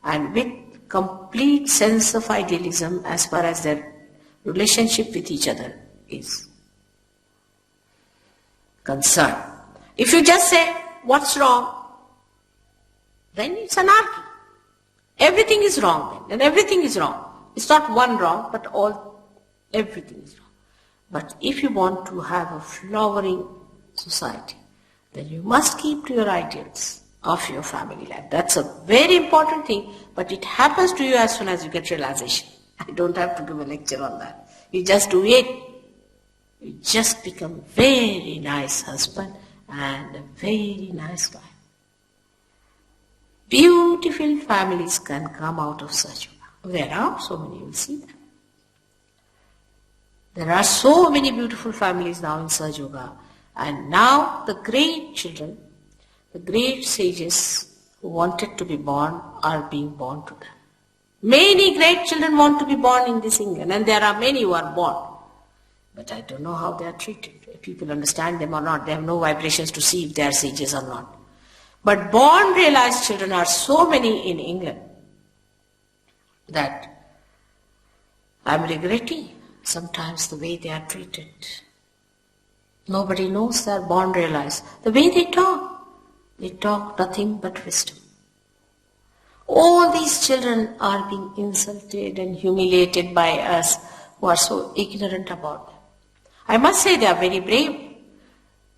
S3: and with complete sense of idealism as far as their relationship with each other is concerned. If you just say, what's wrong? Then it's anarchy. Everything is wrong then, and everything is wrong. It's not one wrong, but everything is wrong. But if you want to have a flowering society, then you must keep to your ideals of your family life. That's a very important thing, but it happens to you as soon as you get realization. I don't have to give a lecture on that. You just do it. You just become a very nice husband and a very nice wife. Beautiful families can come out of such. There are so many, you will see them. There are so many beautiful families now in Sahaja Yoga, and now the great children, the great sages who wanted to be born are being born to them. Many great children want to be born in this England, and there are many who are born. But I don't know how they are treated. If people understand them or not, they have no vibrations to see if they are sages or not. But born realized children are so many in England that I'm regretting sometimes the way they are treated. Nobody knows they are born realized. The way they talk nothing but wisdom. All these children are being insulted and humiliated by us who are so ignorant about them. I must say they are very brave.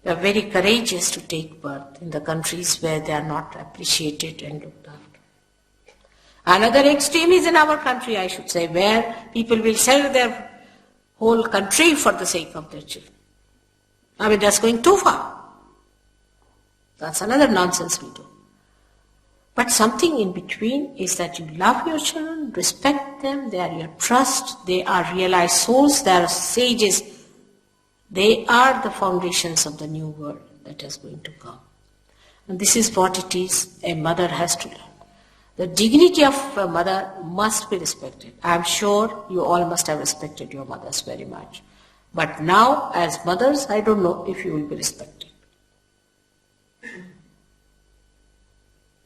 S3: They are very courageous to take birth in the countries where they are not appreciated and looked after. Another extreme is in our country, I should say, where people will sell their whole country for the sake of their children. I mean, that's going too far. That's another nonsense we do. But something in between is that you love your children, respect them, they are your trust, they are realized souls, they are sages. They are the foundations of the new world that is going to come. And this is what it is a mother has to learn. The dignity of a mother must be respected. I am sure you all must have respected your mothers very much. But now, as mothers, I don't know if you will be respected.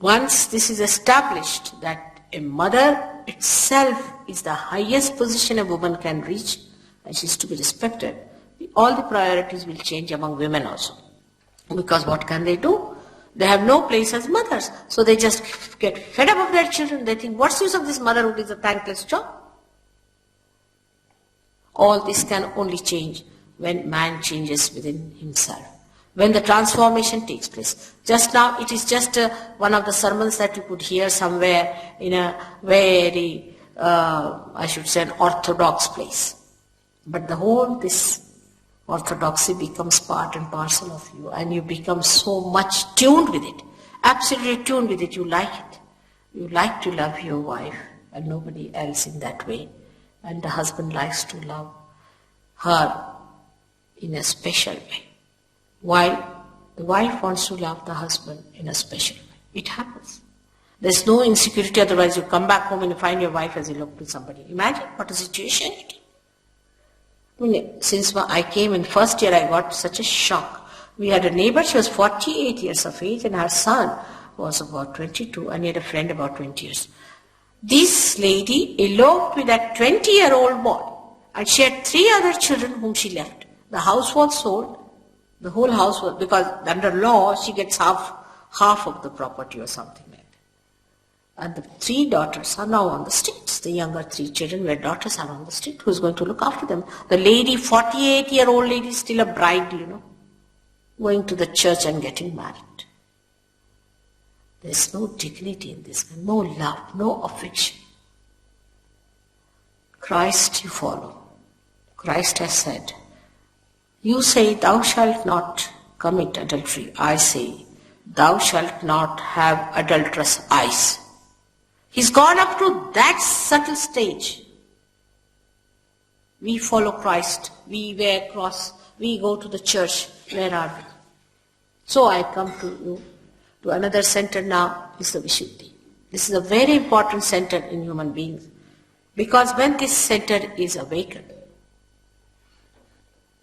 S3: Once this is established that a mother itself is the highest position a woman can reach, and she is to be respected, all the priorities will change among women also. Because what can they do? They have no place as mothers. So they just get fed up of their children. They think, what's the use of this motherhood? Is a thankless job. All this can only change when man changes within himself. When the transformation takes place. Just now, it is just one of the sermons that you could hear somewhere in a very, I should say, an orthodox place. But the whole, this orthodoxy becomes part and parcel of you, and you become so much tuned with it, absolutely tuned with it, you like it. You like to love your wife and nobody else in that way. And the husband likes to love her in a special way. While the wife wants to love the husband in a special way. It happens. There's no insecurity, otherwise you come back home and you find your wife has eloped with somebody. Imagine what a situation it is. I mean, since I came in first year, I got such a shock. We had a neighbor, she was 48 years of age, and her son was about 22, and he had a friend about 20 years. This lady eloped with that 20-year-old boy, and she had 3 other children whom she left. The house was sold, the whole house was, because under law, she gets half of the property or something like that. And the 3 daughters are now on the streets. The younger 3 children where daughters are on the street. Who's going to look after them? The lady, 48-year-old lady, still a bride, going to the church and getting married. There's no dignity in this, no love, no affection. Christ you follow. Christ has said, you say, thou shalt not commit adultery. I say, thou shalt not have adulterous eyes. He's gone up to that subtle stage. We follow Christ. We wear cross. We go to the church. Where are we? So I come to you. To another center now is the Vishuddhi. This is a very important center in human beings. Because when this center is awakened,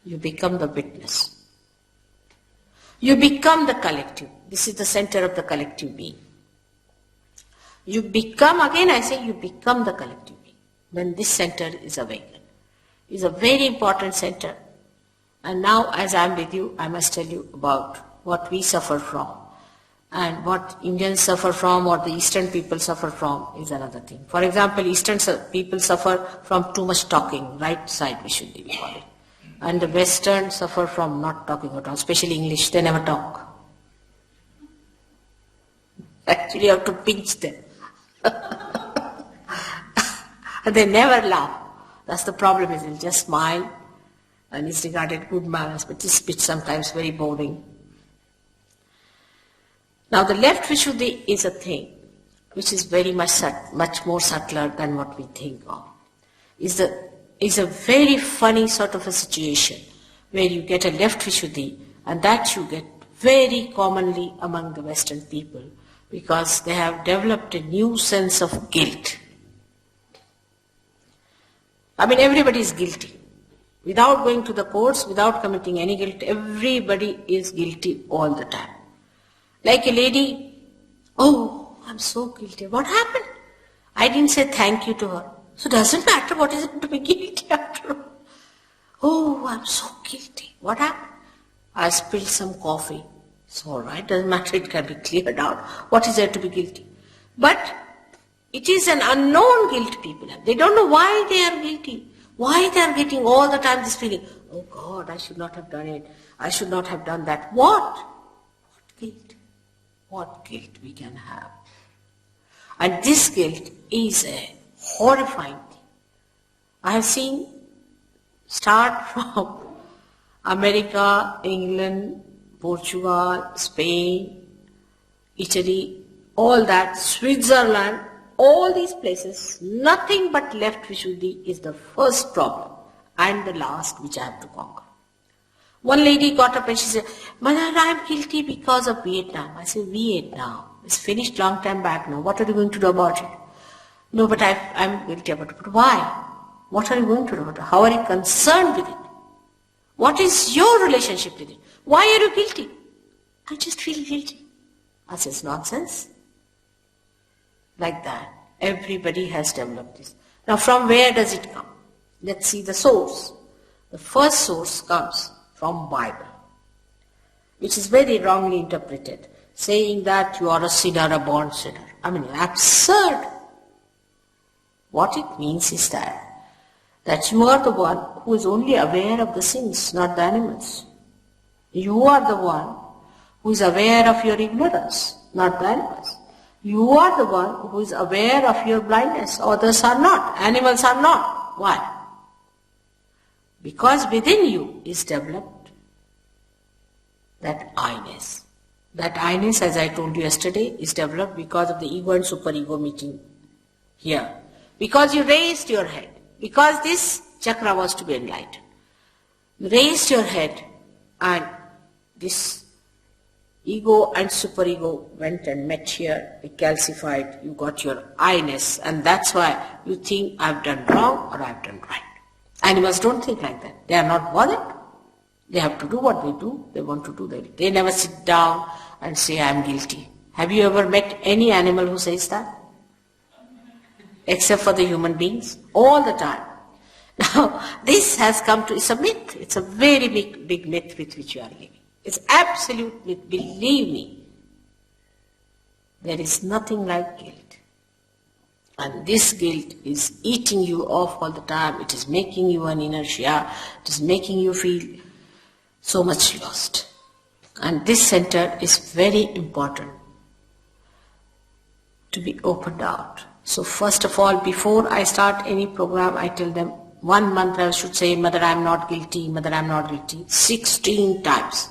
S3: you become the witness. You become the collective. This is the center of the collective being. You become, again I say, you become the collective being when this center is awakened. It's a very important center. And now as I am with you, I must tell you about what we suffer from. And what Indians suffer from or the Eastern people suffer from is another thing. For example, Eastern people suffer from too much talking, right side Vishuddhi we call it. And the Western suffer from not talking at all, especially English, they never talk. Actually you have to pinch them. They never laugh. That's the problem, is they'll just smile and it's regarded good manners, but this speech sometimes very boring. Now the left Vishuddhi is a thing which is very much more subtler than what we think of. Is a very funny sort of a situation where you get a left Vishuddhi, and that you get very commonly among the Western people, because they have developed a new sense of guilt. I mean, everybody is guilty. Without going to the courts, without committing any guilt, everybody is guilty all the time. Like a lady, oh, I'm so guilty. What happened? I didn't say thank you to her. So it doesn't matter what is it to be guilty after all. Oh, I'm so guilty. What happened? I spilled some coffee. It's all right, doesn't matter, it can be cleared out. What is there to be guilty? But it is an unknown guilt people have. They don't know why they are guilty. Why they are getting all the time this feeling, oh God, I should not have done it. I should not have done that. What guilt? What guilt we can have. And this guilt is a horrifying thing. I have seen start from America, England, Portugal, Spain, Italy, all that, Switzerland, all these places, nothing but left Vishuddhi is the first problem and the last which I have to conquer. One lady got up and she said, Mother, I am guilty because of Vietnam. I said, Vietnam? It's finished long time back now. What are you going to do about it? No, but I'm guilty about it. But why? What are you going to do about it? How are you concerned with it? What is your relationship with it? Why are you guilty? I just feel guilty. I said, nonsense. Like that. Everybody has developed this. Now from where does it come? Let's see the source. The first source comes from Bible, which is very wrongly interpreted, saying that you are a sinner, a born sinner. I mean, absurd. What it means is that you are the one who is only aware of the sins, not the animals. You are the one who is aware of your ignorance, not the animals. You are the one who is aware of your blindness. Others are not. Animals are not. Why? Because within you is developed that I-ness. That I-ness, as I told you yesterday, is developed because of the ego and superego meeting here. Because you raised your head. Because this chakra was to be enlightened. You raised your head and this ego and superego went and met here, it calcified, you got your I-ness, and that's why you think I've done wrong or I've done right. Animals don't think like that. They are not bothered. They have to do what they do. They want to do that. They never sit down and say, I'm guilty. Have you ever met any animal who says that? Except for the human beings? All the time. Now, this has come to, it's a myth. It's a very big myth with which you are living. It's absolute myth. Believe me. There is nothing like guilt. And this guilt is eating you off all the time. It is making you an inertia. It is making you feel so much lost. And this center is very important to be opened out. So first of all, before I start any program, I tell them 1 month I should say, Mother, I am not guilty, Mother, I am not guilty, 16 times.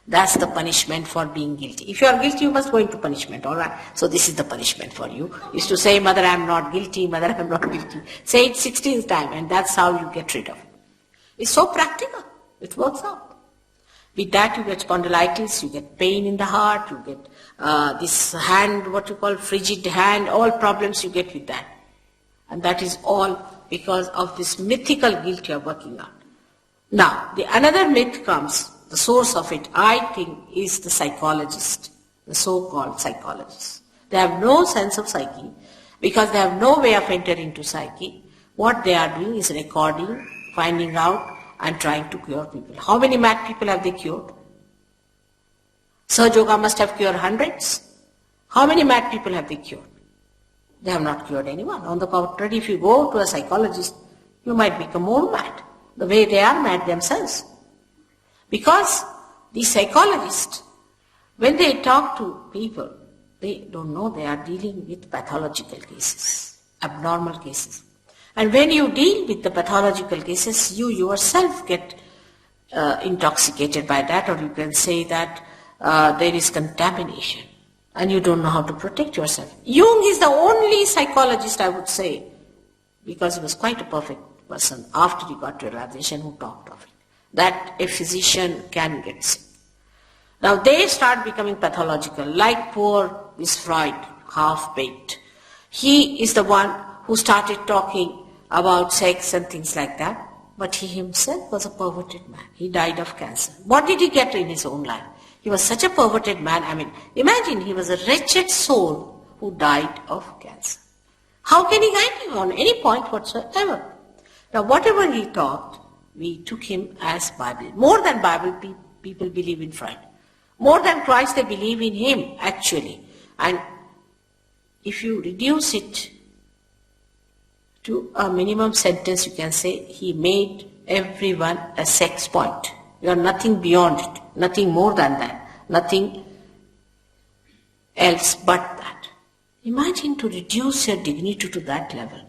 S3: That's the punishment for being guilty. If you are guilty, you must go into punishment, all right? So this is the punishment for you, is to say, Mother, I am not guilty, Mother, I am not guilty. Say it 16th time, and that's how you get rid of it. It's so practical. It works out. With that, you get spondylitis, you get pain in the heart, you get this hand, what you call frigid hand, all problems you get with that. And that is all because of this mythical guilt you are working on. Now, the another myth comes, the source of it, I think, is the psychologist, the so-called psychologists. They have no sense of psyche because they have no way of entering into psyche. What they are doing is recording, finding out, and trying to cure people. How many mad people have they cured? Sahajayoga must have cured hundreds. How many mad people have they cured? They have not cured anyone. On the contrary, if you go to a psychologist, you might become more mad, the way they are mad themselves. Because the psychologists, when they talk to people, they don't know they are dealing with pathological cases, abnormal cases. And when you deal with the pathological cases, you yourself get intoxicated by that, or you can say that there is contamination and you don't know how to protect yourself. Jung is the only psychologist, I would say, because he was quite a perfect person after he got to realization, who talked of it, that a physician can get sick. Now they start becoming pathological, like poor this Freud, half-baked. He is the one who started talking about sex and things like that, but he himself was a perverted man. He died of cancer. What did he get in his own life? He was such a perverted man. I mean, imagine he was a wretched soul who died of cancer. How can he guide you on any point whatsoever? Now, whatever he taught, we took him as Bible. More than Bible, people believe in Freud. More than Christ, they believe in him, actually. And if you reduce it to a minimum sentence, you can say he made everyone a sex point. You are nothing beyond it, nothing more than that, nothing else but that. Imagine to reduce your dignity to that level.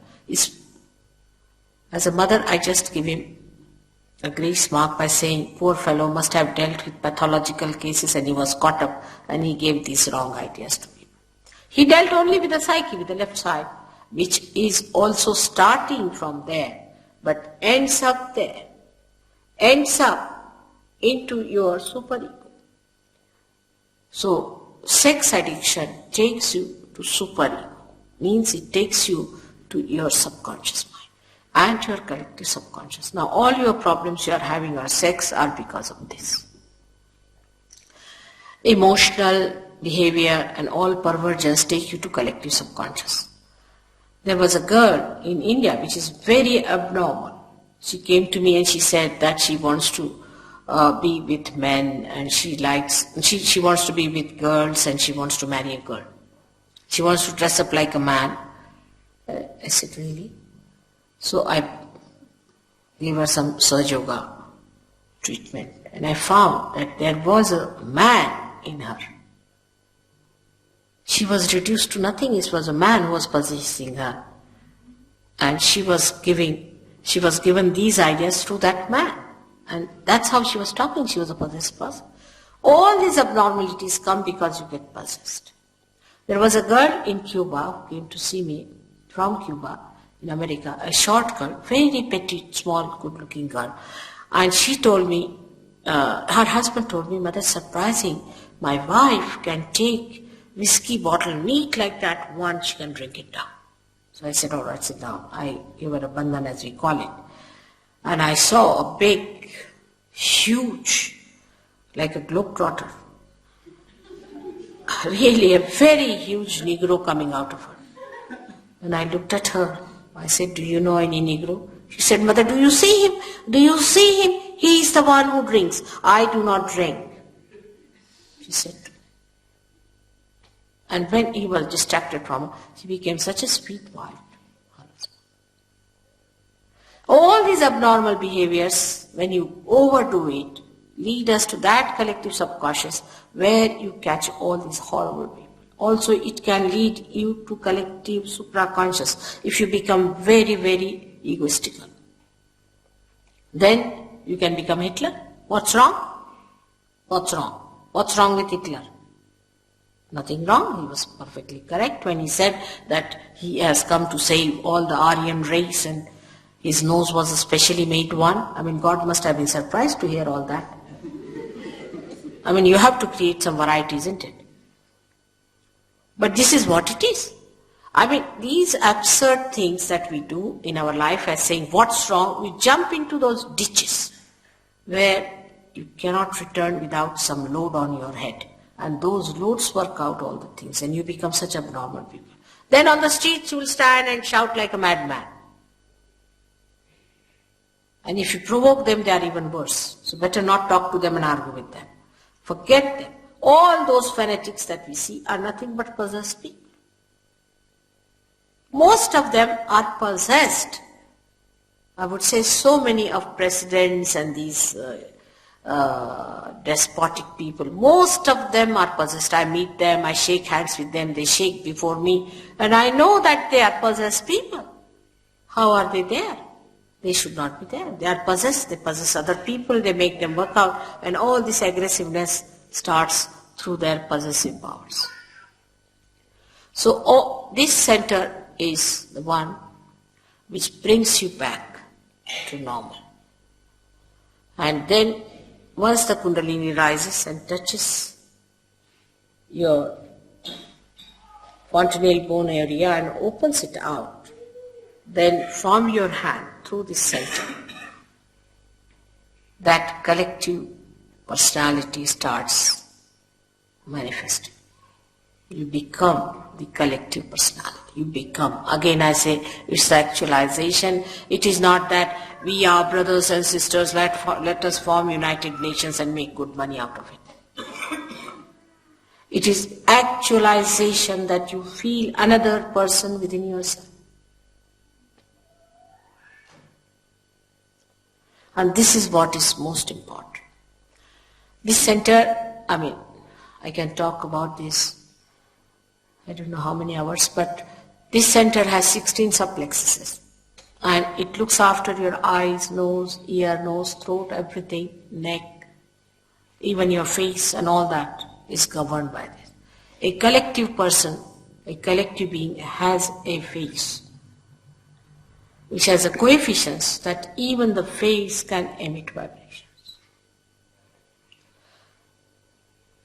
S3: As a mother, I just give him a grace mark by saying, poor fellow must have dealt with pathological cases and he was caught up and he gave these wrong ideas to people. He dealt only with the psyche, with the left side, which is also starting from there, but ends up there, ends up into your superego. So, sex addiction takes you to superego, means it takes you to your subconscious mind and your collective subconscious. Now, all your problems you are having are sex are because of this. Emotional behavior and all perversions take you to collective subconscious. There was a girl in India which is very abnormal. She came to me and she said that she wants to be with men and she wants to be with girls and she wants to marry a girl. She wants to dress up like a man. I said, really? So I gave her some sahajayoga treatment and I found that there was a man in her. She was reduced to nothing. It was a man who was possessing her. And she was given these ideas through that man. And that's how she was talking. She was a possessed person. All these abnormalities come because you get possessed. There was a girl in Cuba who came to see me from Cuba in America, a short girl, very petite, small, good-looking girl. And she told me, her husband told me, Mother, surprising, my wife can take whiskey bottle neat like that, once she can drink it down. So I said, all right, sit down. I gave her a bandhan, as we call it. And I saw a big, huge, like a globetrotter, really a very huge Negro coming out of her. And I looked at her. I said, do you know any Negro? She said, Mother, do you see him? Do you see him? He is the one who drinks. I do not drink. She said. And when he was distracted from her, she became such a sweet wife. All these abnormal behaviors, when you overdo it, lead us to that collective subconscious where you catch all these horrible people. Also, it can lead you to collective supraconscious if you become very, very egoistical. Then you can become Hitler. What's wrong? What's wrong? What's wrong with Hitler? Nothing wrong. He was perfectly correct when he said that he has come to save all the Aryan race and his nose was a specially made one. I mean, God must have been surprised to hear all that. I mean, you have to create some variety, isn't it? But this is what it is. I mean, these absurd things that we do in our life as saying, what's wrong? We jump into those ditches where you cannot return without some load on your head. And those loads work out all the things and you become such abnormal people. Then on the streets you will stand and shout like a madman. And if you provoke them, they are even worse. So better not talk to them and argue with them. Forget them. All those fanatics that we see are nothing but possessed people. Most of them are possessed. I would say so many of presidents and these despotic people, most of them are possessed. I meet them, I shake hands with them, they shake before me, and I know that they are possessed people. How are they there? They should not be there. They are possessed, they possess other people, they make them work out, and all this aggressiveness starts through their possessive powers. So this center is the one which brings you back to normal. And then once the Kundalini rises and touches your fontanelle bone area and opens it out, then from your hand through this center, that collective personality starts manifesting. You become the collective personality. You become. Again I say, it's the actualization. It is not that we are brothers and sisters, let us form United Nations and make good money out of it. It is actualization that you feel another person within yourself. And this is what is most important. This center, I can talk about this, I don't know how many hours, but this center has 16 subplexuses. And it looks after your eyes, nose, ear, nose, throat, everything, neck, even your face and all that is governed by this. A collective person, a collective being has a face which has a coefficient that even the face can emit vibrations.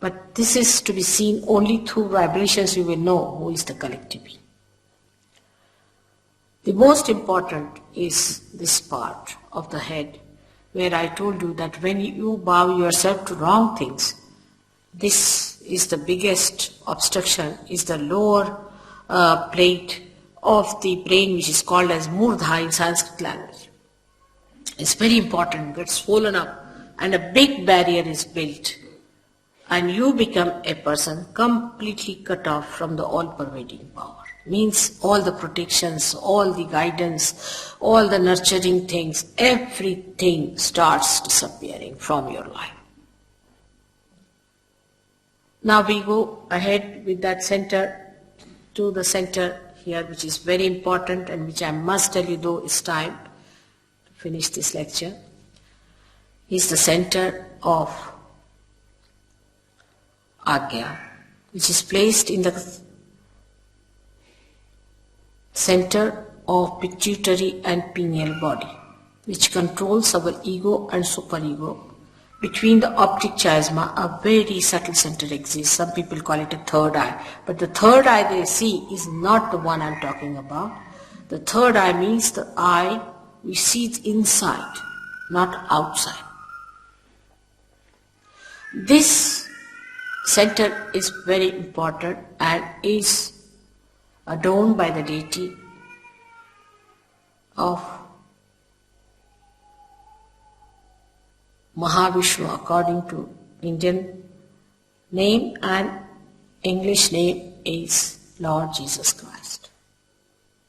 S3: But this is to be seen only through vibrations. You will know who is the collective being. The most important is this part of the head where I told you that when you bow yourself to wrong things, this is the biggest obstruction, is the lower plate of the brain, which is called as Murdha in Sanskrit language. It's very important, it gets swollen up and a big barrier is built and you become a person completely cut off from the all-pervading power. Means all the protections, all the guidance, all the nurturing things, everything starts disappearing from your life. Now we go ahead with that center to the center here, which is very important and which I must tell you, though it's time to finish this lecture, is the center of Agya, which is placed in the center of pituitary and pineal body, which controls our ego and superego. Between the optic chiasma, a very subtle center exists. Some people call it a third eye. But the third eye they see is not the one I'm talking about. The third eye means the eye which sees inside, not outside. This center is very important and is adorned by the deity of Mahavishnu according to Indian name, and English name is Lord Jesus Christ.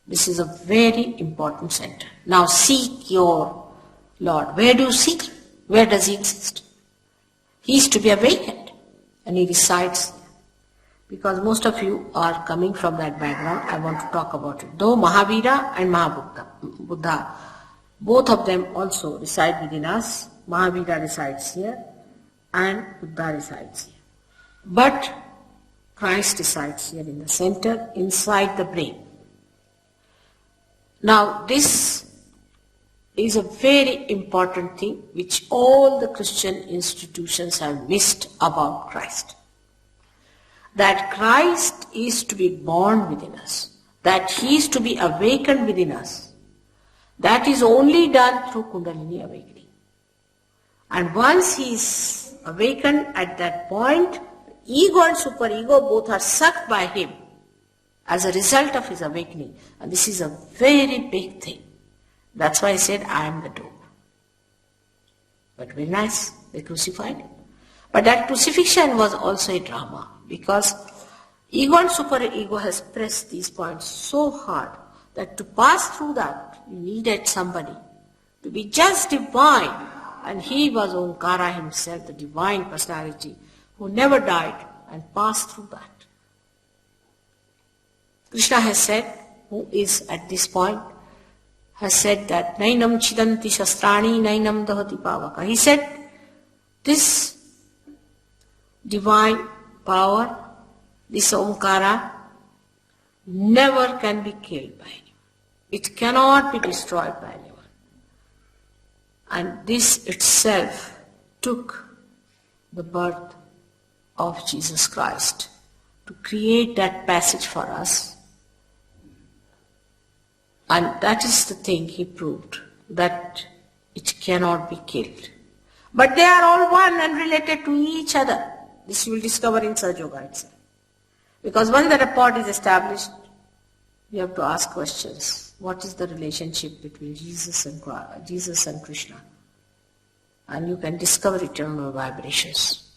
S3: This is a very important center. Now seek your Lord. Where do you seek him? Where does he exist? He is to be awakened and he resides there. Because most of you are coming from that background, I want to talk about it. Though Mahavira and Buddha, both of them also reside within us. Mahavira resides here and Buddha resides here. But Christ resides here in the center, inside the brain. Now this is a very important thing which all the Christian institutions have missed about Christ. That Christ is to be born within us, that he is to be awakened within us. That is only done through Kundalini awakening. And once he is awakened at that point, ego and superego both are sucked by him as a result of his awakening. And this is a very big thing. That's why I said, I am the door. But very nice, they crucified him. But that crucifixion was also a drama, because ego and superego has pressed these points so hard that to pass through that, you needed somebody to be just divine. And he was Omkara himself, the divine personality, who never died and passed through that. Krishna has said, who is at this point, has said that Nainam Chidanti Shastrani Nainam Dahati Pavaka. He said, this divine power, this Omkara, never can be killed by anyone. It cannot be destroyed by anyone. And this itself took the birth of Jesus Christ to create that passage for us. And that is the thing he proved, that it cannot be killed. But they are all one and related to each other. This you will discover in Sahajayoga itself. Because once the rapport is established, you have to ask questions. What is the relationship between Jesus and Krishna? And you can discover eternal vibrations.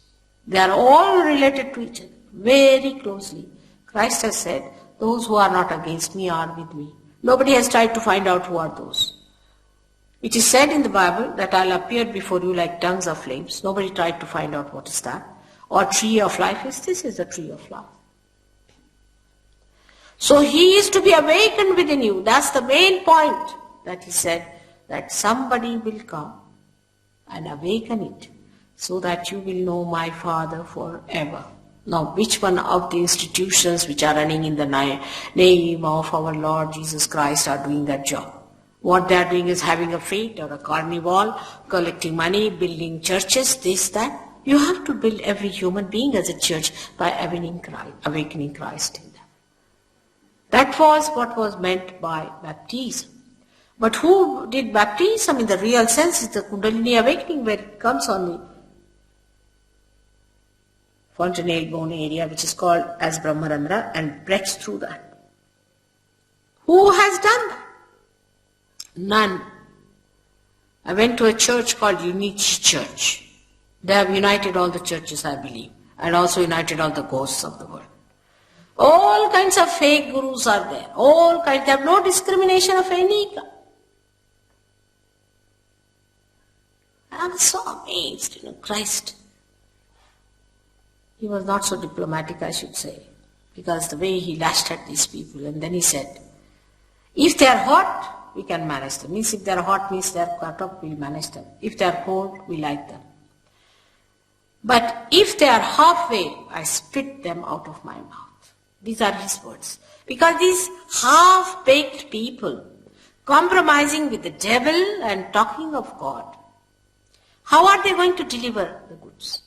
S3: They are all related to each other, very closely. Christ has said, those who are not against me are with me. Nobody has tried to find out who are those. It is said in the Bible that I'll appear before you like tongues of flames. Nobody tried to find out what is that. Or tree of life. This is the tree of life. So he is to be awakened within you. That's the main point that he said, that somebody will come and awaken it so that you will know my Father forever. Now, which one of the institutions which are running in the name of our Lord Jesus Christ are doing that job? What they are doing is having a fete or a carnival, collecting money, building churches, this, that. You have to build every human being as a church by awakening Christ in them. That was what was meant by baptism. But who did baptism in the real sense is the Kundalini awakening, where it comes on the fontanelle bone area, which is called as Brahmarandra, and breaks through that. Who has done that? None. I went to a church called Unity Church. They have united all the churches, I believe, and also united all the ghosts of the world. All kinds of fake gurus are there. All kinds. They have no discrimination of any kind. I was so amazed, Christ. He was not so diplomatic, I should say, because the way he lashed at these people, and then he said, if they are hot, we can manage them. Means if they are hot, means they are cut up, we'll manage them. If they are cold, we like them. But if they are halfway, I spit them out of my mouth. These are his words. Because these half-baked people, compromising with the devil and talking of God, how are they going to deliver the goods?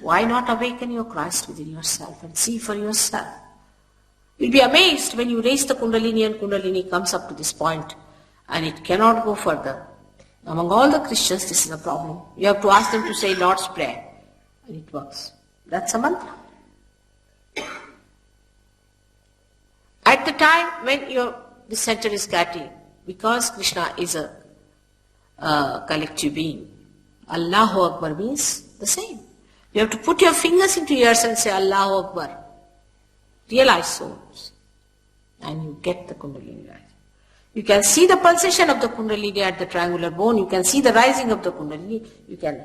S3: Why not awaken your Christ within yourself and see for yourself? You'll be amazed when you raise the Kundalini and Kundalini comes up to this point and it cannot go further. Among all the Christians, this is a problem. You have to ask them to say Lord's Prayer and it works. That's a mantra. At the time when the center is catty, because Krishna is a collective being, Allahu Akbar means the same. You have to put your fingers into ears and say Allahu Akbar. Realize souls. And you get the Kundalini rising. You can see the pulsation of the Kundalini at the triangular bone. You can see the rising of the Kundalini. You can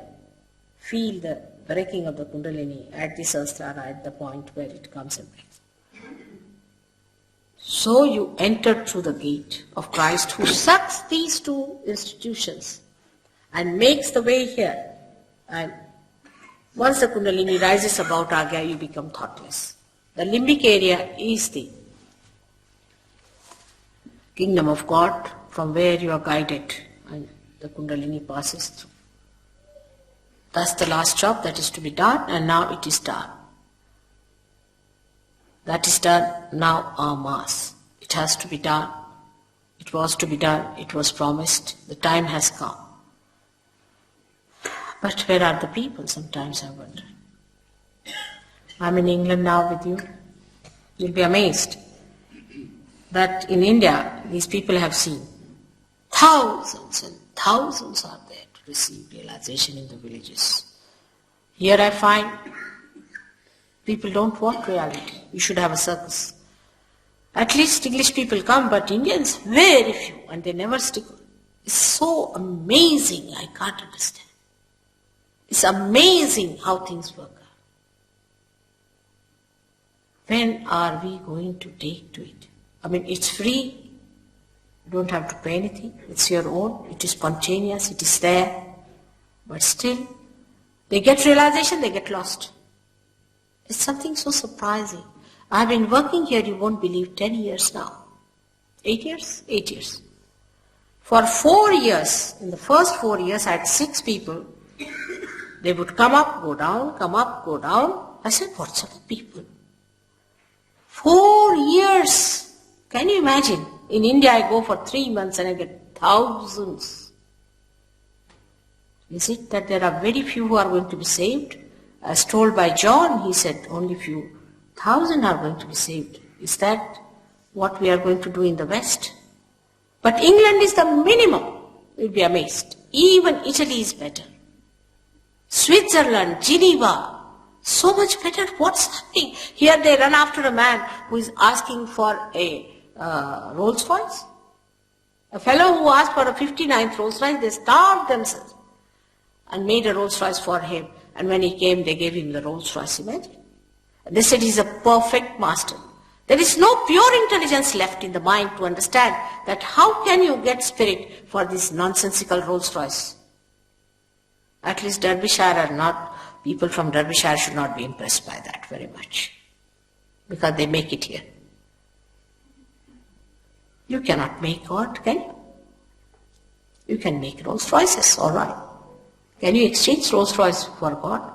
S3: feel the breaking of the Kundalini at the Sahasrara, at the point where it comes and breaks. So you enter through the gate of Christ who sucks these two institutions and makes the way here. And once the Kundalini rises about Agya, you become thoughtless. The limbic area is the kingdom of God from where you are guided and the Kundalini passes through. That's the last job that is to be done, and now it is done. That is done, now our Mass. It has to be done. It was to be done. It was promised. The time has come. But where are the people? Sometimes I wonder. I'm in England now with you. You'll be amazed that in India, these people have seen thousands and thousands are there to receive realization in the villages. Here I find people don't want reality. You should have a circus. At least English people come, but Indians, very few, and they never stick. It's so amazing, I can't understand. It's amazing how things work out. When are we going to take to it? I mean, it's free. You don't have to pay anything. It's your own. It is spontaneous. It is there. But still, they get realization, they get lost. It's something so surprising. I've been working here, you won't believe, 10 years now. 8 years? 8 years. For 4 years, in the first 4 years, I had 6 people. They would come up, go down, come up, go down. I said, what sort of people? 4 years. Can you imagine? In India, I go for 3 months and I get thousands. Is it that there are very few who are going to be saved? As told by John, he said only few thousand are going to be saved. Is that what we are going to do in the West? But England is the minimum. You'll be amazed. Even Italy is better. Switzerland, Geneva, so much better. What's happening? Here they run after a man who is asking for a Rolls Royce. A fellow who asked for a 59th Rolls Royce, they starved themselves and made a Rolls Royce for him. And when he came, they gave him the Rolls Royce. Imagine. They said he's a perfect master. There is no pure intelligence left in the mind to understand that how can you get spirit for this nonsensical Rolls Royce. At least Derbyshire are not, people from Derbyshire should not be impressed by that very much. Because they make it here. You cannot make God, can you? You can make Rolls Royces, all right. Can you exchange Rolls Royce for God?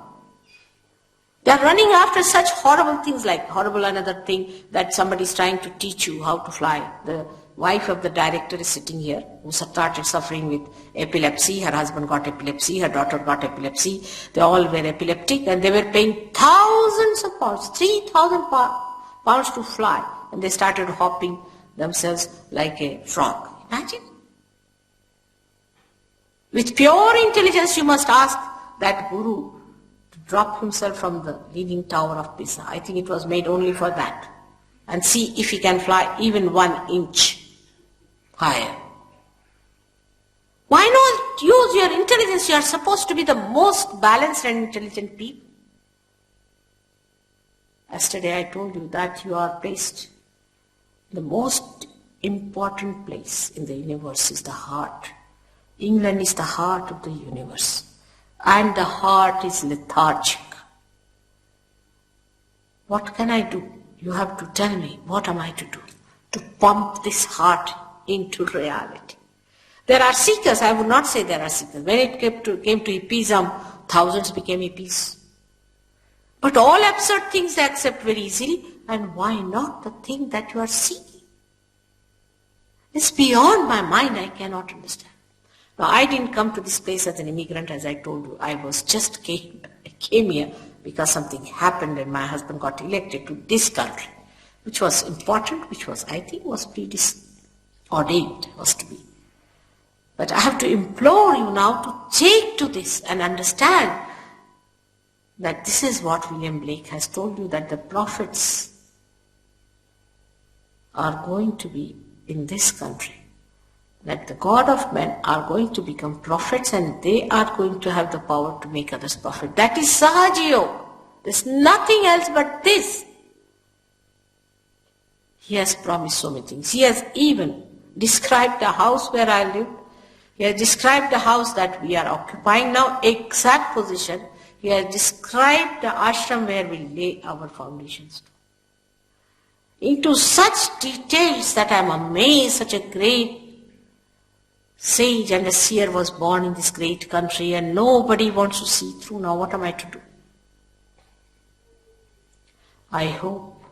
S3: They are running after such horrible things, like horrible another thing that somebody is trying to teach you how to fly. The wife of the director is sitting here, who started suffering with epilepsy. Her husband got epilepsy, her daughter got epilepsy. They all were epileptic and they were paying thousands of pounds, 3,000 pounds to fly. And they started hopping themselves like a frog. Imagine. With pure intelligence, you must ask that guru to drop himself from the leaning tower of Pisa. I think it was made only for that. And see if he can fly even 1 inch higher. Why not use your intelligence? You are supposed to be the most balanced and intelligent people. Yesterday I told you that you are placed. The most important place in the universe is the heart. England is the heart of the universe. and the heart is lethargic. What can I do? You have to tell me, what am I to do to pump this heart into reality? There are seekers, I would not say there are seekers. When it came to hippism, thousands became hippies. But all absurd things they accept very easily, and why not the thing that you are seeking? It's beyond my mind, I cannot understand. Now, I didn't come to this place as an immigrant, as I told you. I came here because something happened and my husband got elected to this country, which was important, which was, I think, was preordained, was to be. But I have to implore you now to take to this and understand that this is what William Blake has told you, that the prophets are going to be in this country, that the God of men are going to become prophets and they are going to have the power to make others prophet. That is sahajayoga. There's nothing else but this. He has promised so many things. He has even described the house where I live. He has described the house that we are occupying now, exact position. He has described the ashram where we lay our foundations. Into such details that I am amazed, such a great sage and a seer was born in this great country and nobody wants to see through. Now what am I to do? I hope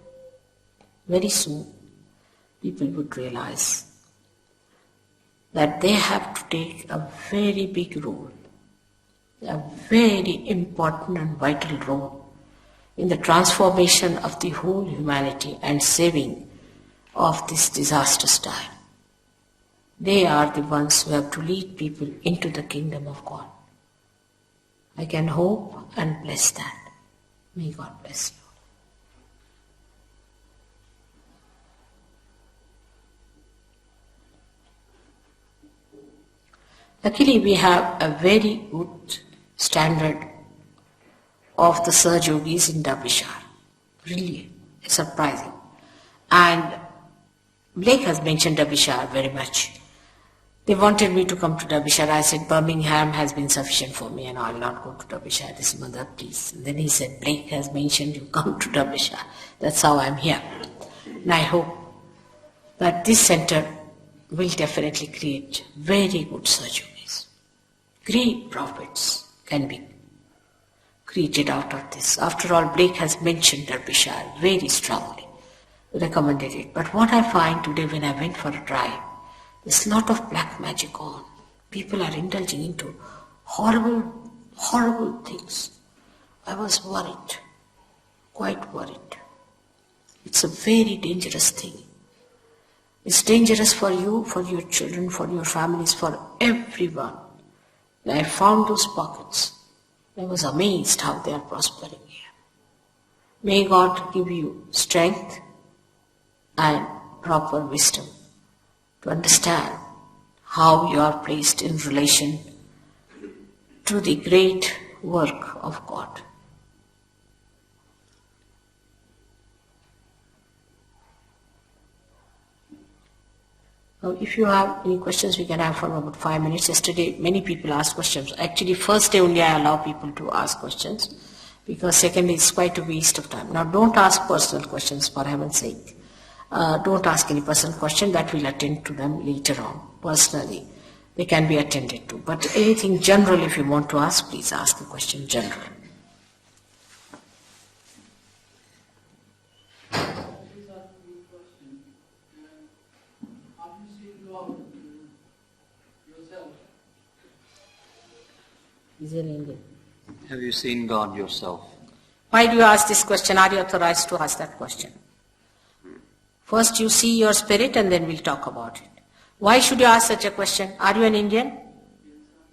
S3: very soon people would realize that they have to take a very big role, a very important and vital role in the transformation of the whole humanity and saving of this disastrous time. They are the ones who have to lead people into the kingdom of God. I can hope and bless that. May God bless you. Luckily, we have a very good standard of the Saj Yogis in Derbyshire. Really, it's surprising. And Blake has mentioned Derbyshire very much. They wanted me to come to Derbyshire. I said, Birmingham has been sufficient for me and I will not go to Derbyshire. This mother, please. And then he said, Blake has mentioned you come to Derbyshire. That's how I'm here. And I hope that this center will definitely create very good Saj Yogis. Great prophets can be created out of this. After all, Blake has mentioned Derbyshire very strongly, recommended it. But what I find today when I went for a drive, there's a lot of black magic on. People are indulging into horrible, horrible things. I was worried, quite worried. It's a very dangerous thing. It's dangerous for you, for your children, for your families, for everyone. And I found those pockets. I was amazed how they are prospering here. May God give you strength and proper wisdom to understand how you are placed in relation to the great work of God. Now, if you have any questions, we can have for about 5 minutes. Yesterday, many people asked questions. Actually, first day only I allow people to ask questions, because second day is quite a waste of time. Now, don't ask personal questions, for heaven's sake. Don't ask any personal question. That we'll attend to them later on, personally. They can be attended to. But anything general, if you want to ask, please ask a question general.
S4: Have you seen God yourself?
S3: Why do you ask this question? Are you authorized to ask that question? First you see your spirit and then we'll talk about it. Why should you ask such a question? Are you an Indian?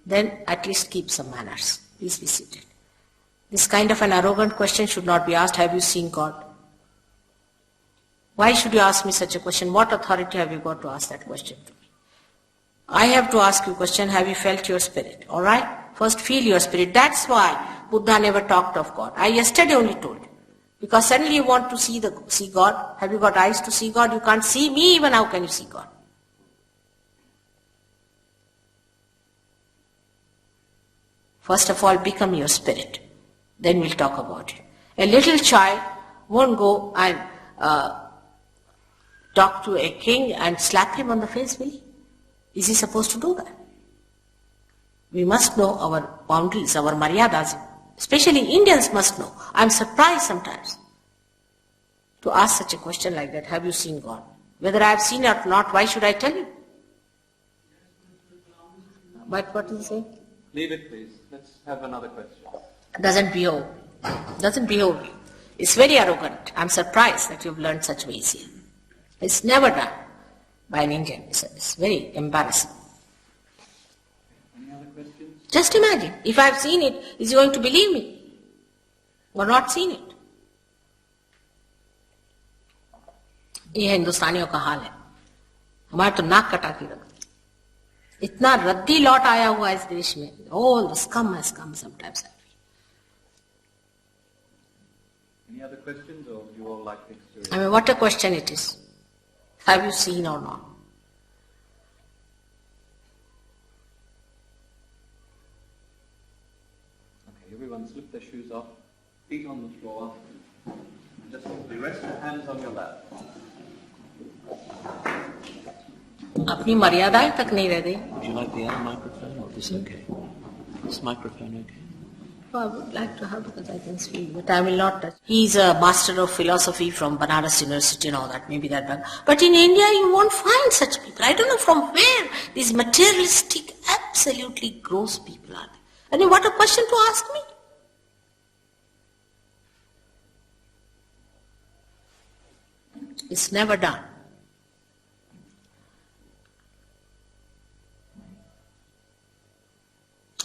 S3: Then at least keep some manners. Please be seated. This kind of an arrogant question should not be asked. Have you seen God? Why should you ask me such a question? What authority have you got to ask that question to me? I have to ask you a question. Have you felt your spirit? Alright? First feel your spirit. That's why Buddha never talked of God. I yesterday only told you. Because suddenly you want to see God. Have you got eyes to see God? You can't see me, even how can you see God? First of all, become your spirit. Then we'll talk about it. A little child won't go and talk to a king and slap him on the face, will he? Is he supposed to do that? We must know our boundaries, our maryadas. Especially Indians must know. I'm surprised sometimes to ask such a question like that. Have you seen God? Whether I have seen it or not, why should I tell you? But what do you say?
S4: Leave it, please. Let's have another question.
S3: Doesn't behave. Doesn't behave. It's very arrogant. I'm surprised that you've learned such ways here. It's never done by an Indian. It's very embarrassing.
S4: Any other questions?
S3: Just imagine, if I've seen it, is he going to believe me? Or not seen it? ये हिंदुस्तानियों का हाल है. हमारे तो नाक कटा के रख. इतना रद्दी लौट आया हुआ है इस देश में. All the scum has come sometimes.
S4: Any other questions, or you all like the experience?
S3: I mean, what a question it is. Have you seen or not?
S4: Okay, everyone slip their shoes off, feet on the floor, and just simply rest your hands on your lap.
S3: अपनी मर्यादाएं तक नहीं रह गई.
S4: Would you like the other microphone, or this okay? This microphone okay?
S3: I would like to have because I can speak, but I will not touch. He's a master of philosophy from Banaras University and all that, maybe that back. But in India you won't find such people. I don't know from where these materialistic, absolutely gross people are. I mean, what a question to ask me. It's never done.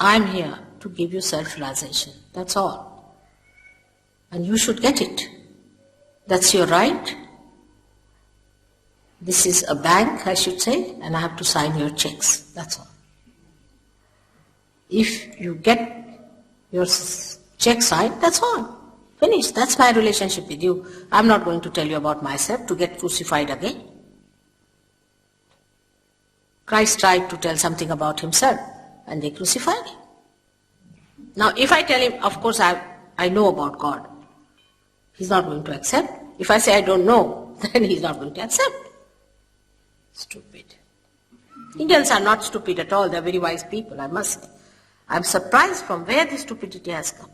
S3: I'm here to give you self-realization. That's all. And you should get it. That's your right. This is a bank, I should say, and I have to sign your checks. That's all. If you get your check signed, that's all. Finished. That's my relationship with you. I'm not going to tell you about myself to get crucified again. Christ tried to tell something about himself, and they crucified him. Now, if I tell him, of course, I know about God, he's not going to accept. If I say I don't know, then he's not going to accept. Stupid. Indians are not stupid at all. They're very wise people, I must say. I'm surprised from where this stupidity has come.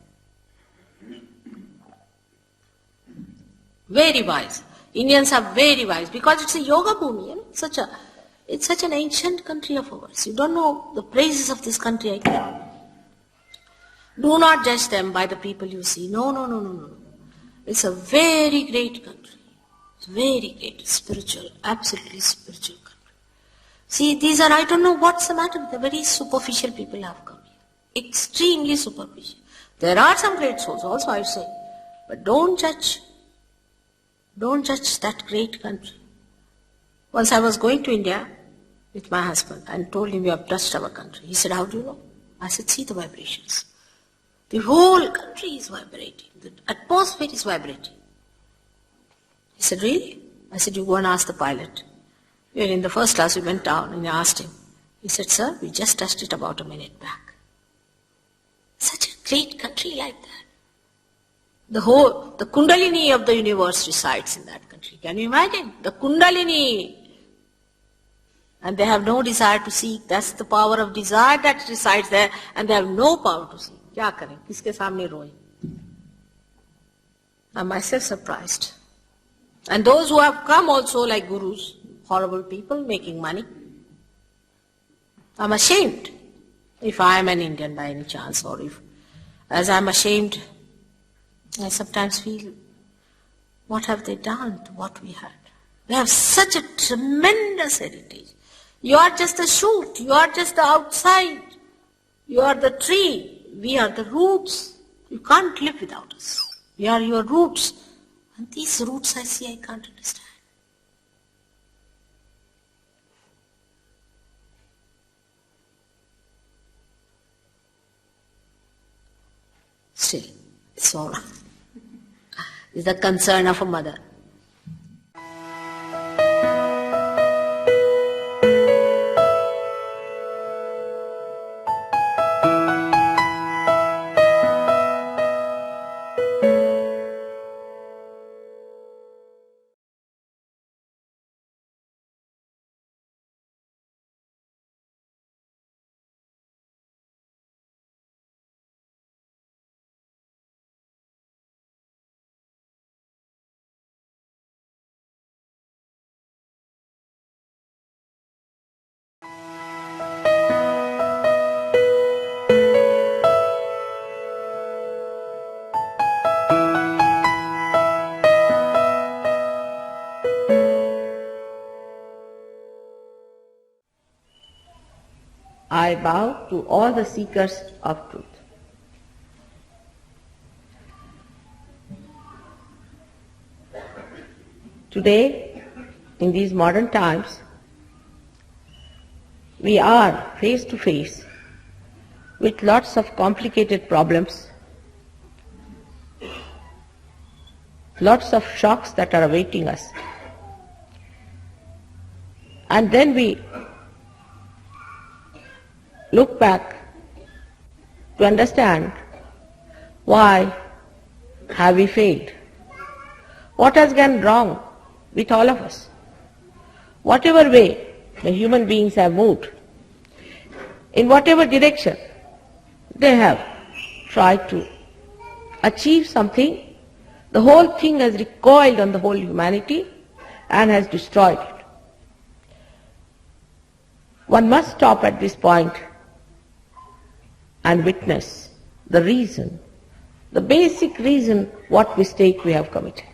S3: Very wise. Indians are very wise because it's a yoga bhumi. You know? It's such an ancient country of ours. You don't know the praises of this country, I cannot. Do not judge them by the people you see. No. It's a very great country. It's very great, spiritual, absolutely spiritual country. See, these are, I don't know what's the matter with the very superficial people have come here. Extremely superficial. There are some great souls also, I say. But don't judge. Don't judge that great country. Once I was going to India with my husband and told him, you have touched our country. He said, how do you know? I said, see the vibrations. The whole country is vibrating. The atmosphere is vibrating. He said, really? I said, you go and ask the pilot. We were in the first class, we went down and I asked him. He said, sir, we just touched it about a minute back. Such a great country like that. The Kundalini of the universe resides in that country. Can you imagine? The Kundalini. And they have no desire to seek. That's the power of desire that resides there. And they have no power to seek. क्या करें? किसके सामने रोएं? I'm myself surprised. And those who have come also like gurus, horrible people making money. I'm ashamed if I am an Indian by any chance, or if, as I'm ashamed, I sometimes feel, what have they done to what we had? We have such a tremendous heritage. You are just a shoot. You are just the outside. You are the tree. We are the roots. You can't live without us. We are your roots. And these roots I see, I can't understand. Still, it's all right. It's the concern of a mother.
S2: I bow to all the seekers of truth. Today, in these modern times, we are face to face with lots of complicated problems, lots of shocks that are awaiting us. And then we look back to understand why have we failed? What has gone wrong with all of us? Whatever way the human beings have moved, in whatever direction they have tried to achieve something, the whole thing has recoiled on the whole humanity and has destroyed it. One must stop at this point and witness the reason, the basic reason what mistake we have committed.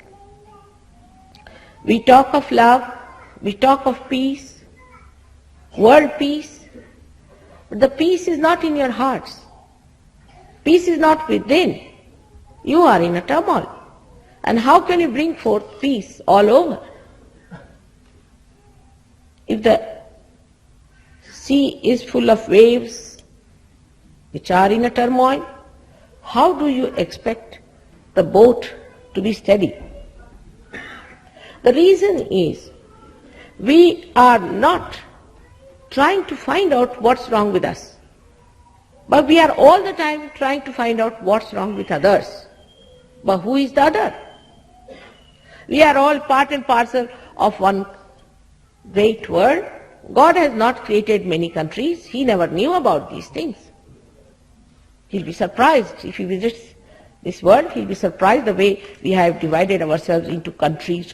S2: We talk of love, we talk of peace, world peace, but the peace is not in your hearts. Peace is not within. You are in a turmoil. And how can you bring forth peace all over? If the sea is full of waves which are in a turmoil, how do you expect the boat to be steady? The reason is we are not trying to find out what's wrong with us, but we are all the time trying to find out what's wrong with others. But who is the other? We are all part and parcel of one great world. God has not created many countries. He never knew about these things. He'll be surprised if he visits this world. He'll be surprised the way we have divided ourselves into countries,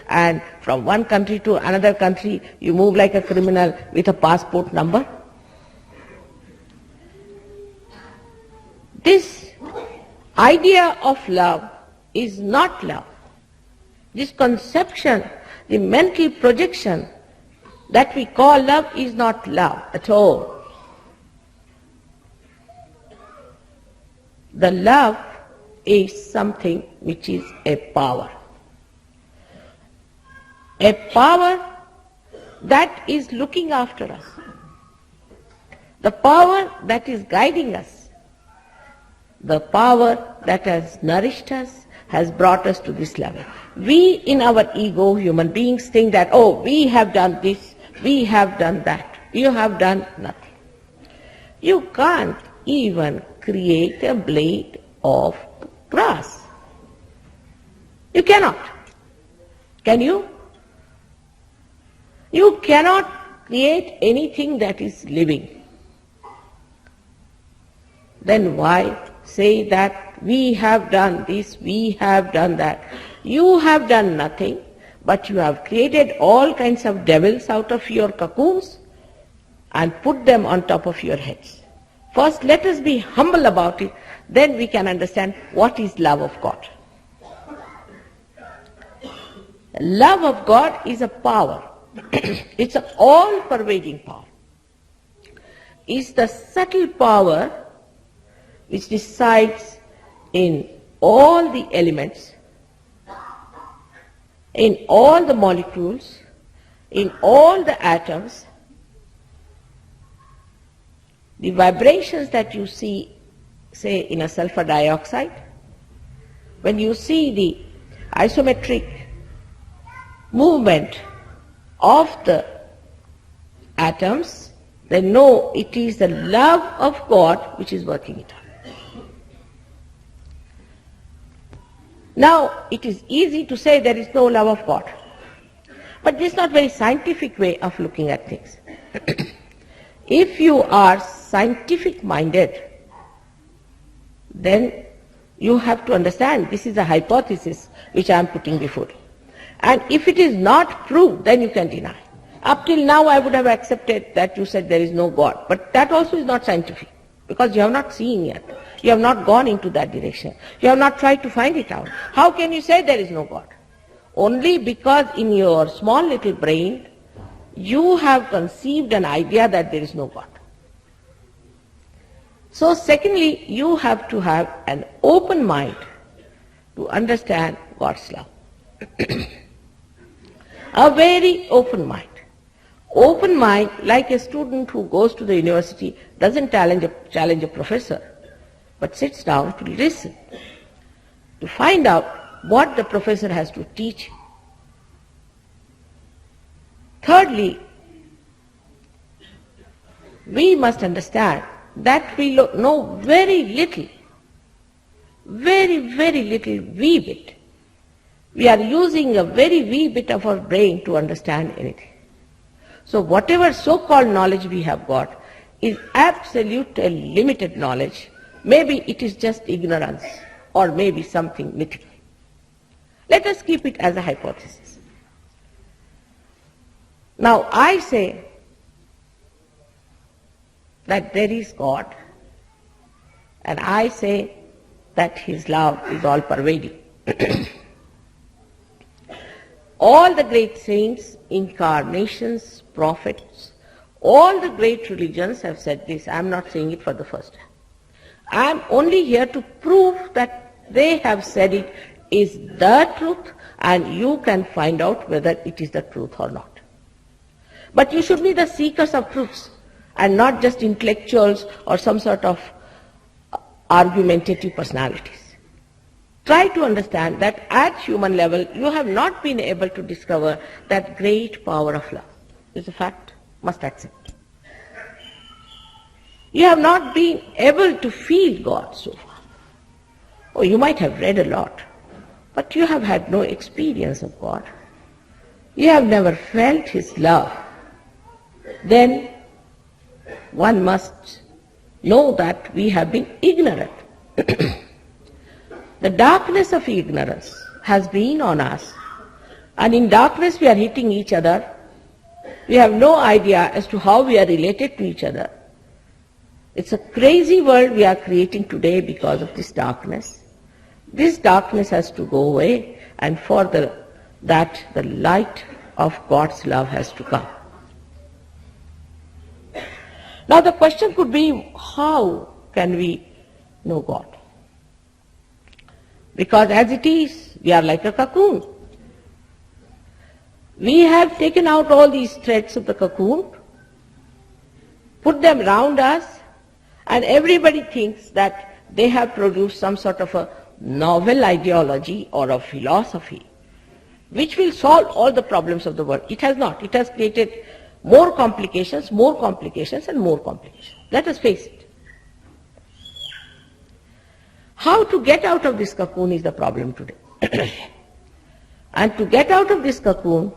S2: and from one country to another country you move like a criminal with a passport number. This idea of love is not love. This conception, the mental projection that we call love is not love at all. The love is something which is a power. A power that is looking after us. The power that is guiding us. The power that has nourished us, has brought us to this level. We in our ego, human beings, think that, oh, we have done this, we have done that. You have done nothing. You can't even create a blade of grass. You cannot. Can you? You cannot create anything that is living. Then why say that we have done this, we have done that? You have done nothing, but you have created all kinds of devils out of your cocoons and put them on top of your heads. First, let us be humble about it, then we can understand what is love of God. Love of God is a power. It's an all-pervading power. It's the subtle power which resides in all the elements, in all the molecules, in all the atoms. The vibrations that you see, say, in a sulfur dioxide, when you see the isometric movement of the atoms, then know it is the love of God which is working it out. Now, it is easy to say there is no love of God, but this is not a very scientific way of looking at things. If you are scientific-minded, then you have to understand this is a hypothesis which I am putting before you. And if it is not proved, then you can deny. Up till now I would have accepted that you said there is no God, but that also is not scientific, because you have not seen yet. You have not gone into that direction. You have not tried to find it out. How can you say there is no God? Only because in your small little brain
S1: you have conceived an idea that there is no God. So secondly, you have to have an open mind to understand God's love. A very open mind. Open mind, like a student who goes to the university, doesn't challenge a professor, but sits down to listen, to find out what the professor has to teach. Thirdly, we must understand that we know very little, very, very little wee bit. We are using a very wee bit of our brain to understand anything. So whatever so-called knowledge we have got is absolute and limited knowledge. Maybe it is just ignorance or maybe something mythical. Let us keep it as a hypothesis. Now I say that there is God, and I say that His love is all pervading. All the great saints, incarnations, prophets, all the great religions have said this. I am not saying it for the first time. I am only here to prove that they have said it is the truth, and you can find out whether it is the truth or not. But you should be the seekers of truths and not just intellectuals or some sort of argumentative personalities. Try to understand that at human level you have not been able to discover that great power of love. It's a fact, must accept. You have not been able to feel God so far. Oh, you might have read a lot, but you have had no experience of God. You have never felt His love. Then one must know that we have been ignorant. The darkness of ignorance has been on us, and in darkness we are hitting each other. We have no idea as to how we are related to each other. It's a crazy world we are creating today because of this darkness. This darkness has to go away, and for that the light of God's love has to come. Now the question could be, how can we know God? Because as it is, we are like a cocoon. We have taken out all these threads of the cocoon, put them round us, and everybody thinks that they have produced some sort of a novel ideology or a philosophy which will solve all the problems of the world. It has not. It has created more complications, and more complications. Let us face it. How to get out of this cocoon is the problem today. And to get out of this cocoon,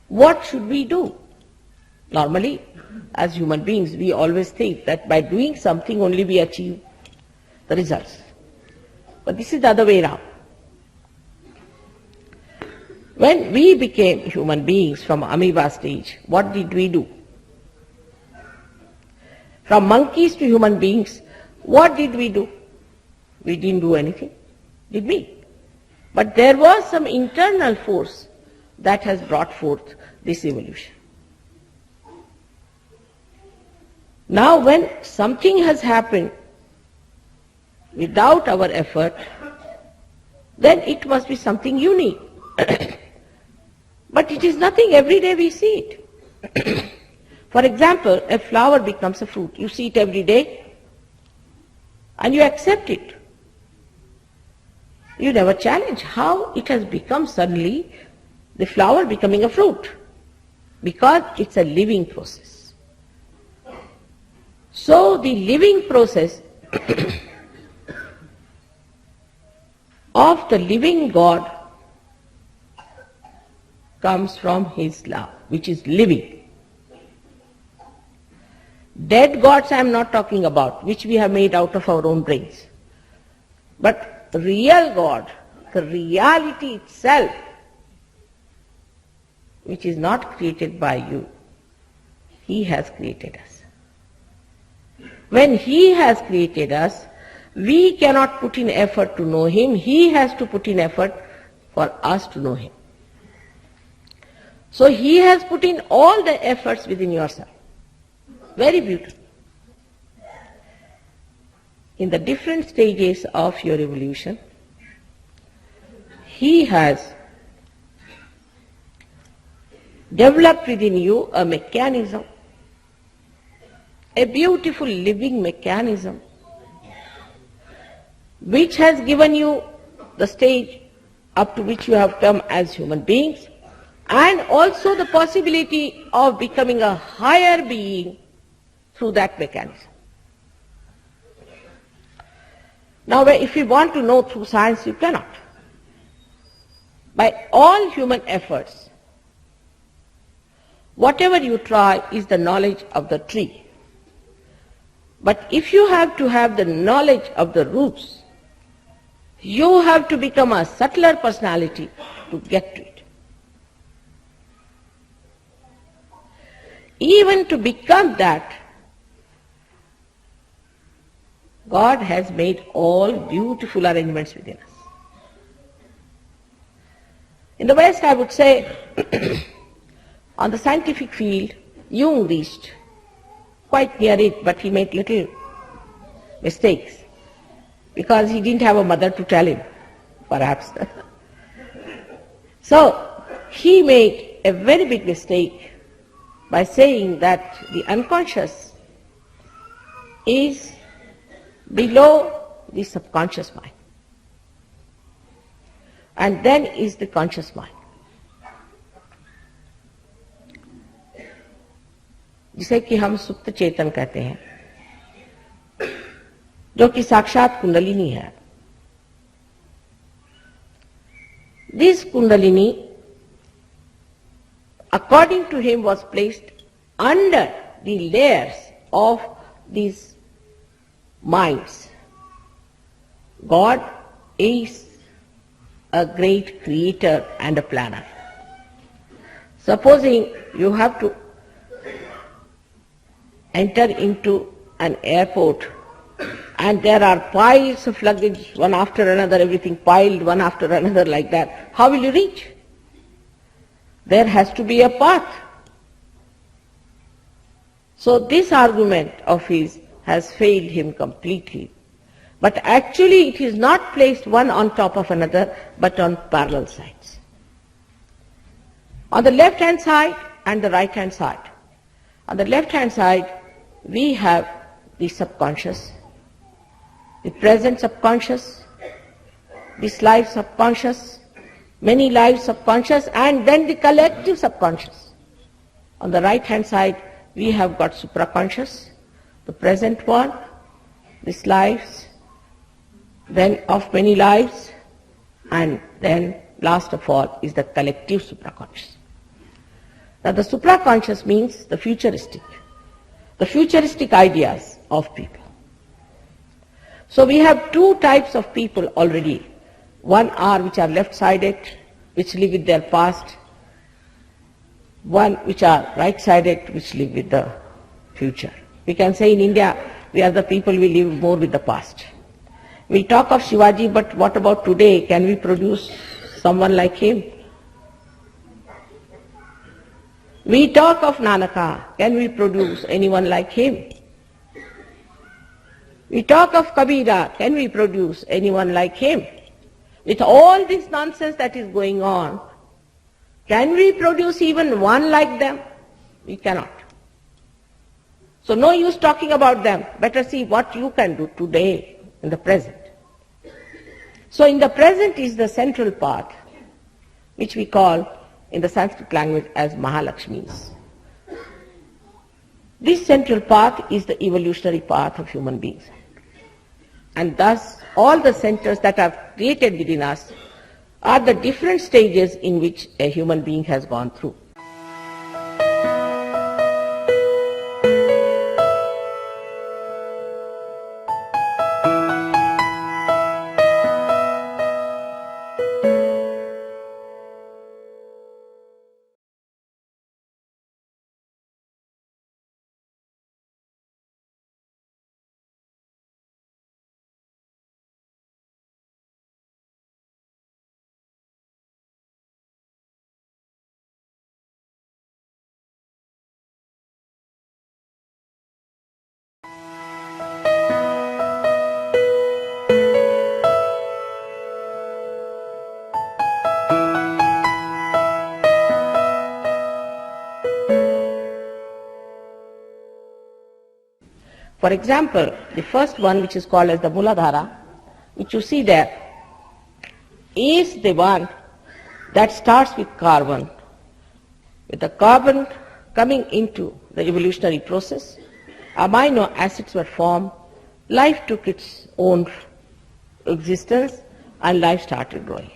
S1: what should we do? Normally, as human beings, we always think that by doing something only we achieve the results. But this is the other way around. When we became human beings from amoeba stage, what did we do? From monkeys to human beings, what did we do? We didn't do anything, did we? But there was some internal force that has brought forth this evolution. Now when something has happened without our effort, then it must be something unique. But it is nothing, every day we see it. For example, a flower becomes a fruit. You see it every day and you accept it. You never challenge how it has become suddenly the flower becoming a fruit, because it's a living process. So the living process of the living God comes from His love, which is living. Dead gods I am not talking about, which we have made out of our own brains. But the real God, the reality itself, which is not created by you, He has created us. When He has created us, we cannot put in effort to know Him. He has to put in effort for us to know Him. So he has put in all the efforts within yourself. Very beautiful. In the different stages of your evolution, he has developed within you a mechanism, a beautiful living mechanism, which has given you the stage up to which you have come as human beings, and also the possibility of becoming a higher being through that mechanism. Now, if you want to know through science, you cannot. By all human efforts, whatever you try is the knowledge of the tree. But if you have to have the knowledge of the roots, you have to become a subtler personality to get to it. Even to become that, God has made all beautiful arrangements within us. In the West, I would say, on the scientific field, Jung reached quite near it, but he made little mistakes because he didn't have a mother to tell him, perhaps. So he made a very big mistake by saying that the unconscious is below the subconscious mind, and then is the conscious mind, जिसे कि हम सुप्त चेतन कहते हैं, जो कि साक्षात कुंडलिनी है. This Kundalini, according to him, was placed under the layers of these minds. God is a great creator and a planner. Supposing you have to enter into an airport and there are piles of luggage, one after another, everything piled one after another like that, how will you reach? There has to be a path. So this argument of his has failed him completely. But actually it is not placed one on top of another, but on parallel sides. On the left-hand side and the right-hand side. On the left-hand side, we have the subconscious, the present subconscious, this life subconscious, many lives subconscious, and then the collective subconscious. On the right-hand side, we have got supraconscious, the present one, this lives, then of many lives, and then last of all is the collective supraconscious. Now the supraconscious means the futuristic ideas of people. So we have two types of people already. One are which are left-sided, which live with their past. One which are right-sided, which live with the future. We can say in India, we are the people we live more with the past. We talk of Shivaji, but what about today? Can we produce someone like him? We talk of Nanaka. Can we produce anyone like him? We talk of Kabira. Can we produce anyone like him? With all this nonsense that is going on, can we produce even one like them? We cannot. So no use talking about them. Better see what you can do today, in the present. So in the present is the central part, which we call in the Sanskrit language as Mahalakshmis. This central path is the evolutionary path of human beings. And thus all the centers that are created within us are the different stages in which a human being has gone through.
S2: For example, the first one, which is called as the Muladhara, which you see there, is the one that starts with carbon. With the carbon coming into the evolutionary process, amino acids were formed, life took its own existence, and life started growing.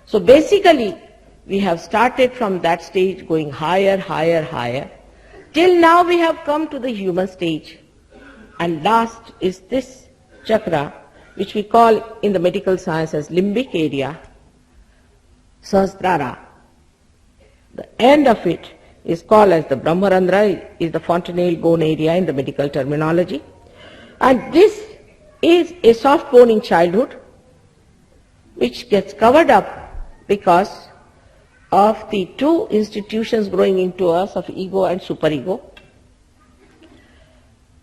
S2: So basically, we have started from that stage going higher, higher, higher, till now we have come to the human stage. And last is this chakra, which we call in the medical science as limbic area, Sahasrara. The end of it is called as the Brahmarandra, is the fontanelle bone area in the medical terminology. And this is a soft bone in childhood, which gets covered up because of the two institutions growing into us of ego and superego.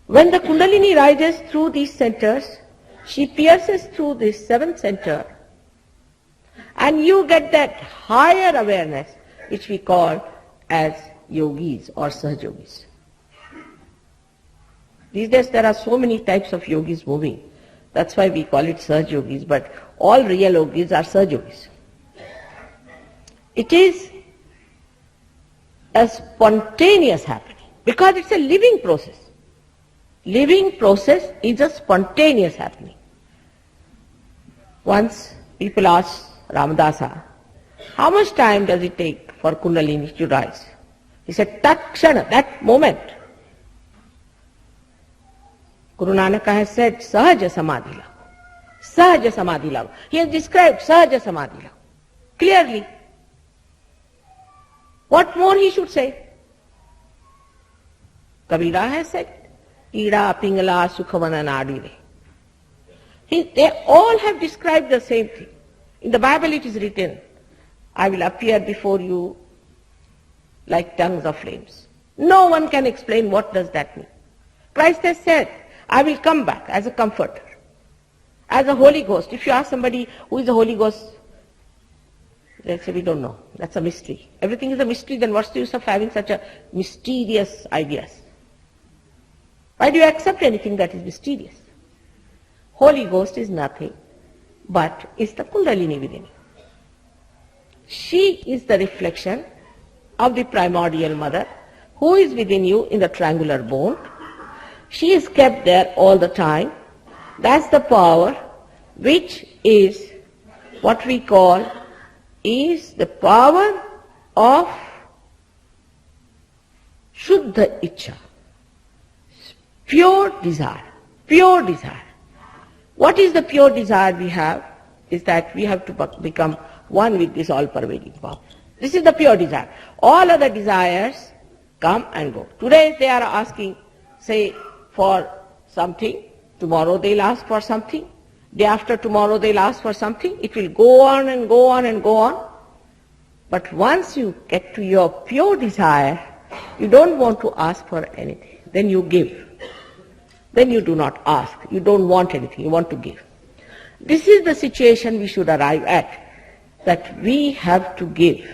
S2: When the Kundalini rises through these centers, she pierces through this seventh center, and you get that higher awareness, which we call as yogis or sahajogis. These days there are so many types of yogis moving. That's why we call it sahajogis, but all real yogis are sahajogis. It is a spontaneous happening because it's a living process. Living process is a spontaneous happening. Once people asked Ramadasa, how much time does it take for Kundalini to rise? He said, Takshana, that moment. Guru Nanak has said, Sahaja Samadhi Lav. Sahaja Samadhi Lav. He has described Sahaja Samadhi Lav clearly. What more he should say? Kabira has said, Ida, Pingala, Sukhavana, Nadire. They all have described the same thing. In the Bible it is written, I will appear before you like tongues of flames. No one can explain what does that mean. Christ has said, I will come back as a comforter, as a Holy Ghost. If you ask somebody who is the Holy Ghost, they'll say, we don't know. That's a mystery. Everything is a mystery, then what's the use of having such a mysterious ideas? Why do you accept anything that is mysterious? Holy Ghost is nothing but is the Kundalini within you. She is the reflection of the primordial mother who is within you in the triangular bone. She is kept there all the time. That's the power which is what we call is the power of Shuddha Ichcha. Pure desire. Pure desire. What is the pure desire we have? Is that we have to become one with this all-pervading power. This is the pure desire. All other desires come and go. Today they are asking, say, for something. Tomorrow they'll ask for something. Day after tomorrow they'll ask for something. It will go on and go on and go on. But once you get to your pure desire, you don't want to ask for anything. Then you give. Then you do not ask. You don't want anything. You want to give. This is the situation we should arrive at, that we have to give.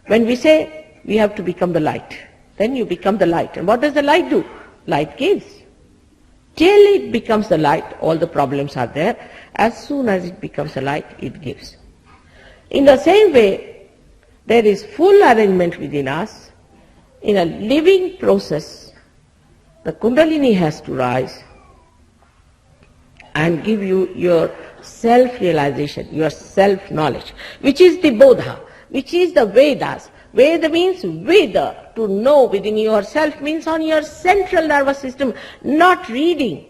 S2: When we say we have to become the light, then you become the light. And what does the light do? Light gives. Till it becomes the light, all the problems are there. As soon as it becomes the light, it gives. In the same way, there is full arrangement within us. In a living process, the Kundalini has to rise and give you your self-realization, your self-knowledge, which is the Bodha, which is the Vedas. Veda means Veda, to know within yourself means on your central nervous system, not reading.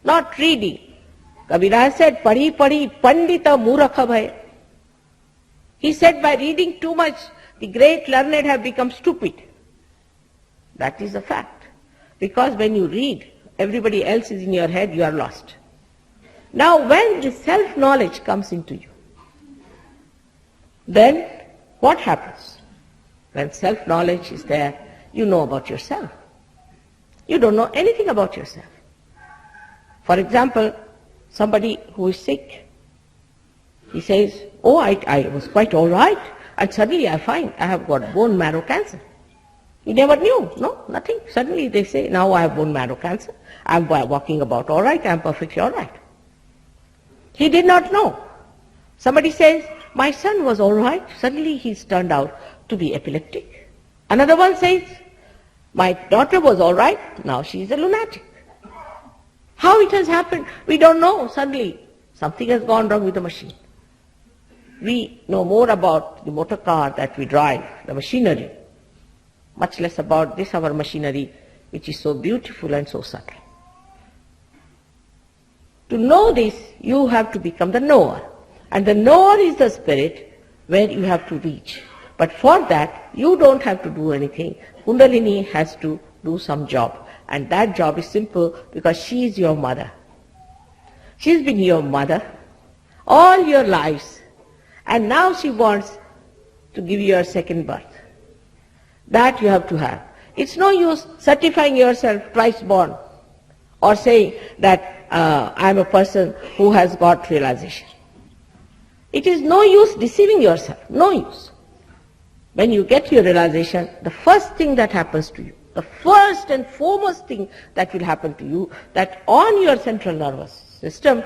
S2: Not reading. Kabira said, Padhi Padhi Pandita Murakha Bhai. He said by reading too much, the great learned have become stupid. That is a fact. Because when you read, everybody else is in your head, you are lost. Now when the self-knowledge comes into you, then what happens? When self-knowledge is there, you know about yourself. You don't know anything about yourself. For example, somebody who is sick, he says, oh, I was quite all right, and suddenly I find I have got bone marrow cancer.
S5: He never knew, no, nothing. Suddenly they say, now I have bone marrow cancer. I am walking about all right, I am perfectly all right. He did not know. Somebody says, my son was all right, suddenly he's turned out to be epileptic. Another one says, my daughter was all right, now she's a lunatic. How it has happened, we don't know. Suddenly, something has gone wrong with the machine. We know more about the motor car that we drive, the machinery, much less about this, our machinery, which is so beautiful and so subtle. To know this, you have to become the knower. And the knower is the spirit where you have to reach. But for that, you don't have to do anything. Kundalini has to do some job. And that job is simple because she is your mother. She's been your mother all your lives. And now she wants to give you a second birth. That you have to have. It's no use certifying yourself twice born or saying that I'm a person who has got realization. It is no use deceiving yourself, no use. When you get your realization, the first thing that happens to you, the first and foremost thing that will happen to you, that on your central nervous system,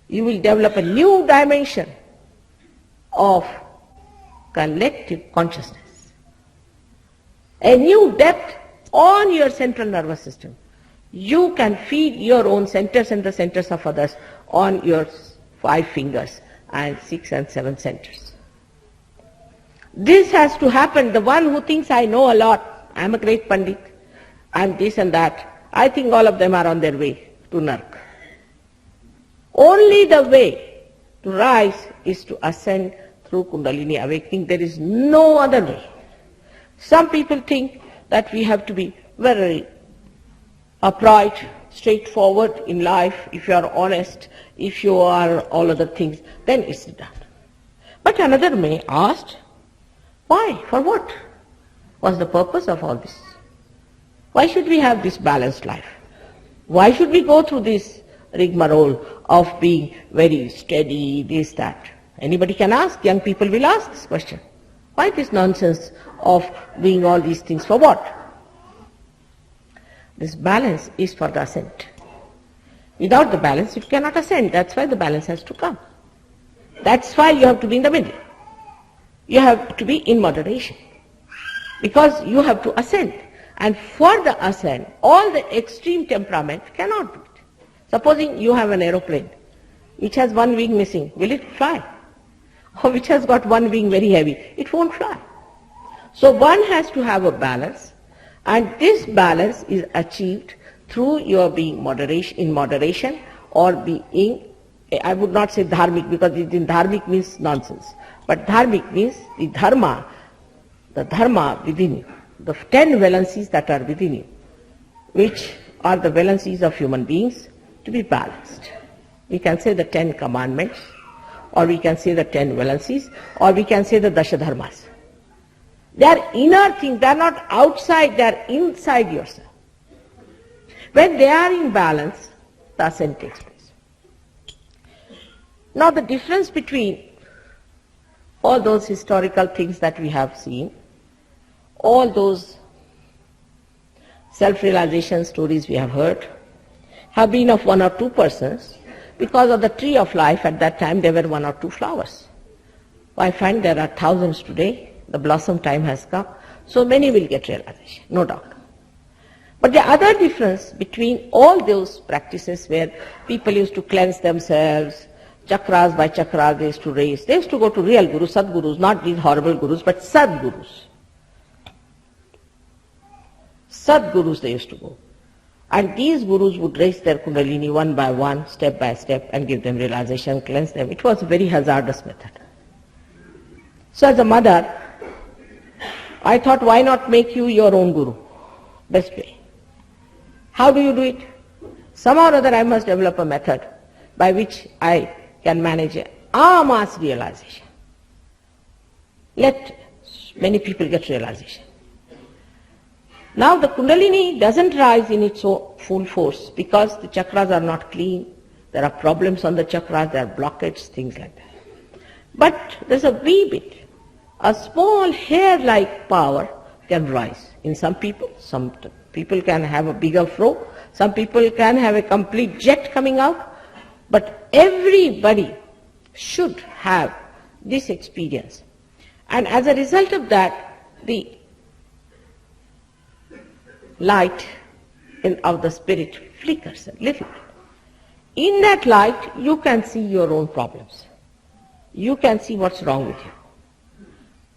S5: you will develop a new dimension of collective consciousness. A new depth on your central nervous system. You can feed your own centers and the centers of others on your 5 fingers and 6 and 7 centers. This has to happen. The one who thinks I know a lot, I'm a great Pandit, I'm this and that, I think all of them are on their way to Nark. Only the way to rise is to ascend through Kundalini awakening. There is no other way. Some people think that we have to be very upright, straightforward in life. If you are honest, if you are all other things, then it's done. But another may ask, why? For what? What's the purpose of all this? Why should we have this balanced life? Why should we go through this rigmarole of being very steady, this, that? Anybody can ask, young people will ask this question. Why this nonsense of doing all these things for what? This balance is for the ascent. Without the balance, you cannot ascend. That's why the balance has to come. That's why you have to be in the middle. You have to be in moderation. Because you have to ascend. And for the ascent, all the extreme temperament cannot do it. Supposing you have an aeroplane which has one wing missing, will it fly? Or which has got one wing very heavy, it won't fly. So one has to have a balance, and this balance is achieved through your being in moderation or being, I would not say dharmic because dharmic means nonsense, but dharmic means the dharma within you, the 10 valencies that are within you, which are the valencies of human beings, to be balanced. We can say the 10 commandments, or we can say the 10 valencies, or we can say the Dasha Dharmas. They are inner things, they are not outside, they are inside yourself. When they are in balance, the ascent takes place. Now the difference between all those historical things that we have seen, all those self-realization stories we have heard, have been of 1 or 2 persons. Because of the tree of life, at that time there were 1 or 2 flowers. I find there are thousands today. The blossom time has come. So many will get realization, no doubt. But the other difference between all those practices where people used to cleanse themselves, chakras by chakras they used to raise, they used to go to real gurus, sadgurus, not these horrible gurus, but sadgurus. Sadgurus they used to go. And these gurus would raise their kundalini one by one, step by step, and give them realization, cleanse them. It was a very hazardous method. So as a mother, I thought, why not make you your own guru? Best way. How do you do it? Somehow or other I must develop a method by which I can manage a mass realization. Let many people get realization. Now the kundalini doesn't rise in its full force because the chakras are not clean. There are problems on the chakras, there are blockades, things like that. But there's a wee bit, a small hair-like power can rise. In some people can have a bigger flow, some people can have a complete jet coming out, but everybody should have this experience. And as a result of that, the light of the spirit flickers a little bit. In that light, you can see your own problems. You can see what's wrong with you,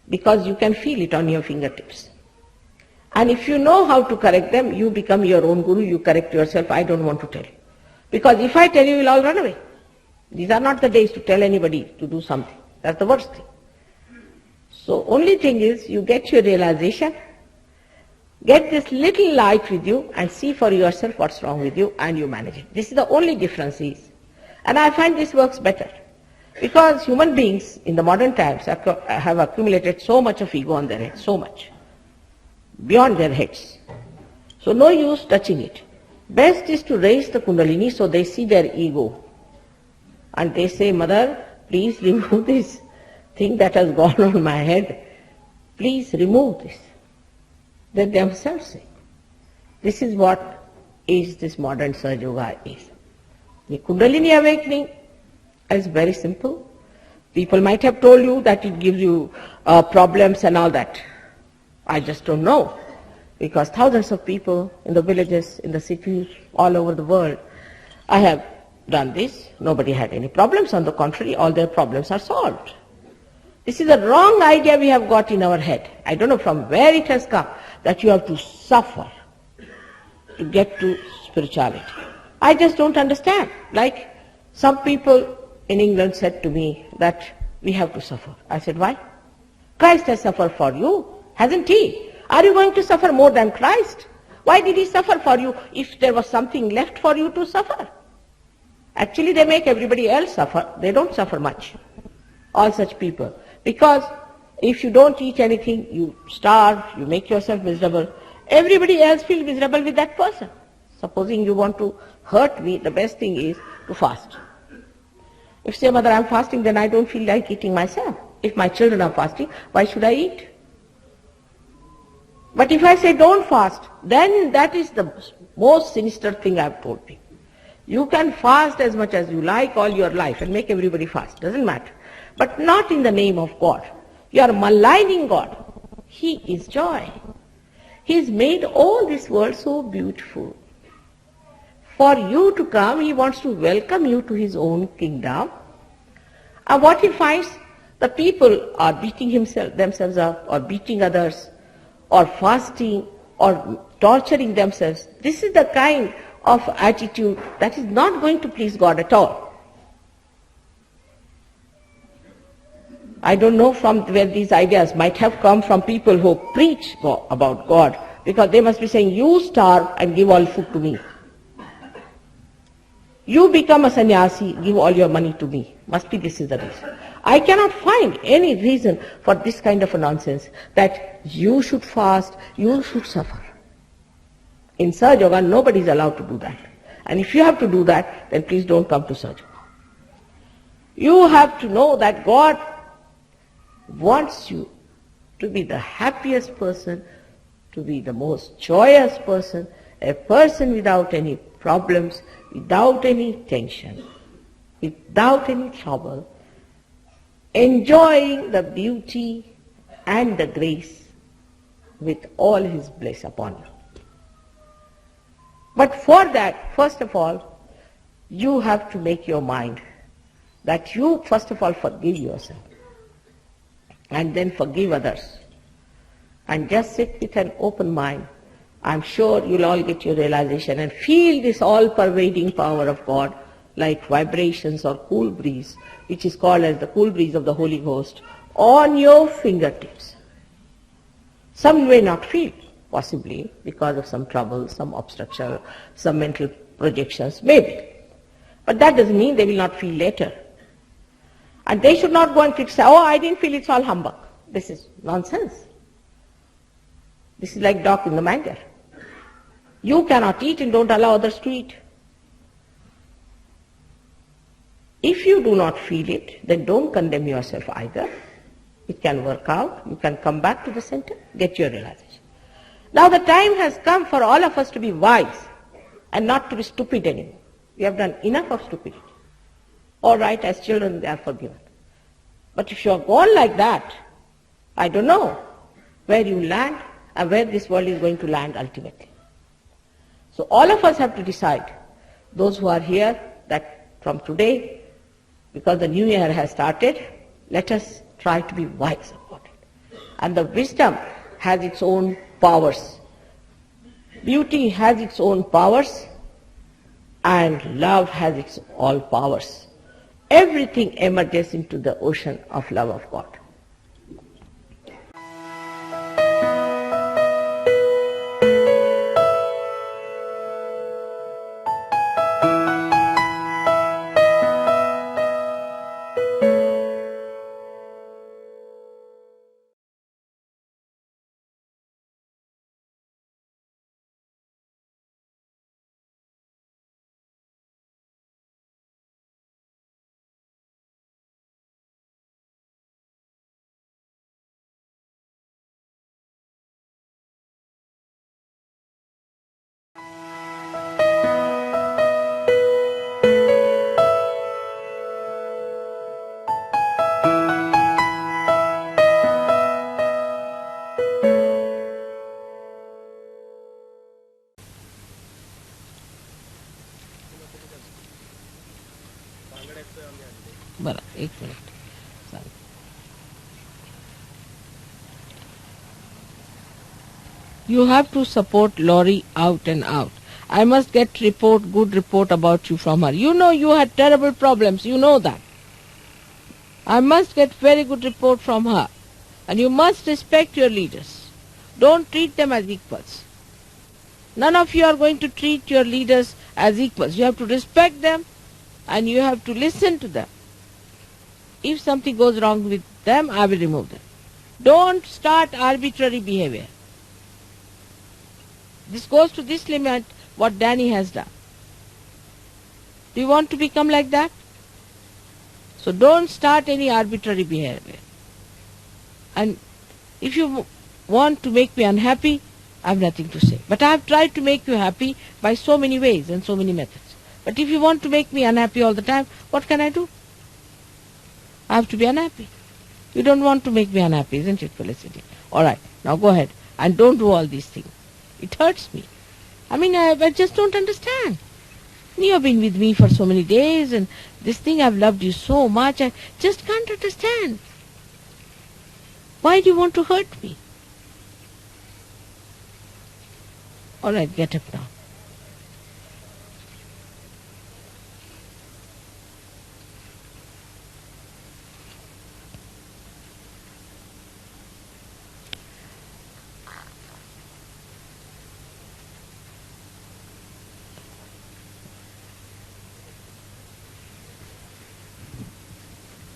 S5: because you can feel it on your fingertips. And if you know how to correct them, you become your own guru, you correct yourself. I don't want to tell you. Because if I tell you, you'll all run away. These are not the days to tell anybody to do something. That's the worst thing. So only thing is, you get your realization, get this little light with you and see for yourself what's wrong with you, and you manage it. This is the only difference is. And I find this works better. Because human beings in the modern times have accumulated so much of ego on their heads, so much, beyond their heads. So no use touching it. Best is to raise the Kundalini so they see their ego. And they say, Mother, please remove this thing that has gone on my head. Please remove this. They themselves say. This is what is this modern Sahaja Yoga is. The Kundalini awakening is very simple. People might have told you that it gives you problems and all that. I just don't know. Because thousands of people in the villages, in the cities, all over the world, I have done this. Nobody had any problems. On the contrary, all their problems are solved. This is a wrong idea we have got in our head. I don't know from where it has come, that you have to suffer to get to spirituality. I just don't understand. Like some people in England said to me that we have to suffer. I said, why? Christ has suffered for you, hasn't he? Are you going to suffer more than Christ? Why did he suffer for you if there was something left for you to suffer? Actually, they make everybody else suffer. They don't suffer much. All such people. Because if you don't eat anything, you starve, you make yourself miserable. Everybody else feels miserable with that person. Supposing you want to hurt me, the best thing is to fast. If you say, Mother, I'm fasting, then I don't feel like eating myself. If my children are fasting, why should I eat? But if I say don't fast, then that is the most sinister thing I've told people. You can fast as much as you like all your life and make everybody fast, doesn't matter. But not in the name of God. You are maligning God. He is joy. He's made all this world so beautiful. For you to come, he wants to welcome you to his own kingdom. And what he finds, the people are beating themselves up, or beating others, or fasting, or torturing themselves. This is the kind of attitude that is not going to please God at all. I don't know from where these ideas might have come from people who preach about God, because they must be saying, you starve and give all food to me. You become a sannyasi, give all your money to me. Must be this is the reason. I cannot find any reason for this kind of a nonsense, that you should fast, you should suffer. In Sahaja Yoga, nobody is allowed to do that. And if you have to do that, then please don't come to Sahaja Yoga. You have to know that God wants you to be the happiest person, to be the most joyous person, a person without any problems, without any tension, without any trouble, enjoying the beauty and the grace with all his bliss upon you. But for that, first of all, you have to make your mind that you first of all forgive yourself, and then forgive others. And just sit with an open mind. I'm sure you'll all get your realization and feel this all-pervading power of God like vibrations or cool breeze, which is called as the cool breeze of the Holy Ghost, on your fingertips. Some may not feel, possibly because of some trouble, some obstruction, some mental projections, maybe. But that doesn't mean they will not feel later. And they should not go and criticize, oh, I didn't feel, it's all humbug. This is nonsense. This is like dog in the manger. You cannot eat and don't allow others to eat. If you do not feel it, then don't condemn yourself either. It can work out. You can come back to the center, get your realization. Now the time has come for all of us to be wise and not to be stupid anymore. We have done enough of stupidity. All right, as children they are forgiven. But if you are gone like that, I don't know where you land and where this world is going to land ultimately. So all of us have to decide, those who are here, that from today, because the new year has started, let us try to be wise about it. And the wisdom has its own powers. Beauty has its own powers, and love has its all powers. Everything emerges into the ocean of love of God. बरं, एक minute सांग. You have to support Laurie out and out. I must get good report about you from her. You know you had terrible problems, you know that. I must get very good report from her. And you must respect your leaders. Don't treat them as equals. None of you are going to treat your leaders as equals. You have to respect them and you have to listen to them. If something goes wrong with them, I will remove them. Don't start arbitrary behavior. This goes to this limit, what Danny has done. Do you want to become like that? So don't start any arbitrary behavior. And if you want to make me unhappy, I have nothing to say. But I have tried to make you happy by so many ways and so many methods. But if you want to make me unhappy all the time, what can I do? I have to be unhappy. You don't want to make me unhappy, isn't it, Felicity? All right, now go ahead and don't do all these things. It hurts me. I just don't understand. You have been with me for so many days and this thing, I've loved you so much, I just can't understand. Why do you want to hurt me? All right, get up now.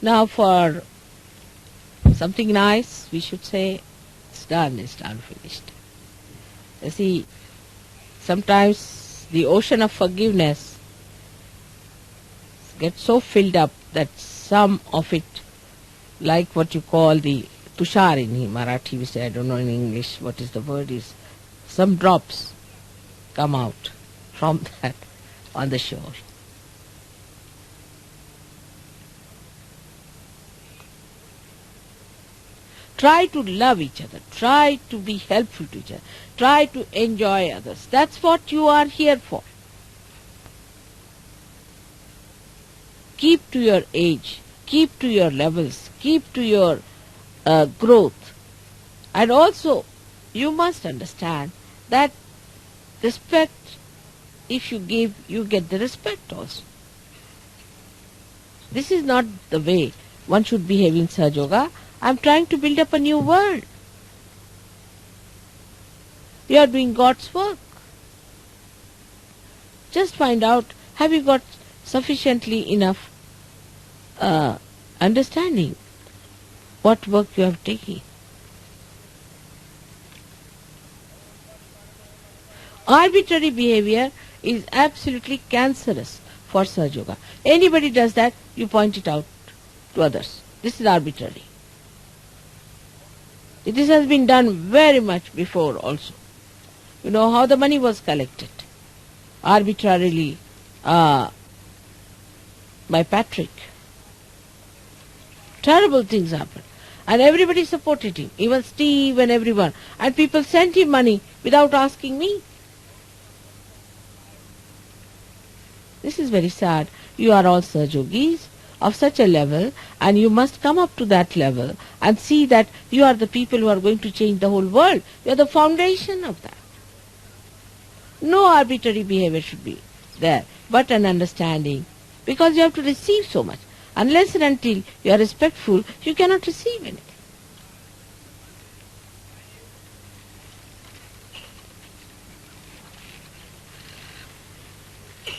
S5: Now for something nice, we should say, it's done, finished. You see, sometimes the ocean of forgiveness gets so filled up that some of it, like what you call the tushar in Marathi, we say, I don't know in English what is the word is, some drops come out from that on the shore. Try to love each other. Try to be helpful to each other. Try to enjoy others. That's what you are here for. Keep to your age. Keep to your levels. Keep to your growth. And also, you must understand that respect, if you give, you get the respect also. This is not the way one should behave in Sahaja Yoga. I'm trying to build up a new world. You are doing God's work. Just find out, have you got sufficiently enough understanding what work you are taking. Arbitrary behavior is absolutely cancerous for Sahaja Yoga. Anybody does that, you point it out to others. This is arbitrary. This has been done very much before also.
S1: You know how the money was collected? Arbitrarily by Patrick. Terrible things happened. And everybody supported him, even Steve and everyone. And people sent him money without asking me. This is very sad. You are all Sahajogis of such a level, and you must come up to that level and see that you are the people who are going to change the whole world. You are the foundation of that. No arbitrary behavior should be there, but an understanding, because you have to receive so much. Unless and until you are respectful, you cannot receive anything.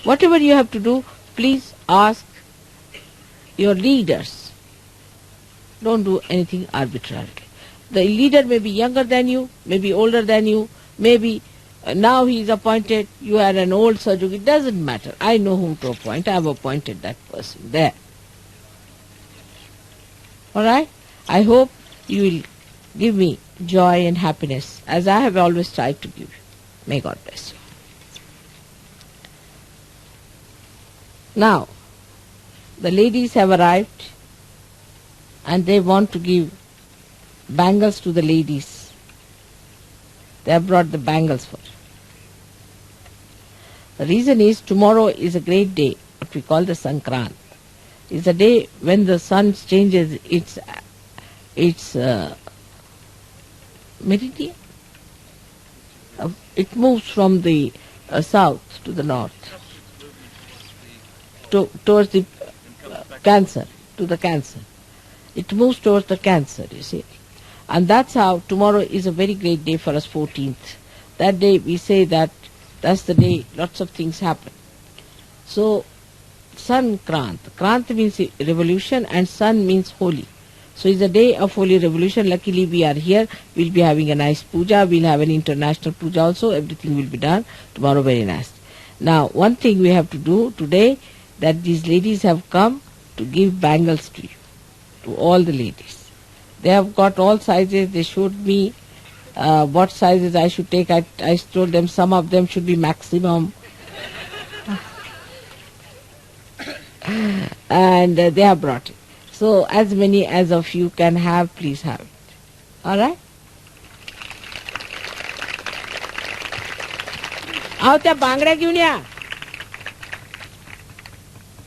S1: Whatever you have to do, please ask your leaders. Don't do anything arbitrarily. The leader may be younger than you, may be older than you, maybe now he is appointed, you are an old Sahajayogi. It doesn't matter. I know whom to appoint. I have appointed that person there. Alright? I hope you will give me joy and happiness as I have always tried to give you. May God bless you. Now, the ladies have arrived and they want to give bangles to the ladies. They have brought the bangles for. The reason is tomorrow is a great day, what we call the Sankrant. It's a day when the sun changes its meridian. It moves from the south to the north, towards the Cancer, to the Cancer. It moves towards the Cancer, you see. And that's how tomorrow is a very great day for us, 14th. That day we say that that's the day lots of things happen. So, Sankrant. Krant means revolution and Sun means holy. So it's a day of holy revolution. Luckily we are here. We'll be having a nice puja. We'll have an international puja also. Everything will be done tomorrow, very nice. Now, one thing we have to do today, that these ladies have come to give bangles to you, to all the ladies. They have got all sizes. They showed me what sizes I should take. I told them some of them should be maximum. And they have brought it. So as many as of you can have, please have it. Alright? Aao त्या बांगड्या घेऊन या.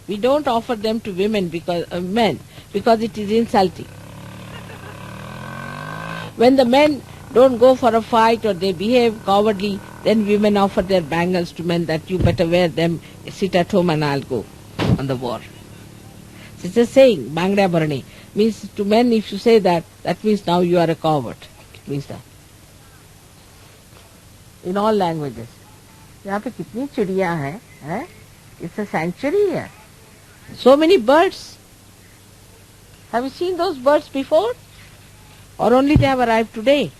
S1: We don't offer them to women because men because it is insulting. When the men don't go for a fight or they behave cowardly, then women offer their bangles to men that you better wear them, sit at home and I'll go on the war. So it's a saying, bangda bharani, means to men if you say that, that means now you are a coward. It means that. In all languages. यहाँ पे कितनी चिड़िया हैं? It's a sanctuary here. So many birds. Have you seen those birds before? Or only they have arrived today?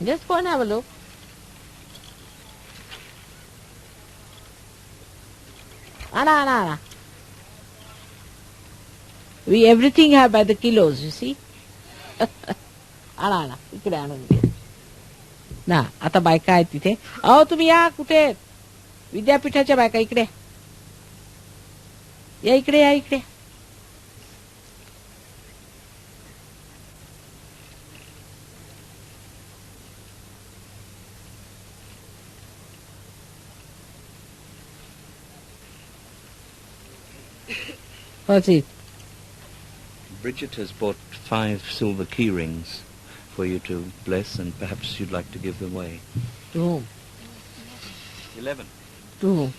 S1: Just go and have a look. Ana. We everything have by the kilos, you see. Ana. इकडे आणून दे. ना, आता बायका आहेत तिथे. अहो तुम्ही या कुठे? विद्यापीठाच्या बायका इकडे. या इकडे. What's it?
S4: Bridget has bought 5 silver key rings for you to bless, and perhaps you'd like to give them away.
S1: To whom?
S4: 11.
S1: To whom?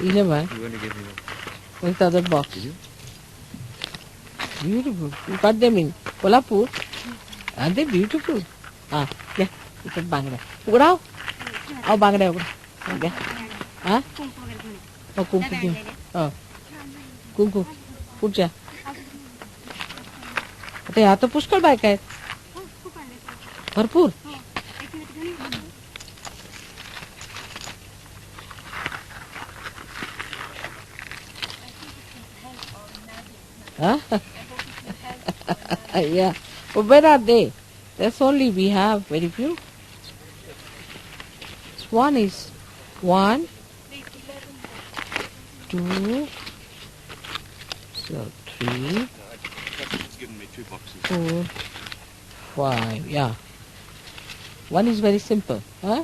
S1: You never?
S4: I'm going to give you
S1: Where's the other box?
S4: Did you?
S1: Beautiful. You got them in Kolhapur? Are they beautiful? Yeah. You put bangda. Ugrao? How bangda ugra? Yeah. Huh? Oh, kumku. Oh. Kumku. Puja. आता यहाँ तो पुष्कळ बायका आहेत. भरपूर.
S5: Yeah. But where are they? There's only we have very few. One is 1, 2, so 3,
S4: That's given me 2 boxes.
S5: 4, 5. Yeah. One is very simple. Huh?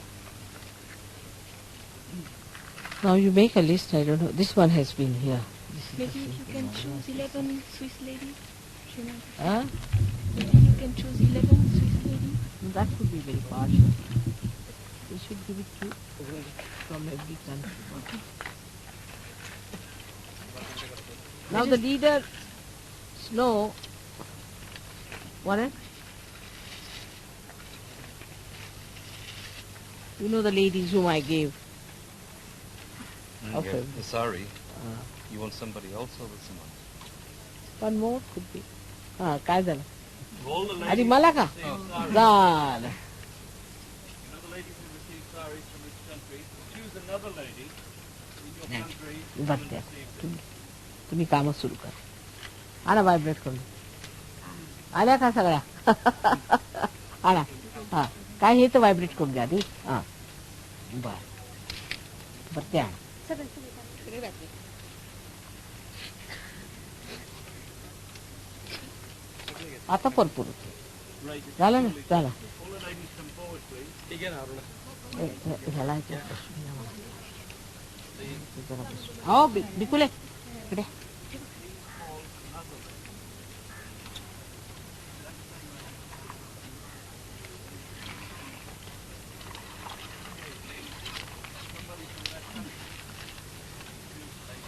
S5: Now you make a list. I don't know. This one has been here.
S6: Maybe you can choose 11 Swiss ladies.
S5: Huh?
S6: Maybe you can choose 11 Swiss ladies.
S5: That could be very partial. We should give it to from every country. Now the leader, Snow, what else? You know the ladies whom I gave. Okay.
S4: Sorry. You want somebody else or someone?
S5: One more could be. काय झालं?
S4: All the
S5: अरे मला का? झालं.
S4: You know the ladies who receive saris from this country? Choose another lady in your country who will
S5: बघते.
S4: receive them.
S5: तुम्ही कामं सुरू करा. आणा व्हायब्रेट करून. आल्या का सगळ्या? आणा. हा. काय हे तर व्हायब्रेट करून द्या आधी. हा. बर. बर ते आणा. आता भरपूर होते. झालं ना? झालं.
S4: All the ladies come forward, please.
S5: ह्याला हो बिकुले इकडे.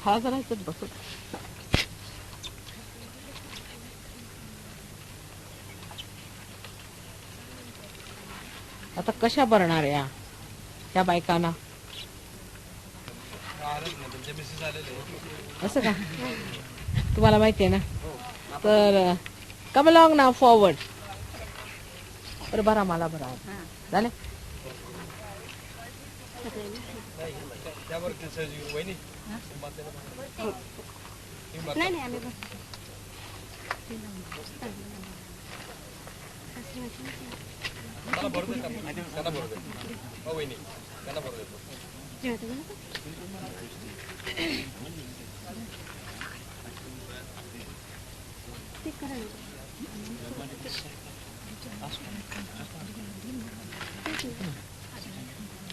S5: हा जरा इथं बसू. आता कशा भरणार या बायकांना? असं का? तुम्हाला माहिती आहे ना? तर कम अलॉंग नाव फॉरवर्ड. बरं भरा मला भरा. झाले?
S6: नाही आम्ही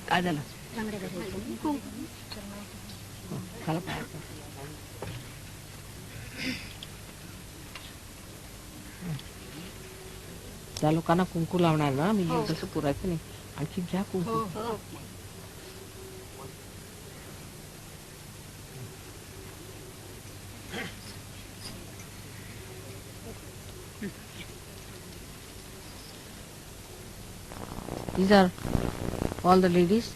S5: काय झालं? खाला पाहिजे. त्या लोकांना कुंकू लावणार ना मी. तसं पुरायचं नाही. आणखी घ्या कुंकू. These are all the ladies.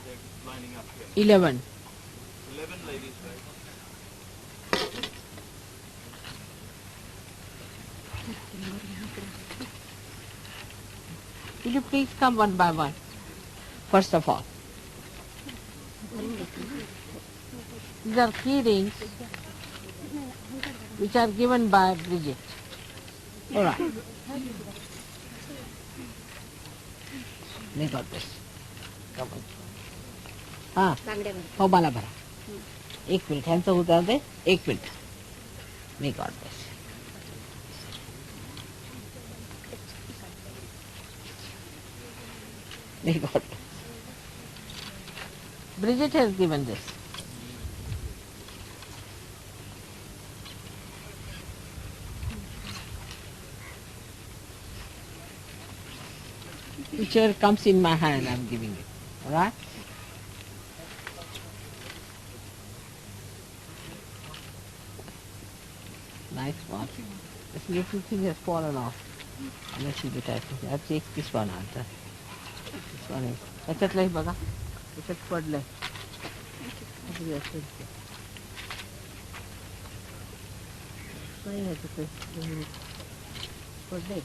S4: They're lining up here.
S5: 11.
S4: 11 ladies, right?
S5: Will you please come one by one? First of all, these are key rings which are given by Bridget. All right. May God bless. Come on. हो मला भरा. 1 minute ह्यांचं होतं ते. 1 minute. May God bless. May God bless. Bridget has given this. Whichever comes in my hand, I'm giving it. All right? Nice one. This little thing has fallen off. Let's see it. I'll take this one out. This one is. याच्यातलंही बघा. याच्यात पडलंय. नाही ह्याच्यात पडलंय.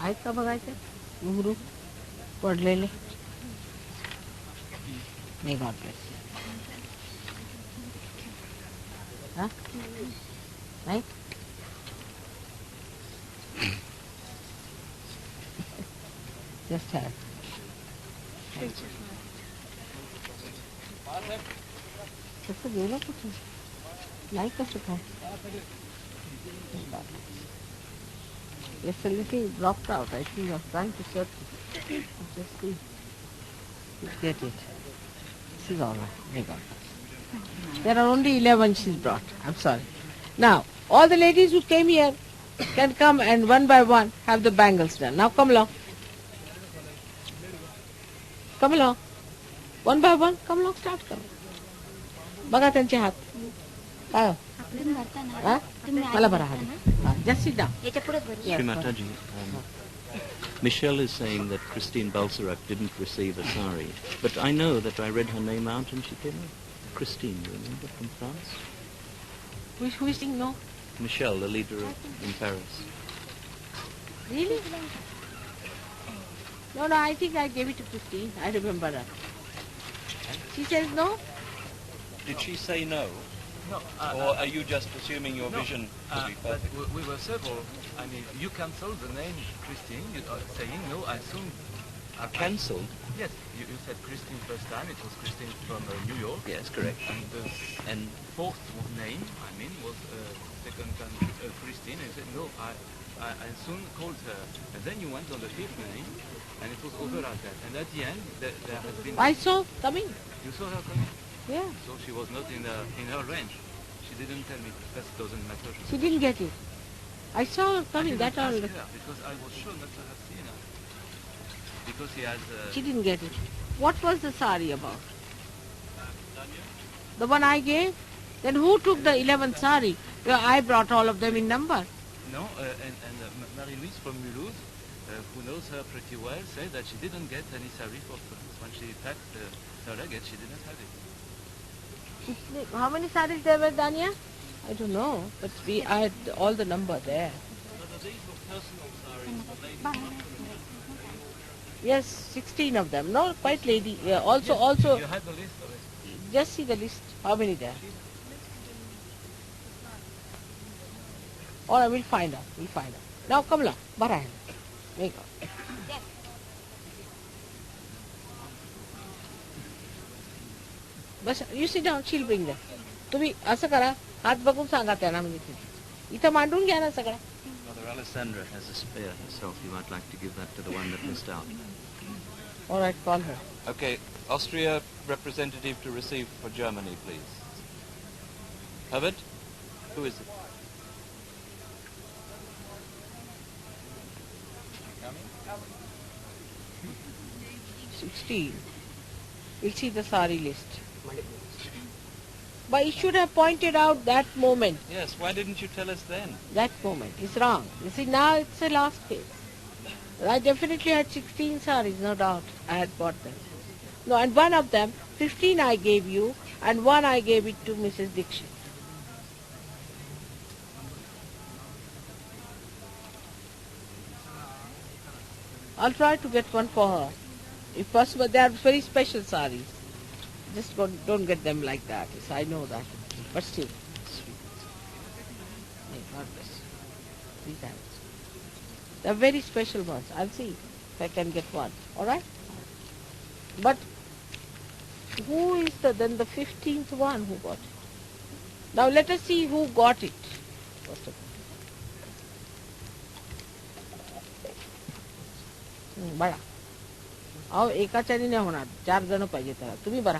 S5: आहेत का बघायचे घुंगरू पडलेले. May God bless you. Huh? Right? Just have. तसं गेलं कुठे नाही कसं काय Yes, a little dropped out. I think you are trying to search it. Just see. You get it. This is all right. I got it. There are only 11 she's brought. I'm sorry. Now, all the ladies who came here can come and one by one have the bangles done. Now come along. Come along. One by one, come along, start coming. बघा त्यांचे हात काय मला बरा हात just sit down.
S4: Shrimataji, Michelle is saying that Christine Balsarac didn't receive a sari, but I know that I read her name out and she came out. Christine, you remember, from France?
S5: Who is saying no?
S4: Michelle, the leader in Paris.
S5: Really? No, I think I gave it to Christine. I remember her. She says no?
S4: Did she say no?
S7: No.
S4: Or are you just assuming your vision to be
S7: But
S4: perfect?
S7: we were several. I mean, you cancelled the name Christine, saying no. I assume.
S4: Cancelled?
S7: Yes, you said Christine first time. It was Christine from New York.
S4: Yes, correct.
S7: And the fourth name, I mean, was second time Christine. And you said no. I soon called her. And then you went on the fifth name, and it was over like that. And at the end, there has been.
S5: I saw coming.
S7: You saw her coming.
S5: Yeah.
S7: So she was not in her range. She didn't tell me. That doesn't matter.
S5: She didn't get it. I saw her coming. That all.
S7: Ask her, because I was sure not to have seen her. Because he has.
S5: She didn't get it. What was the sari about? The one I gave? Then who took the 11th sari? Well, I brought all of them in number.
S7: No, and Marie-Louise from Mulhouse, who knows her pretty well, said that she didn't get any sari for France. When she packed her luggage, she didn't have it.
S5: How many saris there were, Dania? I don't know, but I had all the number there. Yes, 16 of them. No, quite lady. Yeah, also.
S7: You had the list of it.
S5: Just see the list. How many there? Or I will find out. We'll find out. Now come along. Barahan. Make up. बस you sit down शील bring तुम्ही असं करा हात बघून सांगा त्यांना म्हणजे इथं मांडून घ्या ना सगळं
S4: Mother Alessandra has a spare herself. You might like to give that to the one that missed out.
S5: All right, call her.
S4: Okay, Austria representative to receive for Germany, please. Herbert? Who is it?
S7: Coming?
S5: 16. We'll see the sari list. But you should have pointed out that moment.
S4: Yes, why didn't you tell us then?
S5: That moment is wrong. You see, now it's the last case. I definitely had 16 saris, no doubt. I had bought them. No, and one of them, 15 I gave you, and one I gave it to Mrs. Dixit. I'll try to get one for her. If possible, they are very special saris. Just don't get them like that. Yes, I know that. But still. May God bless you. These hands. They are very special ones. I'll see if I can get one. Alright? But who is then the 15th one who got it? Now let us see who got it. First of all. बड़ा अहो एकाच्याने नाही होणार 4 जण पाहिजे त्याला तुम्ही भरा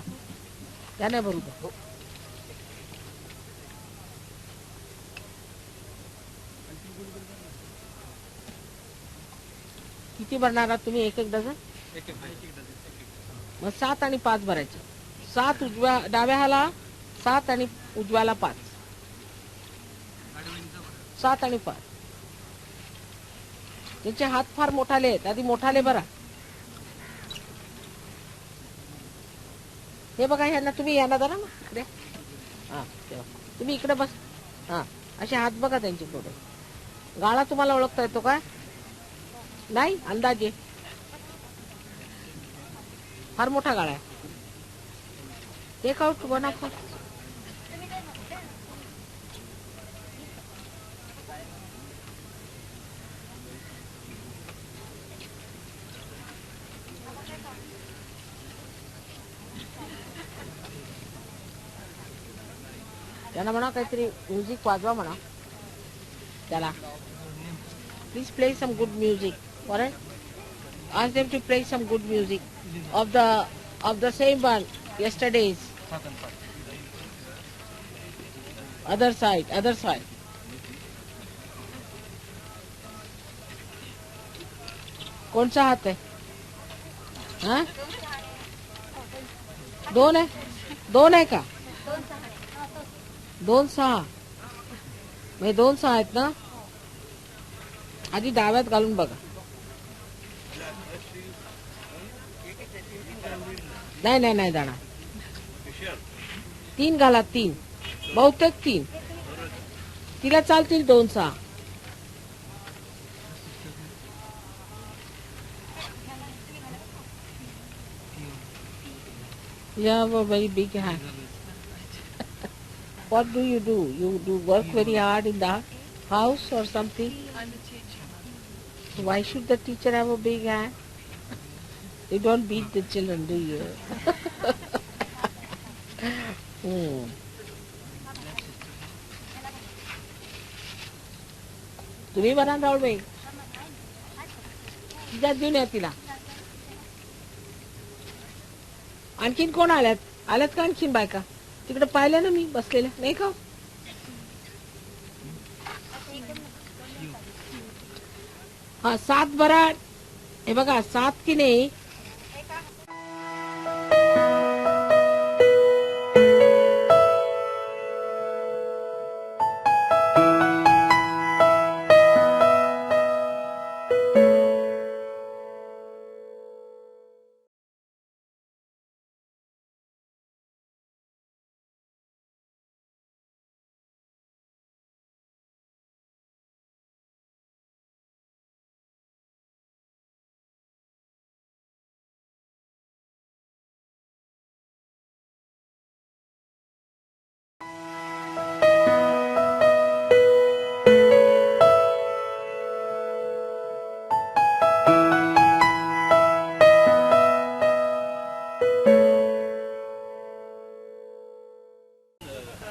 S5: त्या नाही भरू द्या किती भरणार आहात तुम्ही एक डझन मग 7 आणि 5 भरायचे 7 उजव्या डाव्या हाला 7 आणि उजव्याला 5 7 आणि 5 त्यांचे हात फार मोठाले आहेत आधी मोठाले भरा हे बघा ह्यांना तुम्ही यांना धरा ना इकडे हा तुम्ही इकडे बस हा असे हात बघा त्यांचे थोडे गाळा तुम्हाला ओळखता येतो का नाही अंदाजे फार मोठा गाळा आहे टेक आउट वन ऑफ त्यांना म्हणा काहीतरी म्युझिक वाजवा म्हणा त्याला. Please play some good music. Alright? Ask them to play some good music of the same one yesterday's. Other side. कोणचा हात आहे? हाँ? दोन आहे का? 2-6. म्हणजे 2-6 आहेत ना? आधी डाव्यात घालून बघा. नाही जाणार. 3 घाला, 3. बहुतेक 3. तिला चालतील 2-6. You have a very big hand. What do? You do work very hard in the house or something?
S6: I'm a teacher.
S5: Why should the teacher have a big hand? You don't beat the children, do you? तुम्ही बरा राहुल भाई तिच्यात घेऊन या तिला. आणखीन कोण आल्यात का आणखीन बायका? तिकडे पाहिलं ना मी बसलेल्या नाही का? हा 7 बरा. हे बघा 7 की नाही.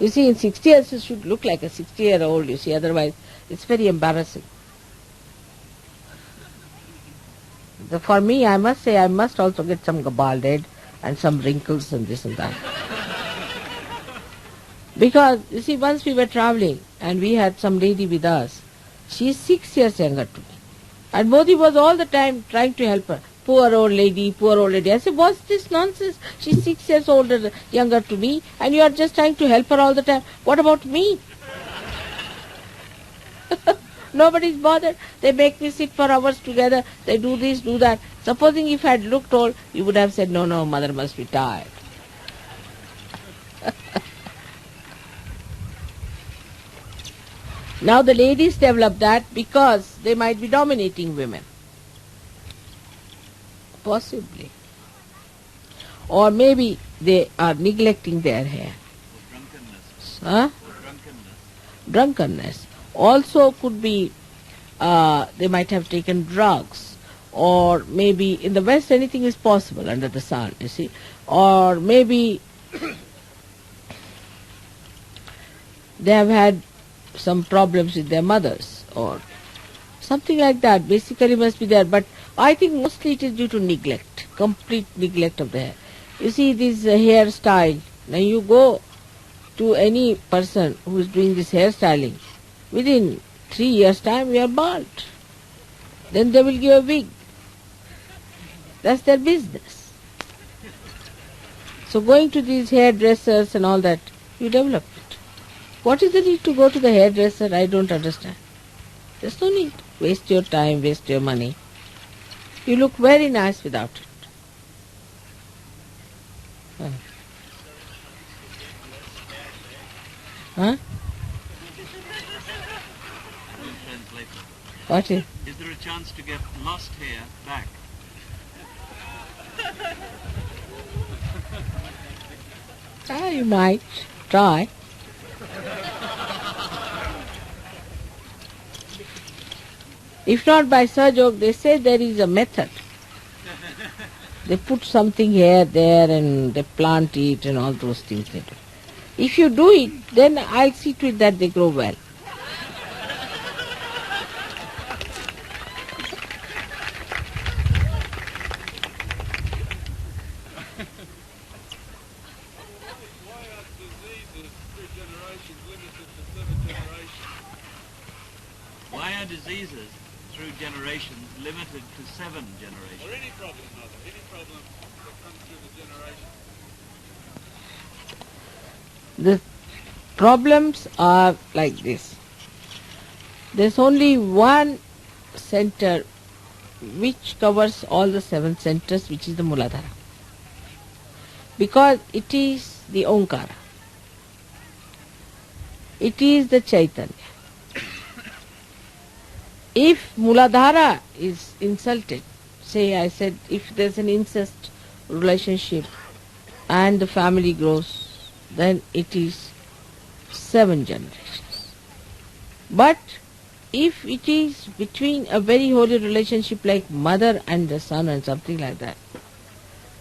S5: You see, in 60 years you should look like a 60-year-old, you see, otherwise it's very embarrassing. For me, I must say, I must also get some bald head and some wrinkles and this and that. Because, you see, once we were traveling and we had some lady with us, she is 6 years younger to me. And Modi was all the time trying to help her. Poor old lady, poor old lady. I said, what's this nonsense? She's 6 years older, younger to me, and you are just trying to help her all the time. What about me? Nobody's bothered. They make me sit for hours together. They do this, do that. Supposing if I had looked old, you would have said, no, mother must be tired. Now the ladies develop that because they might be dominating women. Possibly. Or maybe they are neglecting their hair.
S4: Drunkenness.
S5: Huh? Drunkenness. Also could be they might have taken drugs. Or maybe in the West anything is possible under the sun, you see. Or maybe they have had some problems with their mothers or something like that. Basically must be there. But I think mostly it is due to neglect, complete neglect of the hair. You see this hairstyle. Now you go to any person who is doing this hairstyling, within 3 years' time you are bald. Then they will give a wig. That's their business. So going to these hairdressers and all that, you develop it. What is the need to go to the hairdresser? I don't understand. There's no need. Waste your time, waste your money. You look very nice without it. Huh? What is?
S4: Is there a chance to get lost hair back?
S5: You might try. If not by sahajayoga, they say there is a method. They put something here, there, and they plant it and all those things they do.
S1: If you do it, then I'll see to it that they grow well.
S4: Why are diseases through generations limited to 7 generations?
S7: Or any problem, Mother, any problem that comes through the generation.
S1: The problems are like this. There's only one center which covers all the 7 centers, which is the Muladhara. Because it is the Omkara. It is the Chaitanya. If Muladhara is insulted, say I said if there's an incest relationship and the family grows, then it is 7 generations. But if it is between a very holy relationship like mother and the son and something like that,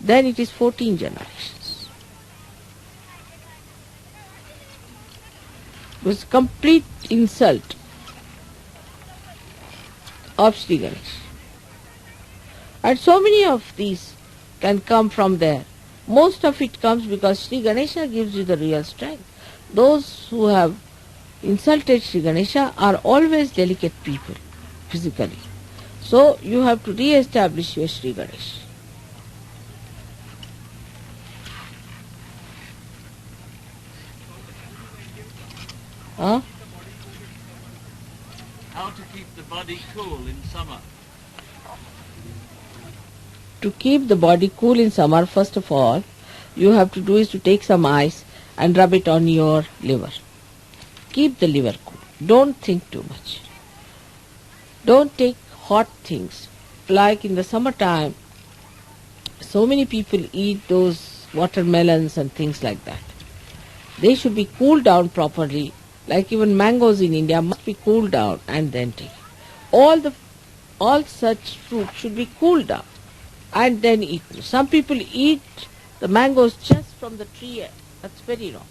S1: then it is 14 generations. It was complete insult of Sri Ganesh. And so many of these can come from there. Most of it comes because Sri Ganesha gives you the real strength. Those who have insulted Sri Ganesha are always delicate people, physically. So you have to re-establish your Sri Ganesh. Huh?
S4: How to keep the body cool in summer?
S1: To keep the body cool in summer, first of all, you have to do is to take some ice and rub it on your liver. Keep the liver cool. Don't think too much. Don't take hot things. Like in the summertime, so many people eat those watermelons and things like that. They should be cooled down properly. Like even mangoes in India must be cooled down and then taken. All such fruit should be cooled down and then eaten. Some people eat the mangoes just from the tree. That's very wrong.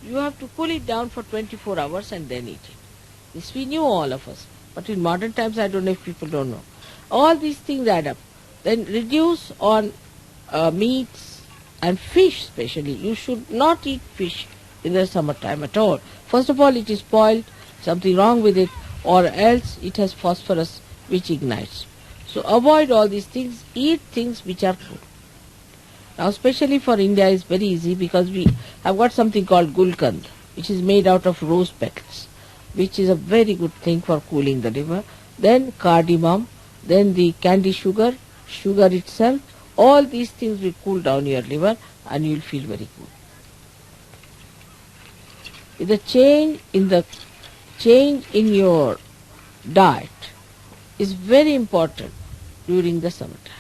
S1: You have to cool it down for 24 hours and then eat it. This we knew, all of us. But in modern times, I don't know if people don't know. All these things add up. Then reduce on meats and fish especially. You should not eat fish in the summertime at all. First of all, it is spoiled, something wrong with it, or else it has phosphorus which ignites. So avoid all these things. Eat things which are good. Now especially for India is very easy because we have got something called gulkand, which is made out of rose petals, which is a very good thing for cooling the liver. Then cardamom, then the candy sugar itself. All these things will cool down your liver and you will feel very good. The change in your diet is very important during the summertime.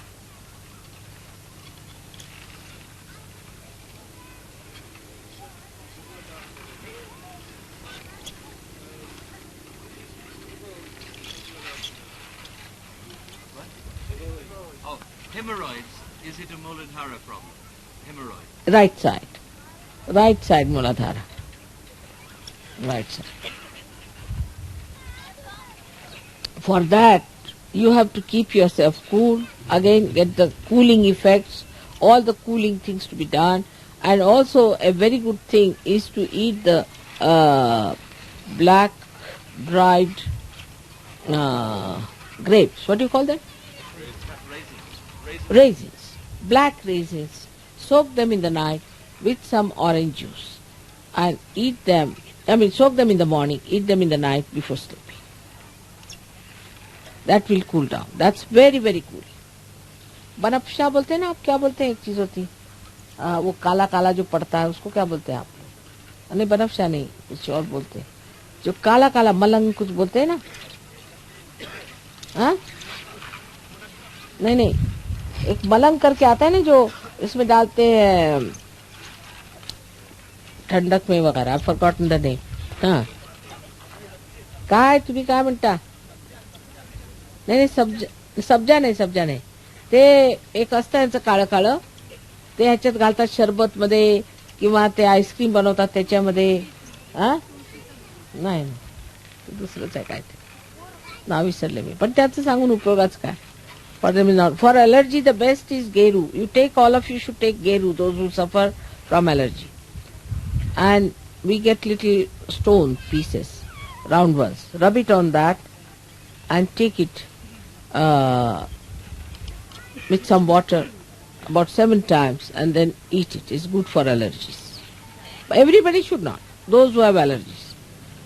S4: Oh, hemorrhoids. Is it a Muladhara problem? Hemorrhoids.
S1: Right side Muladhara. Right side. For that, you have to keep yourself cool. Again, get the cooling effects, all the cooling things to be done. And also, a very good thing is to eat the black dried grapes. What do you call them? Raisins. Black raisins. Soak them in the night with some orange juice and eat them. Soak them in the morning, eat them in the night before sleeping. That will cool down. That's very, very cool. बनफशा बोलते हैं ना, आप क्या बोलते हैं? एक चीज होती वो काला काला जो पड़ता है उसको क्या बोलते हैं आप? नहीं, बनफशा नहीं, कुछ और बोलते हैं. जो काला काला मलंग कुछ बोलते हैं ना? हाँ? नहीं, एक मलंग करके आता है ना जो इसमें डालते हैं ठंडक में वगैरह. आई फॉरगॉटन द नेम. हाँ, काय तुम्ही काय म्हणता? नाही, सब्जा नाही. ते एक असतं यांचं काळं काळं, ते ह्याच्यात घालतात शरबत मध्ये
S5: किंवा ते आईस्क्रीम बनवतात त्याच्यामध्ये नाही दुसरंच आहे काय ते नाव विसरले मी पण त्याचं सांगून उपयोगाच काय for allergy the best is geru. You take all of you should take geru, those who suffer from allergy, and we get little stone pieces, round ones, rub it on that and take it with some water about 7 times and then eat it. It's good for allergies. But everybody should not, those who have allergies.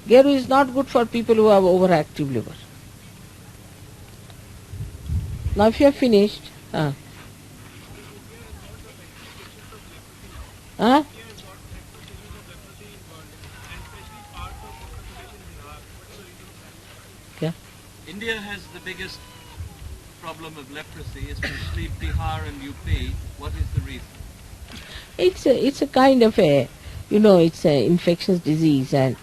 S5: Geru is not good for people who have overactive liver. Now if you have finished, yeah.
S4: India has the biggest problem of leprosy, especially Bihar and UP. What is the reason?
S5: It's a kind of a, it's an infectious disease, and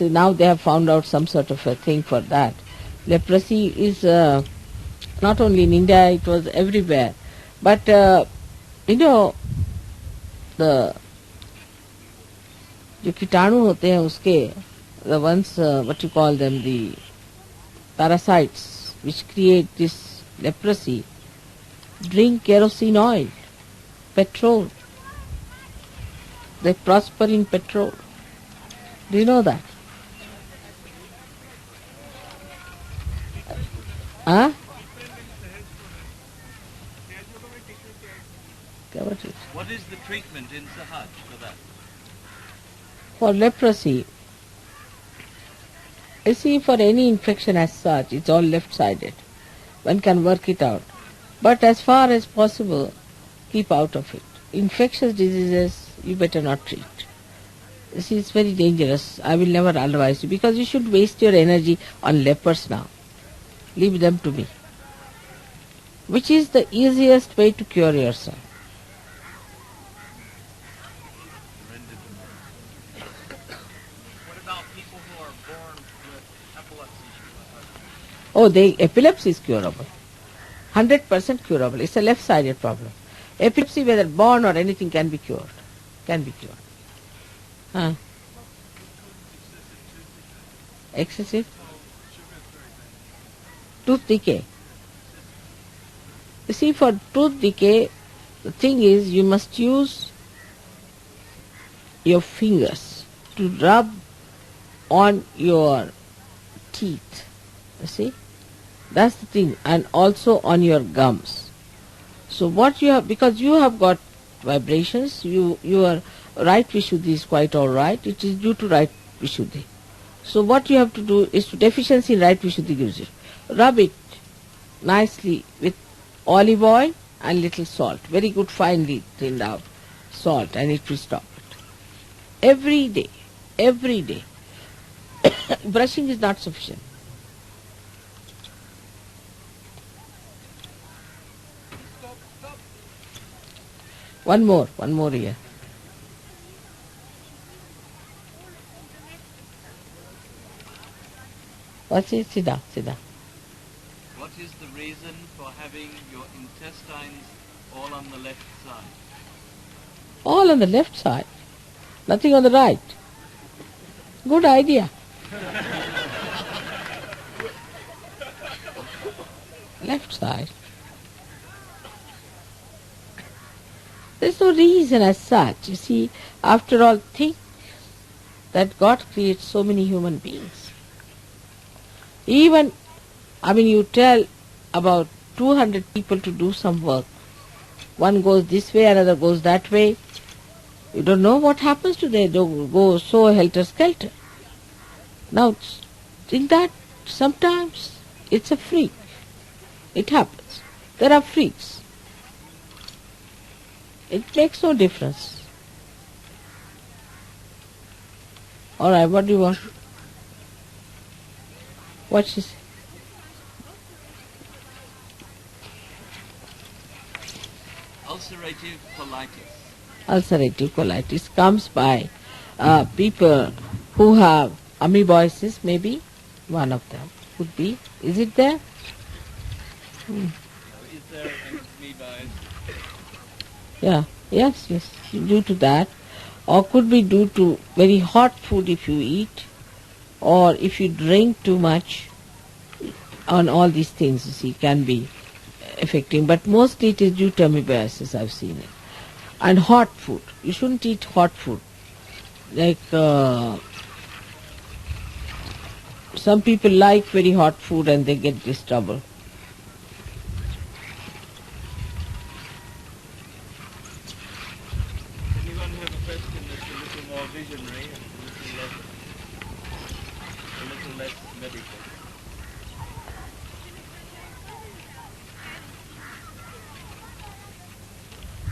S5: now they have found out some sort of a thing for that. Leprosy is not only in India, it was everywhere. But, the जो कीटाणु होते हैं उसके, the ones, what you call them, the parasites which create this leprosy, drink kerosene oil, petrol. They prosper in petrol. Do you know that?
S4: What is the treatment in Sahaj for that?
S5: For leprosy, you see, for any infection as such, it's all left-sided. One can work it out. But as far as possible, keep out of it. Infectious diseases, you better not treat. You see, it's very dangerous. I will never advise you, because you should waste your energy on lepers now. Leave them to me. Which is the easiest way to cure yourself?
S4: What about people who are born with epilepsy?
S5: Epilepsy is curable. 100% curable. It's a left-sided problem. Epilepsy, whether born or anything, can be cured. Excessive tooth decay. You see, for tooth decay, the thing is, you must use your fingers to rub on your teeth. You see? That's the thing. And also on your gums. So what you have, because you have got vibrations, your right Vishuddhi is quite alright. It is due to right Vishuddhi. So what you have to do is, to deficiency in right Vishuddhi gives you. Rub it nicely with olive oil and little salt. Very good, finely thinned out salt, and it will stop it. Every day. Brushing is not sufficient. One more here. What's it? Sit down.
S4: What is the reason for having your intestines all on the left side?
S5: All on the left side. Nothing on the right. Good idea. Left side. There's no reason as such. You see, after all, think that God creates so many human beings. Even, you tell about 200 people to do some work. One goes this way, another goes that way. You don't know what happens to them. They go so helter-skelter. Now, think that sometimes it's a freak. It happens. There are freaks. It makes no difference. All right, what do you want? What she say?
S4: Ulcerative colitis.
S5: Ulcerative colitis comes by people who have amoeboisis, maybe. One of them could be. Is it there?
S4: Is there amoeba?
S5: Yeah, yes. Due to that.
S1: or could be due to very hot food if you eat, or if you drink too much, on all these things, you see, can be affecting. But mostly it is due to amoebiasis, I've seen it. And hot food. You shouldn't eat hot food. Like some people like very hot food and they get this trouble.
S7: You're going to have a question that's a little more visionary and a little less medical.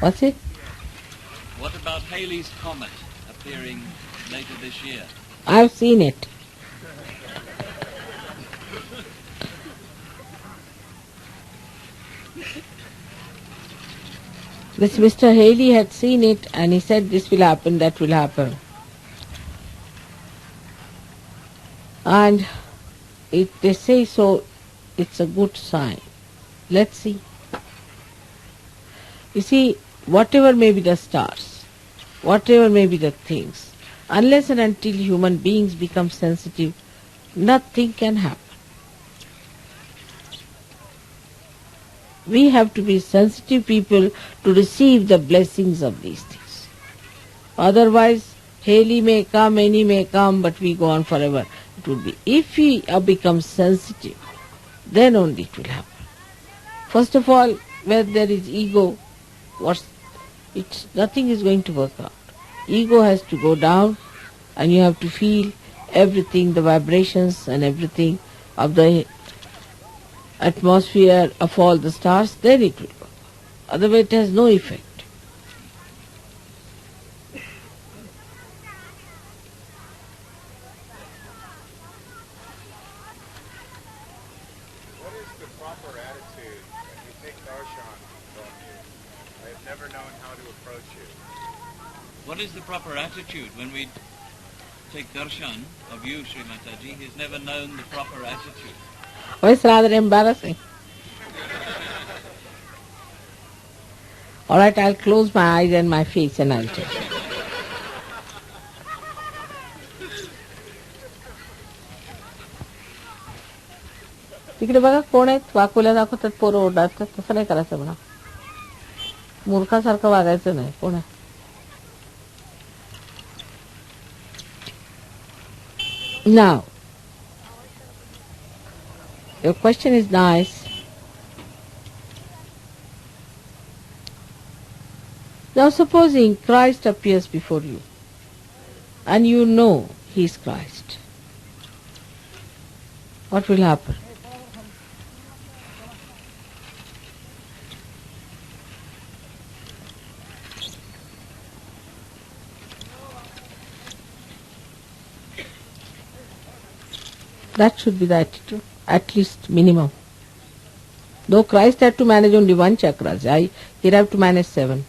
S1: What's it?
S8: What about Halley's Comet appearing later this year?
S1: I've seen it. This Mr. Haley had seen it and he said this will happen, that will happen. And if they say so, it's a good sign. Let's see. You see, whatever may be the stars, whatever may be the things, unless and until human beings become sensitive, nothing can happen. We have to be sensitive people to receive the blessings of these things. Otherwise, Haley may come, any may come, but we go on forever. It would be, if we become sensitive, then only it will happen. First of all, where there is ego, nothing is going to work out. Ego has to go down and you have to feel everything, the vibrations and everything of the atmosphere of all the stars, then it will work. Otherwise it has no effect.
S9: What is the proper attitude when you take darshan from you? I have never known how to approach you.
S8: What is the proper attitude when we take darshan of you, Shrimataji? He's never known the proper attitude.
S1: Oh, it's rather embarrassing. All right, I'll close my eyes and my face and I'll tell you. तिकडे बघा कोण आहेत, वाकुल्या दाखवतात पोरं ओरडतात, तसं नाही करायचं म्हणा. मूर्खासारखं वागायचं नाही. कोण आहे? Now, your question is nice. Now supposing Christ appears before you and you know he is Christ, what will happen? That should be the attitude, at least minimum. Though Christ had to manage only one chakra, he'd have to manage 7.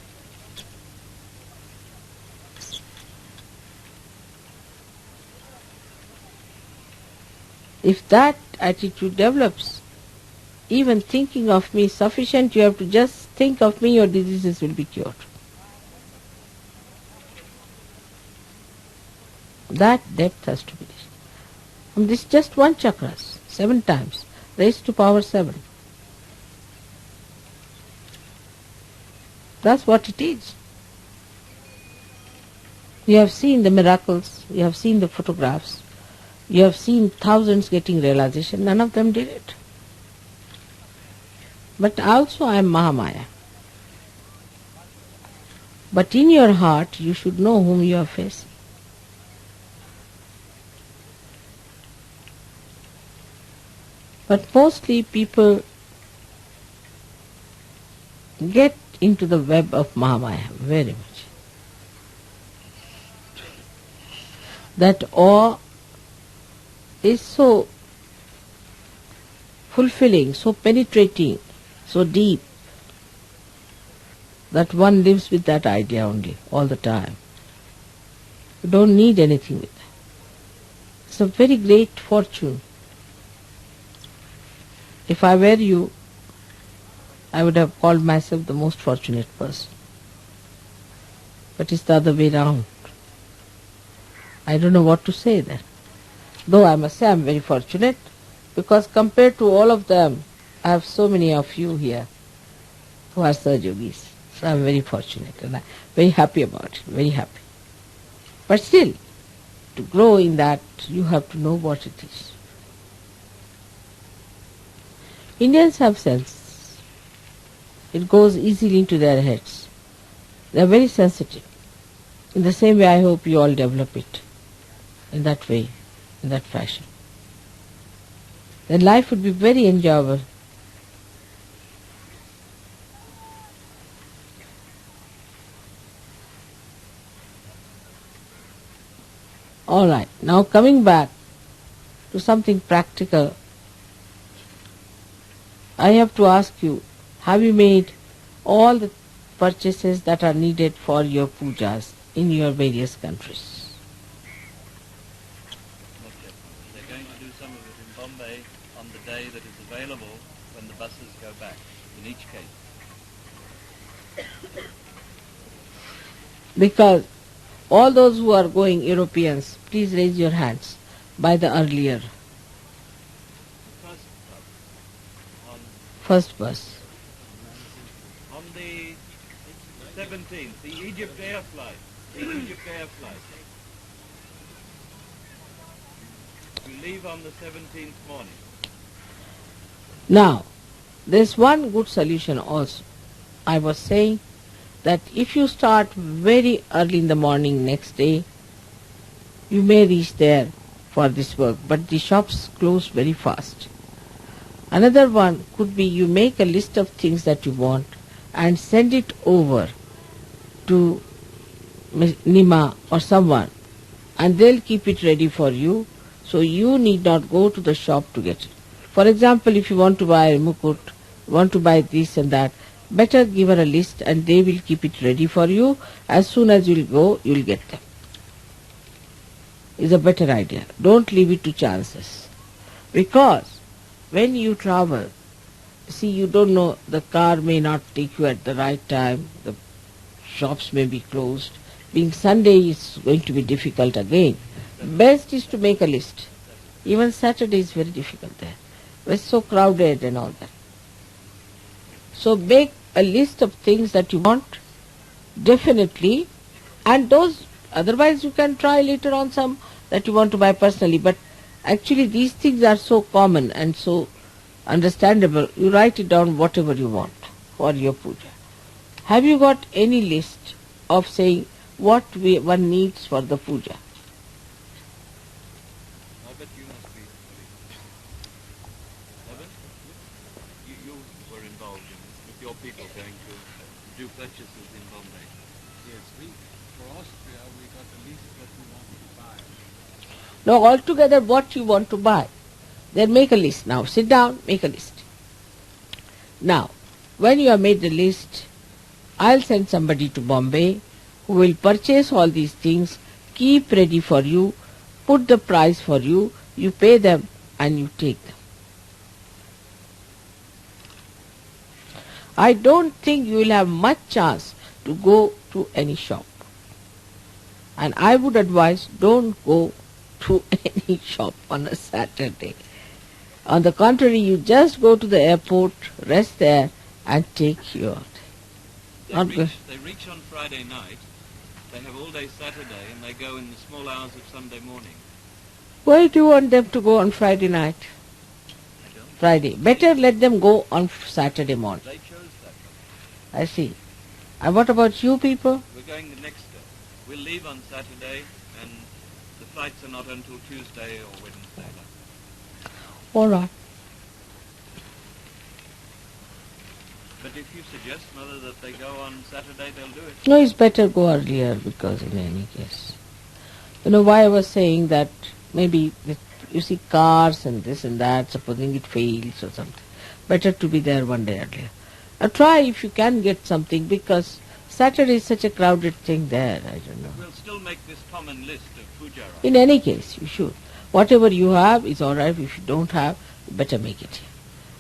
S1: If that attitude develops, even thinking of me is sufficient, you have to just think of me, your diseases will be cured. That depth has to be reached. And this is just one chakra, 7 times, raised to power 7. That's what it is. You have seen the miracles, you have seen the photographs, you have seen thousands getting realization, none of them did it. But also I am Mahamaya. But in your heart you should know whom you are facing. But mostly people get into the web of Mahamaya very much. That awe is so fulfilling, so penetrating, so deep, that one lives with that idea only, all the time. You don't need anything with that. It's a very great fortune. If I were you, I would have called myself the most fortunate person. But it's the other way round. I don't know what to say then. Though I must say I am very fortunate, because compared to all of them, I have so many of you here who are Sahajogis. So I am very fortunate and I am very happy about it, very happy. But still, to grow in that, you have to know what it is. Indians have sense. It goes easily into their heads. They are very sensitive. In the same way, I hope you all develop it in that way, in that fashion. Then life would be very enjoyable. All right, now coming back to something practical, I have to ask you, have you made all the purchases that are needed for your pujas in your various countries?
S8: Not yet. They're going to do some of it in Bombay on the day that is available when the buses go back, in each case.
S1: Because all those who are going, Europeans, please raise your hands by the earlier first bus.
S8: On the 17th, the Egypt Air flight. We leave on the 17th morning.
S1: Now, there's one good solution also. I was saying that if you start very early in the morning next day, you may reach there for this work, but the shops close very fast. Another one could be you make a list of things that you want and send it over to Nima or someone, and they'll keep it ready for you, so you need not go to the shop to get it. For example, if you want to buy a mukut, want to buy this and that, better give her a list and they will keep it ready for you. As soon as you'll go, you'll get them. Is a better idea. Don't leave it to chances. Because when you travel, see, you don't know, the car may not take you at the right time, the shops may be closed. Being Sunday is going to be difficult again. Best is to make a list. Even Saturday is very difficult there. It's so crowded and all that. So make a list of things that you want, definitely, and those, otherwise you can try later on some that you want to buy personally, but actually these things are so common and so understandable, you write it down whatever you want for your puja. Have you got any list of saying what one needs for the puja?
S8: I bet you must be. Evan, you were involved in this with your people going to do purchases in Bombay.
S9: Yes, for Austria, we got the list that we wanted to buy.
S1: Now altogether what you want to buy. Then make a list. Now sit down, make a list. Now, when you have made the list, I'll send somebody to Bombay who will purchase all these things, keep ready for you, put the price for you, you pay them and you take them. I don't think you will have much chance to go to any shop. And I would advise, don't go to any shop on a Saturday. On the contrary, you just go to the airport, rest there and take your...
S8: They reach on Friday night, they have all day Saturday, and they go in the small hours of Sunday morning.
S1: Why do you want them to go on Friday night?
S8: I don't.
S1: Friday. Better let them go on Saturday morning.
S8: They chose that.
S1: I see. And what about you people?
S8: We're going the next day. We'll leave on Saturday, and the flights are not until Tuesday or Wednesday.
S1: All right.
S8: But if you suggest, Mother, that they go on Saturday, they'll do it.
S1: No, it's better go earlier, because in any case. You know why I was saying that maybe, you see, cars and this and that, supposing it fails or something. Better to be there one day earlier. Try if you can get something, because Saturday is such a crowded thing there, I don't know.
S8: We'll still make this common list of puja rites.
S1: In any case, you should. Whatever you have is all right. If you don't have, you better make it here.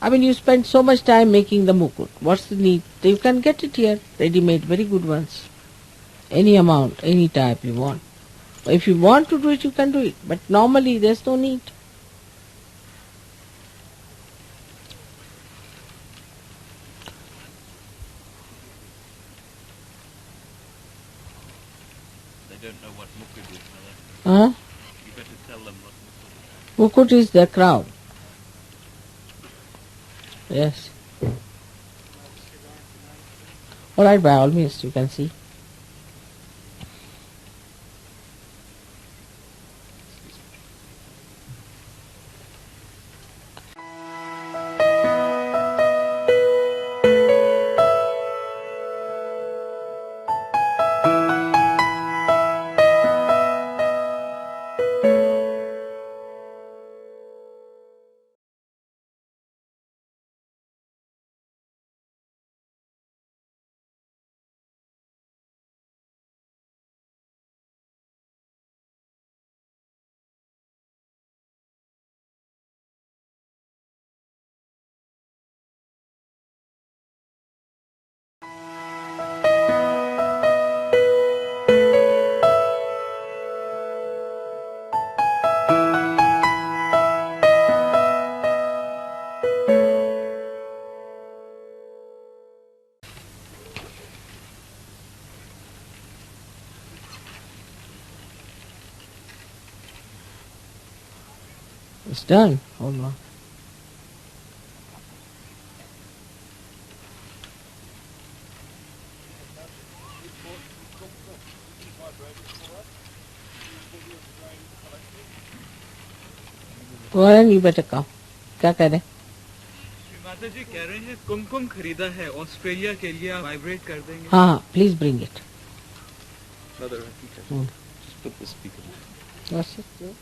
S1: I mean, you spend so much time making the mukut. What's the need? You can get it here, ready-made, very good ones. Any amount, any type you want. If you want to do it, you can do it. But normally there's no need.
S8: They don't know what mukut is, Mother.
S1: Huh?
S8: You better tell them what mukut is.
S1: Mukut is the crown. Yes. Alright, by all means, you can see. It's done. Hold on. Go ahead, you better come. क्या कह रहे?
S7: माता जी कह रहे हैं कुमकुम खरीदा है Australia के लिए, आप वाइब्रेट कर देंगे?
S1: हाँ, please bring it.
S4: Mother, just put the speaker.
S1: What's it?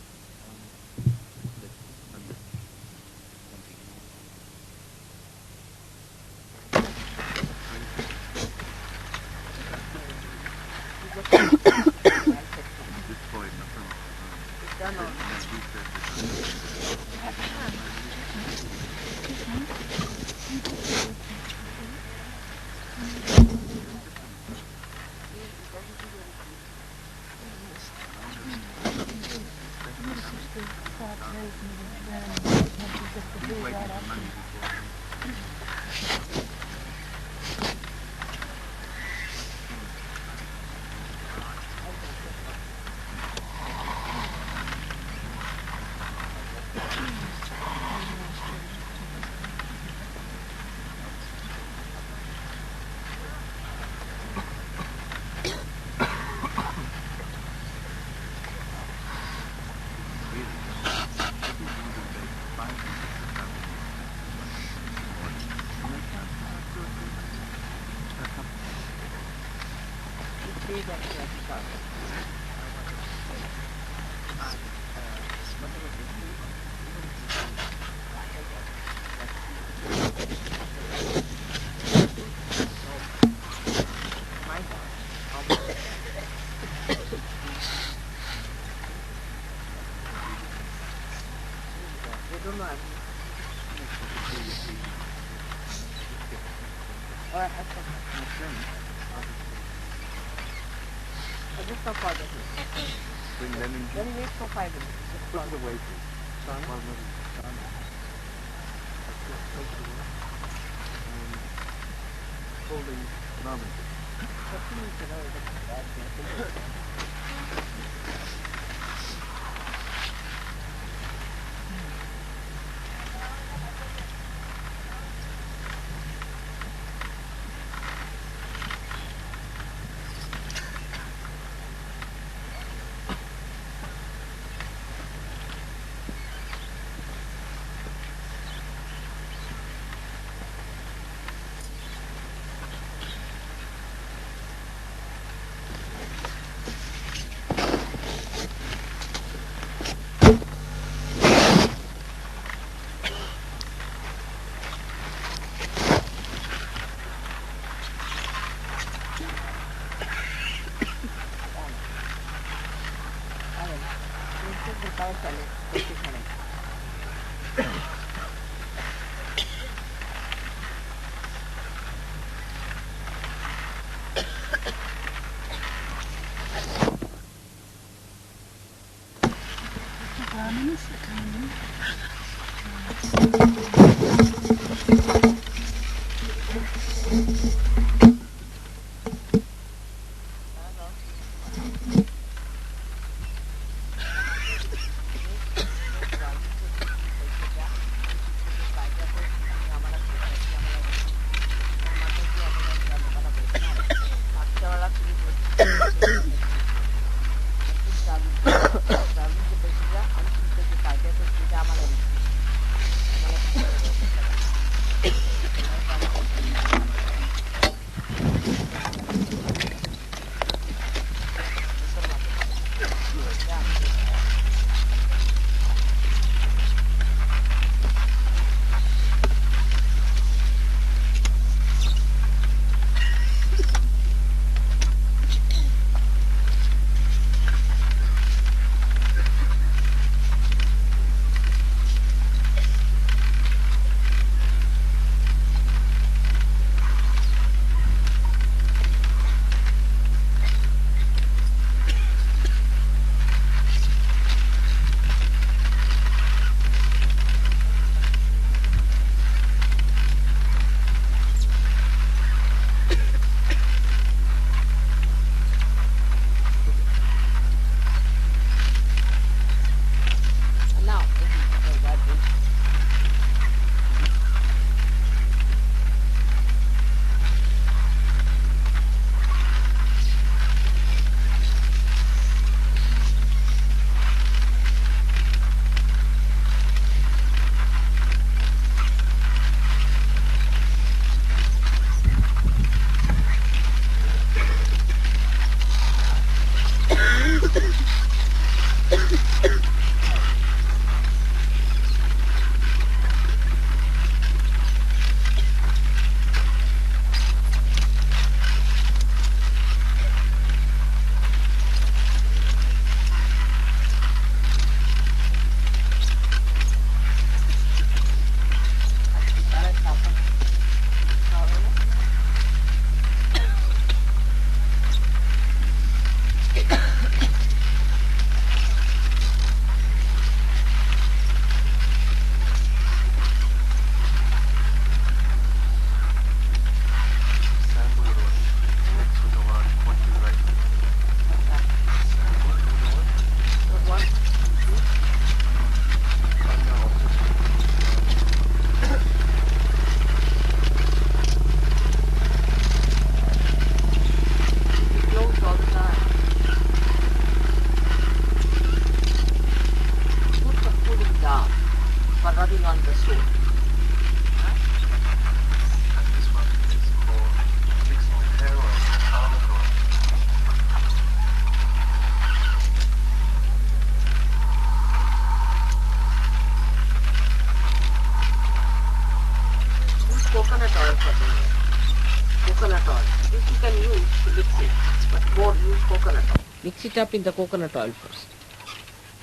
S5: Mix it up in the coconut oil first.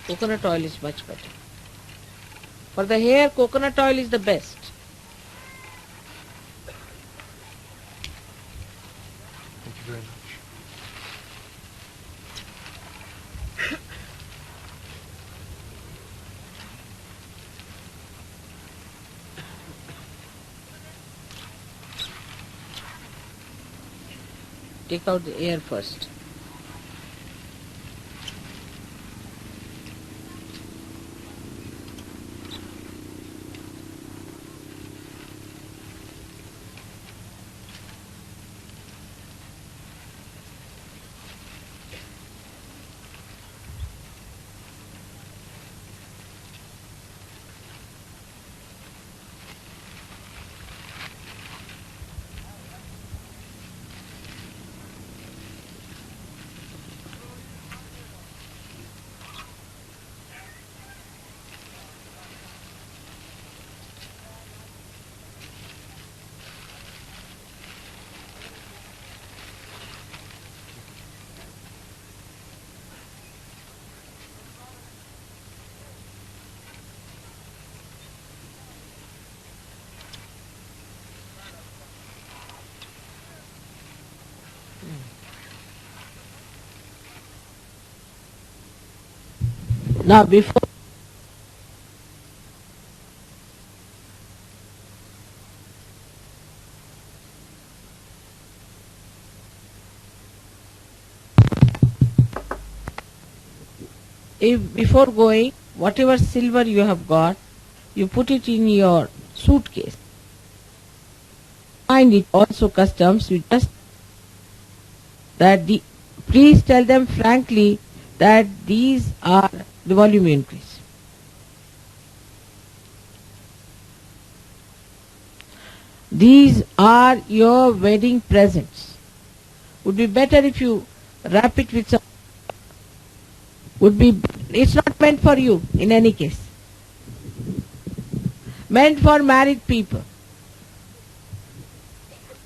S5: Coconut oil is much better. For the hair, coconut oil is the best.
S9: Thank you very much.
S5: Take out the air first. Now before
S1: if before going, whatever silver you have got, you put it in your suitcase. Find it also customs, you just that please tell them frankly that these are the volume increase. These are your wedding presents. Would be better if you wrap it with some. It's not meant for you in any case. Meant for married people.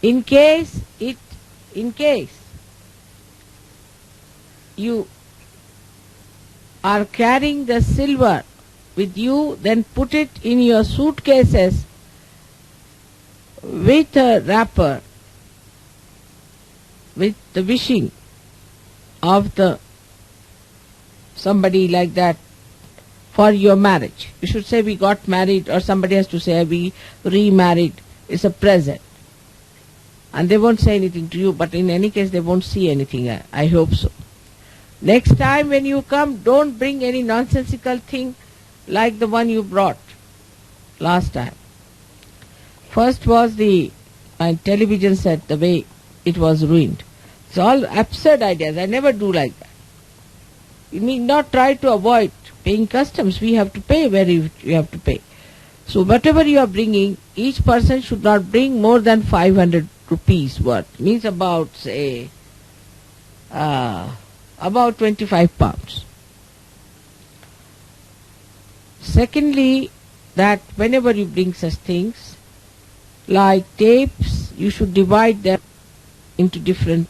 S1: In case you are carrying the silver with you, then put it in your suitcases with a wrapper, with the wishing of the somebody like that for your marriage. You should say we got married, or somebody has to say we remarried. It's a present. And they won't say anything to you, but in any case they won't see anything. I hope so. Next time when you come, don't bring any nonsensical thing like the one you brought last time. First was the television set, the way it was ruined. It's all absurd ideas. I never do like that. You need not try to avoid paying customs. We have to pay where you have to pay. So whatever you are bringing, each person should not bring more than 500 rupees worth. Means about, say, about 25 pounds. Secondly, that whenever you bring such things, like tapes, you should divide them into different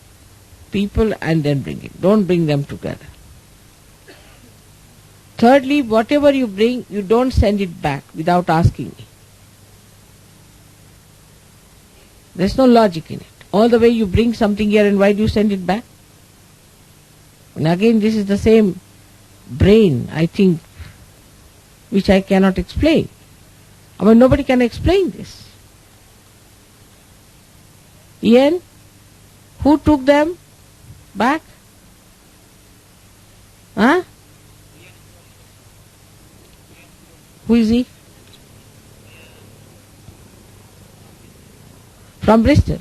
S1: people and then bring it. Don't bring them together. Thirdly, whatever you bring, you don't send it back without asking me. There's no logic in it. All the way you bring something here, and why do you send it back? And again, this is the same brain, I think, which I cannot explain. I mean, nobody can explain this. Ian, who took them back? Huh? Who is he? From Bristol.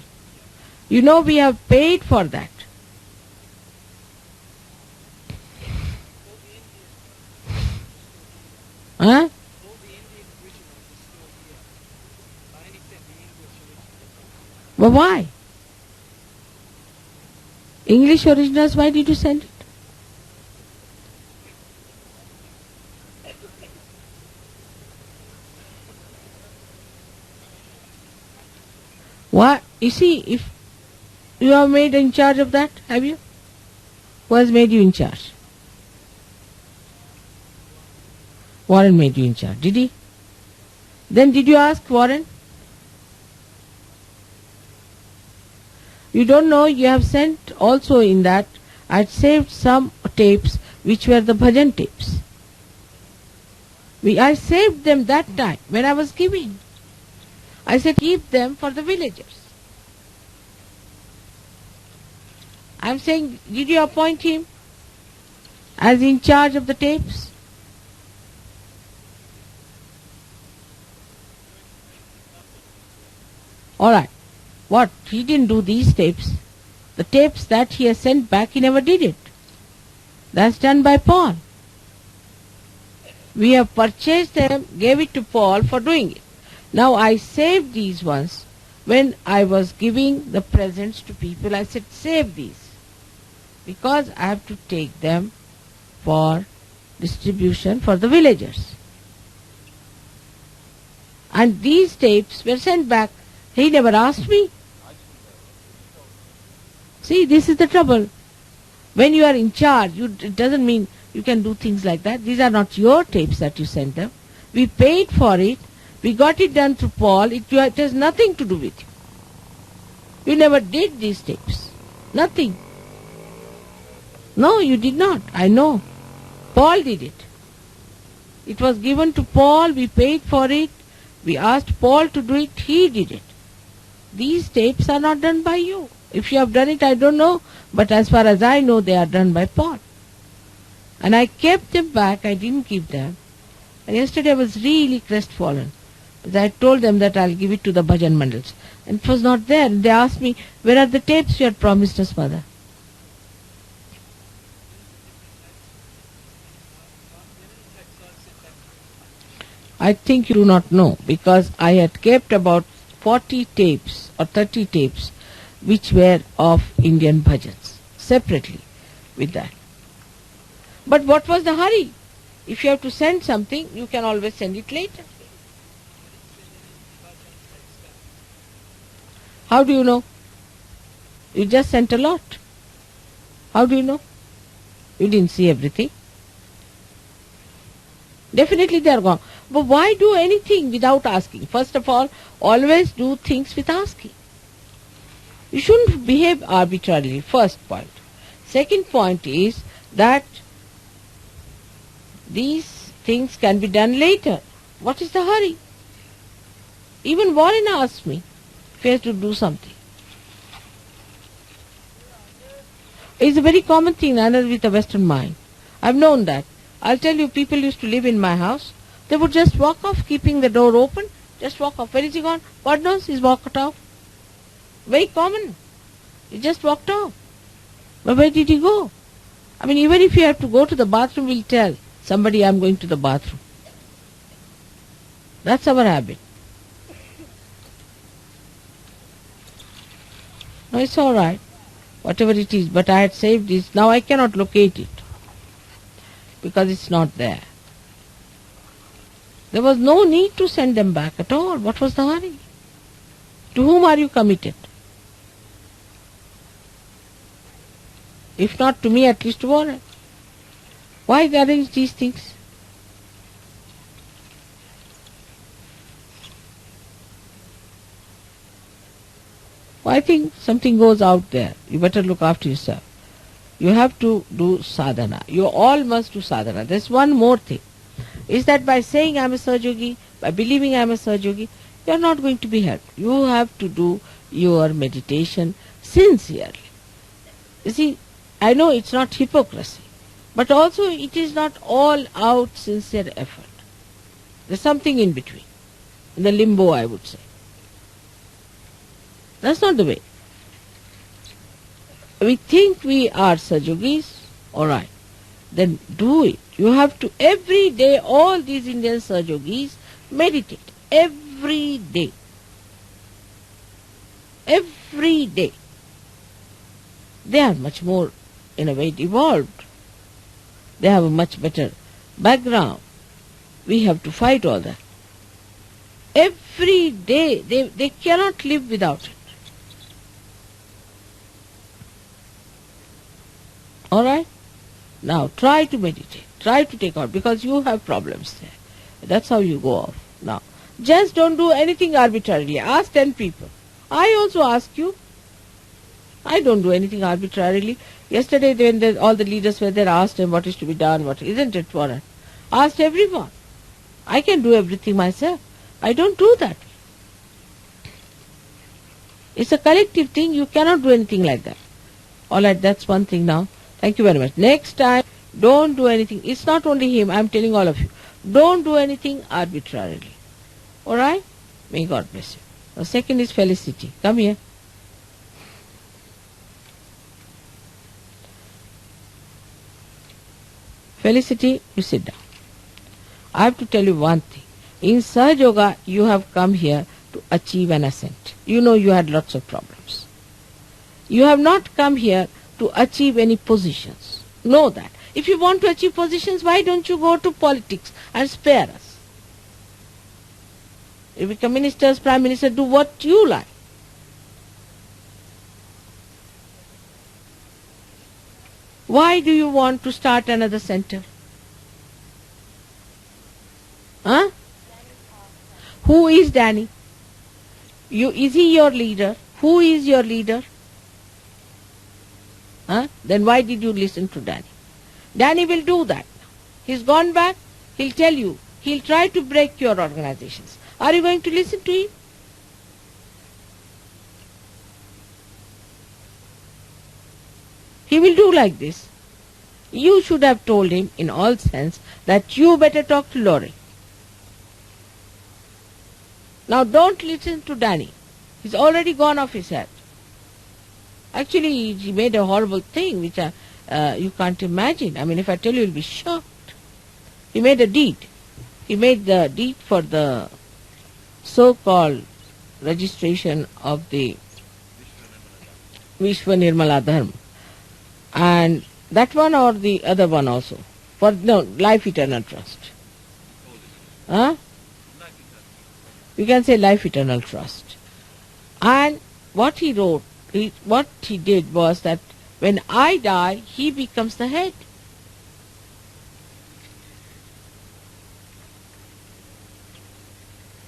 S1: You know we have paid for that. Huh? But why? English originals, why did you send it? What? You see, if you are made in charge of that, have you? Who has made you in charge? Warren made you in charge, did he? Then did you ask Warren? You don't know, you have sent also in that, I had saved some tapes which were the bhajan tapes. I saved them that time when I was giving. I said keep them for the villagers. I am saying, did you appoint him as in charge of the tapes? Alright. What? He didn't do these tapes. The tapes that he has sent back, he never did it. That's done by Paul. We have purchased them, gave it to Paul for doing it. Now I saved these ones. When I was giving the presents to people, I said save these, because I have to take them for distribution for the villagers. And these tapes were sent back. He never asked me. See, this is the trouble. When you are in charge, it doesn't mean you can do things like that. These are not your tapes that you sent them. We paid for it. We got it done through Paul. It has nothing to do with you. You never did these tapes. Nothing. No, you did not. I know. Paul did it. It was given to Paul. We paid for it. We asked Paul to do it. He did it. These tapes are not done by you. If you have done it, I don't know. But as far as I know, they are done by Paul. And I kept them back, I didn't keep them. And yesterday I was really crestfallen. But I told them that I'll give it to the bhajan mandals. And it was not there. And they asked me, where are the tapes you had promised us, mother? I think you do not know, because I had kept about 40 tapes or 30 tapes which were of Indian bhajans, separately with that. But what was the hurry? If you have to send something, you can always send it later. How do you know? You just sent a lot. How do you know? You didn't see everything. Definitely they are gone. But why do anything without asking? First of all, always do things with asking. You shouldn't behave arbitrarily, first point. Second point is that these things can be done later. What is the hurry? Even Warren asked me if he has to do something. It's a very common thing, another with a Western mind. I've known that. I'll tell you, people used to live in my house. They would just walk off, keeping the door open. Just walk off. Where is he gone? God knows, he's walked off. Very common. He just walked off. But where did he go? I mean, even if you have to go to the bathroom, we'll tell somebody, I'm going to the bathroom. That's our habit. No, it's all right. Whatever it is. But I had saved this. Now I cannot locate it, because it's not there. There was no need to send them back at all. What was the hurry? To whom are you committed? If not to me, at least to Warren. Why arrange these things? Well, I think something goes out there. You better look after yourself. You have to do sadhana. You all must do sadhana. There's one more thing. Is that by saying I'm a Sahajayogi, by believing I'm a Sahajayogi, you're not going to be helped. You have to do your meditation sincerely. You see, I know it's not hypocrisy, but also it is not all out sincere effort. There's something in between, in the limbo, I would say. That's not the way. We think we are Sahajogis, alright, then do it. You have to every day, all these Indian Sahajogis meditate every day. Every day. They are much more, in a way, evolved. They have a much better background. We have to fight all that. Every day, they cannot live without it. Alright? Now try to meditate. Try to take out, because you have problems there. That's how you go off. Now, just don't do anything arbitrarily. Ask 10 people. I also ask you. I don't do anything arbitrarily. Yesterday, when all the leaders were there, asked them what is to be done, what isn't it, Warren? Asked everyone. I can do everything myself. I don't do that. It's a collective thing. You cannot do anything like that. Alright, that's one thing now. Thank you very much. Next time, don't do anything. It's not only him, I'm telling all of you. Don't do anything arbitrarily. Alright? May God bless you. The second is Felicity. Come here. Felicity, you sit down. I have to tell you one thing. In Sahajayoga, you have come here to achieve an ascent. You know you had lots of problems. You have not come here to achieve any positions. Know that. If you want to achieve positions, why don't you go to politics and spare us? You become ministers, prime minister, do what you like. Why do you want to start another center? Huh? Who is Danny? Is he your leader? Who is your leader? Huh? Then why did you listen to Danny? Danny will do that. He's gone back. He'll tell you. He'll try to break your organizations. Are you going to listen to him? He will do like this. You should have told him in all sense that you better talk to Laurie. Now don't listen to Danny. He's already gone off his head. Actually, he made a horrible thing which you can't imagine. I mean, if I tell you, you'll be shocked. He made a deed. He made the deed for the so-called registration of the Vishwa Nirmala Dharma. And that one or the other one also. Life Eternal Trust. Huh? You can say Life Eternal Trust. And what he wrote, what he did was that when I die, he becomes the head.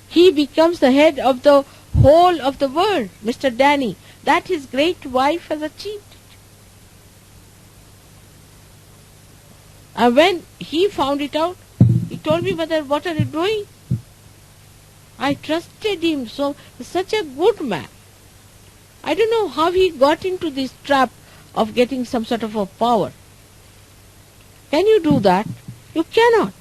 S1: He becomes the head of the whole of the world, Mr. Danny, that his great wife has achieved. And when he found it out, he told me, Mother, what are you doing? I trusted him, so such a good man. I don't know how he got into this trap of getting some sort of a power. Can you do that? You cannot.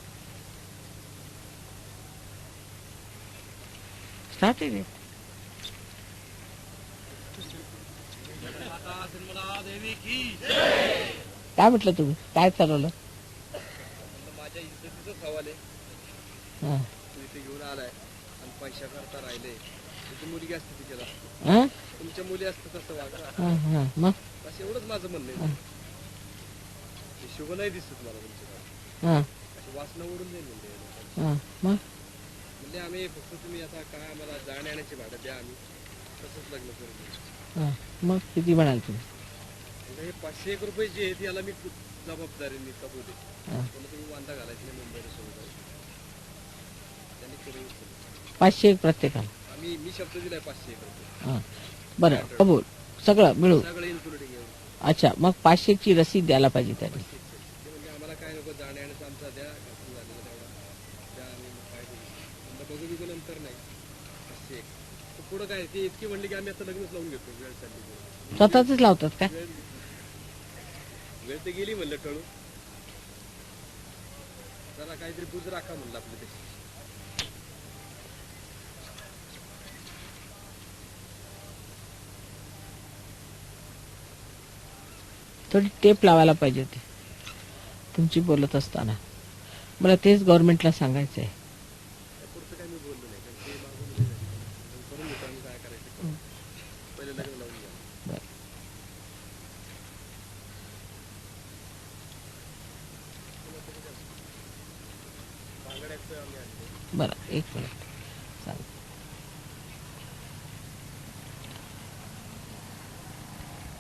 S1: Started it. काय म्हटलं तुम्ही काय चालवलं
S10: माझ्या इज्जतीचा सवाल आहे तू इथे घेऊन आलाय आणि पैसा करता राहिले तुझी मुलगी असते तिच्याला तुमच्या मुली असतात तसं वागा
S1: मग
S10: बस एवढंच माझं म्हणणं आहे शुभ नाही दिसत मला तुमच्या अशी वासना ओढून जाईल म्हणजे आम्ही फक्त तुम्ही आता काय आम्हाला जाण्या येण्याची भाडं द्या आम्ही तसंच लग्न करून
S1: मग किती म्हणाल तुम्ही
S10: हे 501 रुपये जे आहेत याला मी जबाबदारीने कबूल आहे तुम्ही वांदा घालायचं नाही मुंबईला सोडून त्यांनी करून
S1: 501 प्रत्येकाला
S10: मी शब्द दिलाय 501 रुपये
S1: बरं कबूल सगळं मिळून
S10: सगळं इन्क्लुडिंग
S1: अच्छा मग 500 ची रसीद द्यायला पाहिजे त्यांनी
S10: म्हणजे आम्हाला काय नको जाण्या येण्याचा आमचा द्या खर्च झालेला तेवढा द्या आम्ही काय बघू बिघू नंतर नाही 501 पुढं काय ते इतकी म्हणली की आम्ही आता लग्नच लावून घेतो वेळ चालली
S1: स्वतःच लावतात का
S10: वेळ तर गेली म्हणलं कळू जरा काहीतरी बुज राखा म्हणलं आपलं ते
S1: थोडी टेप लावायला पाहिजे होती तुमची बोलत असताना मला तेच गव्हर्नमेंटला सांगायचं आहे
S10: पुढचं काय मी बोललो नाही कारण ते मागून करून घेतो आम्ही काय करायचं पहिले लग्न लावून घ्या
S1: बरं एक मिनिट सांग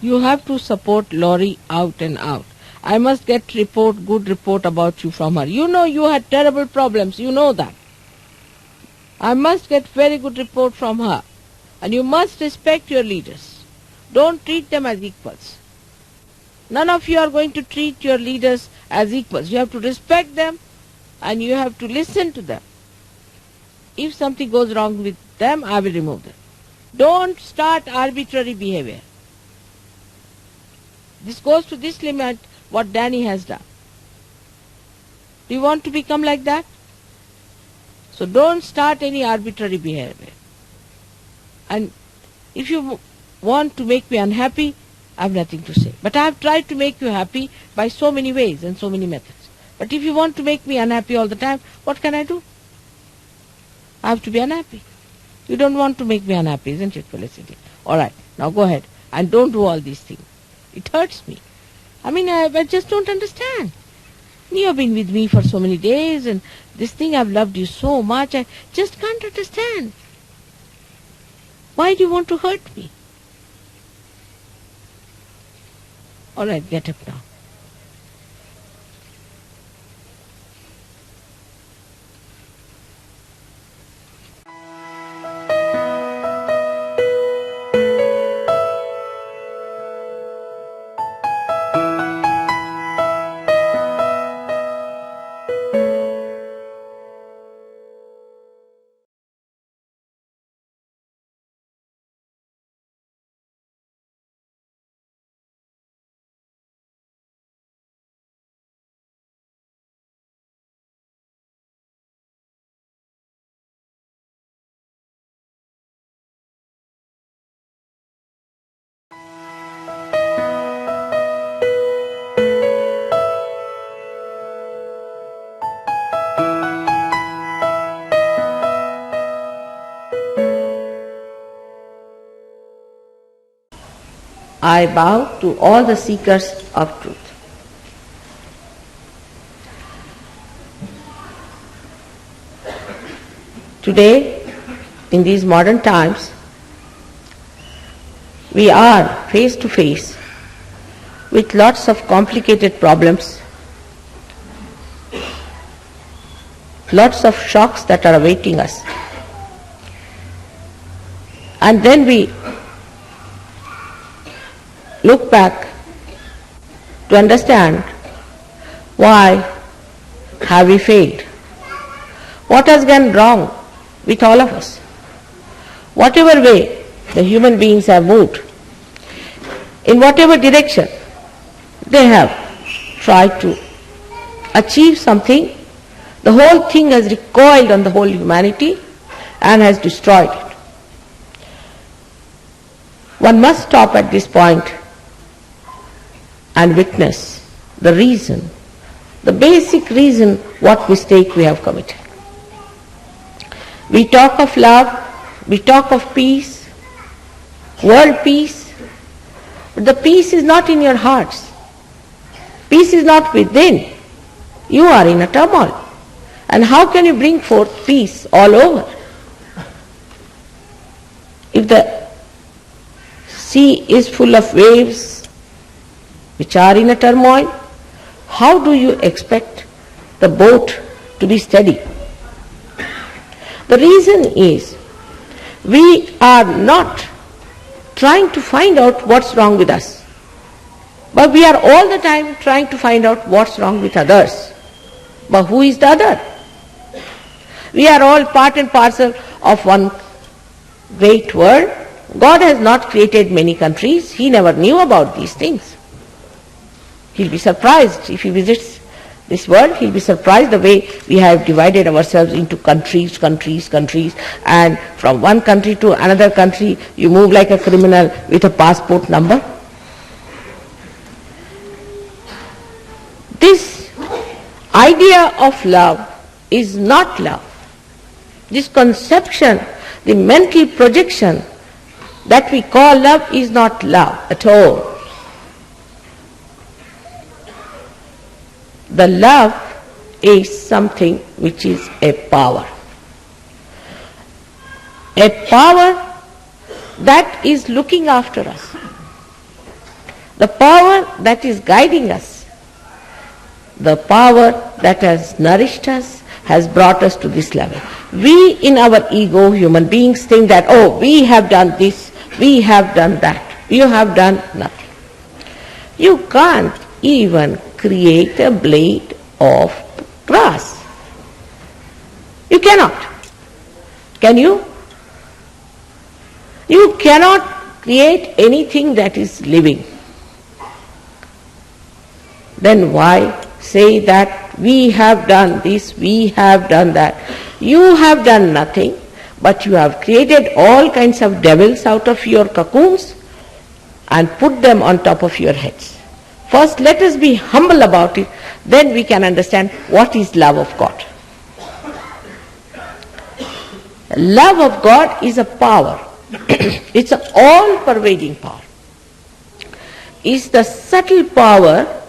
S1: You have to support Laurie out and out. I must get good report about you from her. You know you had terrible problems. You know that. I must get very good report from her. And you must respect your leaders. Don't treat them as equals. None of you are going to treat your leaders as equals. You have to respect them and you have to listen to them. If something goes wrong with them, I will remove them. Don't start arbitrary behavior. This goes to this limit, what Danny has done. Do you want to become like that? So don't start any arbitrary behavior. And if you want to make me unhappy, I have nothing to say. But I have tried to make you happy by so many ways and so many methods. But if you want to make me unhappy all the time, what can I do? I have to be unhappy. You don't want to make me unhappy, isn't it, Felicity? All right, now go ahead and don't do all these things. It hurts me. I mean, I just don't understand. You have been with me for so many days and this thing I've loved you so much, I just can't understand. Why do you want to hurt me? All right, get up now.
S5: I bow to all the seekers of truth. Today, in these modern times, we are face to face with lots of complicated problems, lots of shocks that are awaiting us. And then we look back to understand why have we failed? What has gone wrong with all of us? Whatever way the human beings have moved, in whatever direction they have tried to achieve something, the whole thing has recoiled on the whole humanity and has destroyed it. One must stop at this point and witness the reason, the basic reason what mistake we have committed. We talk of love, we talk of peace, world peace, but the peace is not in your hearts. Peace is not within. You are in a turmoil. And how can you bring forth peace all over? If the sea is full of waves which are in a turmoil, how do you expect the boat to be steady? The reason is we are not trying to find out what's wrong with us, but we are all the time trying to find out what's wrong with others. But who is the other? We are all part and parcel of one great world. God has not created many countries. He never knew about these things. He'll be surprised if he visits this world. He'll be surprised the way we have divided ourselves into countries, and from one country to another country you move like a criminal with a passport number. This idea of love is not love. This conception, the mental projection that we call love is not love at all. The love is something which is a power. A power that is looking after us. The power that is guiding us. The power that has nourished us, has brought us to this level. We in our ego, human beings, think that, oh, we have done this, we have done that. You have done nothing. You can't even create a blade of grass. You cannot. Can you? You cannot create anything that is living. Then why say that we have done this, we have done that? You have done nothing, but you have created all kinds of devils out of your cocoons and put them on top of your heads. First, let us be humble about it, then we can understand what is love of God. Love of God is a power. It's an all-pervading power. It's the subtle power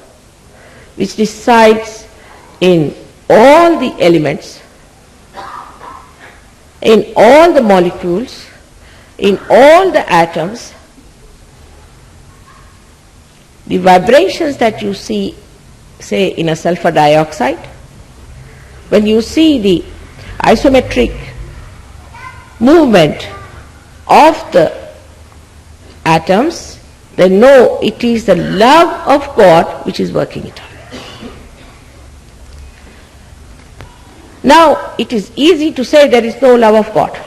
S5: which resides in all the elements, in all the molecules, in all the atoms. The vibrations that you see, say, in a sulfur dioxide, when you see the isometric movement of the atoms, then know it is the love of God which is working it out. Now, it is easy to say there is no love of God.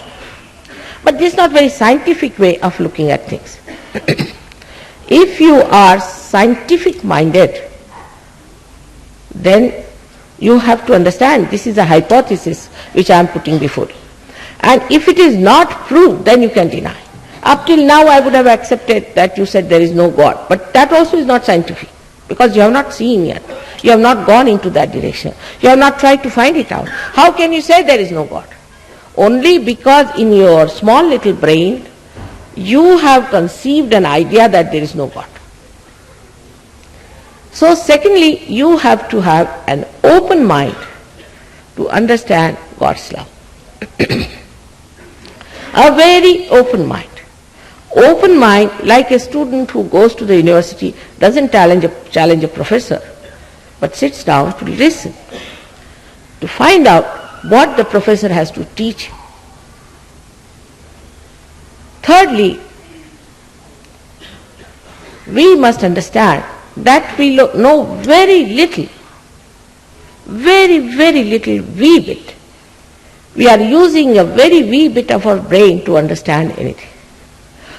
S5: But this is not a very scientific way of looking at things. If you are scientific minded, then you have to understand this is a hypothesis which I am putting before you. And if it is not proved, then you can deny. Up till now I would have accepted that you said there is no God. But that also is not scientific, because you have not seen yet. You have not gone into that direction. You have not tried to find it out. How can you say there is no God? Only because in your small little brain you have conceived an idea that there is no God. So secondly, you have to have an open mind to understand God's love. A very open mind. Open mind, like a student who goes to the university, doesn't challenge a professor, but sits down to listen, to find out what the professor has to teach. Thirdly, we must understand that we know very little, very, very little, wee bit. We are using a very wee bit of our brain to understand anything.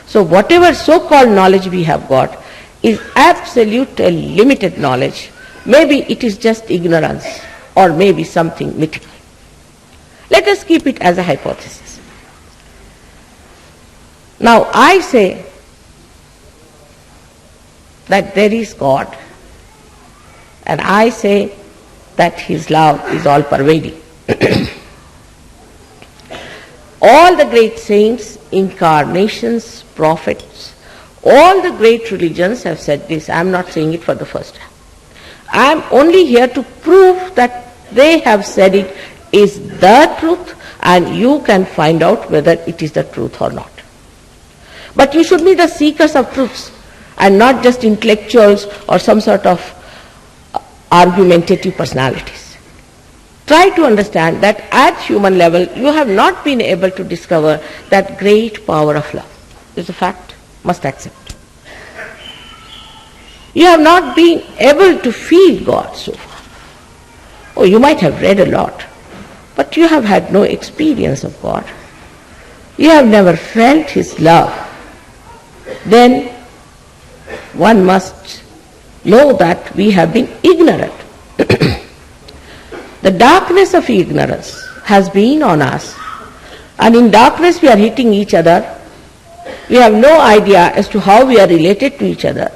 S5: So whatever so-called knowledge we have got is absolute limited knowledge. Maybe it is just ignorance or maybe something mythical. Let us keep it as a hypothesis. Now I say that there is God, and I say that His love is all pervading. All the great saints, incarnations, prophets, all the great religions have said this. I am not saying it for the first time. I am only here to prove that they have said it is the truth, and you can find out whether it is the truth or not. But you should be the seekers of truths and not just intellectuals or some sort of argumentative personalities. Try to understand that at human level you have not been able to discover that great power of love. It's a fact, must accept. You have not been able to feel God so far. Oh, you might have read a lot, but you have had no experience of God. You have never felt His love. Then one must know that we have been ignorant. The darkness of ignorance has been on us, and in darkness we are hitting each other. We have no idea as to how we are related to each other.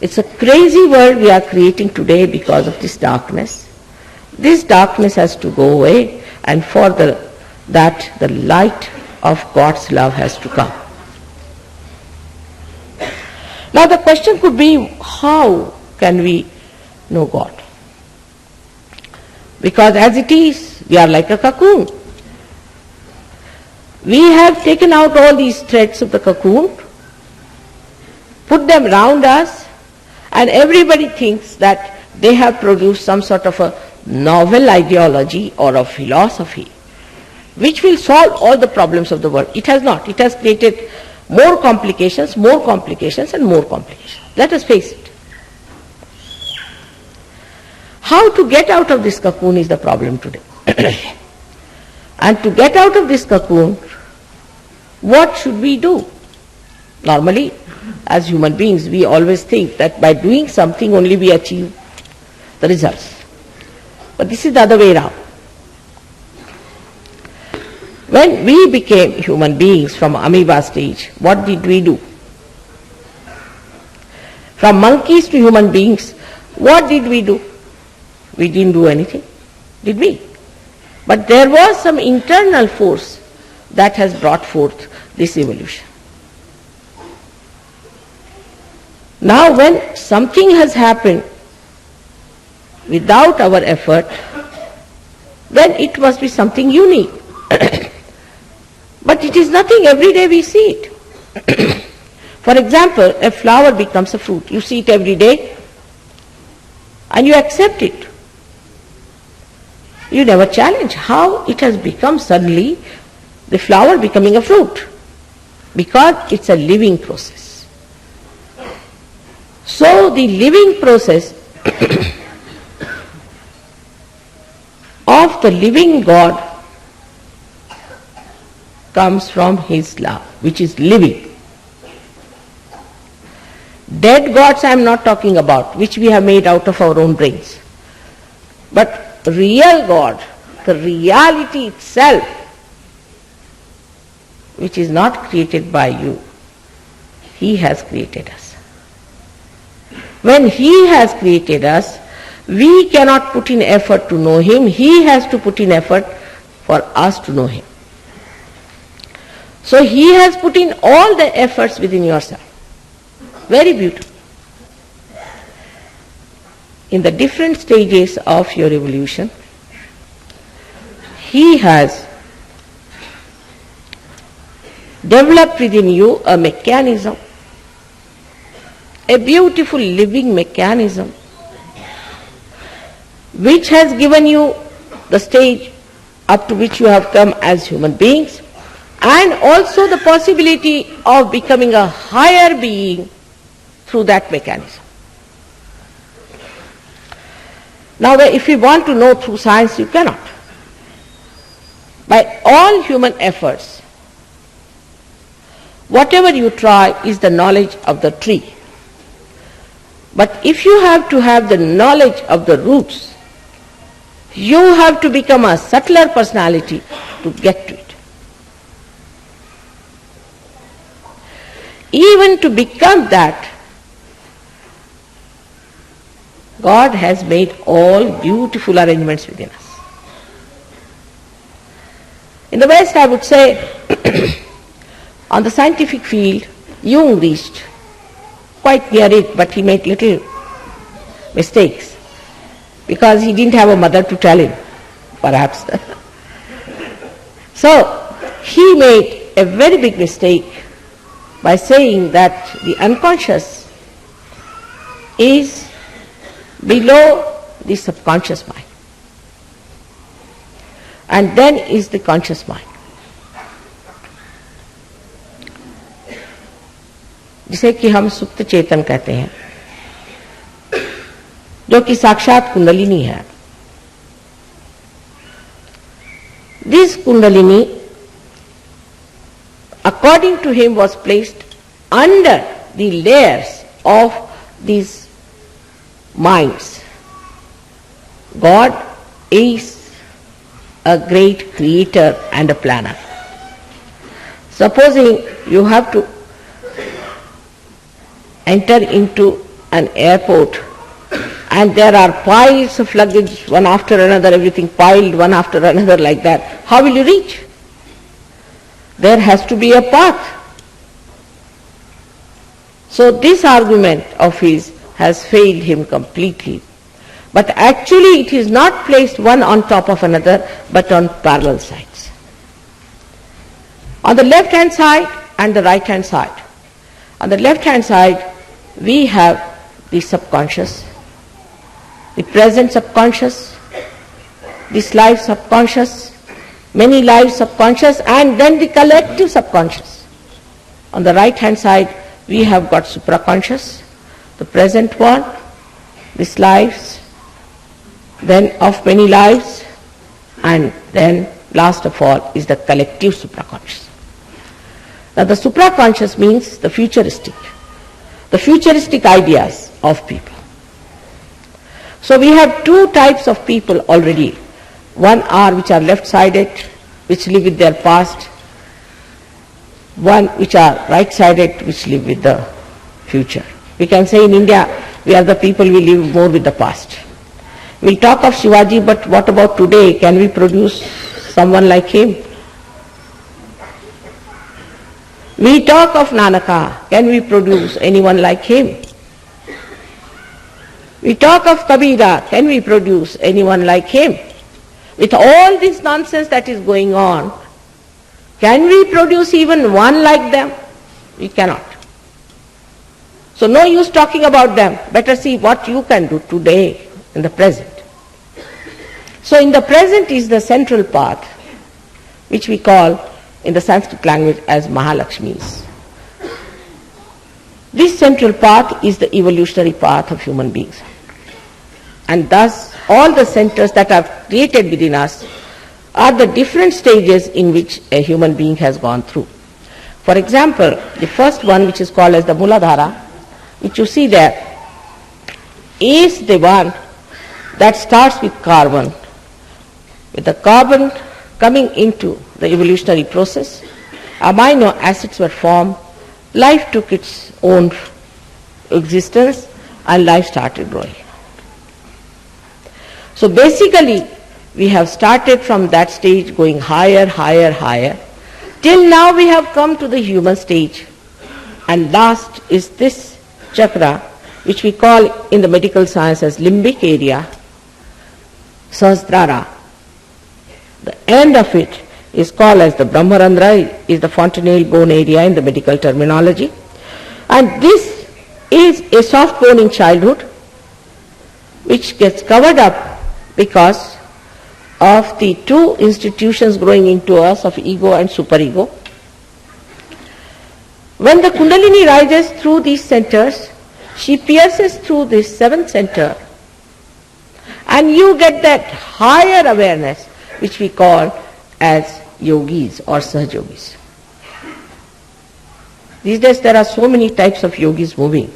S5: It's a crazy world we are creating today because of this darkness. This darkness has to go away, and for that the light of God's love has to come. Now the question could be, how can we know God? Because as it is, we are like a cocoon. We have taken out all these threads of the cocoon, put them round us, and everybody thinks that they have produced some sort of a novel ideology or a philosophy which will solve all the problems of the world. It has not. It has created more complications and more complications. Let us face it. How to get out of this cocoon is the problem today. And to get out of this cocoon, what should we do? Normally, as human beings, we always think that by doing something only we achieve the results. But this is the other way around. When we became human beings from amoeba stage, what did we do? From monkeys to human beings, what did we do? We didn't do anything, did we? But there was some internal force that has brought forth this evolution. Now when something has happened without our effort, then it must be something unique. But it is nothing, every day we see it. For example, a flower becomes a fruit. You see it every day and you accept it. You never challenge how it has become suddenly the flower becoming a fruit, because it's a living process. So the living process of the living God comes from His love, which is living. Dead gods I am not talking about, which we have made out of our own brains. But real God, the reality itself, which is not created by you, He has created us. When He has created us, we cannot put in effort to know Him. He has to put in effort for us to know Him. So he has put in all the efforts within yourself. Very beautiful. In the different stages of your evolution, he has developed within you a mechanism, a beautiful living mechanism, which has given you the stage up to which you have come as human beings, and also the possibility of becoming a higher being through that mechanism. Now, if you want to know through science, you cannot. By all human efforts, whatever you try is the knowledge of the tree. But if you have to have the knowledge of the roots, you have to become a subtler personality to get to it. Even to become that, God has made all beautiful arrangements within us. In the West, I would say, on the scientific field, Jung reached quite near it, but he made little mistakes because he didn't have a mother to tell him, perhaps. So, he made a very big mistake by saying that the unconscious is below the subconscious mind, and then is the conscious mind. जिसे कि हम सुप्त चेतन कहते हैं, जो कि साक्षात कुंडलिनी है. This Kundalini, according to him, was placed under the layers of these minds. God is a great creator and a planner. Supposing you have to enter into an airport and there are piles of luggage, one after another, everything piled one after another like that, how will you reach? There has to be a path. So this argument of his has failed him completely. But actually it is not placed one on top of another, but on parallel sides. On the left hand side and the right hand side. On the left hand side, we have the subconscious, the present subconscious, this life subconscious, many lives subconscious, and then the collective subconscious. On the right hand side, we have got supraconscious, the present one, this lives, then of many lives, and then last of all is the collective supraconscious. Now the supraconscious means the futuristic ideas of people. So we have two types of people already. One are which are left-sided, which live with their past. One which are right-sided, which live with the future. We can say in India, we are the people who live more with the past. We'll talk of Shivaji, but what about today? Can we produce someone like him? We talk of Nanaka. Can we produce anyone like him? We talk of Kabira. Can we produce anyone like him? With all this nonsense that is going on, can we produce even one like them? We cannot. So no use talking about them. Better see what you can do today in the present. So in the present is the central path, which we call in the Sanskrit language as Mahalakshmis. This central path is the evolutionary path of human beings. And thus all the centers that are created within us are the different stages in which a human being has gone through. For example, the first one, which is called as the Muladhara, which you see there, is the one that starts with carbon. With the carbon coming into the evolutionary process, amino acids were formed, life took its own existence, and life started growing. So basically, we have started from that stage going higher, higher, higher, Till now we have come to the human stage. And last is this chakra, which we call in the medical science as limbic area, Sahasrara. The end of it is called as the Brahmarandra, is the fontanelle bone area in the medical terminology. And this is a soft bone in childhood, which gets covered up because of the two institutions growing into us of ego and superego. When the Kundalini rises through these centers, she pierces through this seventh center, and you get that higher awareness which we call as yogis or sahajogis. These days there are so many types of yogis moving.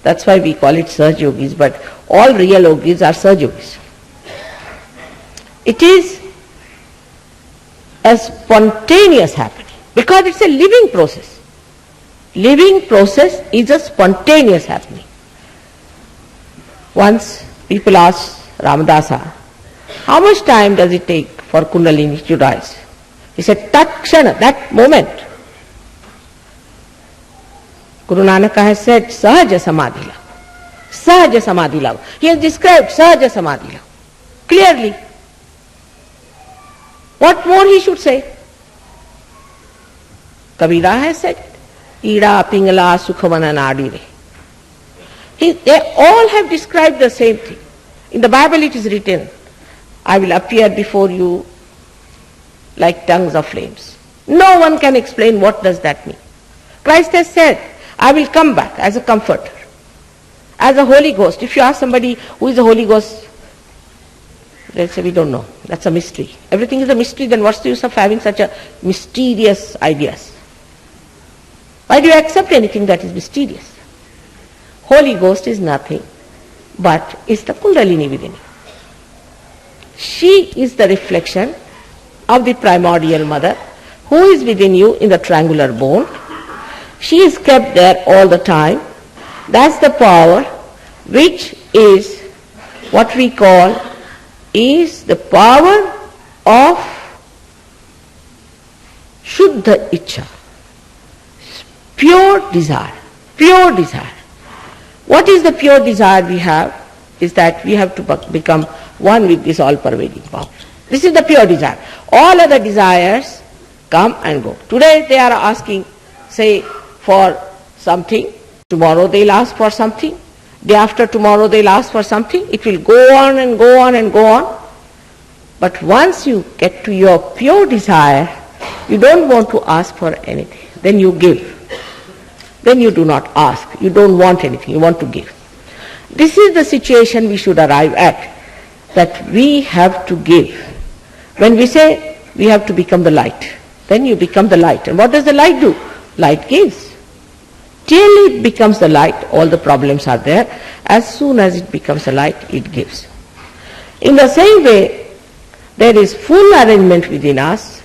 S5: That's why we call it sahajogis, but all real yogis are sahajogis. It is a spontaneous happening because it's a living process. Living process is a spontaneous happening. Once people asked Ramadasa, how much time does it take for Kundalini to rise? He said, Takshana, that moment. Guru Nanak has said, Sahaja Samadhi Lav. Sahaja Samadhi Lav. He has described Sahaja Samadhi Lav clearly. What more he should say? Kabira has said, Ida Pingala Sukhamana Nadire. They all have described the same thing. In the Bible it is written, I will appear before you like tongues of flames. No one can explain what does that mean. Christ has said, I will come back as a comforter, as a Holy Ghost. If you ask somebody who is the Holy Ghost, they'll say, we don't know. That's a mystery. Everything is a mystery, then what's the use of having such a mysterious ideas? Why do you accept anything that is mysterious? Holy Ghost is nothing but is the Kundalini within you. She is the reflection of the primordial mother who is within you in the triangular bone. She is kept there all the time. That's the power which is what we call is the power of Shuddha Ichcha. Pure desire. Pure desire. What is the pure desire we have? Is that we have to become one with this all-pervading power. This is the pure desire. All other desires come and go. Today they are asking, say, for something. Tomorrow they'll ask for something. Day after tomorrow they'll ask for something. It will go on and go on and go on. But once you get to your pure desire, you don't want to ask for anything. Then you give. Then you do not ask. You don't want anything. You want to give. This is the situation we should arrive at, that we have to give. When we say we have to become the light, then you become the light. And what does the light do? Light gives. Till it becomes the light, all the problems are there. As soon as it becomes the light, it gives. In the same way, there is full arrangement within us.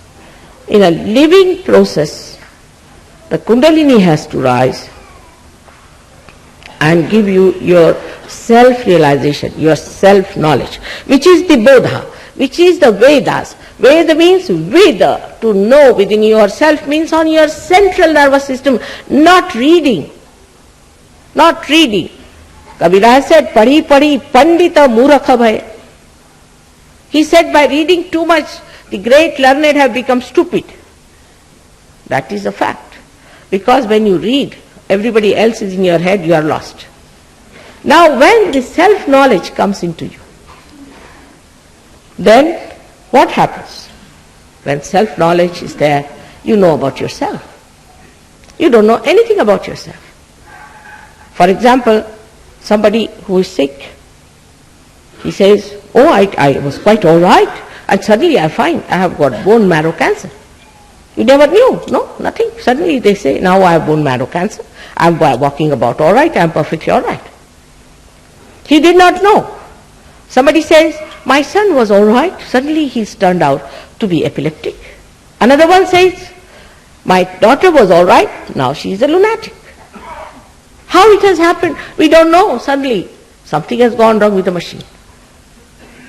S5: In a living process, the Kundalini has to rise and give you your self-realization, your self-knowledge, which is the Bodha, which is the Vedas. Veda means Veda, to know within yourself means on your central nervous system, not reading. Not reading. Kabira said, Padi Padi Pandita Murakha Bhai. He said by reading too much, the great learned have become stupid. That is a fact. Because when you read, everybody else is in your head, you are lost. Now when the self-knowledge comes into you, then what happens? When self-knowledge is there, you know about yourself. You don't know anything about yourself. For example, somebody who is sick, he says, oh, I was quite all right, and suddenly I find I have got bone marrow cancer. You never knew, no, nothing. Suddenly they say, now I have bone marrow cancer, I am walking about all right, I am perfectly all right. He did not know. Somebody says, my son was all right, suddenly he's turned out to be epileptic. Another one says, my daughter was all right, now she is a lunatic. How it has happened, we don't know. Suddenly something has gone wrong with the machine.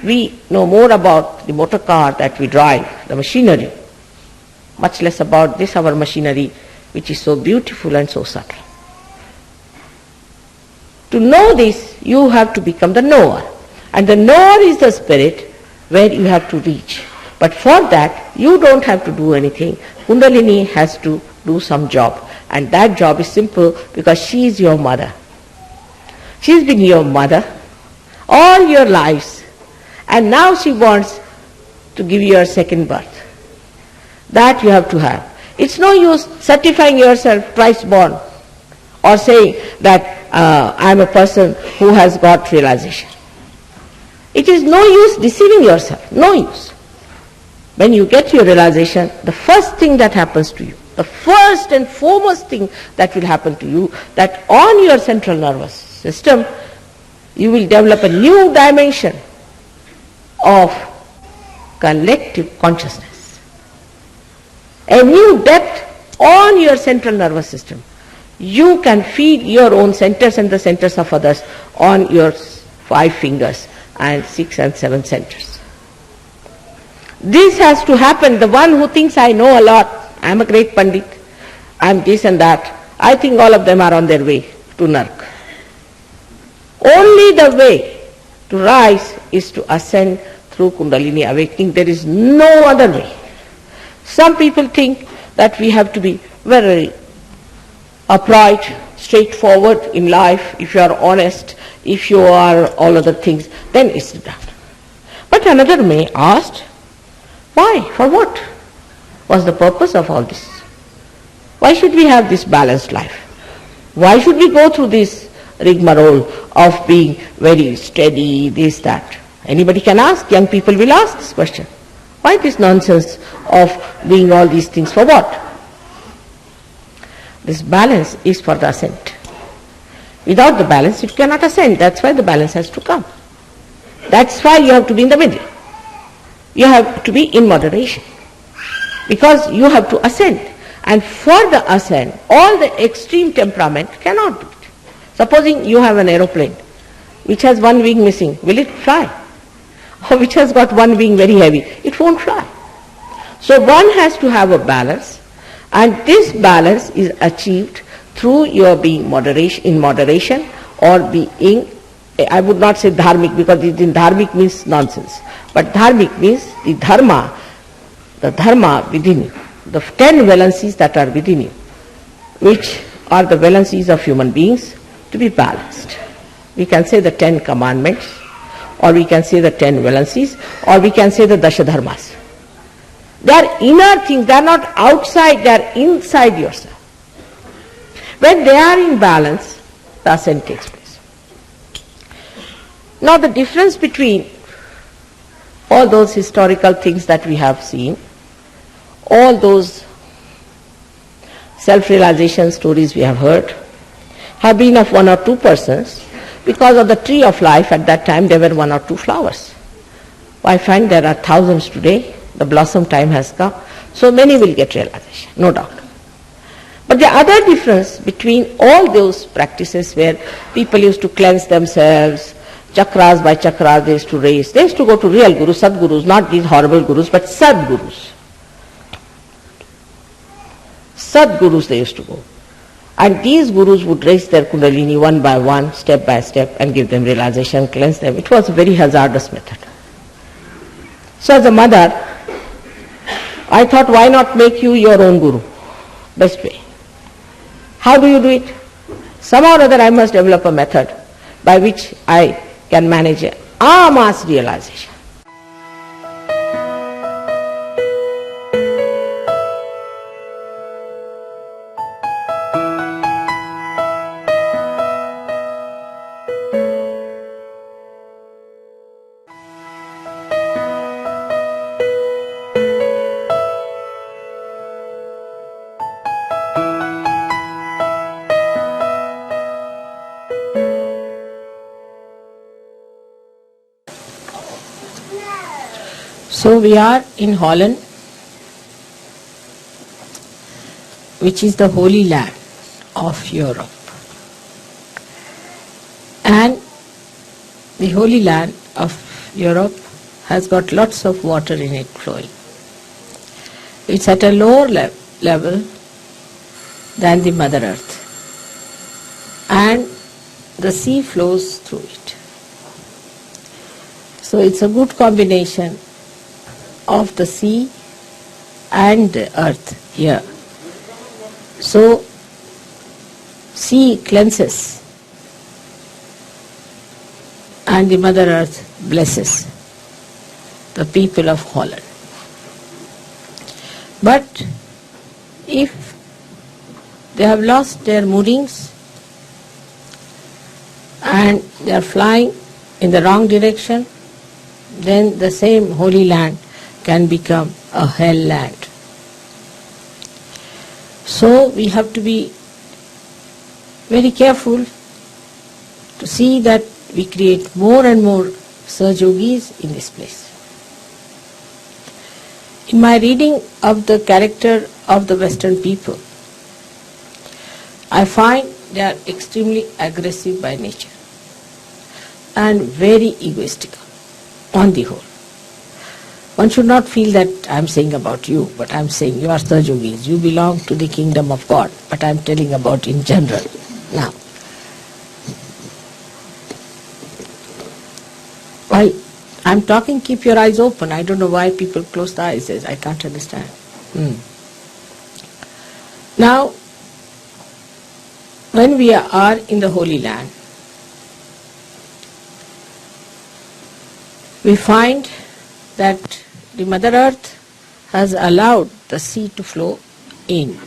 S5: We know more about the motor car that we drive, the machinery. much less about this our machinery, which is so beautiful and so subtle. To know this, you have to become the knower. And the knower is the spirit where you have to reach. But for that, you don't have to do anything. Kundalini has to do some job. And that job is simple because she is your mother. She's been your mother all your lives. And now she wants to give you a second birth. That you have to have. It's no use certifying yourself twice born or saying that I'm a person who has got realization. It is no use deceiving yourself, no use. When you get your realization, the first thing that happens to you, the first and foremost thing that will happen to you, that on your central nervous system, you will develop a new dimension of collective consciousness. A new depth on your central nervous system. You can feed your own centers and the centers of others on your 5 fingers and 6 and 7 centers. This has to happen. The one who thinks I know a lot, I am a great Pandit, I am this and that, I think all of them are on their way to Nark. Only the way to rise is to ascend through Kundalini awakening. There is no other way. Some people think that we have to be very upright, straightforward in life. If you are honest, if you are all other things, then it's done. But another may ask, why? For what? What's the purpose of all this? Why should we have this balanced life? Why should we go through this rigmarole of being very steady, this, that? Anybody can ask, young people will ask this question. Why this nonsense of doing all these things for what? This balance is for the ascent. Without the balance, it cannot ascend. That's why the balance has to come. That's why you have to be in the middle. You have to be in moderation. Because you have to ascend. And for the ascent, all the extreme temperament cannot do it. Supposing you have an aeroplane which has one wing missing, will it fly? Or which has got one wing very heavy, it won't fly. So one has to have a balance, and this balance is achieved through your being in moderation or being, I would not say dharmic because dharmic means nonsense, but dharmic means the dharma within you, the 10 valencies that are within you, which are the valencies of human beings, to be balanced. We can say the 10 commandments, or we can say the 10 valencies, or we can say the dasha dharmas. They are inner things, they are not outside, they are inside yourself. When they are in balance, the ascent takes place. Now the difference between all those historical things that we have seen, all those self-realization stories we have heard, have been of 1 or 2 persons. Because of the tree of life, at that time there were 1 or 2 flowers. I find there are thousands today. The blossom time has come. So many will get realization, no doubt. But the other difference between all those practices where people used to cleanse themselves, chakras by chakras they used to raise, they used to go to real gurus, sadgurus, not these horrible gurus, but sadgurus. Sadgurus they used to go. And these gurus would raise their kundalini one by one, step by step, and give them realization, cleanse them. It was a very hazardous method. So as a mother, I thought, why not make you your own guru? Best way. How do you do it? Somehow or other I must develop a method by which I can manage a mass realization. So we are in Holland, which is the holy land of Europe. And the holy land of Europe has got lots of water in it flowing.
S3: It's at a lower level than the Mother Earth, and the sea flows through it. So it's a good combination of the sea and the earth here. So sea cleanses and the Mother Earth blesses the people of Holland. But if they have lost their moorings and they are flying in the wrong direction, then the same holy land can become a hell land. So we have to be very careful to see that we create more and more Sahajogis in this place. In my reading of the character of the Western people, I find they are extremely aggressive by nature and very egoistical on the whole. One should not feel that I am saying about you, but I am saying you are Sahajogis, you belong to the kingdom of God, but I am telling about in general. Now, why I am talking, keep your eyes open. I don't know why people close their eyes. I can't understand. Now, when we are in the Holy Land, we find that the Mother Earth has allowed the sea to flow in.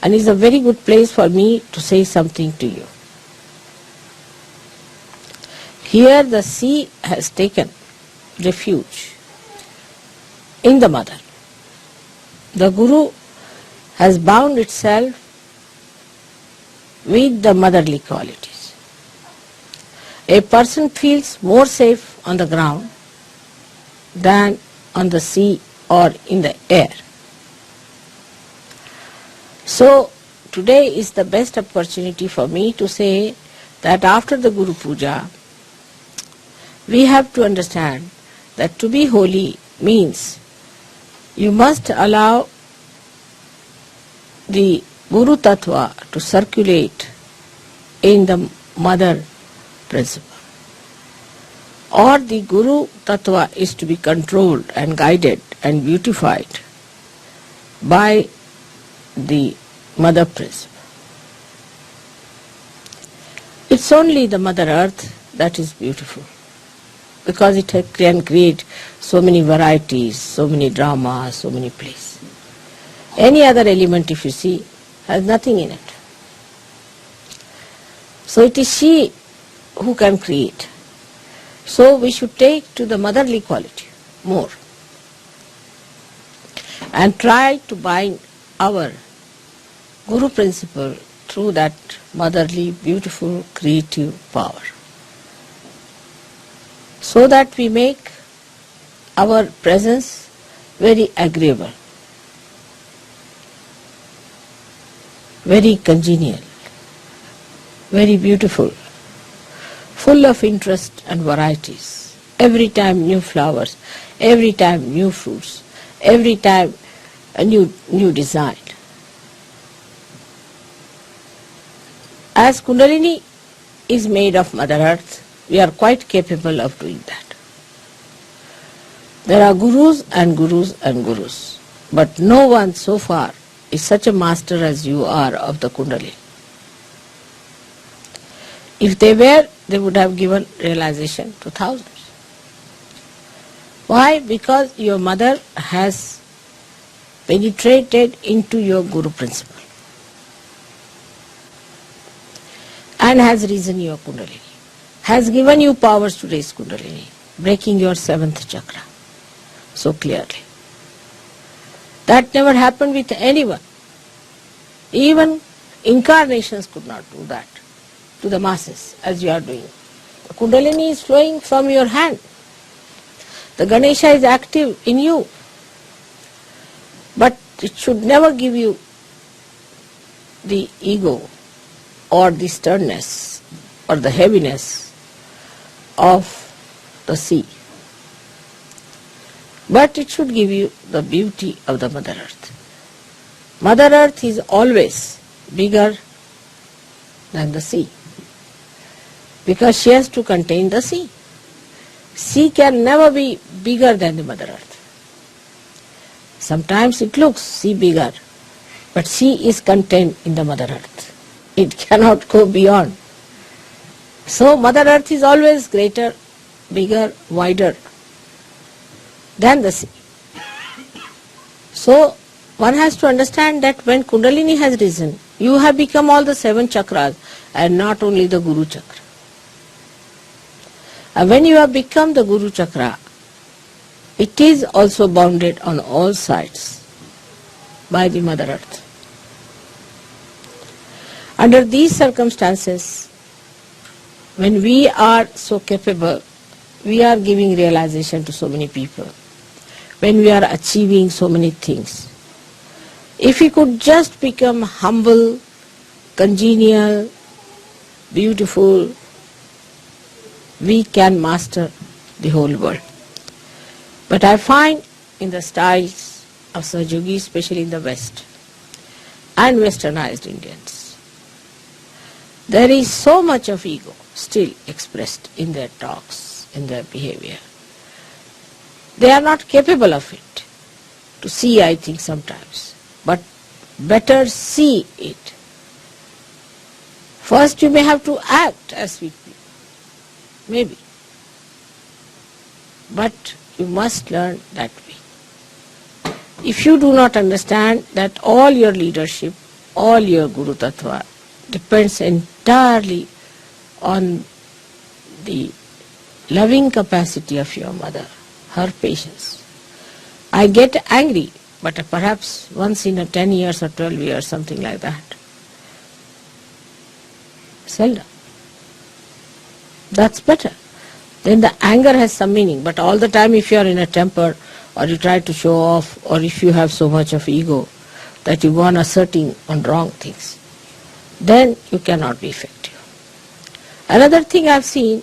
S3: And it's a very good place for me to say something to you. Here the sea has taken refuge in the Mother. The Guru has bound itself with the motherly qualities. A person feels more safe on the ground than on the sea or in the air. So today is the best opportunity for me to say that after the Guru Puja, we have to understand that to be holy means you must allow the Guru Tattva to circulate in the Mother principle. Or the Guru Tattva is to be controlled and guided and beautified by the Mother principle. It's only the Mother Earth that is beautiful, because it can create so many varieties, so many dramas, so many plays. Any other element, if you see, has nothing in it. So it is she who can create. So we should take to the motherly quality more and try to bind our Guru principle through that motherly, beautiful, creative power, so that we make our presence very agreeable, very congenial, very beautiful, full of interest and varieties. Every time new flowers, every time new fruits, every time a new design. As Kundalini is made of Mother Earth, we are quite capable of doing that. There are gurus and gurus and gurus, but no one so far is such a master as you are of the Kundalini. If they were, they would have given realization to thousands. Why? Because your mother has penetrated into your Guru principle and has risen your Kundalini, has given you powers to raise Kundalini, breaking your 7th chakra so clearly. That never happened with anyone. Even incarnations could not do that to the masses as you are doing. The Kundalini is flowing from your hand. The Ganesha is active in you. But it should never give you the ego or the sternness or the heaviness of the sea.
S5: but it should give you the beauty of the Mother Earth. Mother Earth is always bigger than the sea, because she has to contain the sea. Sea can never be bigger than the Mother Earth. Sometimes it looks sea bigger, but sea is contained in the Mother Earth. It cannot go beyond. So Mother Earth is always greater, bigger, wider than the sea. So one has to understand that when Kundalini has risen, you have become all the 7 chakras and not only the Guru chakra. And when you have become the Guru chakra, it is also bounded on all sides by the Mother Earth. Under these circumstances, when we are so capable, we are giving realization to so many people, when we are achieving so many things. If we could just become humble, congenial, beautiful, we can master the whole world. But I find in the styles of Sahaja, especially in the West and westernized Indians, there is so much of ego still expressed in their talks, in their behavior. They are not capable of it. To see, I think, sometimes. But better see it. First you may have to act as sweet people. Maybe. But you must learn that way. If you do not understand that all your leadership, all your Guru Tattva depends entirely on the loving capacity of your mother, her patience. I get angry, but perhaps once in 10 years or 12 years, something like that. Seldom. That's better. Then the anger has some meaning, but all the time if you are in a temper, or you try to show off, or if you have so much of ego that you go on asserting on wrong things, then you cannot be effective. Another thing I have seen,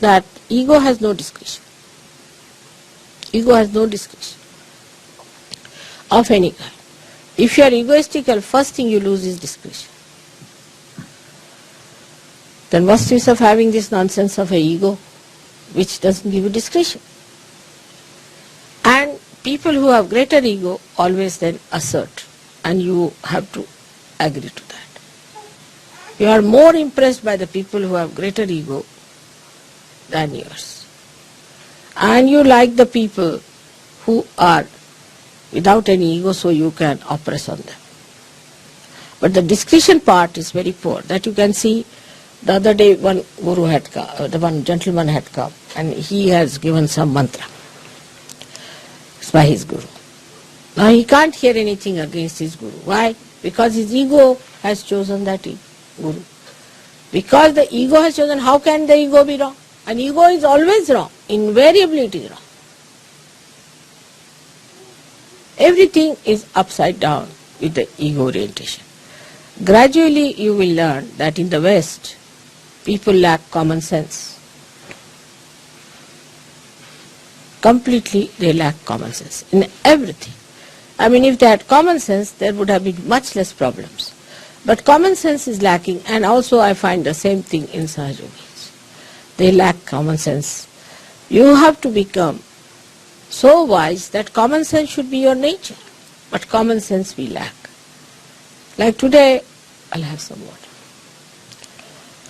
S5: that ego has no discretion. Ego has no discretion of any kind. If you are egoistical, first thing you lose is discretion. Then what's the use of having this nonsense of an ego which doesn't give you discretion? And people who have greater ego always then assert, and you have to agree to that. You are more impressed by the people who have greater ego than yours. And you like the people who are without any ego, so you can oppress on them. But the discretion part is very poor. That you can see. The other day one guru had come, one gentleman had come, and he has given some mantra. It's by his guru. Now he can't hear anything against his guru. Why? Because his ego has chosen that guru. Because the ego has chosen, how can the ego be wrong? And ego is always wrong. Invariably it is wrong. Everything is upside down with the ego orientation. Gradually you will learn that in the West, people lack common sense. Completely they lack common sense in everything. I mean, if they had common sense, there would have been much less problems. But common sense is lacking, and also I find the same thing in Sahajogis. They lack common sense. You have to become so wise that common sense should be your nature. But common sense we lack. Like today, I'll have some water.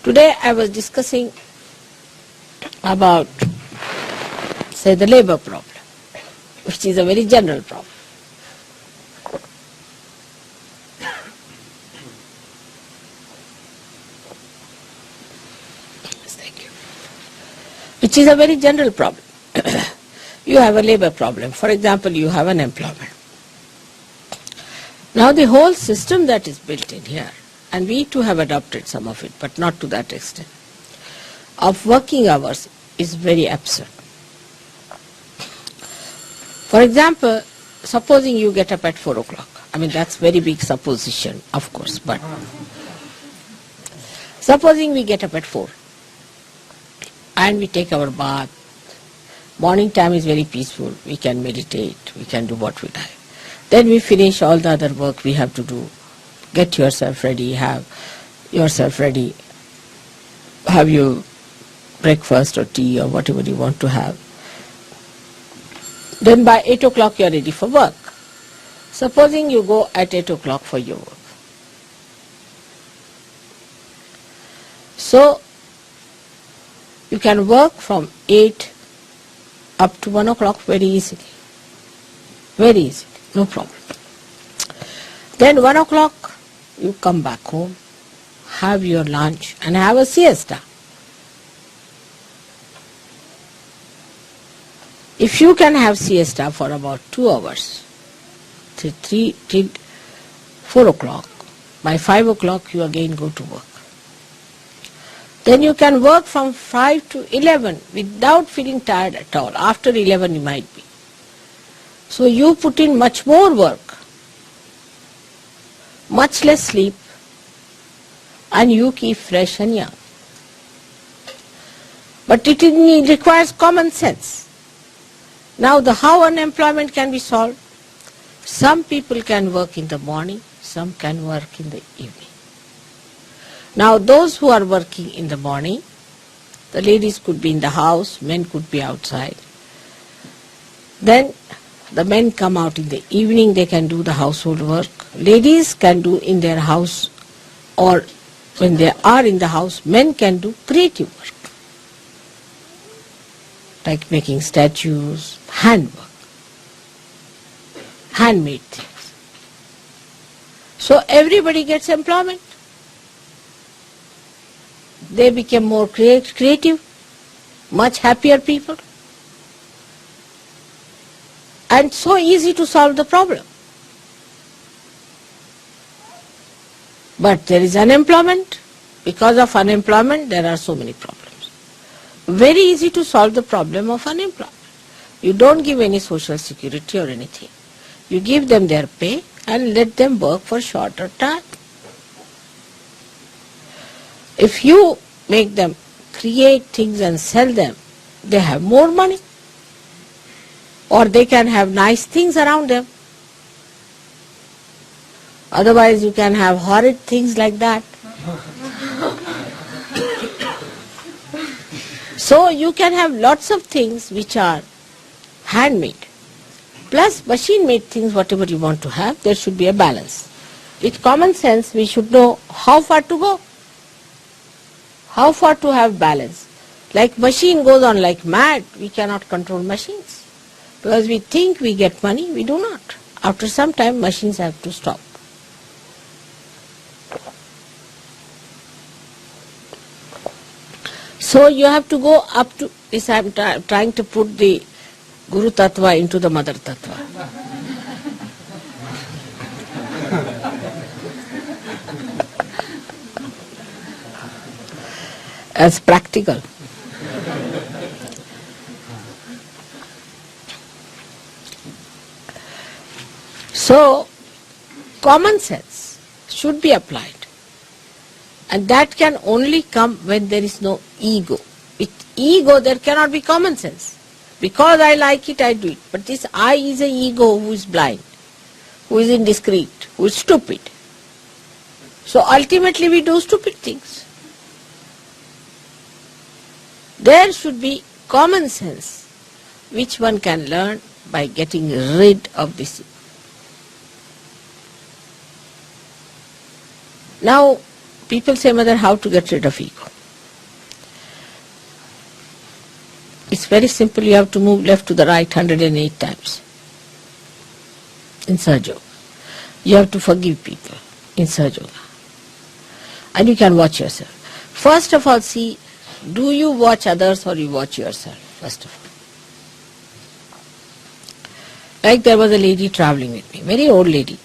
S5: Today I was discussing about, say, the labor problem, which is a very general problem. Which is a very general problem. You have a labor problem. For example, you have an employment. Now the whole system that is built in here, and we too have adopted some of it, but not to that extent, of working hours is very absurd. For example, supposing you get up at 4 o'clock. I mean, that's very big supposition, of course, but supposing we get up at 4 and we take our bath
S3: Morning time is very peaceful. We can meditate. We can do what we like. Then we finish all the other work we have to do. Get yourself ready. Have yourself ready. Have your breakfast or tea or whatever you want to have. Then by 8 o'clock you are ready for work. Supposing you go at 8 o'clock for your work. So, you can work from 8 up to 1 o'clock very easily. Very easily, no problem. Then 1 o'clock you come back home, have your lunch and have a siesta. If you can have siesta for about 2 hours, till 4 o'clock, by 5 o'clock you again go to work. Then you can work from 5 to 11 without feeling tired at all. After 11 you might be. So you put in much more work, much less sleep, and you keep fresh and young. But it requires common sense. Now how unemployment can be solved? Some people can work in the morning, some can work in the evening. Now those who are working in the morning, the ladies could be in the house, men could be outside. Then the men come out in the evening, they can do the household work. Ladies can do in their house, or when they are in the house, men can do creative work. Like making statues, handwork, handmade things. So everybody gets employment. They became more creative, much happier people. And so easy to solve the problem. But there is unemployment. Because of unemployment, there are so many problems. Very easy to solve the problem of unemployment. You don't give any social security or anything. You give them their pay and let them work for shorter time. If you make them create things and sell them, they have more money. Or they can have nice things around them. Otherwise you can have horrid things like that. So you can have lots of things which are handmade. Plus machine-made things, whatever you want to have, there should be a balance. With common sense, we should know how far to go. How far to have balance. Like machine goes on like mad, we cannot control machines. Because we think we get money, we do not. After some time, machines have to stop. So you have to go up to this. I am trying to put the Guru Tattva into the Mother Tattva. As practical. So, common sense should be applied. And that can only come when there is no ego. With ego, there cannot be common sense. Because I like it, I do it. But this I is an ego who is blind, who is indiscreet, who is stupid. So ultimately we do stupid things. There should be common sense, which one can learn by getting rid of this. Now, people say, Mother, how to get rid of ego? It's very simple. You have to move left to the right 108 times in sahajayoga. You have to forgive people in sahajayoga. And you can watch yourself. First of all, see, do you watch others or you watch yourself, first of all. Like there was a lady traveling with me, very old lady.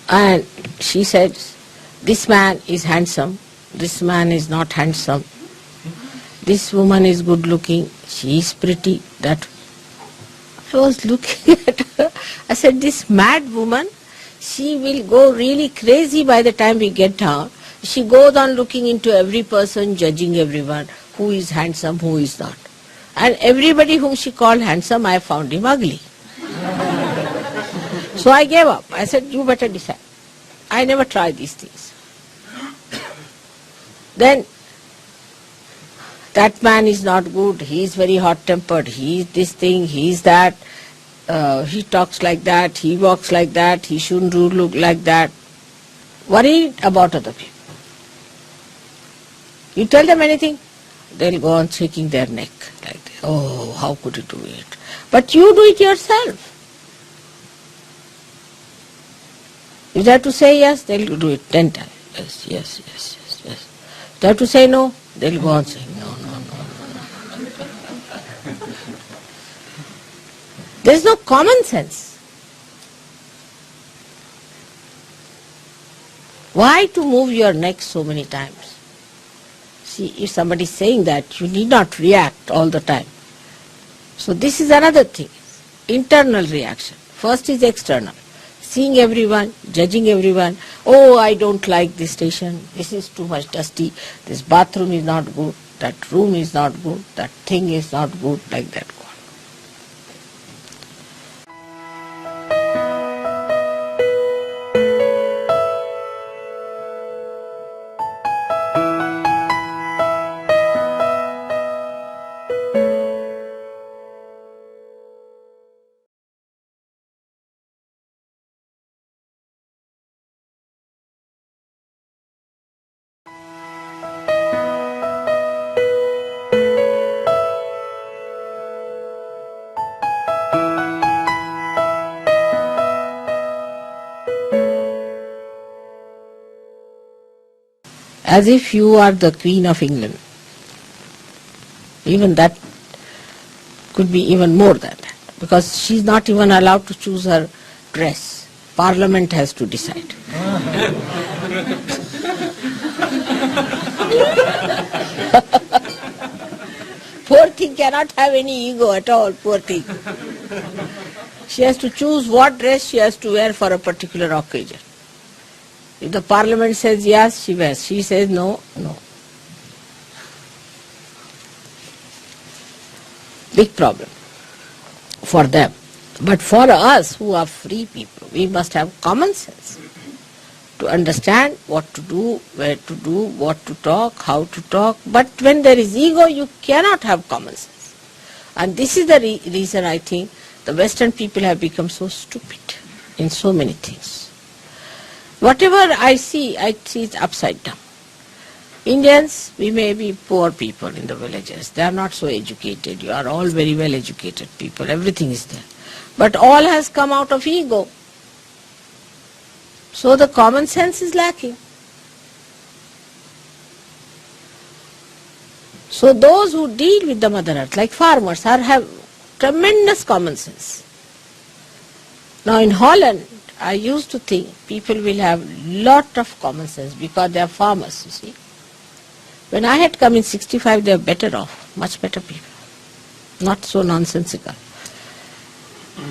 S3: And she said, this man is handsome, this man is not handsome, this woman is good looking, she is pretty. That I was looking at her, I said, this mad woman, she will go really crazy by the time we get down. She goes on looking into every person, judging everyone, who is handsome, who is not. And everybody whom she called handsome, I found him ugly. So I gave up. I said, you better decide. I never tried these things. Then, that man is not good, he is very hot-tempered, he is this thing, he is that, he talks like that, he walks like that, he shouldn't look like that. Worried about other people. You tell them anything, they'll go on shaking their neck like that. Oh, how could you do it? But you do it yourself. If they have to say yes, they'll do it 10 times. Yes, yes, yes, yes, yes. If they have to say no, they'll go on saying no, no, no. There's no common sense. Why to move your neck so many times? See, if somebody is saying that, you need not react all the time. So this is another thing. Internal reaction. First is external. Seeing everyone, judging everyone. Oh, I don't like this station. This is too much dusty. This bathroom is not good. That room is not good. That thing is not good. Like that. As if you are the Queen of England. Even that could be even more than that. Because she is not even allowed to choose her dress. Parliament has to decide. Poor thing cannot have any ego at all, poor thing. She has to choose what dress she has to wear for a particular occasion. If the parliament says yes, she wears. She says no, no. Big problem for them. But for us who are free people, we must have common sense to understand what to do, where to do, what to talk, how to talk. But when there is ego, you cannot have common sense. And this is the reason I think the Western people have become so stupid in so many things. Whatever I see it upside down. Indians, we may be poor people in the villages. They are not so educated. You are all very well educated people. Everything is there. But all has come out of ego. So the common sense is lacking. So those who deal with the Mother Earth, like farmers, have tremendous common sense. Now in Holland, I used to think people will have lot of common sense because they are farmers, you see. When I had come in 65, they were better off, much better people. Not so nonsensical.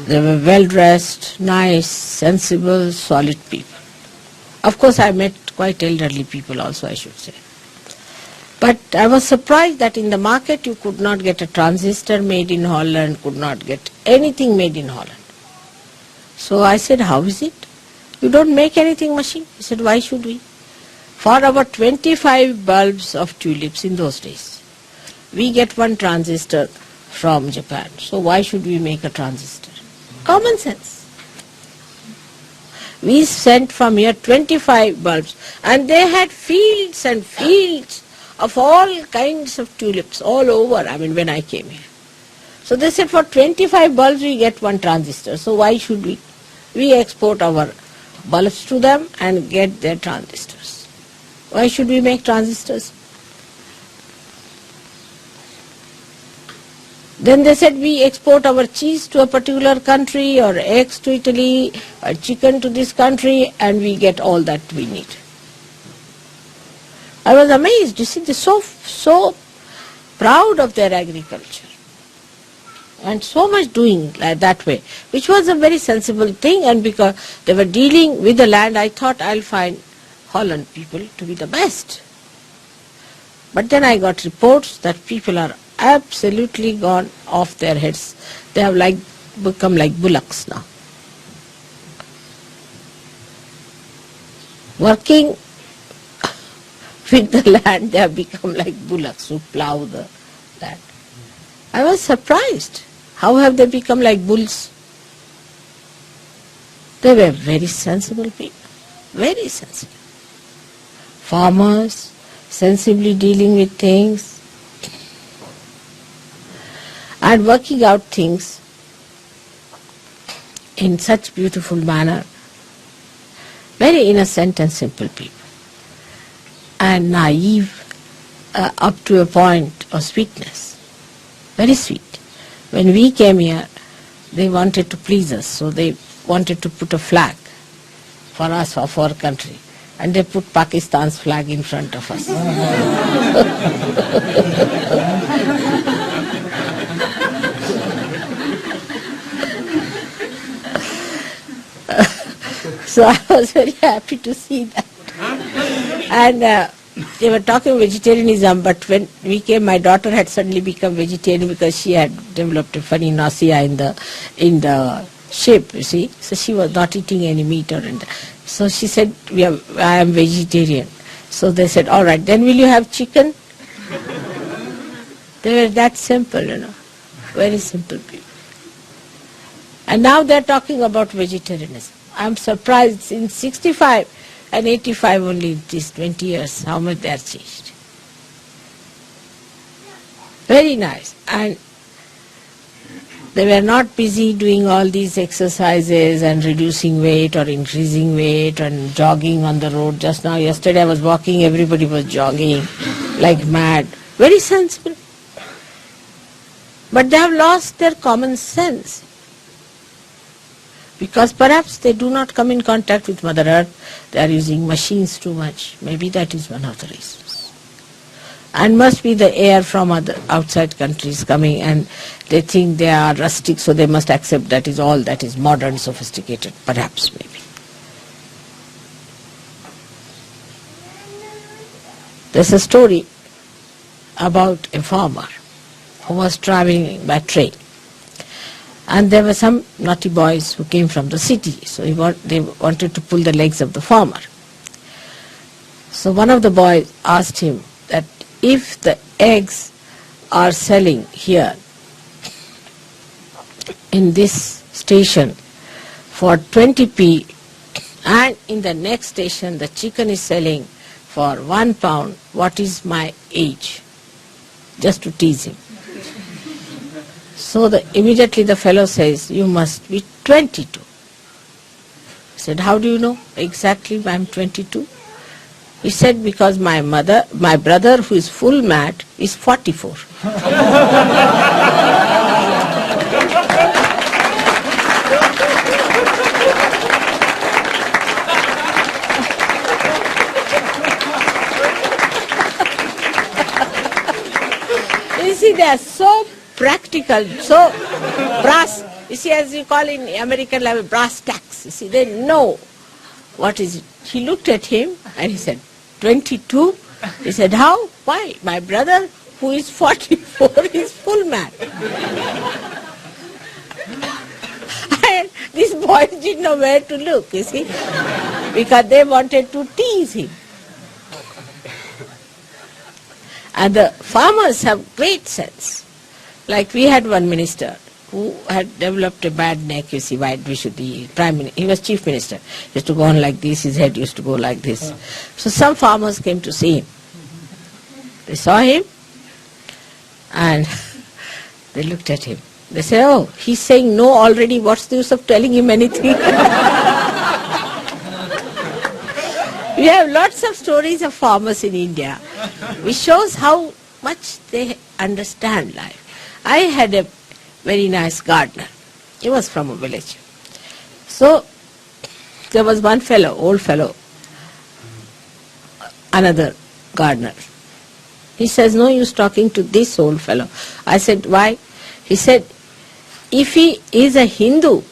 S3: They were well dressed, nice, sensible, solid people. Of course, I met quite elderly people also, I should say. But I was surprised that in the market you could not get a transistor made in Holland, could not get anything made in Holland. So I said, how is it? You don't make anything machine? He said, why should we? For our 25 bulbs of tulips in those days, we get one transistor from Japan. So why should we make a transistor? Common sense. We sent from here 25 bulbs and they had fields and fields of all kinds of tulips all over, when I came here. So they said for 25 bulbs we get one transistor. So why should we? We export our bulbs to them and get their transistors. Why should we make transistors? Then they said we export our cheese to a particular country or eggs to Italy or chicken to this country and we get all that we need. I was amazed. You see, they're so proud of their agriculture. And so much doing like that way, which was a very sensible thing, and because they were dealing with the land, I thought I'll find
S5: Holland people to be the best. But then I got reports that people are absolutely gone off their heads. They have become like bullocks now. Working with the land, they have become like bullocks who plow the land. I was surprised. How have they become like bulls? They were very sensible people, very sensible. Farmers, sensibly dealing with things and working out things in such beautiful manner. Very innocent and simple people. And naive up to a point of sweetness. Very sweet. When we came here, they wanted to please us, so they wanted to put a flag for us, of our country. And they put Pakistan's flag in front of us. So I was very happy to see that. And they were talking vegetarianism, but when we came, my daughter had suddenly become vegetarian because she had developed a funny nausea in the ship, you see. So she was not eating any meat or anything. So she said, I am vegetarian. So they said, all right, then will you have chicken? They were that simple, very simple people. And now they're talking about vegetarianism. I'm surprised in 65 and 85 only in these 20 years, how much they are changed. Very nice. And they were not busy doing all these exercises and reducing weight or increasing weight and jogging on the road. Just now, yesterday I was walking, everybody was jogging like mad. Very sensible. But they have lost their common sense. Because perhaps they do not come in contact with Mother Earth. They are using machines too much. Maybe that is one of the reasons. And must be the air from other outside countries coming, and they think they are rustic, so they must accept that is all that is modern, sophisticated. Perhaps, maybe. There's a story about a farmer who was traveling by train. And there were some naughty boys who came from the city, so they wanted to pull the legs of the farmer. So one of the boys asked him that if the eggs are selling here in this station for 20p and in the next station the chicken is selling for £1, what is my age? Just to tease him. So immediately the fellow says, you must be 22. He said, how do you know? Exactly, I'm 22. He said, because my brother who is full mad is 44. You see, they are so practical, so brass, you see, as you call in American level, brass tacks. You see, they know what is it. He looked at him and he said, 22? He said, how? Why? My brother, who is 44, is full mad. And these boys didn't know where to look, you see, because they wanted to tease him. And the farmers have great sense. Like we had one minister who had developed a bad neck, you see, he was chief minister. He used to go on like this, his head used to go like this. So some farmers came to see him. They saw him and they looked at him. They said, oh, he's saying no already, what's the use of telling him anything? We have lots of stories of farmers in India, which shows how much they understand life. I had a very nice gardener. He was from a village. So there was one fellow, old fellow, another gardener. He says, no use talking to this old fellow. I said, why? He said, if he is a Hindu,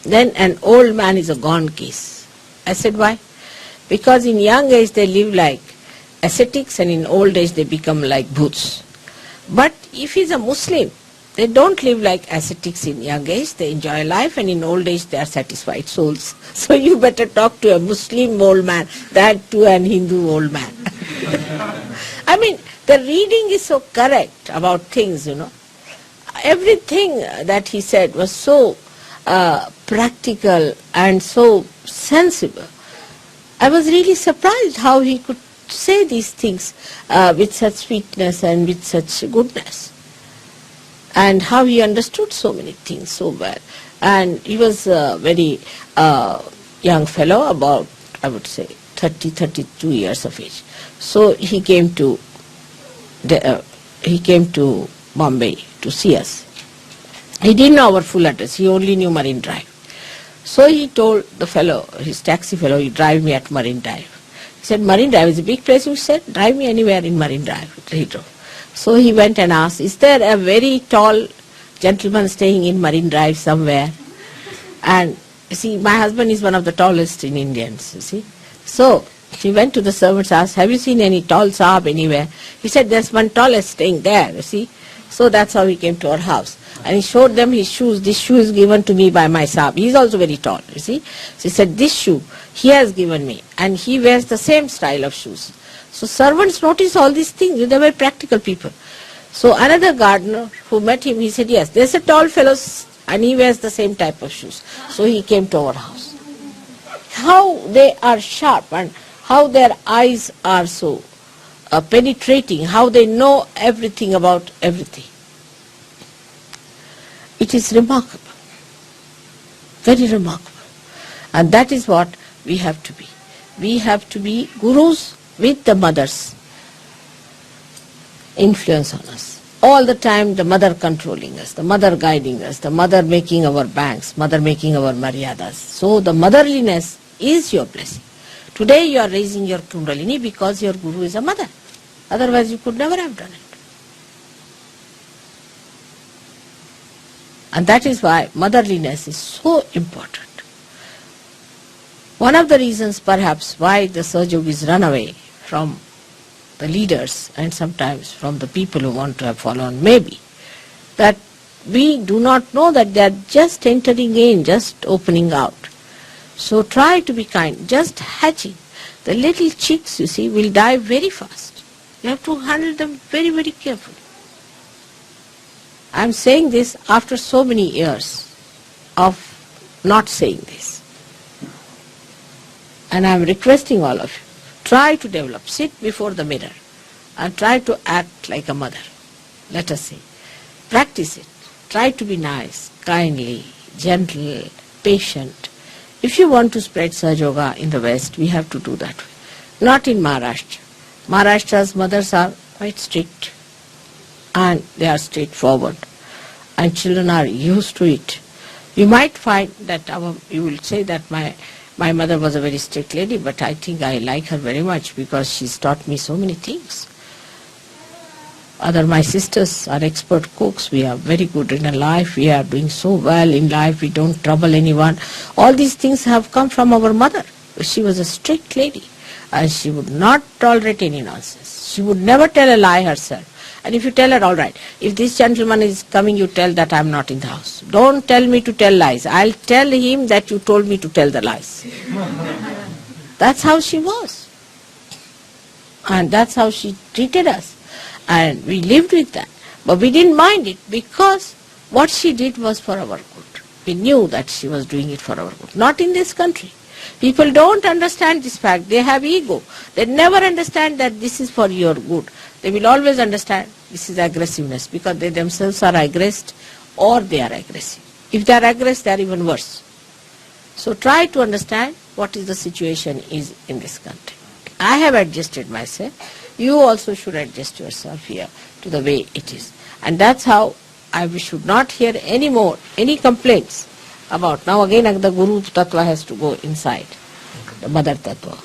S5: then an old man is a gone case. I said, why?
S3: because in young age they live like ascetics and in old age they become like bhoots. But if he's a Muslim, they don't live like ascetics in young age, they enjoy life, and in old age they are satisfied souls. So you better talk to a Muslim old man than to an Hindu old man. I mean, the reading is so correct about things, Everything that he said was so practical and so sensible. I was really surprised how he could say these things with such sweetness and with such goodness, and how he understood so many things so well. And he was a very young fellow, about, I would say, 32 years of age. So he came to Bombay to see us. He didn't know our full address, he only knew Marine Drive. So he told the fellow, his taxi fellow, you drive me at Marine Drive. He said, Marine Drive is a big place. We said, drive me anywhere in Marine Drive. He drove. So he went and asked, is there a very tall gentleman staying in Marine Drive somewhere? And you see, my husband is one of the tallest in Indians, you see. So he went to the servants, asked, have you seen any tall Sahab anywhere? He said, there's one tallest staying there, you see. So that's how he came to our house. And he showed them his shoes. This shoe is given to me by my Sahab. He is also very tall, you see. So he said, this shoe he has given me. And he wears the same style of shoes. So servants noticed all these things. They were practical people. So another gardener who met him, he said, yes, there's a tall fellow and he wears the same type of shoes. So he came to our house. How they are sharp and how their eyes are so penetrating, how they know everything about everything. It is remarkable, very remarkable. And that is what we have to be. We have to be gurus with the mother's influence on us. All the time the mother controlling us, the mother guiding us, the mother making our banks, mother making our maryadas. So the motherliness is your blessing. Today you are raising your kundalini because your guru is a mother. Otherwise you could never have done it. And that is why motherliness is so important. One of the reasons perhaps why the Sahajogis run away from the leaders and sometimes from the people who want to have followed may be that we do not know that they are just entering in, just opening out. So try to be kind, just hatching. The little chicks, you see, will die very fast. You have to handle them very, very carefully. I am saying this after so many years of not saying this. And I am requesting all of you, try to develop, sit before the mirror and try to act like a mother. Let us say. Practice it. Try to be nice, kindly, gentle, patient. If you want to spread Sahaja in the West, we have to do that way. Not in Maharashtra. Maharashtra's mothers are quite strict and they are straightforward. And children are used to it. You might find that you will say that my mother was a very strict lady, but I think I like her very much because she's taught me so many things. My sisters are expert cooks. We are very good in life. We are doing so well in life. We don't trouble anyone. All these things have come from our mother. She was a strict lady and she would not tolerate any nonsense. She would never tell a lie herself. And if you tell her, all right, if this gentleman is coming, you tell that I'm not in the house. Don't tell me to tell lies. I'll tell him that you told me to tell the lies. That's how she was. And that's how she treated us. And we lived with that. But we didn't mind it because what she did was for our good. We knew that she was doing it for our good. Not in this country. People don't understand this fact. They have ego. They never understand that this is for your good. They will always understand this is aggressiveness because they themselves are aggressed or they are aggressive. If they are aggressive, they are even worse. So try to understand what is the situation is in this country. I have adjusted myself. You also should adjust yourself here to the way it is. And that's how we should not hear any more, any complaints about. Now again the Guru Tattva has to go inside, the Mother Tattva.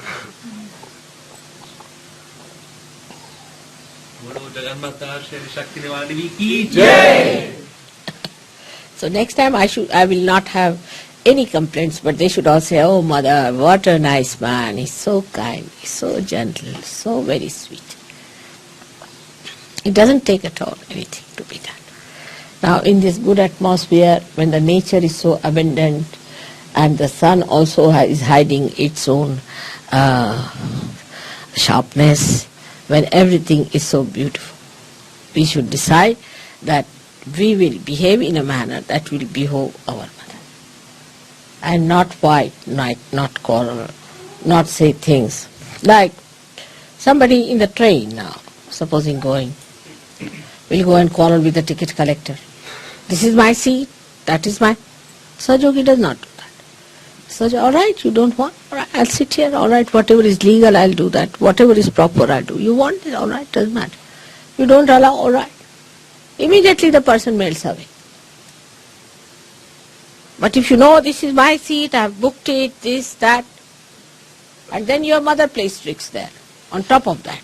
S3: So next time I will not have
S5: any complaints, but they should all say, "Oh mother, what a nice man, he's so kind, he's so gentle, so very sweet." It doesn't take at all anything to be done. Now in this good atmosphere, when the nature is so abundant and the sun also is hiding its own sharpness, when everything is so beautiful, we should decide that we will behave in a manner that will behove our mother. And not fight, not quarrel, not say things. Like somebody in the train now, supposing going, will go and quarrel with the ticket collector. This is my seat, that is my... Sahaja does not do that. Sahaja, all right, you don't want, all right, I'll sit here, all right, whatever is legal, I'll do that. Whatever is proper, I'll do. You want it, all right, doesn't matter. You don't allow, all right. Immediately the person melts away. But if you know this is my seat, I have booked it, this, that, and then your mother plays tricks there, on top of that.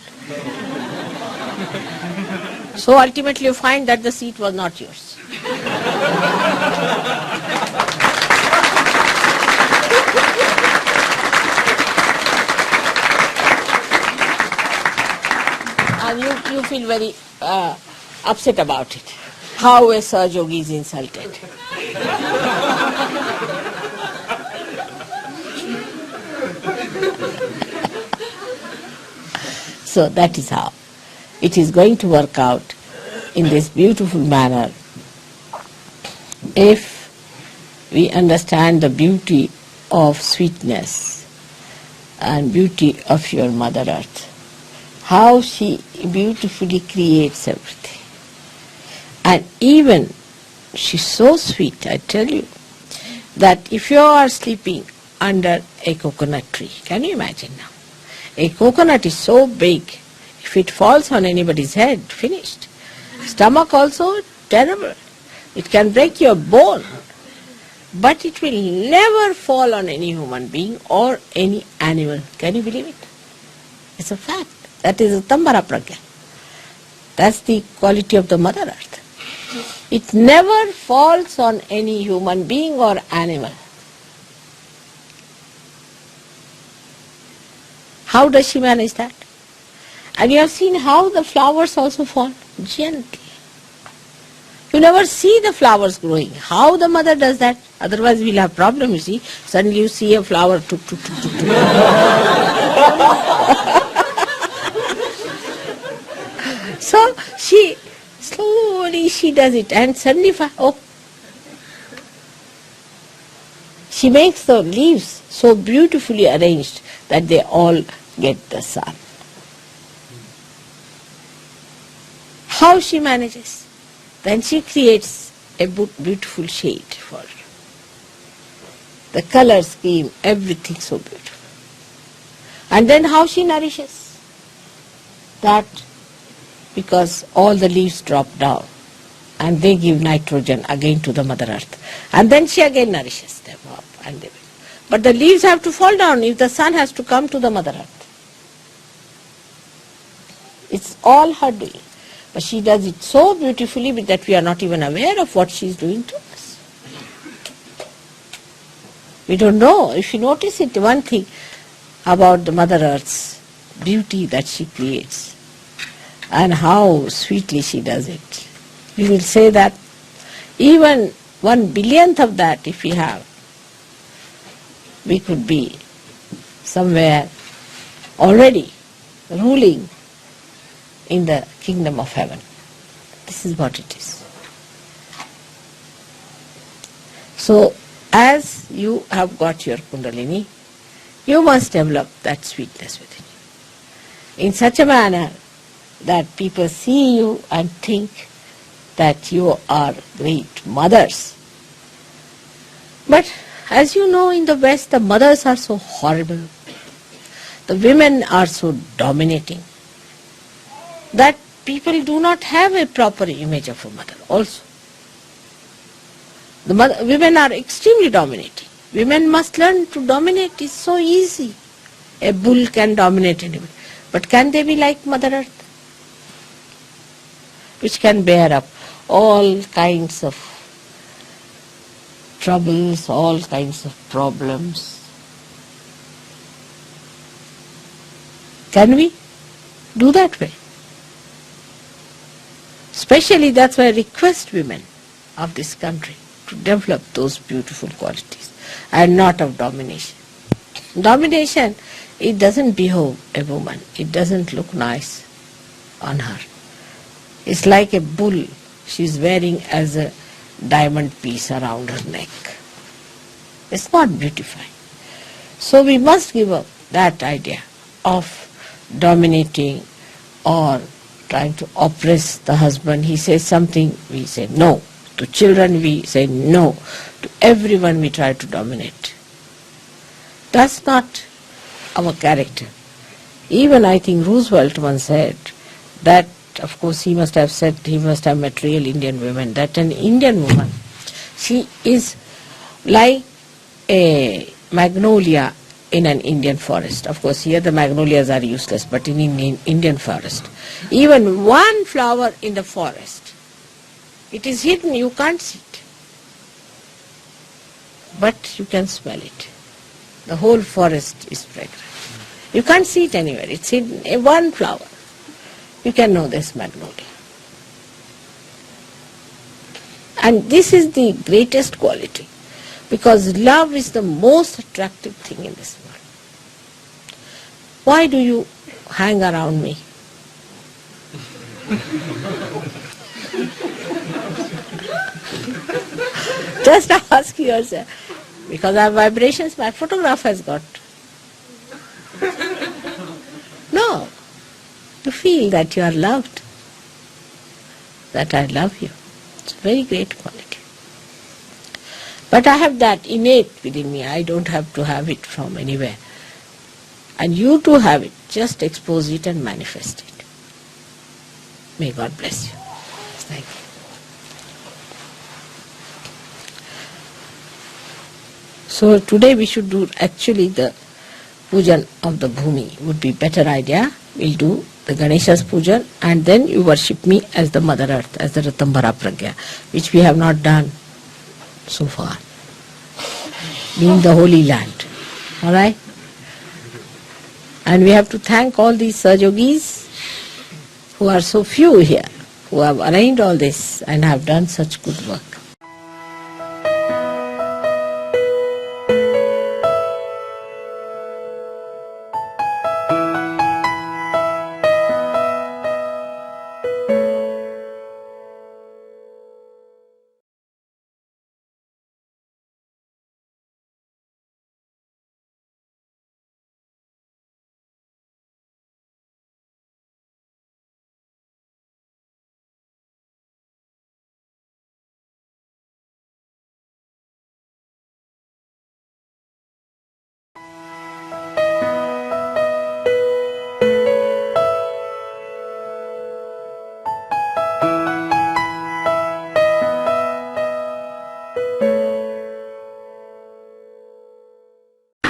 S5: So ultimately you find that the seat was not yours. And you feel very upset about it. How a Sahaja Yogi is insulted. So that is how it is going to work out in this beautiful manner if we understand the beauty of sweetness and beauty of your Mother Earth. How she beautifully creates everything. And even she's so sweet, I tell you, that if you are sleeping under a coconut tree, can you imagine now? A coconut is so big, if it falls on anybody's head, finished. Stomach also, terrible. It can break your bone. But it will never fall on any human being or any animal. Can you believe it? It's a fact. That is a Tambara Pragya. That's the quality of the Mother Earth. It never falls on any human being or animal. How does she manage that? And you have seen how the flowers also fall gently. You never see the flowers growing. How the mother does that? Otherwise we'll have problem, you see. Suddenly you see a flower. So she slowly does it, and suddenly she makes the leaves so beautifully arranged that they all get the sun. How she manages? Then she creates a beautiful shade for you. The color scheme, everything so beautiful. And then how she nourishes? That because all the leaves drop down and they give nitrogen again to the Mother Earth. And then she again nourishes them up. But the leaves have to fall down if the sun has to come to the Mother Earth. It's all her doing. But she does it so beautifully that we are not even aware of what she is doing to us. We don't know. If you notice it, one thing about the Mother Earth's beauty that she creates and how sweetly she does it, we will say that even 1/1000th of that if we have, we could be somewhere already ruling in the kingdom of heaven. This is what it is. So, as you have got your Kundalini, you must develop that sweetness within you in such a manner that people see you and think that you are great mothers. But as you know, in the West, the mothers are so horrible. The women are so dominating that people do not have a proper image of a mother also. The women are extremely dominating. Women must learn to dominate. It's so easy. A bull can dominate anybody. But can they be like Mother Earth, which can bear up all kinds of troubles, all kinds of problems. Can we do that way? Especially that's why I request women of this country to develop those beautiful qualities and not of domination. Domination, it doesn't behove a woman. It doesn't look nice on her. It's like a bull she's wearing as a diamond piece around her neck. It's not beautifying. So we must give up that idea of dominating or trying to oppress the husband. He says something, we say no. To children we say no. To everyone we try to dominate. That's not our character. Even I think Roosevelt once said that, of course he must have met real Indian women, that an Indian woman, she is like a magnolia in an Indian forest. Of course here the magnolias are useless, but in Indian forest, even one flower in the forest, it is hidden, you can't see it. But you can smell it. The whole forest is fragrant. You can't see it anywhere, it's hidden in one flower. You can know this magnolia. And this is the greatest quality, because love is the most attractive thing in this world. Why do you hang around me? Just ask yourself. Because our vibrations, my photograph has got. No. You feel that you are loved, that I love you. It's a very great quality. But I have that innate within me. I don't have to have it from anywhere. And you too have it. Just expose it and manifest it. May God bless you. Thank you. So today we should do actually the pujan of the Bhumi. Would be better idea. We'll do the Ganesha's pujan and then you worship me as the Mother Earth, as the Ratambara Pragya, which we have not done so far, being the Holy Land. Alright? And we have to thank all these Sahajogis who are so few here, who have arranged all this and have done such good work.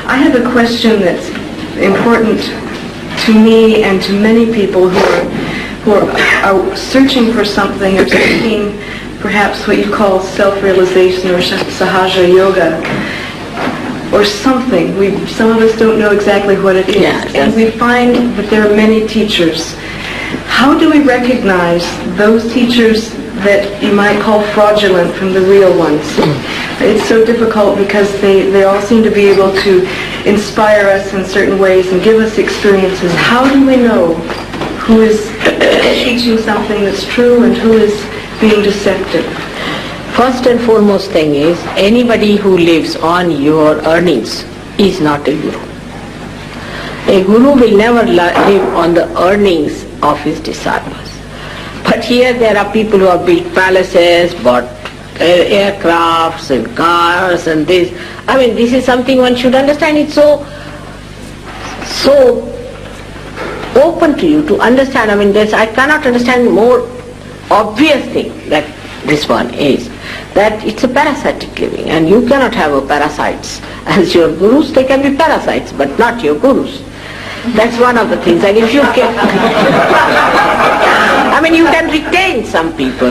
S2: I have a question that's important to me and to many people who are searching for something or seeking perhaps what you call self-realization or sahajayoga or something. Some of us don't know exactly what it is.
S5: Yeah,
S2: and we find that there are many teachers. How do we recognize those teachers that you might call fraudulent from the real ones? It's so difficult because they all seem to be able to inspire us in certain ways and give us experiences. How do we know who is teaching something that's true and who is being deceptive?
S5: First and foremost thing is, anybody who lives on your earnings is not a guru. A guru will never live on the earnings of his disciples. But here there are people who have built palaces, bought aircrafts and cars and this. I mean, this is something one should understand. It's so open to you to understand. I mean, I cannot understand more obvious thing that this one is, that it's a parasitic living and you cannot have a parasites as your gurus. They can be parasites but not your gurus. That's one of the things. And if you can, I mean, you can retain some people,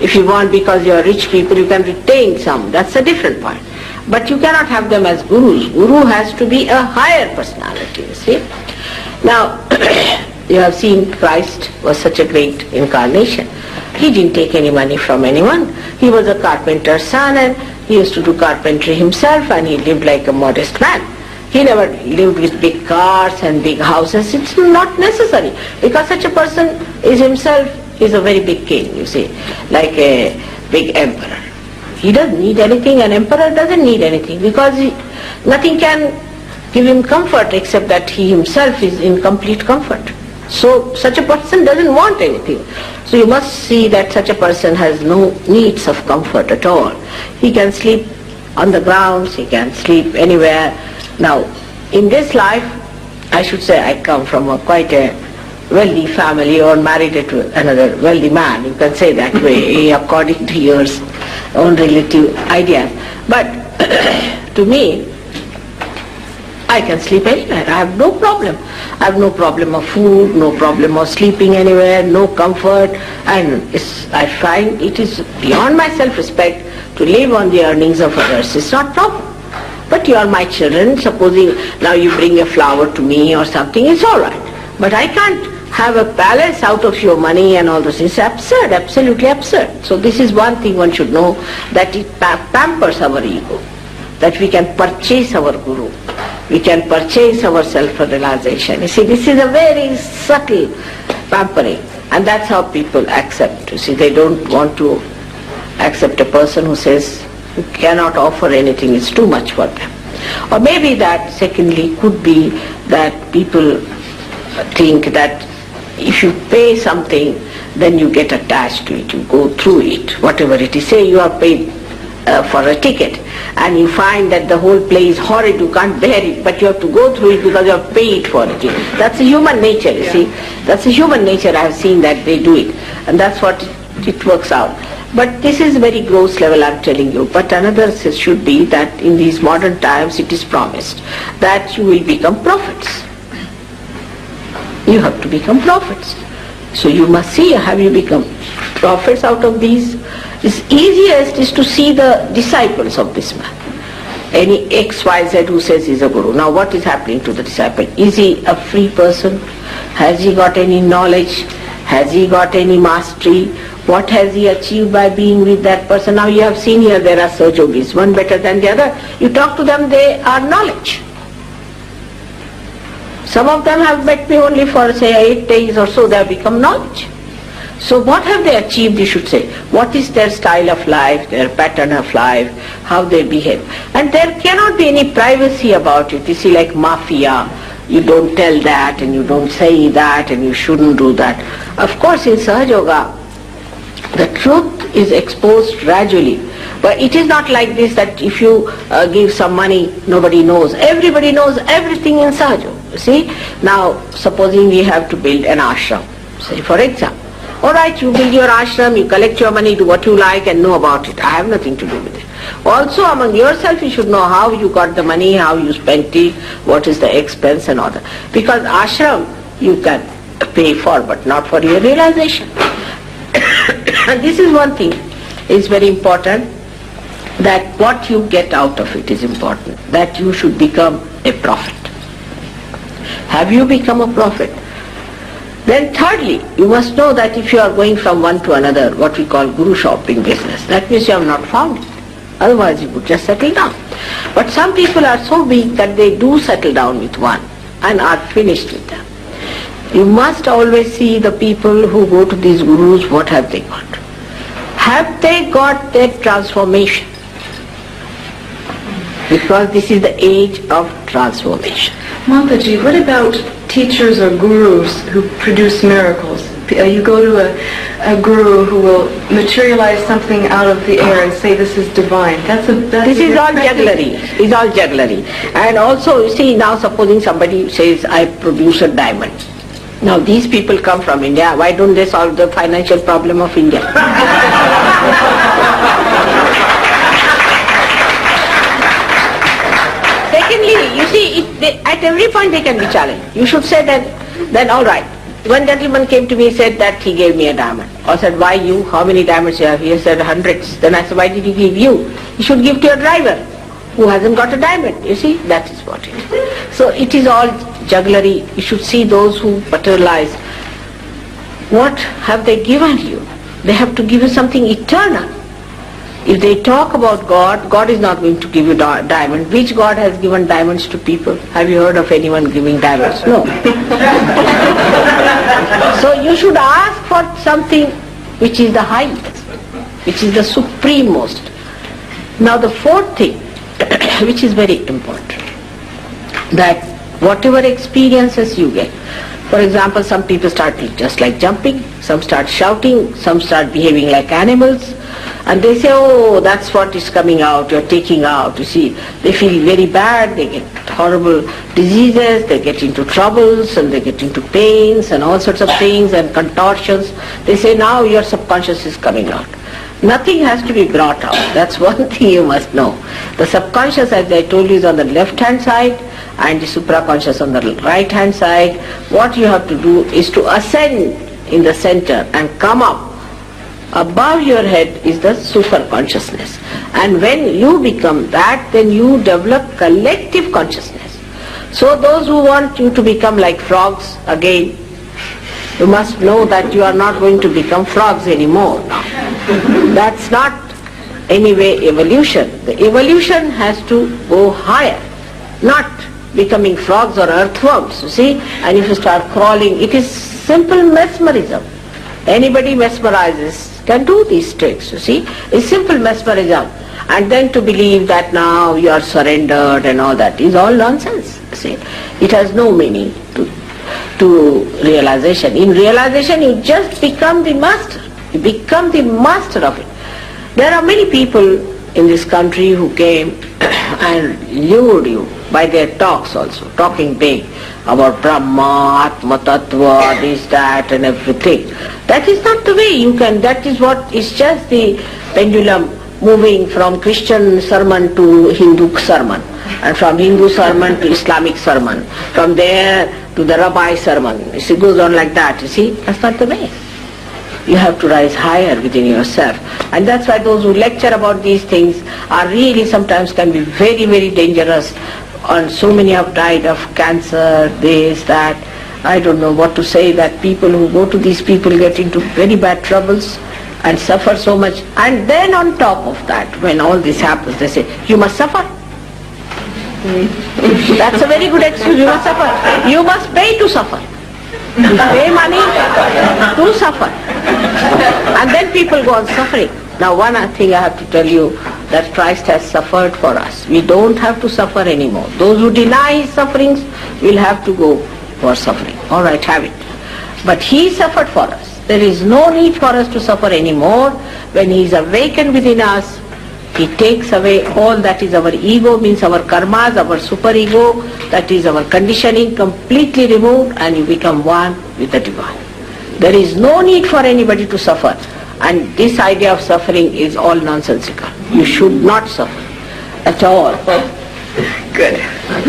S5: If you want, because you are rich people, you can retain some. That's a different point. But you cannot have them as gurus. Guru has to be a higher personality, you see. Now, you have seen Christ was such a great incarnation. He didn't take any money from anyone. He was a carpenter's son and he used to do carpentry himself and he lived like a modest man. He never lived with big cars and big houses. It's not necessary because such a person is himself is a very big king, you see, like a big emperor. He doesn't need anything. An emperor doesn't need anything because nothing can give him comfort except that he himself is in complete comfort. So such a person doesn't want anything. So you must see that such a person has no needs of comfort at all. He can sleep on the grounds, he can sleep anywhere. Now, in this life, I should say I come from quite a wealthy family or married to another wealthy man. You can say that way according to your own relative ideas. But to me, I can sleep anywhere. I have no problem. I have no problem of food, no problem of sleeping anywhere, no comfort. And I find it is beyond my self-respect to live on the earnings of others. It's not proper. But you are my children. Supposing now you bring a flower to me or something, it's all right. But I can't have a palace out of your money and all this. It's absurd, absolutely absurd. So this is one thing one should know, that it pampers our ego, that we can purchase our guru. We can purchase our self-realization. You see, this is a very subtle pampering, and that's how people accept. You see, they don't want to accept a person who says, who cannot offer anything, it's too much for them. Or maybe that, secondly, could be that people think that if you pay something, then you get attached to it, you go through it, whatever it is. Say you are paid for a ticket and you find that the whole play is horrid, you can't bear it, but you have to go through it because you have paid for it. That's a human nature, you see. That's a human nature. I have seen that they do it, and that's what it works out. But this is very gross level, I'm telling you. But another should be that in these modern times it is promised that you will become prophets. You have to become prophets. So you must see, have you become prophets out of these? It's easiest is to see the disciples of this man. Any XYZ who says he's a guru. Now what is happening to the disciple? Is he a free person? Has he got any knowledge? Has he got any mastery? What has he achieved by being with that person? Now you have seen here there are sahajogis, one better than the other. You talk to them, they are knowledge. Some of them have met me only for say 8 days or so, they have become knowledge. So what have they achieved, you should say? What is their style of life, their pattern of life, how they behave? And there cannot be any privacy about it. You see, like mafia, you don't tell that and you don't say that and you shouldn't do that. Of course in Sahaja the truth is exposed gradually. But it is not like this that if you give some money, nobody knows. Everybody knows everything in Sahaja. See, now supposing we have to build an ashram, say for example. Alright, you build your ashram, you collect your money, do what you like and know about it. I have nothing to do with it. Also among yourself you should know how you got the money, how you spent it, what is the expense and all that. Because ashram you can pay for but not for your realization. And this is one thing, is very important, that what you get out of it is important, that you should become a prophet. Have you become a prophet? Then thirdly, you must know that if you are going from one to another, what we call guru shopping business, that means you have not found it. Otherwise you would just settle down. But some people are so weak that they do settle down with one and are finished with them. You must always see the people who go to these gurus, what have they got? Have they got their transformation? Because this is the age of transformation.
S11: Mataji, what about teachers or gurus who produce miracles? You go to a guru who will materialize something out of the air and say this is divine.
S5: This is all jugglery. It's all jugglery. And also, you see, now supposing somebody says, I produce a diamond. Now these people come from India. Why don't they solve the financial problem of India? Secondly, you see, at every point they can be challenged. You should say that, then all right. One gentleman came to me and said that he gave me a diamond. I said, why you? How many diamonds you have? He said, hundreds. Then I said, why did he give you? He should give to your driver who hasn't got a diamond. You see, that is what it is. So it is all jugglery. You should see those who materialize. What have they given you? They have to give you something eternal. If they talk about God, God is not going to give you diamond. Which God has given diamonds to people? Have you heard of anyone giving diamonds? No. So you should ask for something which is the highest, which is the supremost. Now the fourth thing, which is very important, that whatever experiences you get, for example, some people start just like jumping, some start shouting, some start behaving like animals, and they say, oh, that's what is coming out, you're taking out. You see, they feel very bad, they get horrible diseases, they get into troubles, and they get into pains and all sorts of things and contortions. They say, now your subconscious is coming out. Nothing has to be brought out. That's one thing you must know. The subconscious, as I told you, is on the left-hand side, and the supraconscious on the right-hand side. What you have to do is to ascend in the center and come up. Above your head is the super consciousness. And when you become that, then you develop collective consciousness. So those who want you to become like frogs, again, you must know that you are not going to become frogs anymore now. That's not anyway evolution. The evolution has to go higher, not becoming frogs or earthworms, you see. And if you start crawling, it is simple mesmerism. Anybody mesmerizes can do these tricks, you see. It's simple mesmerism. And then to believe that now you are surrendered and all that is all nonsense, you see. It has no meaning to realization. In realization you just become the master. You become the master of it. There are many people in this country who came and lured you by their talks also, talking big about Brahma, Atma Tattva, this, that and everything. That is not the way you can, that is what is just the pendulum moving from Christian sermon to Hindu sermon, and from Hindu sermon to Islamic sermon, from there to the Rabbi sermon. It goes on like that, you see. That's not the way. You have to rise higher within yourself. And that's why those who lecture about these things are really sometimes can be very, very dangerous. And so many have died of cancer, this, that. I don't know what to say, that people who go to these people get into very bad troubles and suffer so much. And then on top of that, when all this happens, they say, you must suffer. That's a very good excuse, you must suffer. You must pay to suffer. You pay money to suffer. And then people go on suffering. Now one thing I have to tell you, that Christ has suffered for us. We don't have to suffer anymore. Those who deny his sufferings will have to go for suffering. All right, have it. But he suffered for us. There is no need for us to suffer anymore. When he is awakened within us, he takes away all that is our ego, means our karmas, our superego, that is our conditioning, completely removed, and you become one with the divine. There is no need for anybody to suffer. And this idea of suffering is all nonsensical. You should not suffer at all.
S11: Good. I'm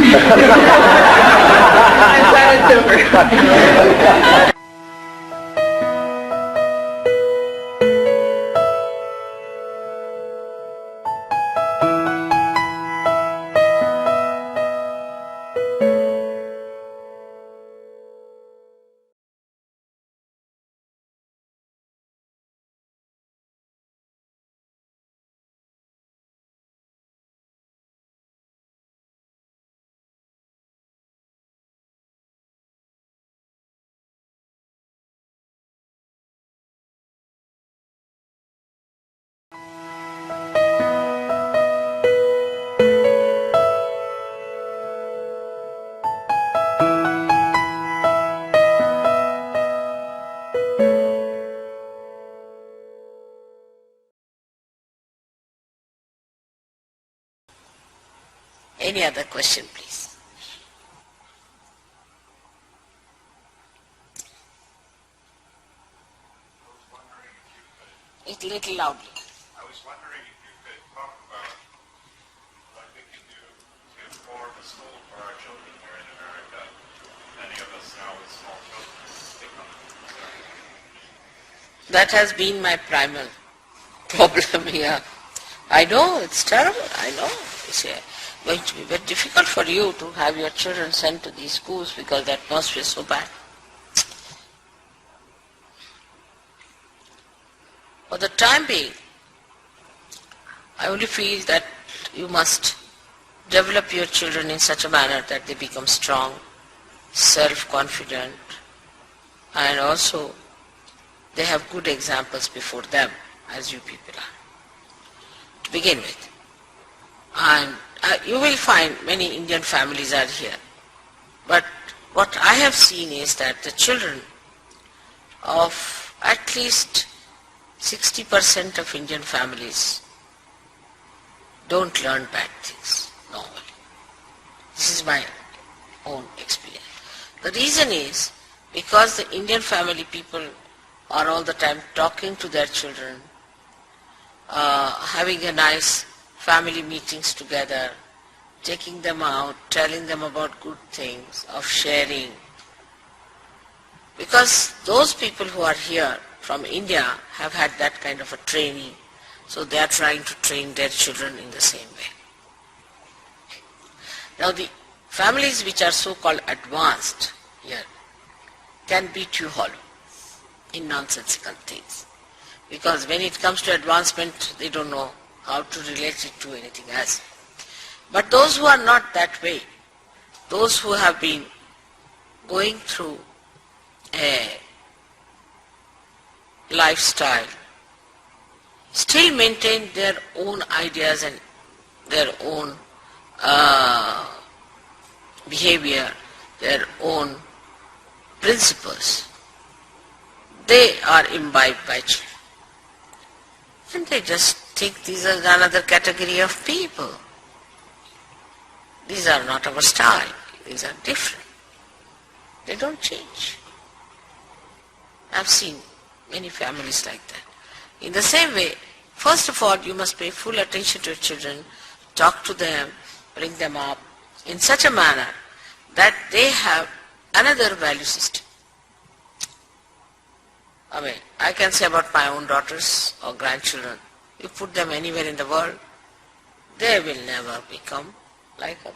S11: glad it's over.
S5: Any other question, please? It's a little loudly.
S9: I was wondering if you could talk about what we can do to form a school for our children here in America. Many of us now with small children become concerned.
S5: That has been my primal problem here. I know, it's terrible, I know. It's going to be very difficult for you to have your children sent to these schools because the atmosphere is so bad. For the time being, I only feel that you must develop your children in such a manner that they become strong, self-confident, and also they have good examples before them, as you people are, to begin with. And you will find many Indian families are here. But what I have seen is that the children of at least 60% of Indian families don't learn bad things normally. This is my own experience. The reason is because the Indian family people are all the time talking to their children, having a nice family meetings together, taking them out, telling them about good things, of sharing. Because those people who are here from India have had that kind of a training, so they are trying to train their children in the same way. Now the families which are so-called advanced here can beat you hollow in nonsensical things. Because when it comes to advancement, they don't know how to relate it to anything else. But those who are not that way, those who have been going through a lifestyle, still maintain their own ideas and their own behavior, their own principles. They are imbibed by children. And they just think these are another category of people. These are not our style. These are different. They don't change. I've seen many families like that. In the same way, first of all, you must pay full attention to your children, talk to them, bring them up in such a manner that they have another value system. I mean, I can say about my own daughters or grandchildren, you put them anywhere in the world, they will never become like others.